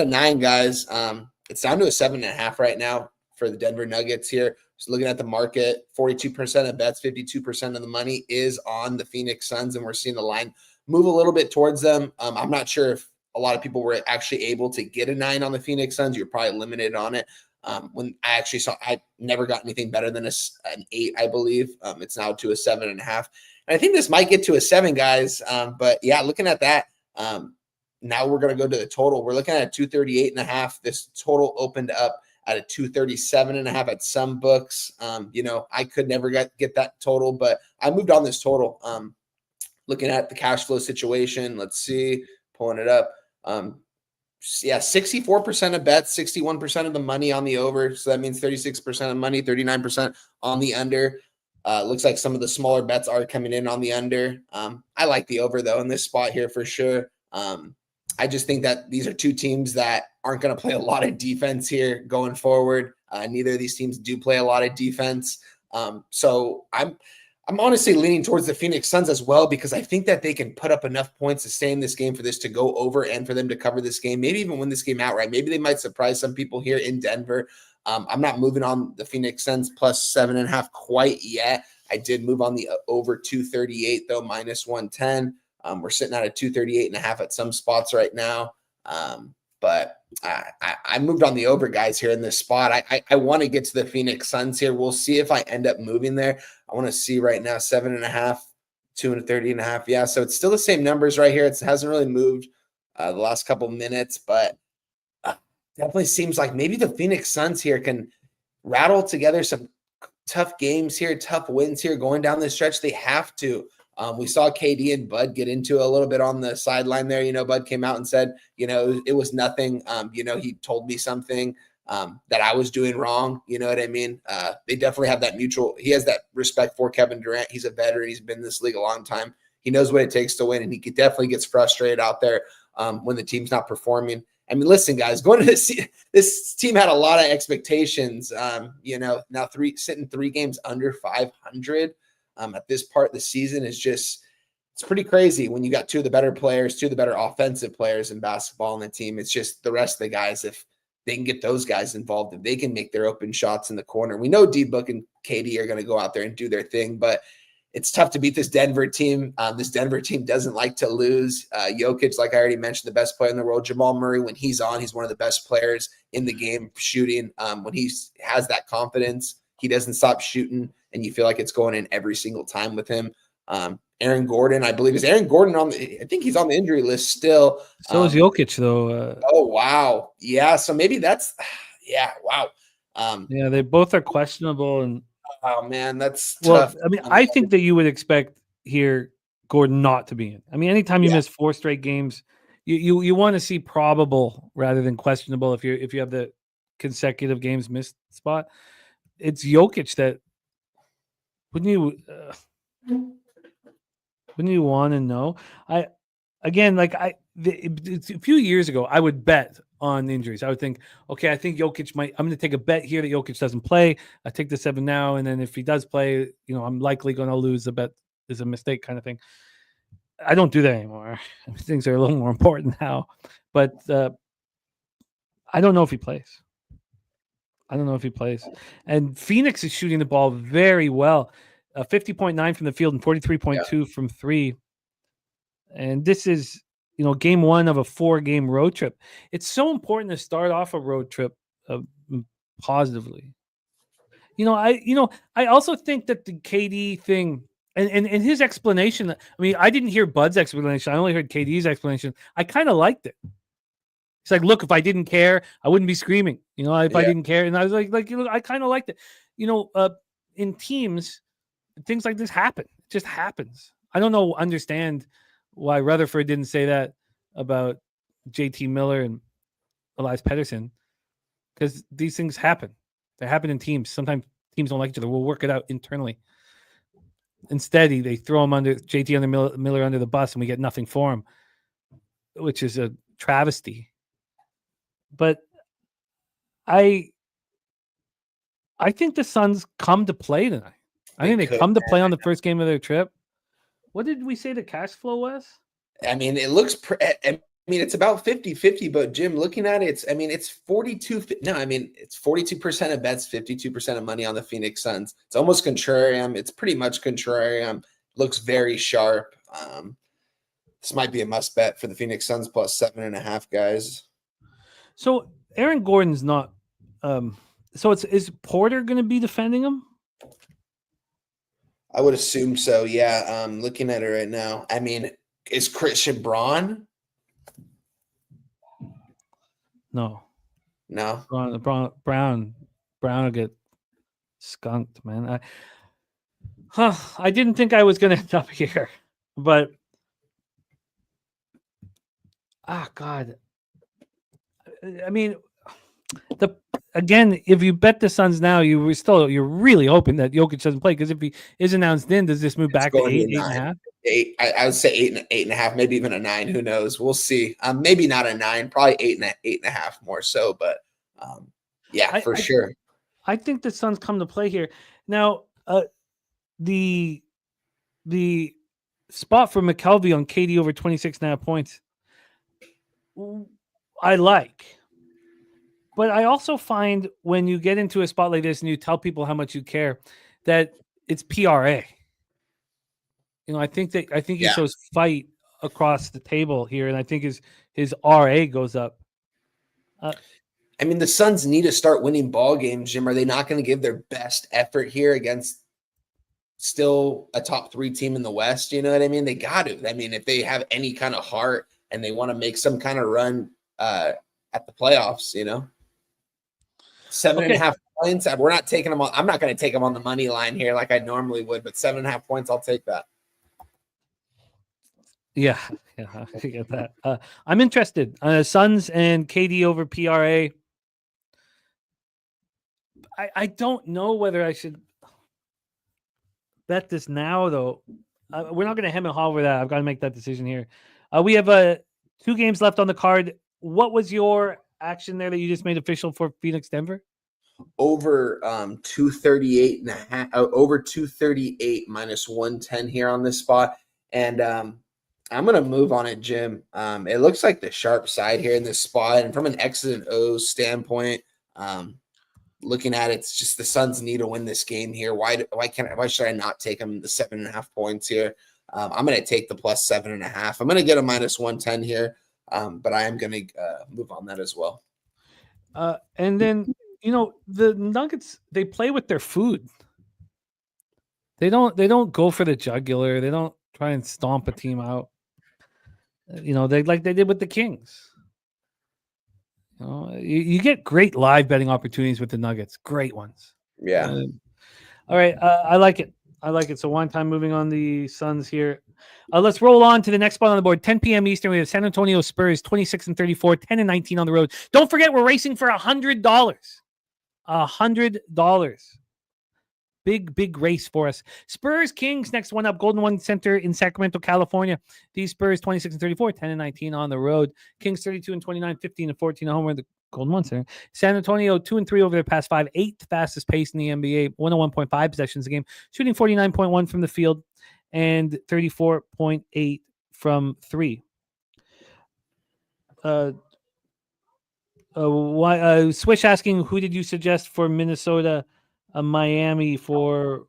9, guys. It's down to a 7.5 right now for the Denver Nuggets here. Just looking at the market, 42% of bets, 52% of the money is on the Phoenix Suns, and we're seeing the line move a little bit towards them. I'm not sure if a lot of people were actually able to get a 9 on the Phoenix Suns. You're probably limited on it. When I actually saw, I never got anything better than an 8, I believe. It's now to a 7.5. And I think this might get to a 7, guys. But yeah, looking at that, now we're going to go to the total. We're looking at a 238.5. This total opened up at a 237.5 at some books. I could never get that total, but I moved on this total. Looking at the cash flow situation, let's see, pulling it up. 64% of bets, 61% of the money on the over. So that means 36% of money, 39% on the under. Looks like some of the smaller bets are coming in on the under. I like the over though in this spot here for sure. I just think that these are two teams that aren't going to play a lot of defense here going forward. Neither of these teams do play a lot of defense. So I'm honestly leaning towards the Phoenix Suns as well, because I think that they can put up enough points to stay in this game for this to go over and for them to cover this game, maybe even win this game outright. Maybe they might surprise some people here in Denver. I'm not moving on the Phoenix Suns plus 7.5 quite yet. I did move on the over 238 though, minus 110. We're sitting at a 238.5 at some spots right now. But I moved on the over, guys, here in this spot. I want to get to the Phoenix Suns here. We'll see if I end up moving there. I want to see right now 7.5, 230.5. Yeah, so it's still the same numbers right here. It hasn't really moved the last couple minutes, but definitely seems like maybe the Phoenix Suns here can rattle together some tough games here, tough wins here going down the stretch. They have to. We saw KD and Bud get into a little bit on the sideline there. Bud came out and said, it was nothing. He told me something that I was doing wrong. You know what I mean? They definitely have that mutual. He has that respect for Kevin Durant. He's a veteran. He's been in this league a long time. He knows what it takes to win, and he definitely gets frustrated out there when the team's not performing. I mean, listen, guys, going to this team had a lot of expectations. Now sitting 3 games under 500. At this part of the season is just, it's pretty crazy when you got two of the better players, two of the better offensive players in basketball on the team. It's just the rest of the guys, if they can get those guys involved, if they can make their open shots in the corner. We know D-Book and KD are going to go out there and do their thing, but it's tough to beat this Denver team. This Denver team doesn't like to lose. Jokic, like I already mentioned, the best player in the world. Jamal Murray, when he's on, he's one of the best players in the game shooting. When he has that confidence, he doesn't stop shooting, and you feel like it's going in every single time with him. Aaron Gordon, I believe, is Aaron Gordon I think he's on the injury list still. So is Jokic, though. Oh, wow. Yeah, so maybe that's wow. Yeah, they both are questionable, and oh man, that's tough. I mean, I think that you would expect here Gordon not to be in. I mean, anytime you miss 4 straight games, you want to see probable rather than questionable. If you have the consecutive games missed spot, it's Jokic that wouldn't you want to know? A few years ago, I would bet on injuries. I would think, okay, I think Jokic I'm going to take a bet here that Jokic doesn't play. I take the 7 now, and then if he does play, I'm likely going to lose. The bet is a mistake, kind of thing. I don't do that anymore. Things are a little more important now, but I don't know if he plays. And Phoenix is shooting the ball very well. 50.9 from the field and 43.2 from 3. And this is, game 1 of a 4-game road trip. It's so important to start off a road trip positively. I also think that the KD thing and his explanation, I mean, I didn't hear Bud's explanation. I only heard KD's explanation. I kind of liked it. It's like, look, if I didn't care, I wouldn't be screaming, I didn't care. And I was like, I kind of liked it. In teams, things like this happen. It just happens. I don't understand why Rutherford didn't say that about JT Miller and Elias Pettersson, because these things happen. They happen in teams. Sometimes teams don't like each other. We'll work it out internally. Instead, they throw him under JT under Miller under the bus, and we get nothing for him, which is a travesty. But I think the Suns come to play tonight. I think they come to play on the first game of their trip. What did we say the cash flow was? I mean, it looks it's about 50-50, but Jim, looking at it, it's 42. No, it's 42% of bets, 52% of money on the Phoenix Suns. It's almost contrarian. It's pretty much contrarian. Looks very sharp. This might be a must bet for the Phoenix Suns plus 7.5, guys. So Aaron Gordon's not. So is Porter going to be defending him? I would assume so. Yeah. Looking at it right now. I mean, is Christian Braun? No. Brown will get skunked, man. I didn't think I was going to end up here, but God. I mean, if you bet the Suns now, you're really hoping that Jokic doesn't play, because if he is announced in, does this move back to 8.5? 8. I would say 8.5, maybe even a 9. Who knows? We'll see. Maybe not a 9, probably 8.5 more so. But for sure. I think the Suns come to play here. Now, the spot for McKelvey on KD over 26.5 points, I like. But I also find when you get into a spot like this and you tell people how much you care, that it's PRA. I think he shows fight across the table here, and I think his RA goes up. The Suns need to start winning ball games, Jim. Are they not going to give their best effort here against still a top 3 team in the West? You know what I mean? They got to. If they have any kind of heart and they want to make some kind of run at the playoffs, 7.5 points. We're not taking them on. I'm not going to take them on the money line here like I normally would, but 7.5 points, I'll take that. Yeah, I get that. I'm interested. Suns and KD over PRA. I don't know whether I should bet this now, though. We're not going to hem and haw over that. I've got to make that decision here. We have 2 games left on the card. What was your action there that you just made official for Phoenix Denver? Over 238.5, over 238 minus 110 here on this spot. And I'm going to move on it, Jim. It looks like the sharp side here in this spot. And from an X's and O's standpoint, looking at it, it's just the Suns need to win this game here. Why should I not take them the 7.5 points here? I'm going to take the plus 7.5. I'm going to get a minus 110 here, but I am going to move on that as well. And then, the Nuggets, they play with their food. They don't go for the jugular. They don't try and stomp a team out. They like they did with the Kings. You get great live betting opportunities with the Nuggets. Great ones. Yeah. All right. I like it. So one time moving on the Suns here. Let's roll on to the next spot on the board. 10 p.m. Eastern. We have San Antonio Spurs, 26-34, 10-19 on the road. Don't forget, we're racing for $100. $100. Big race for us. Spurs Kings next one up. Golden One Center in Sacramento, California. These Spurs 26-34, 10-19 on the road. Kings 32-29, 15-14 at home at the Golden One Center. San Antonio 2-3 over their past 5, 8th fastest pace in the NBA. 101.5 possessions a game, shooting 49.1 from the field and 34.8 from three. Swish asking, who did you suggest for Minnesota? Miami for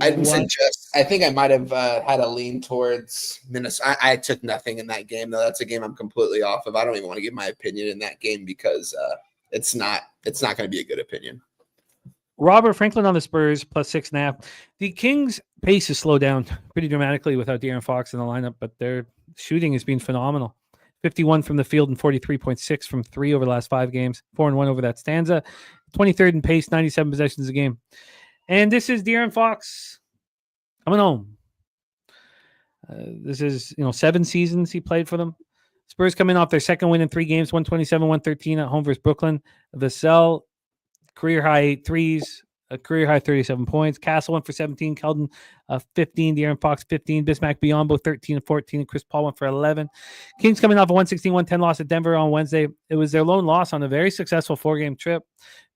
I didn't suggest. I think I might have had a lean towards Minnesota. I took nothing in that game, though. That's a game I'm completely off of. I don't even want to give my opinion in that game because it's not going to be a good opinion. Robert Franklin on the Spurs plus 6.5. The Kings' pace has slowed down pretty dramatically without De'Aaron Fox in the lineup, but their shooting has been phenomenal. 51 from the field and 43.6 from three over the last 5 games. 4-1 over that stanza. 23rd in pace, 97 possessions a game. And this is De'Aaron Fox coming home. This is, 7 seasons he played for them. Spurs coming off their second win in 3 games, 127-113 at home versus Brooklyn. Vassell, career high 8 threes, a career high 37 points. Castle went for 17, Keldon 15, De'Aaron Fox 15, Bismack Biyombo 13 and 14, and Chris Paul went for 11. Kings coming off a 116-110 loss at Denver on Wednesday. It was their lone loss on a very successful 4-game trip.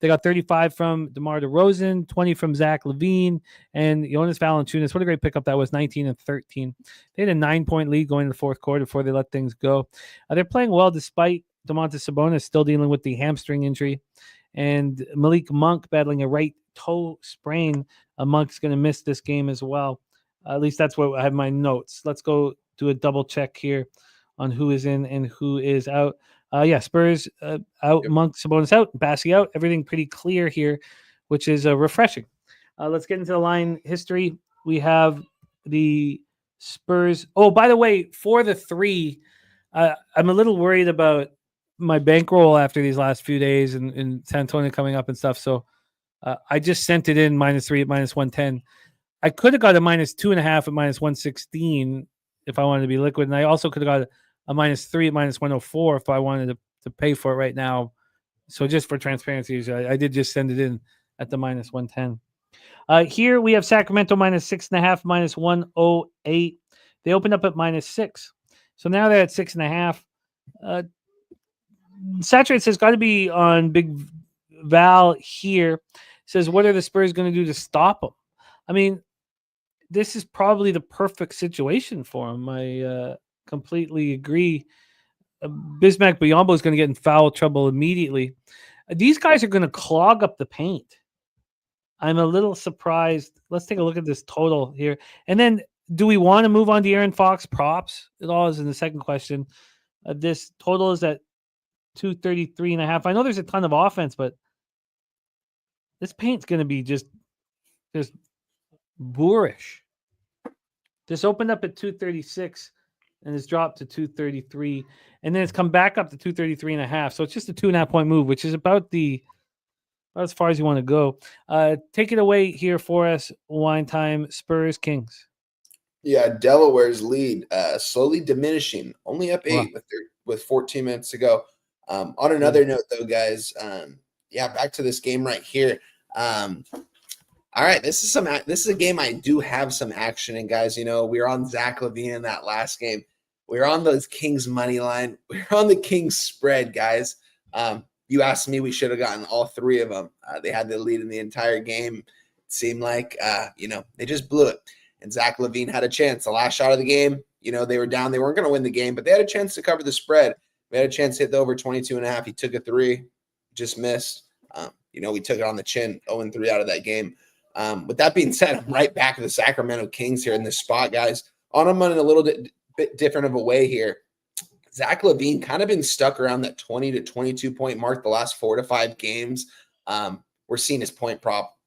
They got 35 from DeMar DeRozan, 20 from Zach LaVine, and Jonas Valanciunas. What a great pickup that was, 19 and 13. They had a 9-point lead going into the fourth quarter before they let things go. They're playing well despite Domantas Sabonis still dealing with the hamstring injury. And Malik Monk battling a right toe sprain. Monk's going to miss this game as well. At least that's what I have in my notes. Let's go do a double check here on who is in and who is out. Spurs out, yep. Monk, Sabonis out, Bassey out. Everything pretty clear here, which is refreshing. Let's get into the line history. We have the Spurs. Oh, by the way, for the 3, I'm a little worried about my bankroll after these last few days and San Antonio coming up and stuff. So I just sent it in -3 at -110. I could have got a -2.5 at -116 if I wanted to be liquid. And I also could have got a -3 at -104 if I wanted to pay for it right now. So just for transparency, I did just send it in at the -110. Here we have Sacramento -6.5, -108. They opened up at -6. So now they're at 6.5. Saturate says got to be on Big Val here. Says, what are the Spurs going to do to stop them? I mean, this is probably the perfect situation for him. I completely agree. Bismack Biyombo is going to get in foul trouble immediately. These guys are going to clog up the paint. I'm a little surprised. Let's take a look at this total here. And then, do we want to move on to Aaron Fox props? It all is in the second question. This total is at 233.5. I know there's a ton of offense, but this paint's going to be just boorish. This opened up at 236 and it's dropped to 233, and then it's come back up to 233.5. So it's just a 2.5 point move, which is about as far as you want to go. Take it away here for us. Wine time. Spurs Kings. Yeah, Delaware's lead slowly diminishing, only up 8 with 14 minutes to go. On another note, though, guys, back to this game right here. All right, this is a game I do have some action in, guys. We were on Zach LaVine in that last game. We were on those Kings money line. We were on the Kings spread, guys. You asked me, we should have gotten all 3 of them. They had the lead in the entire game. It seemed like, they just blew it. and Zach LaVine had a chance. The last shot of the game, they were down. They weren't going to win the game, but they had a chance to cover the spread. We had a chance to hit the over 22.5. He took a three, just missed. We took it on the chin, 0-3 out of that game. With that being said, I'm right back to the Sacramento Kings here in this spot, guys. On them in a little bit different of a way here. Zach LaVine kind of been stuck around that 20 to 22 point mark the last 4 to 5 games. We're seeing his point prop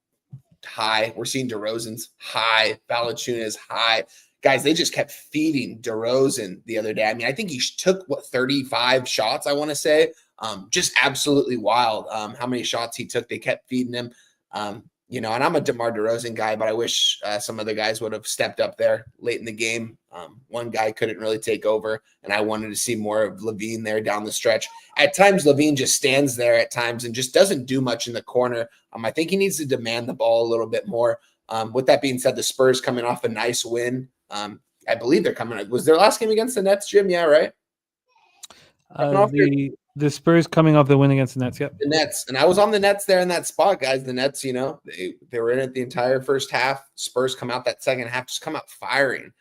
high. We're seeing DeRozan's high. Valanciunas high. Guys, they just kept feeding DeRozan the other day. I mean, I think he took, 35 shots, I want to say. Just absolutely wild how many shots he took. They kept feeding him. And I'm a DeMar DeRozan guy, but I wish some other guys would have stepped up there late in the game. One guy couldn't really take over, and I wanted to see more of LaVine there down the stretch. At times, LaVine just stands there at times and just doesn't do much in the corner. I think he needs to demand the ball a little bit more. With that being said, the Spurs coming off a nice win. I believe they're coming. Was their last game against the Nets, Jim? Yeah, right? The Spurs coming off the win against the Nets, yep. The Nets. And I was on the Nets there in that spot, guys. The Nets, they were in it the entire first half. Spurs come out that second half, just come out firing.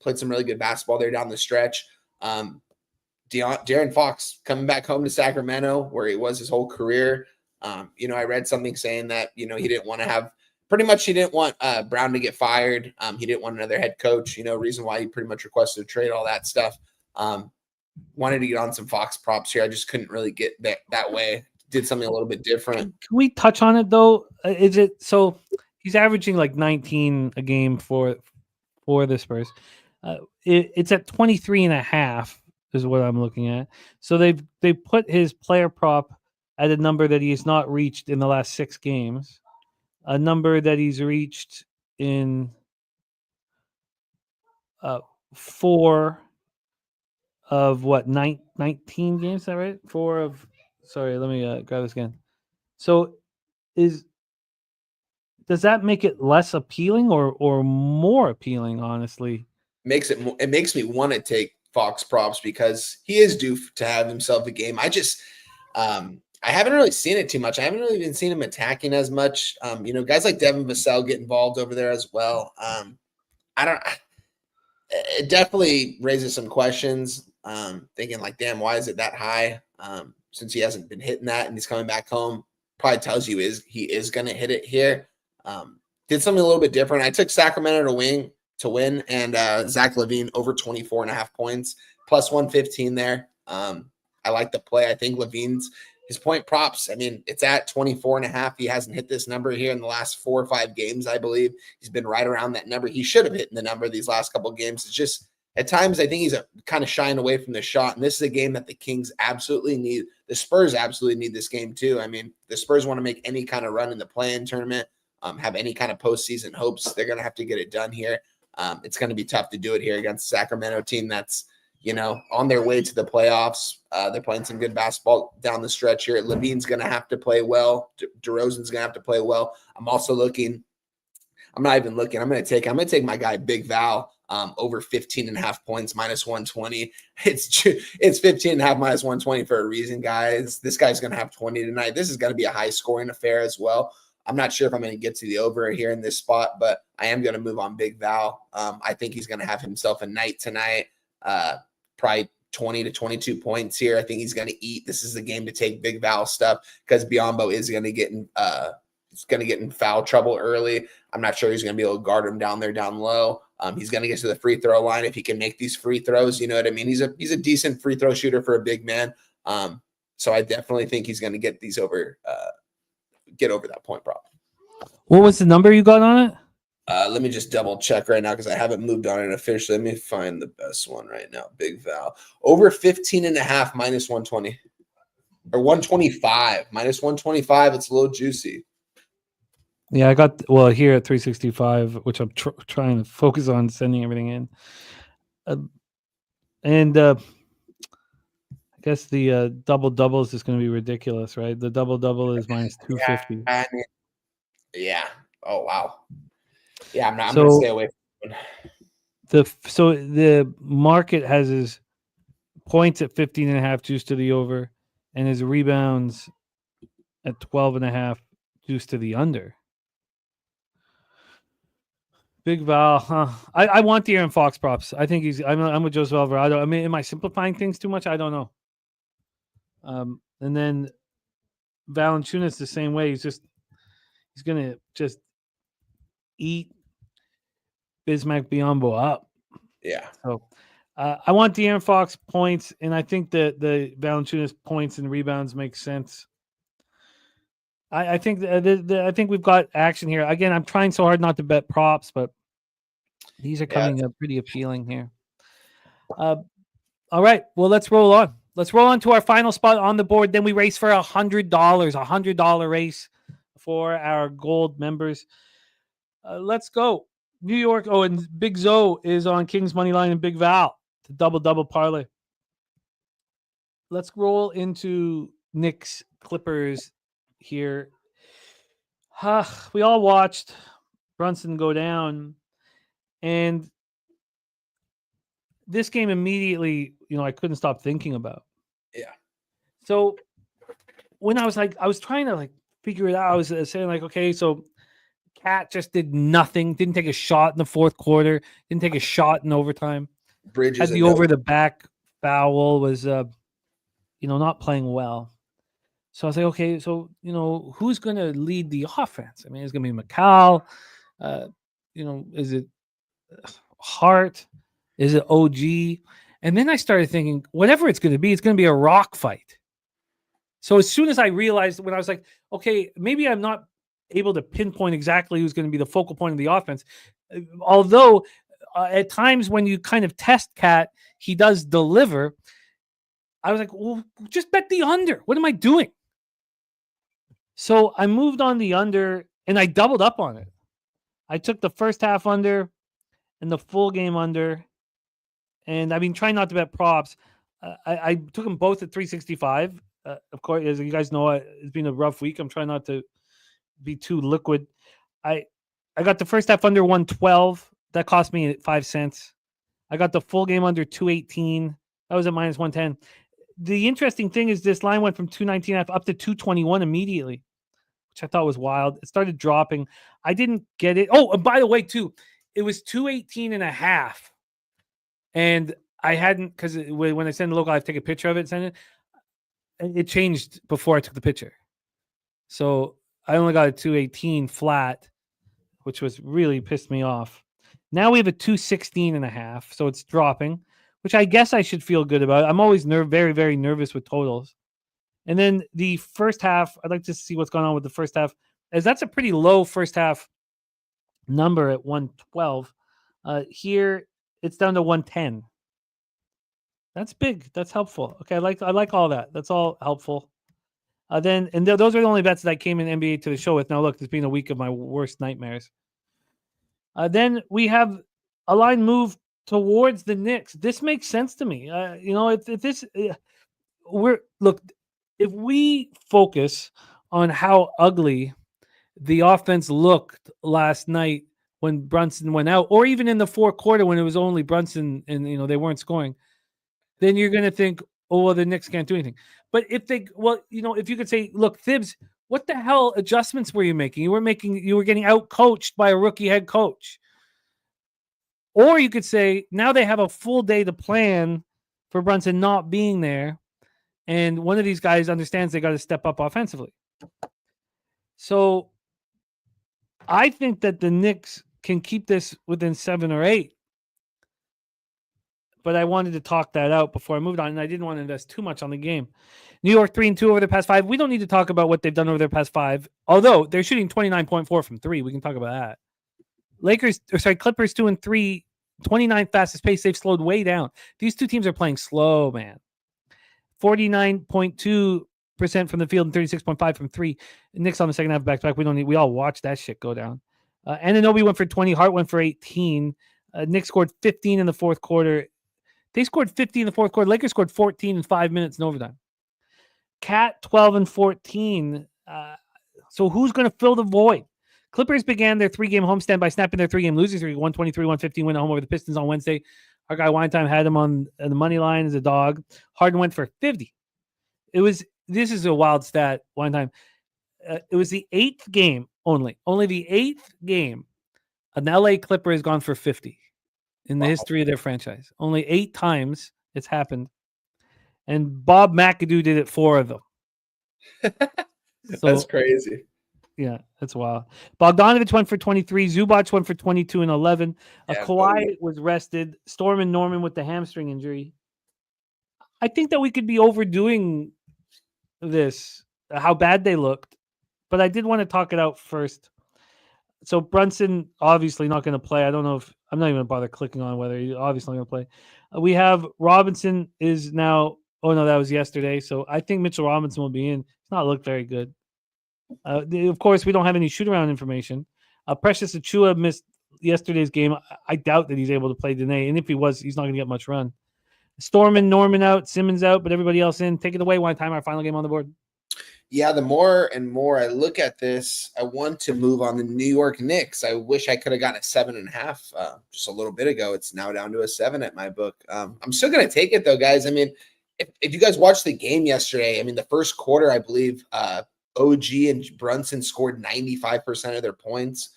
Played some really good basketball there down the stretch. De'Aaron Fox coming back home to Sacramento, where he was his whole career. I read something saying that, he didn't want to have – pretty much he didn't want Brown to get fired. He didn't want another head coach, reason why he pretty much requested a trade, all that stuff. Wanted to get on some Fox props here. I just couldn't really get that way. Did something a little bit different. Can we touch on it though? Is it so? He's averaging like 19 a game for the Spurs. It's at 23.5 is what I'm looking at. So they put his player prop at a number that he has not reached in the last 6 games, a number that he's reached in 4 of 19 games, is that right? Let me grab this again. So does that make it less appealing or more appealing, honestly? It makes me want to take Fox props because he is due to have himself a game. I just I haven't really seen it too much. I haven't really even seen him attacking as much. Guys like Devin Vassell get involved over there as well. It definitely raises some questions. Thinking like, damn, why is it that high? Since he hasn't been hitting that and he's coming back home, probably tells you he is going to hit it here. Did something a little bit different. I took Sacramento to win, and Zach LaVine over 24.5 points, plus 115 there. I like the play. I think LaVine's his point props. I mean, it's at 24.5. He hasn't hit this number here in the last 4 or 5 games, I believe. He's been right around that number. He should have hit the number these last couple of games. It's just at times I think he's kind of shying away from the shot, and this is a game that the Kings absolutely need. The Spurs absolutely need this game too. I mean, the Spurs want to make any kind of run in the play-in tournament, have any kind of postseason hopes. They're going to have to get it done here. It's going to be tough to do it here against the Sacramento team that's, on their way to the playoffs. They're playing some good basketball down the stretch here. LaVine's going to have to play well. DeRozan's going to have to play well. I'm also looking. I'm not even looking. I'm going to take my guy Big Val over 15.5 points minus 120. It's 15.5 minus 120 for a reason, guys. This guy's going to have 20 tonight. This is going to be a high scoring affair as well. I'm not sure if I'm going to get to the over here in this spot, but I am going to move on Big Val. I think he's going to have himself a night tonight. Probably 20 to 22 points here. I think he's going to eat. This is the game to take Big Val stuff because Biyombo is going to get in foul trouble early. I'm not sure he's going to be able to guard him down there down low. He's going to get to the free throw line if he can make these free throws. You know what I mean? He's a decent free throw shooter for a big man. So I definitely think he's going to get these over that point prop. What was the number you got on it? Let me just double check right now because I haven't moved on it officially. Let me find the best one right now. Big Val. Over 15.5 minus 120. Or 125. Minus 125. It's a little juicy. Yeah, I got here at 365, which I'm trying to focus on sending everything in. I guess the double is just going to be ridiculous, right? The double is minus 250. Yeah. Oh wow. Yeah, I'm going to stay away from it. So the market has his points at 15.5 juice to the over, and his rebounds at 12.5 juice to the under. Big Val, huh? I want the Aaron Fox props. I think I'm with Joseph Alvarado. I mean, am I simplifying things too much? I don't know. And then Valanciunas the same way. He's gonna just eat Bismack Biyombo up. Yeah. So I want De'Aaron Fox points, and I think that the Valanciunas points and rebounds make sense. I think I think we've got action here. Again, I'm trying so hard not to bet props, but these are coming up pretty appealing here. All right, well, let's roll on. Let's roll on to our final spot on the board. Then we race for $100, $100 race for our gold members. Let's go. New York. Oh, and Big Zoe is on Kings money line and Big Val. The double parlay. Let's roll into Knicks Clippers here. We all watched Brunson go down, and this game immediately, I couldn't stop thinking about. Yeah. So when I was trying to figure it out, I was saying okay, so Cat just did nothing, didn't take a shot in the fourth quarter, didn't take a shot in overtime. Bridges had the over the back foul, was not playing well. So I was like, okay, so who's going to lead the offense? I mean, it's going to be McCall. Is it Hart? Is it OG? And then I started thinking, whatever it's going to be a rock fight. So as soon as I realized, when I was like, okay, maybe I'm not able to pinpoint exactly who's going to be the focal point of the offense, although at times when you kind of test Cat, he does deliver. I was like, well, just bet the under. What am I doing? So I moved on the under, and I doubled up on it. I took the first half under and the full game under. And I've been trying not to bet props. I took them both at 365. Of course, as you guys know, it's been a rough week. I'm trying not to be too liquid. I got the first half under 112. That cost me 5 cents. I got the full game under 218. That was at minus 110. The interesting thing is this line went from 219.5 up to 221 immediately, which I thought was wild. It started dropping. I didn't get it. Oh, and by the way, too, it was 218.5. And I hadn't, because when I send the local, I have to take a picture of it and send it. It changed before I took the picture. So I only got a 218 flat, which was really pissed me off. Now we have a 216.5. So it's dropping, which I guess I should feel good about. I'm always very, very nervous with totals. And then the first half, I'd like to see what's going on with the first half, as that's a pretty low first half number at 112. Here, it's down to 110. That's big. That's helpful. Okay, I like all that. That's all helpful. Those are the only bets that I came in NBA to the show with. Now, look, it's been a week of my worst nightmares. Then we have a line move towards the Knicks. This makes sense to me. If we focus on how ugly the offense looked last night when Brunson went out, or even in the fourth quarter when it was only Brunson and they weren't scoring, then you're going to think, oh, well, the Knicks can't do anything. But if you could say, look, Thibs, what the hell adjustments were you making? You were getting out coached by a rookie head coach. Or you could say, now they have a full day to plan for Brunson not being there, and one of these guys understands they got to step up offensively. So I think that the Knicks can keep this within 7 or 8. But I wanted to talk that out before I moved on, and I didn't want to invest too much on the game. New York 3-2 over the past 5. We don't need to talk about what they've done over their past 5, although they're shooting 29.4 from 3. We can talk about that. Clippers 2-3, 29th fastest pace. They've slowed way down. These two teams are playing slow, man. 49.2% from the field and 36.5 from 3. Knicks on the second half back-to-back. We all watch that shit go down. Anunoby went for 20. Hart went for 18. Knicks scored 15 in the fourth quarter. They scored 50 in the fourth quarter. Lakers scored 14 in 5 minutes in overtime. Cat 12 and 14. So who's going to fill the void? Clippers began their 3-game homestand by snapping their 3-game losing streak, 123-115 win at home over the Pistons on Wednesday. Our guy Winetime had him on the money line as a dog. Harden went for 50. This is a wild stat, Winetime. It was the 8th game only the 8th game An LA Clipper has gone for 50 in the history of their franchise. Only 8 times it's happened. And Bob McAdoo did it 4 of them. That's crazy. Yeah, that's wild. Bogdanovich went for 23. Zubac went for 22 and 11. Yeah, Kawhi was rested. Storm and Norman with the hamstring injury. I think that we could be overdoing this, how bad they looked. But I did want to talk it out first. So Brunson obviously not going to play. I don't know if I'm not even going to bother clicking on whether he's obviously not going to play. We have Robinson is now. Oh no, that was yesterday. So I think Mitchell Robinson will be in. He's not looked very good. Of course, we don't have any shoot around information. Precious Achua missed yesterday's game. I doubt that he's able to play today. And if he was, he's not going to get much run. Storm and Norman out, Simmons out, but everybody else in. Take it away. One time, our final game on the board. Yeah, the more and more I look at this, I want to move on the New York Knicks. I wish I could have gotten a 7.5 just a little bit ago. It's now down to a 7 at my book. I'm still going to take it, though, guys. I mean, if you guys watched the game yesterday, I mean, the first quarter, I believe OG and Brunson scored 95% of their points,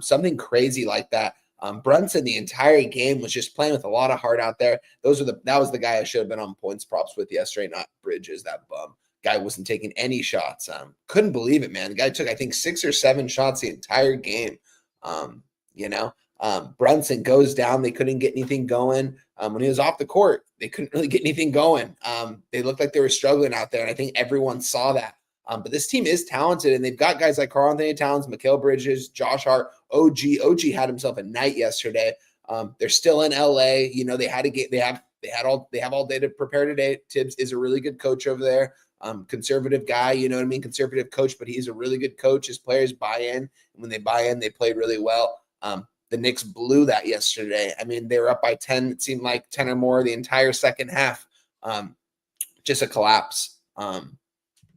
something crazy like that. Brunson, the entire game, was just playing with a lot of heart out there. That was the guy I should have been on points props with yesterday, not Bridges, that bum. Guy wasn't taking any shots. Couldn't believe it, man. The guy took, I think, 6 or 7 shots the entire game. Brunson goes down. They couldn't get anything going. When he was off the court, they couldn't really get anything going. They looked like they were struggling out there, and I think everyone saw that. But this team is talented, and they've got guys like Karl-Anthony Towns, Mikal Bridges, Josh Hart, OG. OG had himself a night yesterday. They're still in LA. They had to get. They have all day to prepare today. Tibbs is a really good coach over there. Conservative guy, you know what I mean? Conservative coach, but he's a really good coach. His players buy in. And when they buy in, they played really well. The Knicks blew that yesterday. I mean, they were up by 10. It seemed like 10 or more the entire second half. Just a collapse.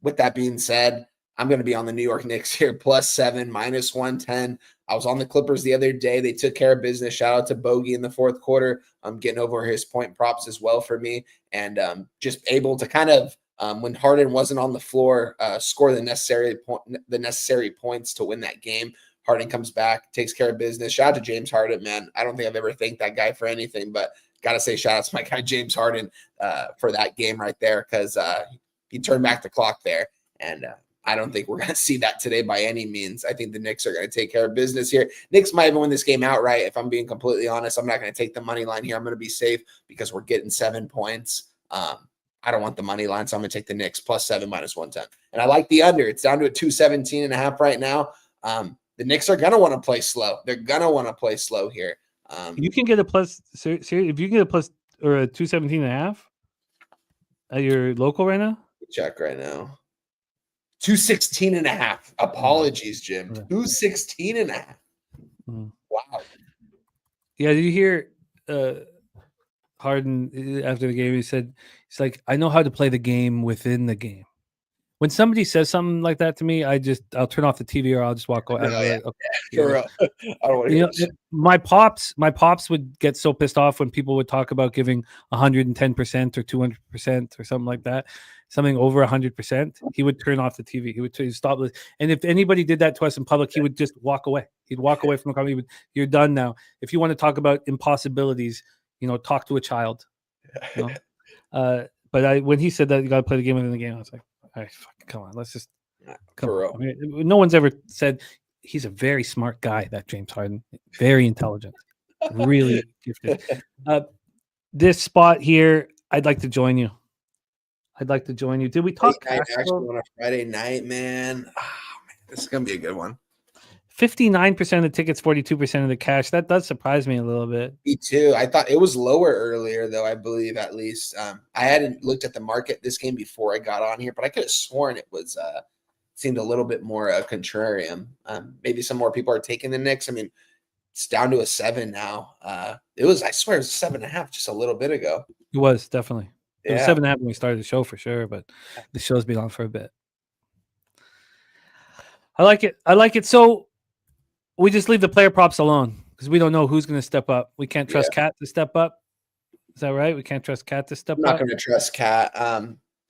With that being said, I'm going to be on the New York Knicks here, +7, -110. I was on the Clippers the other day. They took care of business. Shout out to Bogey in the fourth quarter. I'm getting over his point props as well for me. And just able to kind of, when Harden wasn't on the floor, score the necessary points to win that game. Harden comes back, takes care of business. Shout out to James Harden, man. I don't think I've ever thanked that guy for anything, but got to say shout out to my guy James Harden for that game right there, because he turned back the clock there. And I don't think we're going to see that today by any means. I think the Knicks are going to take care of business here. Knicks might even win this game outright. If I'm being completely honest, I'm not going to take the money line here. I'm going to be safe because we're getting 7 points. I don't want the money line, so I'm going to take the Knicks +7 -110. And I like the under. It's down to a 217.5 right now. The Knicks are going to want to play slow. They're going to want to play slow here. You can get a plus. If you can get a plus or a 217.5 at your local right now. Check right now. 216.5. Apologies, Jim. 216.5. Wow. Yeah, did you hear Harden after the game? He said, "He's like, I know how to play the game within the game." When somebody says something like that to me, I'll turn off the TV or I'll just walk away. I don't want to hear that. My pops would get so pissed off when people would talk about giving 110% or 200% or something like that, something over 100%. He would turn off the TV. He would stop. And if anybody did that to us in public, he would just walk away. He'd walk away from the company. You're done now. If you want to talk about impossibilities, talk to a child. But when he said that you got to play the game within the game, I was like, all right, come on, let's just come on. I mean, no one's ever said he's a very smart guy, that James Harden. Very intelligent, really gifted. This spot here, I'd like to join you. Did we talk actually on a Friday night, man? Oh, man, this is gonna be a good one. 59% of the tickets, 42% of the cash. That does surprise me a little bit. Me too. I thought it was lower earlier, though, I believe, at least. I hadn't looked at the market this game before I got on here, but I could have sworn it was seemed a little bit more contrarian. Maybe some more people are taking the Knicks. I mean, it's down to a 7 now. I swear it was 7.5 just a little bit ago. It was, definitely. It was 7.5 when we started the show for sure, but the show's been on for a bit. I like it. So we just leave the player props alone because we don't know who's going to step up. We can't trust Cat to step up. Is that right? We can't trust Cat to step up. I'm not going to trust Cat.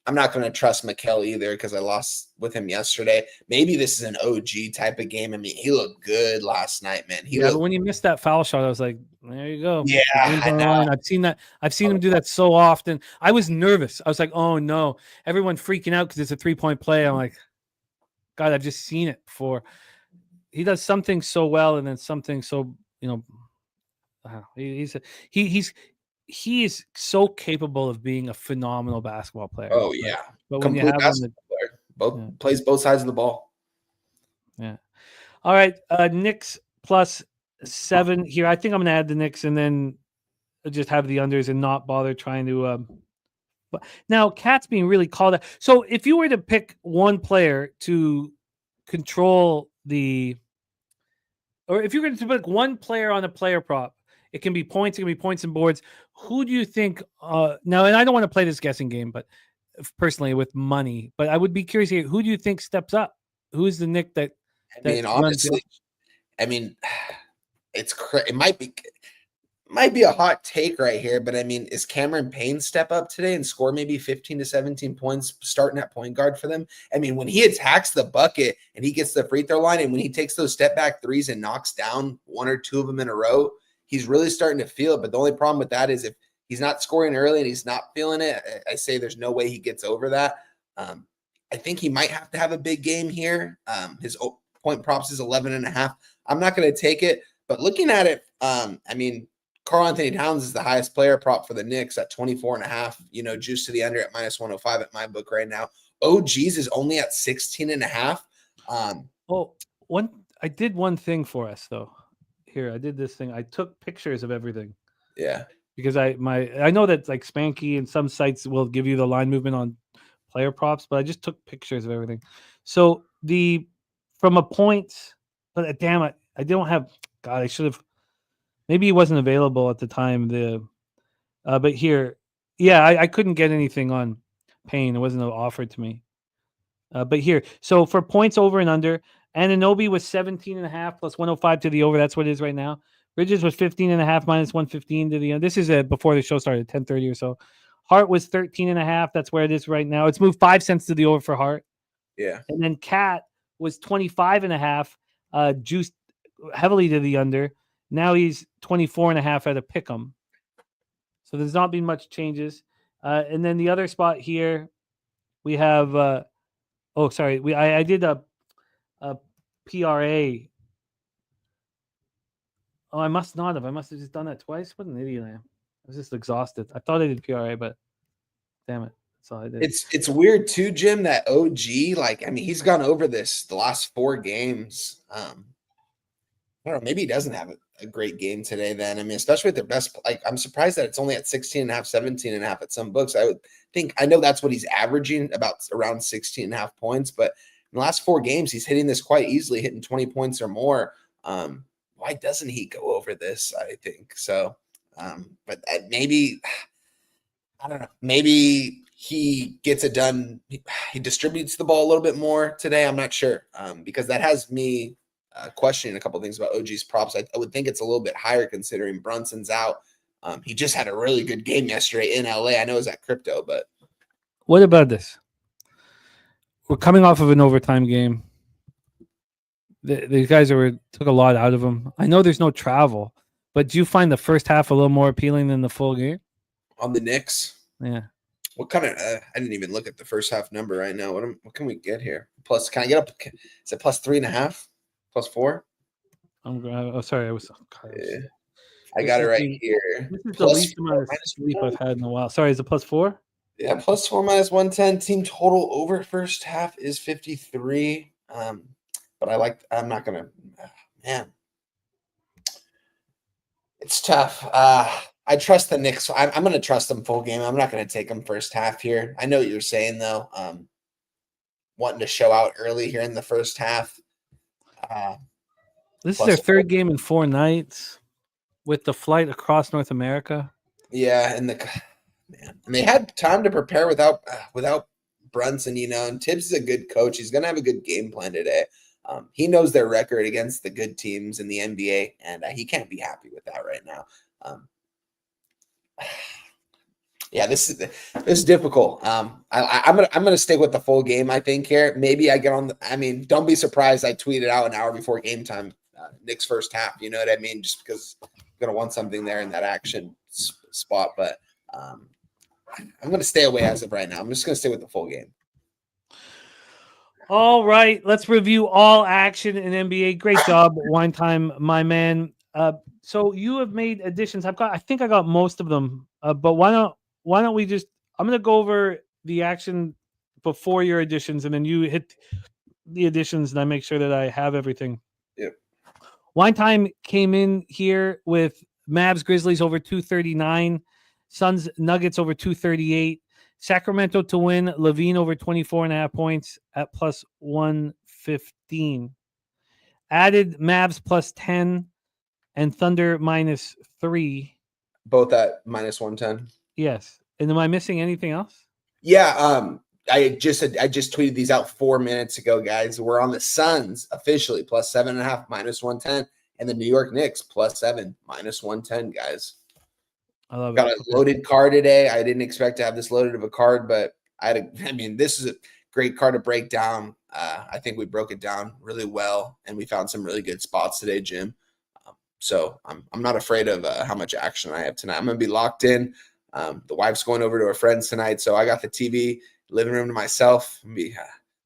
I'm not going to trust Mikkel either because I lost with him yesterday. Maybe this is an OG type of game. I mean, he looked good last night, man. But when he missed that foul shot, I was like, there you go. Yeah, I know. I've seen that. I've seen him do that so often. I was nervous. I was like, oh no. Everyone freaking out because it's a 3-point play. I'm like, God, I've just seen it before. He does something so well and then something so, he is so capable of being a phenomenal basketball player. Oh yeah. But when you have him, plays both sides of the ball. Yeah. All right. Knicks +7 here. I think I'm going to add the Knicks and then just have the unders and not bother trying to. Now, Cat's being really called out. So if you were to pick one player to control or if you're going to pick one player on a player prop, it can be points and boards. Who do you think? Now, and I don't want to play this guessing game, but personally with money, but I would be curious here. Who do you think steps up? Who's the Nick that? I mean, honestly, it might be a hot take right here, but I mean, is Cameron Payne step up today and score maybe 15 to 17 points starting at point guard for them? I mean, when he attacks the bucket and he gets the free throw line and when he takes those step back threes and knocks down one or two of them in a row, he's really starting to feel it. But the only problem with that is if he's not scoring early and he's not feeling it, I say there's no way he gets over that. I think he might have to have a big game here. His point props is 11.5. I'm not going to take it, but looking at it, I mean, Karl Anthony Towns is the highest player prop for the Knicks at 24.5, juice to the under at -105 at my book right now. OG's is only at 16.5. I did one thing for us though. Here, I did this thing. I took pictures of everything. Yeah. Because I know that like Spanky and some sites will give you the line movement on player props, but I just took pictures of everything. So from a point, but damn it, I don't have. God, I should have. Maybe he wasn't available at the time. But here, yeah, I couldn't get anything on Payne. It wasn't offered to me. But here, so for points over and under, Anunoby was 17.5 plus 105 to the over. That's what it is right now. Bridges was 15.5 minus 115 to the under. This is before the show started, 10:30 or so. Hart was 13.5. That's where it is right now. It's moved 5 cents to the over for Hart. Yeah. And then Cat was 25.5, juiced heavily to the under. Now he's 24.5 at a pick'em. So there's not been much changes. And then the other spot here, we have. I did a PRA. Oh, I must not have. I must have just done that twice. What an idiot I am. I was just exhausted. I thought I did PRA, but damn it. That's all I did. It's weird too, Jim, that OG, he's gone over this the last 4 games. I don't know, maybe he doesn't have a great game today then. I mean, especially with their best, I'm surprised that it's only at 16.5, 17.5 at some books. I would think, I know that's what he's averaging, about around 16.5 points, but in the last 4 games, he's hitting this quite easily, hitting 20 points or more. Why doesn't he go over this? I think so. But maybe, I don't know, maybe he gets it done. He distributes the ball a little bit more today. I'm not sure because that has me questioning a couple of things about OG's props. I would think it's a little bit higher considering Brunson's out. He just had a really good game yesterday in LA. I know it was at crypto, but what about this? We're coming off of an overtime game. These guys took a lot out of them. I know there's no travel, but do you find the first half a little more appealing than the full game? On the Knicks? Yeah. What kind of I didn't even look at the first half number right now. What can we get here? Plus, can I get up? Is it plus 3.5? Plus 4? Sorry. I got it right here. This is the least amount of sleep I've had in a while. Sorry, is it plus 4? Yeah, plus 4 minus 110. Team total over first half is 53. But I'm not going to, man. It's tough. I trust the Knicks. I'm going to trust them full game. I'm not going to take them first half here. I know what you're saying, though. Wanting to show out early here in the first half. This is their 3rd game in 4 nights with the flight across North America. Yeah, and they had time to prepare without Brunson, and Tibbs is a good coach. He's going to have a good game plan today. He knows their record against the good teams in the NBA, and he can't be happy with that right now. Yeah, this is difficult. I'm gonna stick with the full game. I think here. Maybe I get on. Don't be surprised. I tweeted out an hour before game time. Nick's first half. You know what I mean? Just because I'm gonna want something there in that action spot. But I'm gonna stay away as of right now. I'm just gonna stay with the full game. All right, let's review all action in NBA. Great job, Wine Time, my man. So you have made additions. I think I got most of them. But why don't we just? I'm gonna go over the action before your additions, and then you hit the additions, and I make sure that I have everything. Yep. Wine Time came in here with Mavs Grizzlies over 239, Suns Nuggets over 238. Sacramento to win, Levine over 24.5 points at plus 115. Added Mavs plus 10 and Thunder minus 3. Both at minus 110. Yes. And am I missing anything else? Yeah. I just tweeted these out 4 minutes ago, guys. We're on the Suns officially plus 7.5 minus 110, and the New York Knicks plus 7 minus 110, guys. I love Got it. a loaded card today. I didn't expect to have this loaded of a card, but this is a great card to break down. I think we broke it down really well, and we found some really good spots today, Jim. So I'm not afraid of how much action I have tonight. I'm going to be locked in. The wife's going over to her friends tonight, so I got the TV, living room to myself. I'm going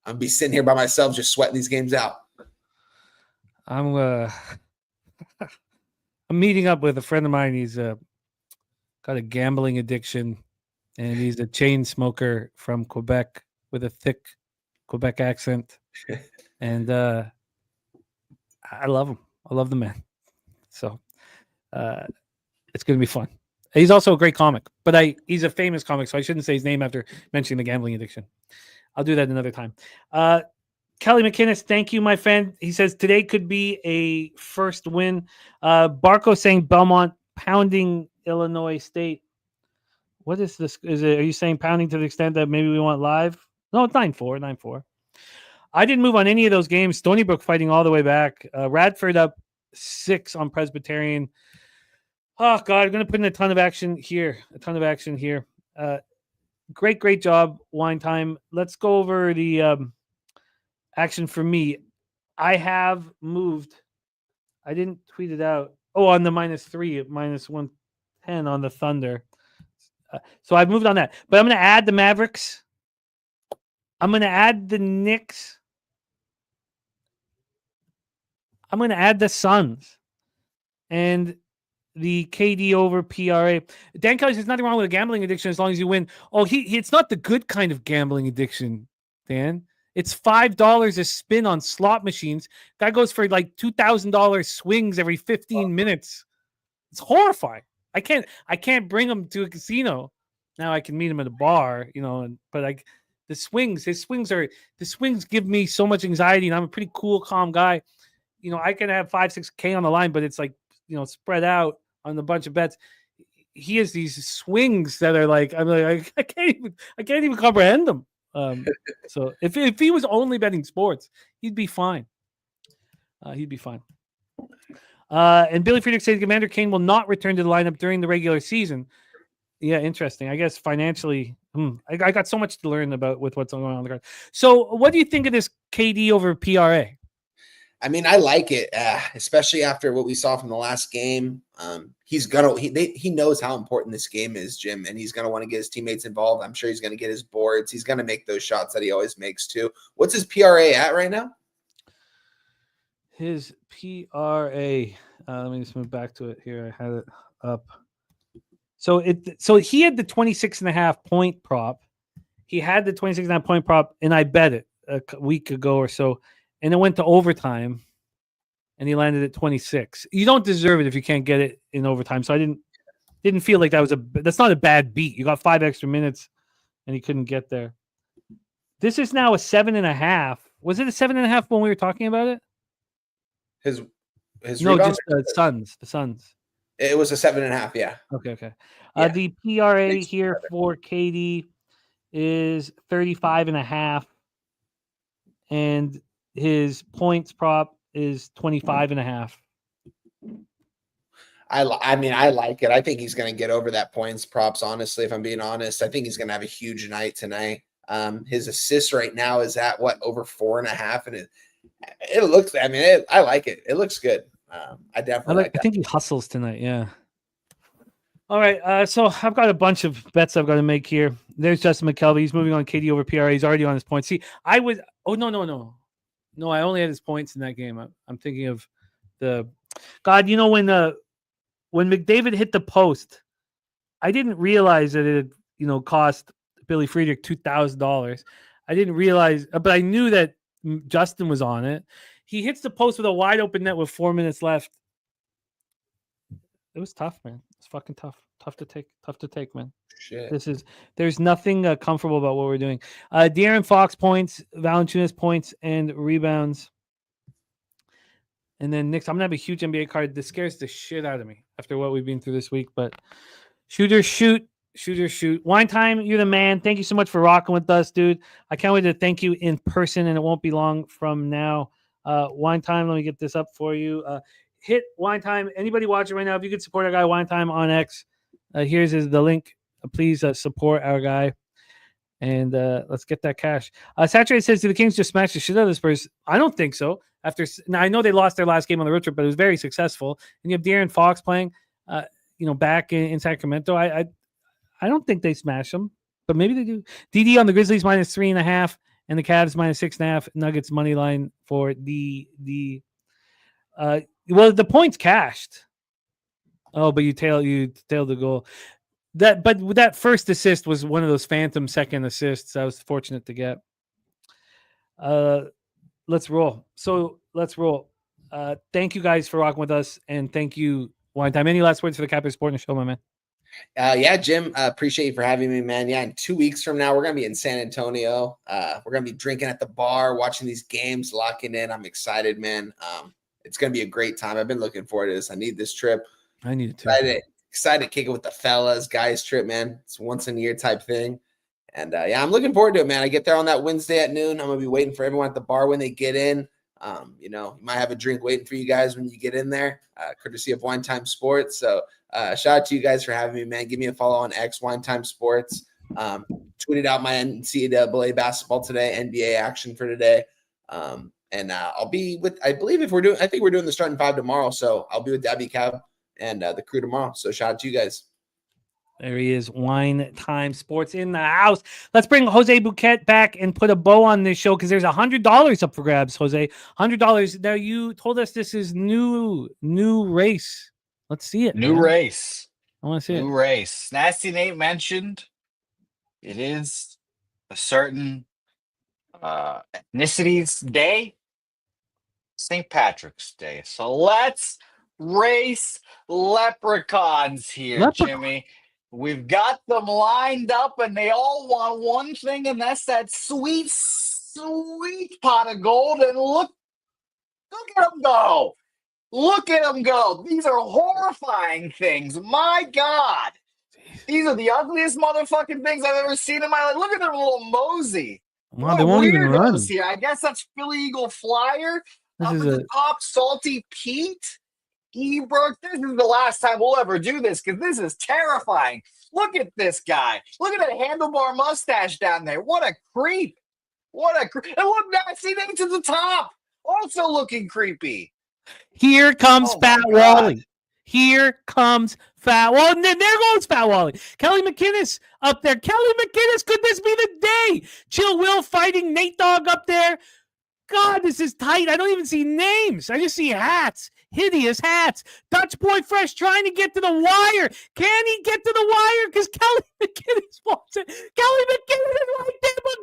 to be sitting here by myself just sweating these games out. I'm meeting up with a friend of mine. He's got a gambling addiction, and he's a chain smoker from Quebec with a thick Quebec accent. And I love him. I love the man. So it's going to be fun. He's also a great comic, but he's a famous comic, so I shouldn't say his name after mentioning the gambling addiction. I'll do that another time. Kelly McInnes, thank you, my friend. He says today could be a first win. Barco saying Belmont pounding Illinois State. What is this? Are you saying pounding to the extent that maybe we want live? No, it's 9-4, 9-4. I didn't move on any of those games. Stony Brook fighting all the way back. Radford up 6 on Presbyterian. Oh, God, I'm going to put in a ton of action here. Great job, Wine Time. Let's go over the action for me. I have moved. I didn't tweet it out. Oh, on the -3, minus 110 on the Thunder. So I've moved on that. But I'm going to add the Mavericks. I'm going to add the Knicks. I'm going to add the Suns. And the KD over PRA. Dan Kelly says nothing wrong with a gambling addiction as long as you win. Oh, it's not the good kind of gambling addiction, Dan. It's $5 a spin on slot machines. That goes for like $2,000 swings every 15 minutes. It's horrifying. I can't bring him to a casino. Now I can meet him at a bar, but the swings give me so much anxiety, and I'm a pretty cool, calm guy. I can have 5-6K on the line, but it's like, spread out on a bunch of bets. He has these swings that are like, I'm like, I can't even comprehend them. So if he was only betting sports, he'd be fine. And Billy Friedrich says Commander Kane will not return to the lineup during the regular season. Yeah, interesting. I guess financially, I got so much to learn about with what's going on the card. So what do you think of this KD over PRA? I like it, especially after what we saw from the last game. He knows how important this game is, Jim, and he's gonna want to get his teammates involved. I'm sure he's gonna get his boards. He's gonna make those shots that he always makes too. What's his PRA at right now? His PRA. Let me just move back to it here. I had it up. So he had the 26.5 point prop. He had the 26.5 point prop, and I bet it a week ago or so. And it went to overtime, and he landed at 26. You don't deserve it if you can't get it in overtime. So I didn't feel like that's not a bad beat. You got 5 extra minutes, and he couldn't get there. This is now a 7.5. Was it a 7.5 when we were talking about it? His no, rebound? just the Suns. It was a 7.5. Yeah. Okay. Yeah. The PRA here for KD is 35.5, and his points prop is 25.5. I mean, I like it. I think he's going to get over that points props. Honestly, if I'm being honest, I think he's going to have a huge night tonight. His assist right now is at over 4.5, and it looks. I mean, I like it. It looks good. I definitely like I that. think he hustles tonight. Yeah. All right. So I've got a bunch of bets I've got to make here. There's Justin McKelvey. He's moving on KD over PRA. He's already on his points. See, I was. Oh no. I only had his points in that game. I'm thinking of the. God, when McDavid hit the post, I didn't realize that it cost Billy Friedrich $2,000. I didn't realize, but I knew that Justin was on it. He hits the post with a wide open net with 4 minutes left. It was tough, man. It's fucking tough. Tough to take, man. Shit. There's nothing comfortable about what we're doing. De'Aaron Fox points, Valanciunas points, and rebounds. And then next, I'm gonna have a huge NBA card. This scares the shit out of me after what we've been through this week. But shooters shoot. Wine Time, you're the man. Thank you so much for rocking with us, dude. I can't wait to thank you in person, and it won't be long from now. Wine Time, let me get this up for you. Hit Wine Time. Anybody watching right now, if you could support our guy Wine Time on X, here's the link. Please support our guy. And let's get that cash. Saturday says, do the Kings just smash the shit out of the Spurs? I don't think so. Now I know they lost their last game on the road trip, but it was very successful. And you have De'Aaron Fox playing, back in Sacramento. I don't think they smash them, but maybe they do. DD on the Grizzlies -3.5 and the Cavs -6.5. Nuggets money line for the points cashed. Oh, but you tailed the goal. But that first assist was one of those phantom second assists I was fortunate to get. Let's roll. Thank you guys for rocking with us, and thank you, Wine Time. Any last words for the Captain Sport and Show, my man? Yeah, Jim, appreciate you for having me, man. Yeah, in 2 weeks from now, we're going to be in San Antonio. We're going to be drinking at the bar, watching these games, locking in. I'm excited, man. It's going to be a great time. I've been looking forward to this. I need this trip. I need it too. Excited to kick it with the fellas, guys trip, man. It's once in a year type thing. And yeah, I'm looking forward to it, man. I get there on that Wednesday at noon. I'm going to be waiting for everyone at the bar when they get in. You might have a drink waiting for you guys when you get in there, courtesy of Wine Time Sports. So shout out to you guys for having me, man. Give me a follow on X, Wine Time Sports. Tweeted out my NCAAB basketball today, NBA action for today. And I'll be with, I think we're doing the starting five tomorrow. So I'll be with Debbie Cab and the crew tomorrow. So shout out to you guys. There he is, Wine Time Sports in the house. Let's bring Jose Bouquet back and put a bow on this show because there's $100 up for grabs, Jose. $100. Now, you told us this is new race. Let's see it. New race. I want to see it. New race. Nasty Nate mentioned it is a certain ethnicity's day, St. Patrick's Day. So let's race leprechauns here, Jimmy. We've got them lined up, and they all want one thing, and that's that sweet, sweet pot of gold. And look at them go. Look at them go. These are horrifying things. My God. These are the ugliest motherfucking things I've ever seen in my life. Look at their little mosey. Wow, they won't even run. Here. I guess that's Philly Eagle Flyer. Up at the top, Salty Pete. Ebrook, this is the last time we'll ever do this because this is terrifying. Look at this guy. Look at that handlebar mustache down there. What a creep. And look, Nasty Nate's at the top. Also looking creepy. Here comes Fat Wally. Here comes Fat Wally. There goes Fat Wally. Kelly McInnes up there. Kelly McInnes, could this be the day? Chill Will fighting Nate Dogg up there. God, this is tight. I don't even see names. I just see hats. Hideous hats. Dutch Boy Fresh trying to get to the wire. Can he get to the wire? Because Kelly McInnes wants it. Kelly McInnes is right there, but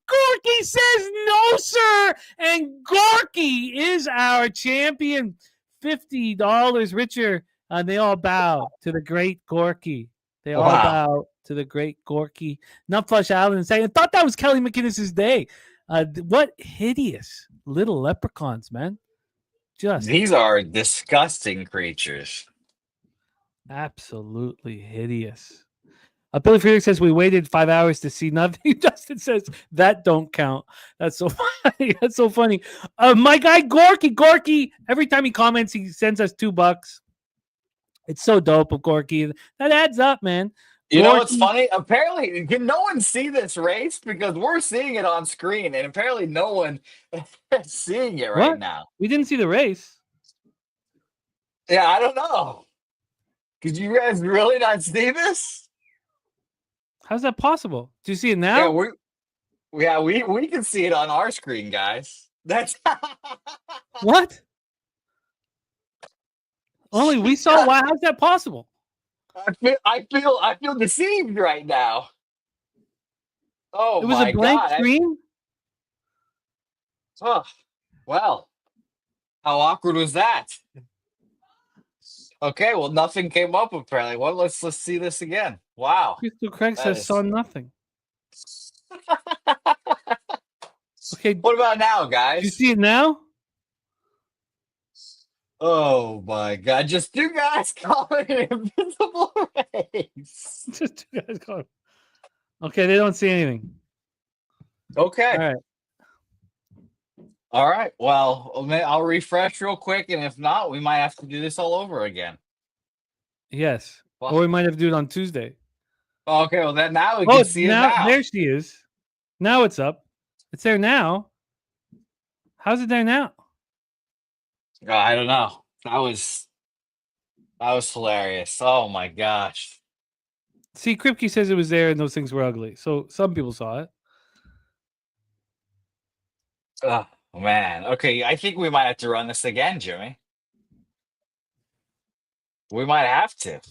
Gorky says no, sir. And Gorky is our champion. $50 richer. They all bow to the great Gorky. They all bow to the great Gorky. Nutflush Allen saying, I thought that was Kelly McInnes' day. What hideous little leprechauns, man. These are disgusting creatures. Absolutely hideous. Billy Friedrich says we waited 5 hours to see nothing. Justin says that don't count. That's so funny. That's so funny. My guy Gorky. Every time he comments, he sends us $2. It's so dope of Gorky. That adds up, man. You know what's Gorky- funny? Apparently, can no one see this race because we're seeing it on screen, and apparently no one is seeing it right What? now. We didn't see the race. Yeah, I don't know. Could you guys really not see this? How's that possible? Do you see it now? We can see it on our screen, guys. That's What? Only we saw. Why? How's that possible? I feel deceived right now. Oh It was my a blank God. screen. Oh, well, how awkward was that? Okay, well, nothing came up apparently. Well, let's see this again. Wow. Crystal Craig That says is- saw nothing. Okay, What about now, do you guys? see it now? Oh my God! Just two guys calling an invisible race. Just two guys going. Okay, they don't see anything. Okay. All right. Well, I'll refresh real quick, and if not, we might have to do this all over again. Yes. Wow. Or we might have to do it on Tuesday. Okay. Well, then now we can see it now. There she is. Now it's up. It's there now. How's it there now? I don't know. That was hilarious. Oh my gosh. See, Kripke says it was there and those things were ugly. So some people saw it. Oh man. Okay, I think we might have to run this again, Jimmy. We might have to.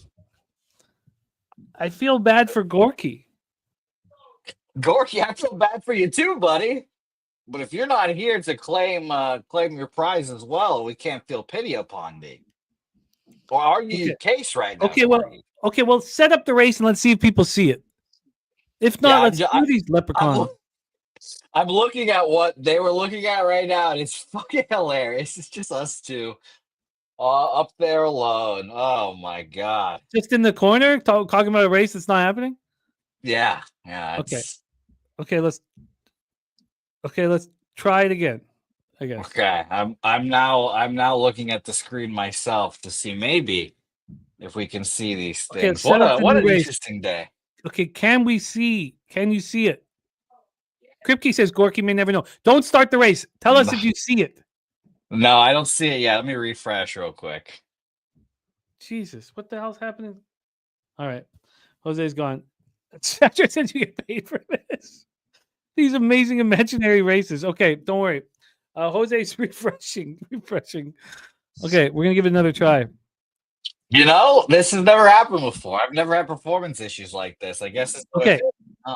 I feel bad for Gorky. Gorky, I feel bad for you too, buddy. But if you're not here to claim your prize as well, we can't feel pity upon thee. Or argue your case right now. Okay, well, set up the race and let's see if people see it. If not, let's do these leprechauns. I'm looking at what they were looking at right now, and it's fucking hilarious. It's just us two up there alone. Oh my God. Just in the corner talking about a race that's not happening? Yeah. Okay, let's try it again, I guess. Okay. I'm now looking at the screen myself to see maybe if we can see these Okay, things. set up the What new an race. interesting day. Okay, can you see it? Kripke says Gorky may never know. Don't start the race. Tell us if you see it. No, I don't see it yet. Let me refresh real quick. Jesus, what the hell's happening? All right. Jose's gone. Satcher says you get paid for this. These amazing imaginary races. Okay, don't worry. Jose's refreshing. Okay, we're gonna give it another try. You know, this has never happened before. I've never had performance issues like this. I guess it's Okay.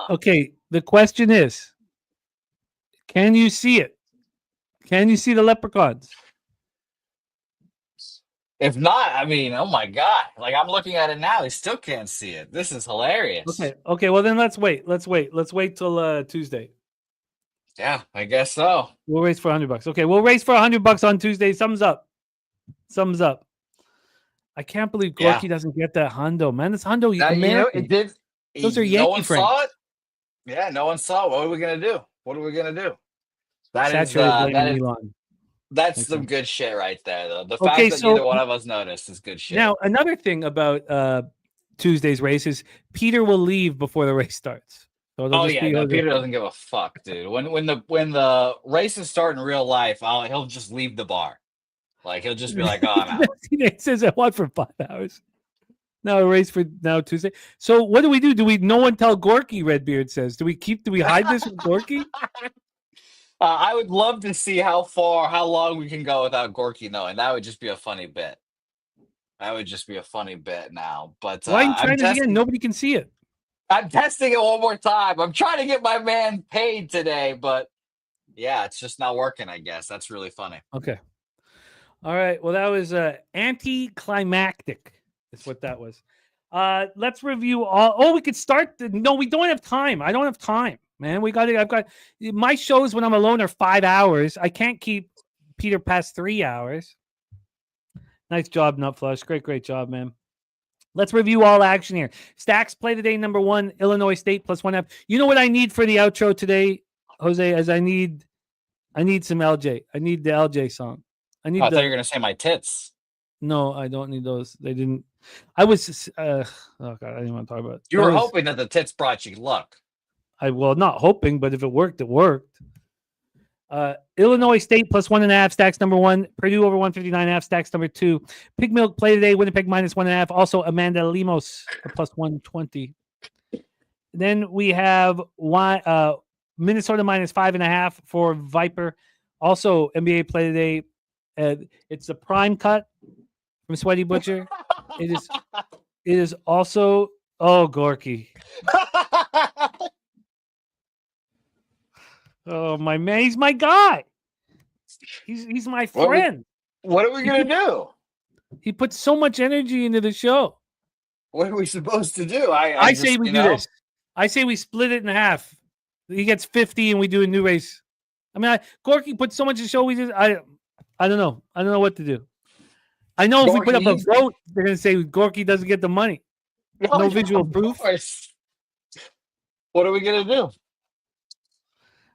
Okay. The question is, can you see it? Can you see the leprechauns? If not, I mean, oh my God. Like I'm looking at it now. I still can't see it. This is hilarious. Okay. Well, then let's wait. Let's wait till Tuesday. Yeah, I guess so. We'll race for $100. Okay, we'll race for $100 on Tuesday. Thumbs up. I can't believe Gorky doesn't get that hundo, man. This hundo, American. It did. Those are no Yankee one friends. saw it. Yeah, no one saw it. What are we gonna do? Saturated blaming Elon. That's Makes some sense. good shit right there, though. The fact that neither one of us noticed is good shit. Now, another thing about Tuesday's race is Peter will leave before the race starts. So Peter doesn't give a fuck, dude. When the races start in real life, he'll just leave the bar. Like he'll just be like, "Oh, I'm out." It says I want for 5 hours. Now a race for now Tuesday. So what do we do? No one tell Gorky? Redbeard says. Do we hide this with Gorky? I would love to see how long we can go without Gorky knowing. That would just be a funny bit. Now. But why are you trying it again? Nobody can see it. I'm testing it one more time. I'm trying to get my man paid today, but yeah, it's just not working, I guess. That's really funny. Okay. All right. Well, that was anticlimactic. Is what that was. Let's review all. Oh, we could start. No, we don't have time. I don't have time, man. I've got my shows when I'm alone are 5 hours. I can't keep Peter past 3 hours. Nice job, Nutflush. Great job, man. Let's review all action here. Stacks play today. Number 1, Illinois State +1.5. You know what I need for the outro today, Jose? As I need some LJ. I need the LJ song. I thought you were gonna say my tits. No, I don't need those. They didn't. I was. Oh God, I didn't want to talk about it. You were hoping that the tits brought you luck. Not hoping, but if it worked, it worked. Illinois State plus 1.5 stacks number 1. Purdue over 159.5 stacks number 2. Pig Milk play today. Winnipeg minus 1.5. Also Amanda Lemos plus 120. Then we have Minnesota minus 5.5 for Viper. Also NBA play today. It's a prime cut from Sweaty Butcher. It is also Gorky. Oh my man, he's my guy. He's my friend. What are we gonna do? He puts so much energy into the show. What are we supposed to do? I say we do this. I say we split it in half. He gets 50 and we do a new race. I mean, Gorky puts so much in the show. I don't know. I don't know what to do. I know if we put up a vote, they're gonna say Gorky doesn't get the money. No visual proof. What are we gonna do?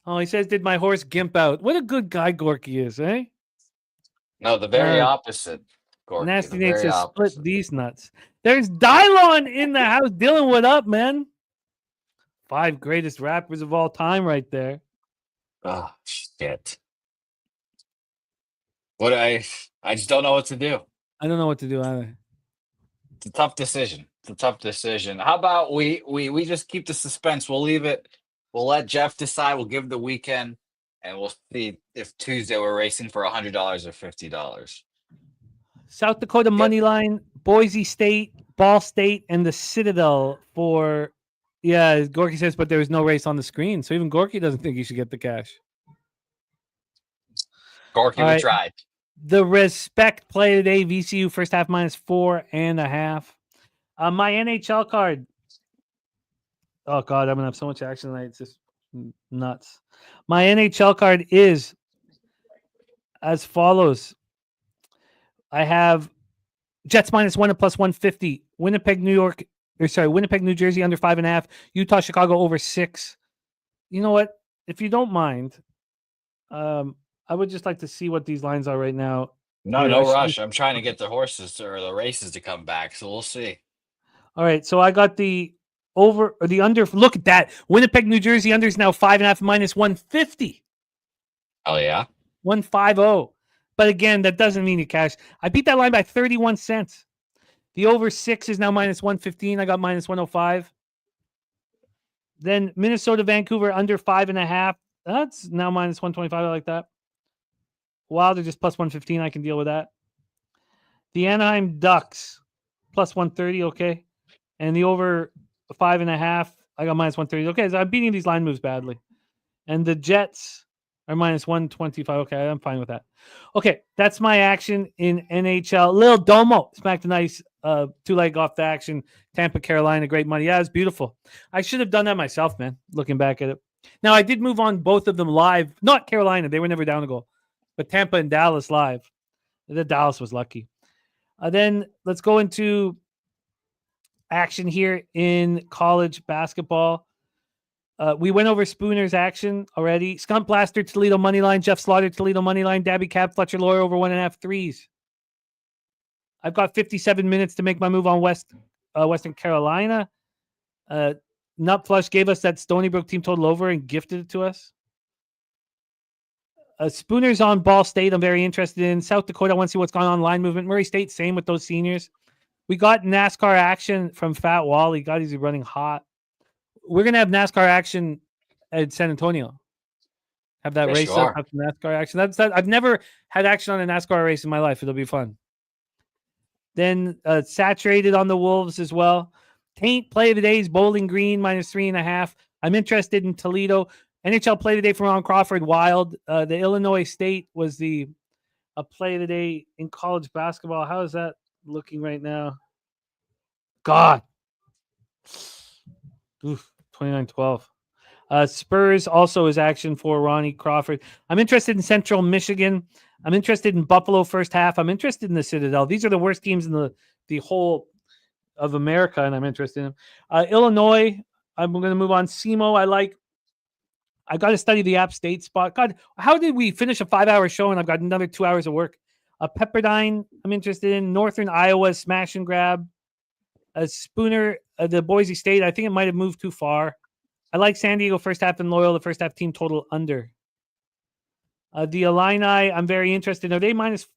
Oh, he says, did my horse gimp out? What a good guy Gorky is, eh? No, the very opposite. Gorky, Nasty Nate says, split these nuts. There's Dylon in the house. Dylan, what up, man? 5 greatest rappers of all time right there. Oh, shit. I just don't know what to do. I don't know what to do either. It's a tough decision. How about we just keep the suspense? We'll leave it. We'll let Jeff decide. We'll give the weekend, and we'll see if Tuesday we're racing for $100 or $50. South Dakota money line, Boise State, Ball State, and the Citadel for. Yeah, Gorky says, but there was no race on the screen, so even Gorky doesn't think he should get the cash. Gorky, we tried. The respect play today, VCU first half minus 4.5. My NHL card. Oh, God, I'm going to have so much action tonight. It's just nuts. My NHL card is as follows. I have Jets minus 1 and plus 150. Winnipeg, New Jersey under 5.5. Utah, Chicago over 6. You know what? If you don't mind, I would just like to see what these lines are right now. No rush. I'm trying to get the horses or the races to come back, so we'll see. All right, so I got the over or the under. Look at that. Winnipeg, New Jersey under is now 5.5 minus 150. Oh, yeah? 150. But again, that doesn't mean you cash. I beat that line by 31 cents. The over 6 is now minus 115. I got minus 105. Then Minnesota, Vancouver under 5.5. That's now minus 125. I like that. Wilder just plus 115. I can deal with that. The Anaheim Ducks plus 130. Okay. And the over 5.5. I got minus 130. Okay. So I'm beating these line moves badly. And the Jets are minus 125. Okay. I'm fine with that. Okay. That's my action in NHL. Lil Domo smacked a nice 2-leg off the action. Tampa, Carolina, great money. Yeah, it's beautiful. I should have done that myself, man, looking back at it. Now, I did move on both of them live. Not Carolina. They were never down a goal. But Tampa and Dallas live. The Dallas was lucky. Then let's go into action here in college basketball. We went over Spooner's action already. Skunk Blaster, Toledo money line. Jeff Slaughter, Toledo money line. Dabby Cap, Fletcher Lawyer over 1.5 threes. I've got 57 minutes to make my move on Western Carolina. Nut Flush gave us that Stony Brook team total over and gifted it to us. Spooner's on Ball State. I'm very interested in. South Dakota, I want to see what's going on line movement. Murray State, same with those seniors. We got NASCAR action from Fat Wally. God, he's running hot. We're going to have NASCAR action at San Antonio. Have that race up, have NASCAR action. I've never had action on a NASCAR race in my life. It'll be fun. Then Saturated on the Wolves as well. Taint play of the day is Bowling Green minus 3.5. I'm interested in Toledo. NHL play today from Ron Crawford, Wild. The Illinois State was the play today in college basketball. How is that looking right now? God. 29-12. Spurs also is action for Ronnie Crawford. I'm interested in Central Michigan. I'm interested in Buffalo first half. I'm interested in the Citadel. These are the worst teams in the whole of America, and I'm interested in them. Illinois, I'm going to move on. SEMO, I got to study the App State spot. God, how did we finish a 5-hour show and I've got another 2 hours of work? Pepperdine, I'm interested in. Northern Iowa, smash and grab. Spooner, the Boise State, I think it might have moved too far. I like San Diego first half and Loyal, the first half team total under. The Illini, I'm very interested. Are they minus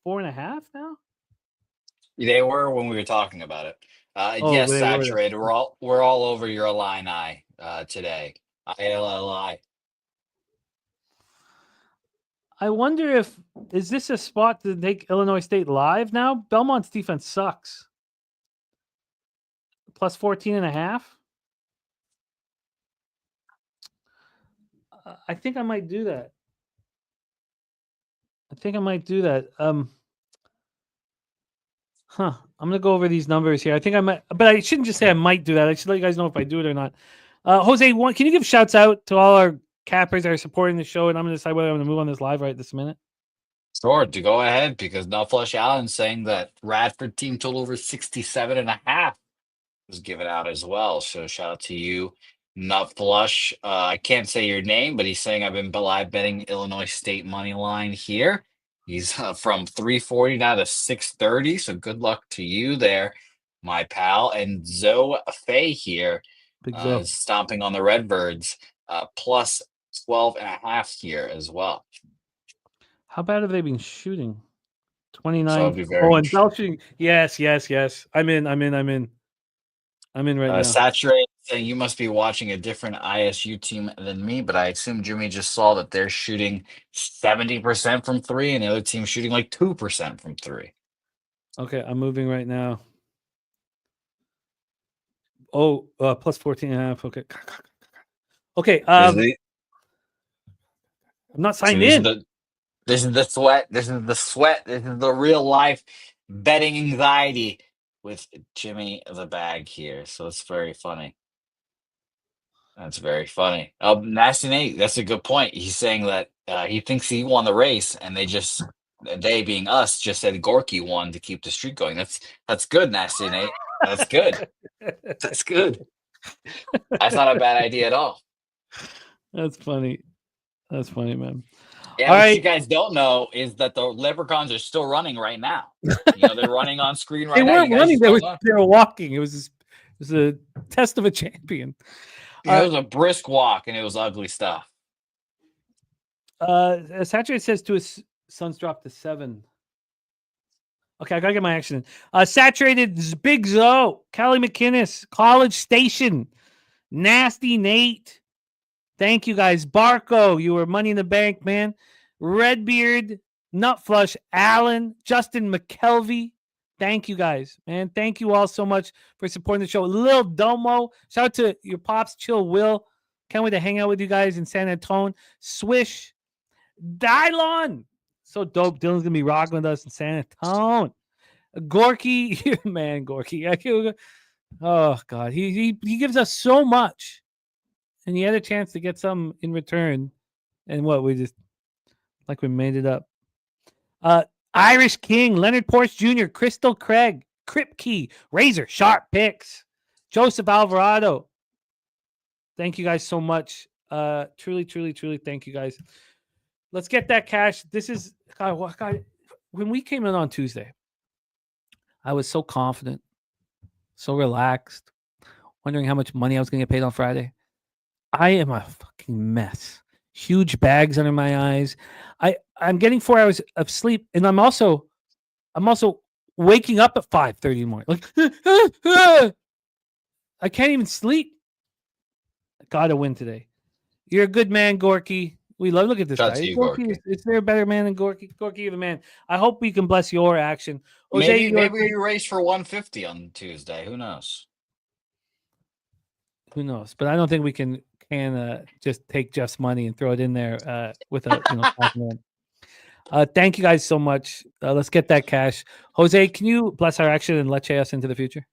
4.5 now? They were when we were talking about it. Yes, they were. saturated. We're all over your Illini today. ILLI. I wonder is this a spot to take Illinois State live now? Belmont's defense sucks. Plus 14.5. I think I might do that. I'm gonna go over these numbers here. I think I might, but I shouldn't just say I might do that. I should let you guys know if I do it or not. Jose, can you give shouts out to all our cappers that are supporting the show? And I'm gonna decide whether I'm gonna move on this live right this minute. Sure, to go ahead, because Nutflush Allen saying that Radford team total over 67.5 was given out as well. So shout out to you, Nutflush. I can't say your name, but he's saying I've been live betting Illinois State money line here. He's from 340 now to 630. So good luck to you there, my pal. And Zoe Fay here is stomping on the Redbirds, plus 12.5 here as well. How bad have they been shooting? 29. So and Bell shooting. Yes. I'm in right now. Saturate saying you must be watching a different ISU team than me, but I assume Jimmy just saw that they're shooting 70% from 3 and the other team's shooting like 2% from 3. Okay, I'm moving right now. Oh, plus 14.5. Okay. Okay. I'm not signed in. This is the sweat. This is the sweat. This is the real life betting anxiety with Jimmy the Bag here. So it's very funny. That's very funny. Nasty Nate, that's a good point. He's saying that he thinks he won the race, and they being us just said Gorky won to keep the streak going. That's good, Nasty Nate. That's good. That's good. That's not a bad idea at all. That's funny. That's funny, man. Yeah, what you guys don't know is that the Leprechauns are still running right now. They're running on screen right now. They weren't running. They were walking. It was a test of a champion. It was a brisk walk, and it was ugly stuff. Saturated says to his Suns dropped to 7. Okay, I gotta get my action in. Saturated, Big Zoe, Callie McInnes, College Station, Nasty Nate. Thank you guys. Barco, you were money in the bank, man. Redbeard, Nutflush, Allen, Justin McKelvey. Thank you guys, man. Thank you all so much for supporting the show. Lil Domo, shout out to your pops, Chill Will. Can't wait to hang out with you guys in San Antonio. Swish, Dylon. So dope. Dylan's gonna be rocking with us in San Antonio. Gorky, man, Gorky. Oh God, he gives us so much. And he had a chance to get some in return. And we made it up. Irish King, Leonard Porsche Jr., Crystal Craig, Kripke, Razor, Sharp Picks, Joseph Alvarado. Thank you guys so much. Truly, truly, truly thank you guys. Let's get that cash. This is, God, when we came in on Tuesday, I was so confident, so relaxed, wondering how much money I was going to get paid on Friday. I am a fucking mess. Huge bags under my eyes. I'm getting 4 hours of sleep, and I'm also waking up at 5:30 in the morning. Like I can't even sleep. I gotta win today. You're a good man, Gorky. We look at this guy. Gorky. Is there a better man than Gorky? Gorky, you're the man. I hope we can bless your action. Jose, maybe we race for 150 on Tuesday. Who knows? Who knows? But I don't think we can just take Jeff's money and throw it in there without thank you guys so much. Let's get that cash. Jose, can you bless our action and let us into the future?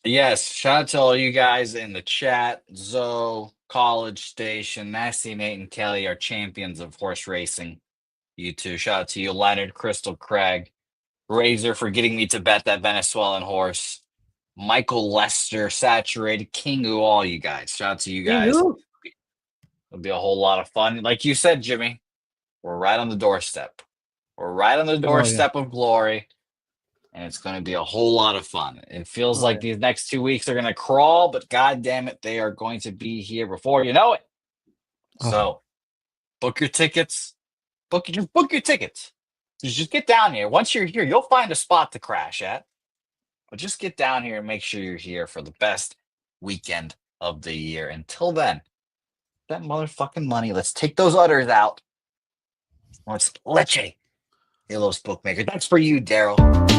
Yes. Shout out to all you guys in the chat. Zoe, College Station, Nasty Nate, and Kelly are champions of horse racing. You too. Shout out to you, Leonard, Crystal Craig, Razor for getting me to bet that Venezuelan horse. Michael Lester, Saturated, Kingu, all you guys. Shout out to you guys. It'll be a whole lot of fun. Like you said, Jimmy, we're right on the doorstep. We're right on the doorstep of glory, and it's going to be a whole lot of fun. It feels like these next 2 weeks are going to crawl, but God damn it, they are going to be here before you know it. So book your tickets. Book your tickets. Just get down here. Once you're here, you'll find a spot to crash at. But just get down here and make sure you're here for the best weekend of the year. Until then, that motherfucking money. Let's take those udders out. Let's leche. Hey, Los Bookmaker. That's for you, Daryl.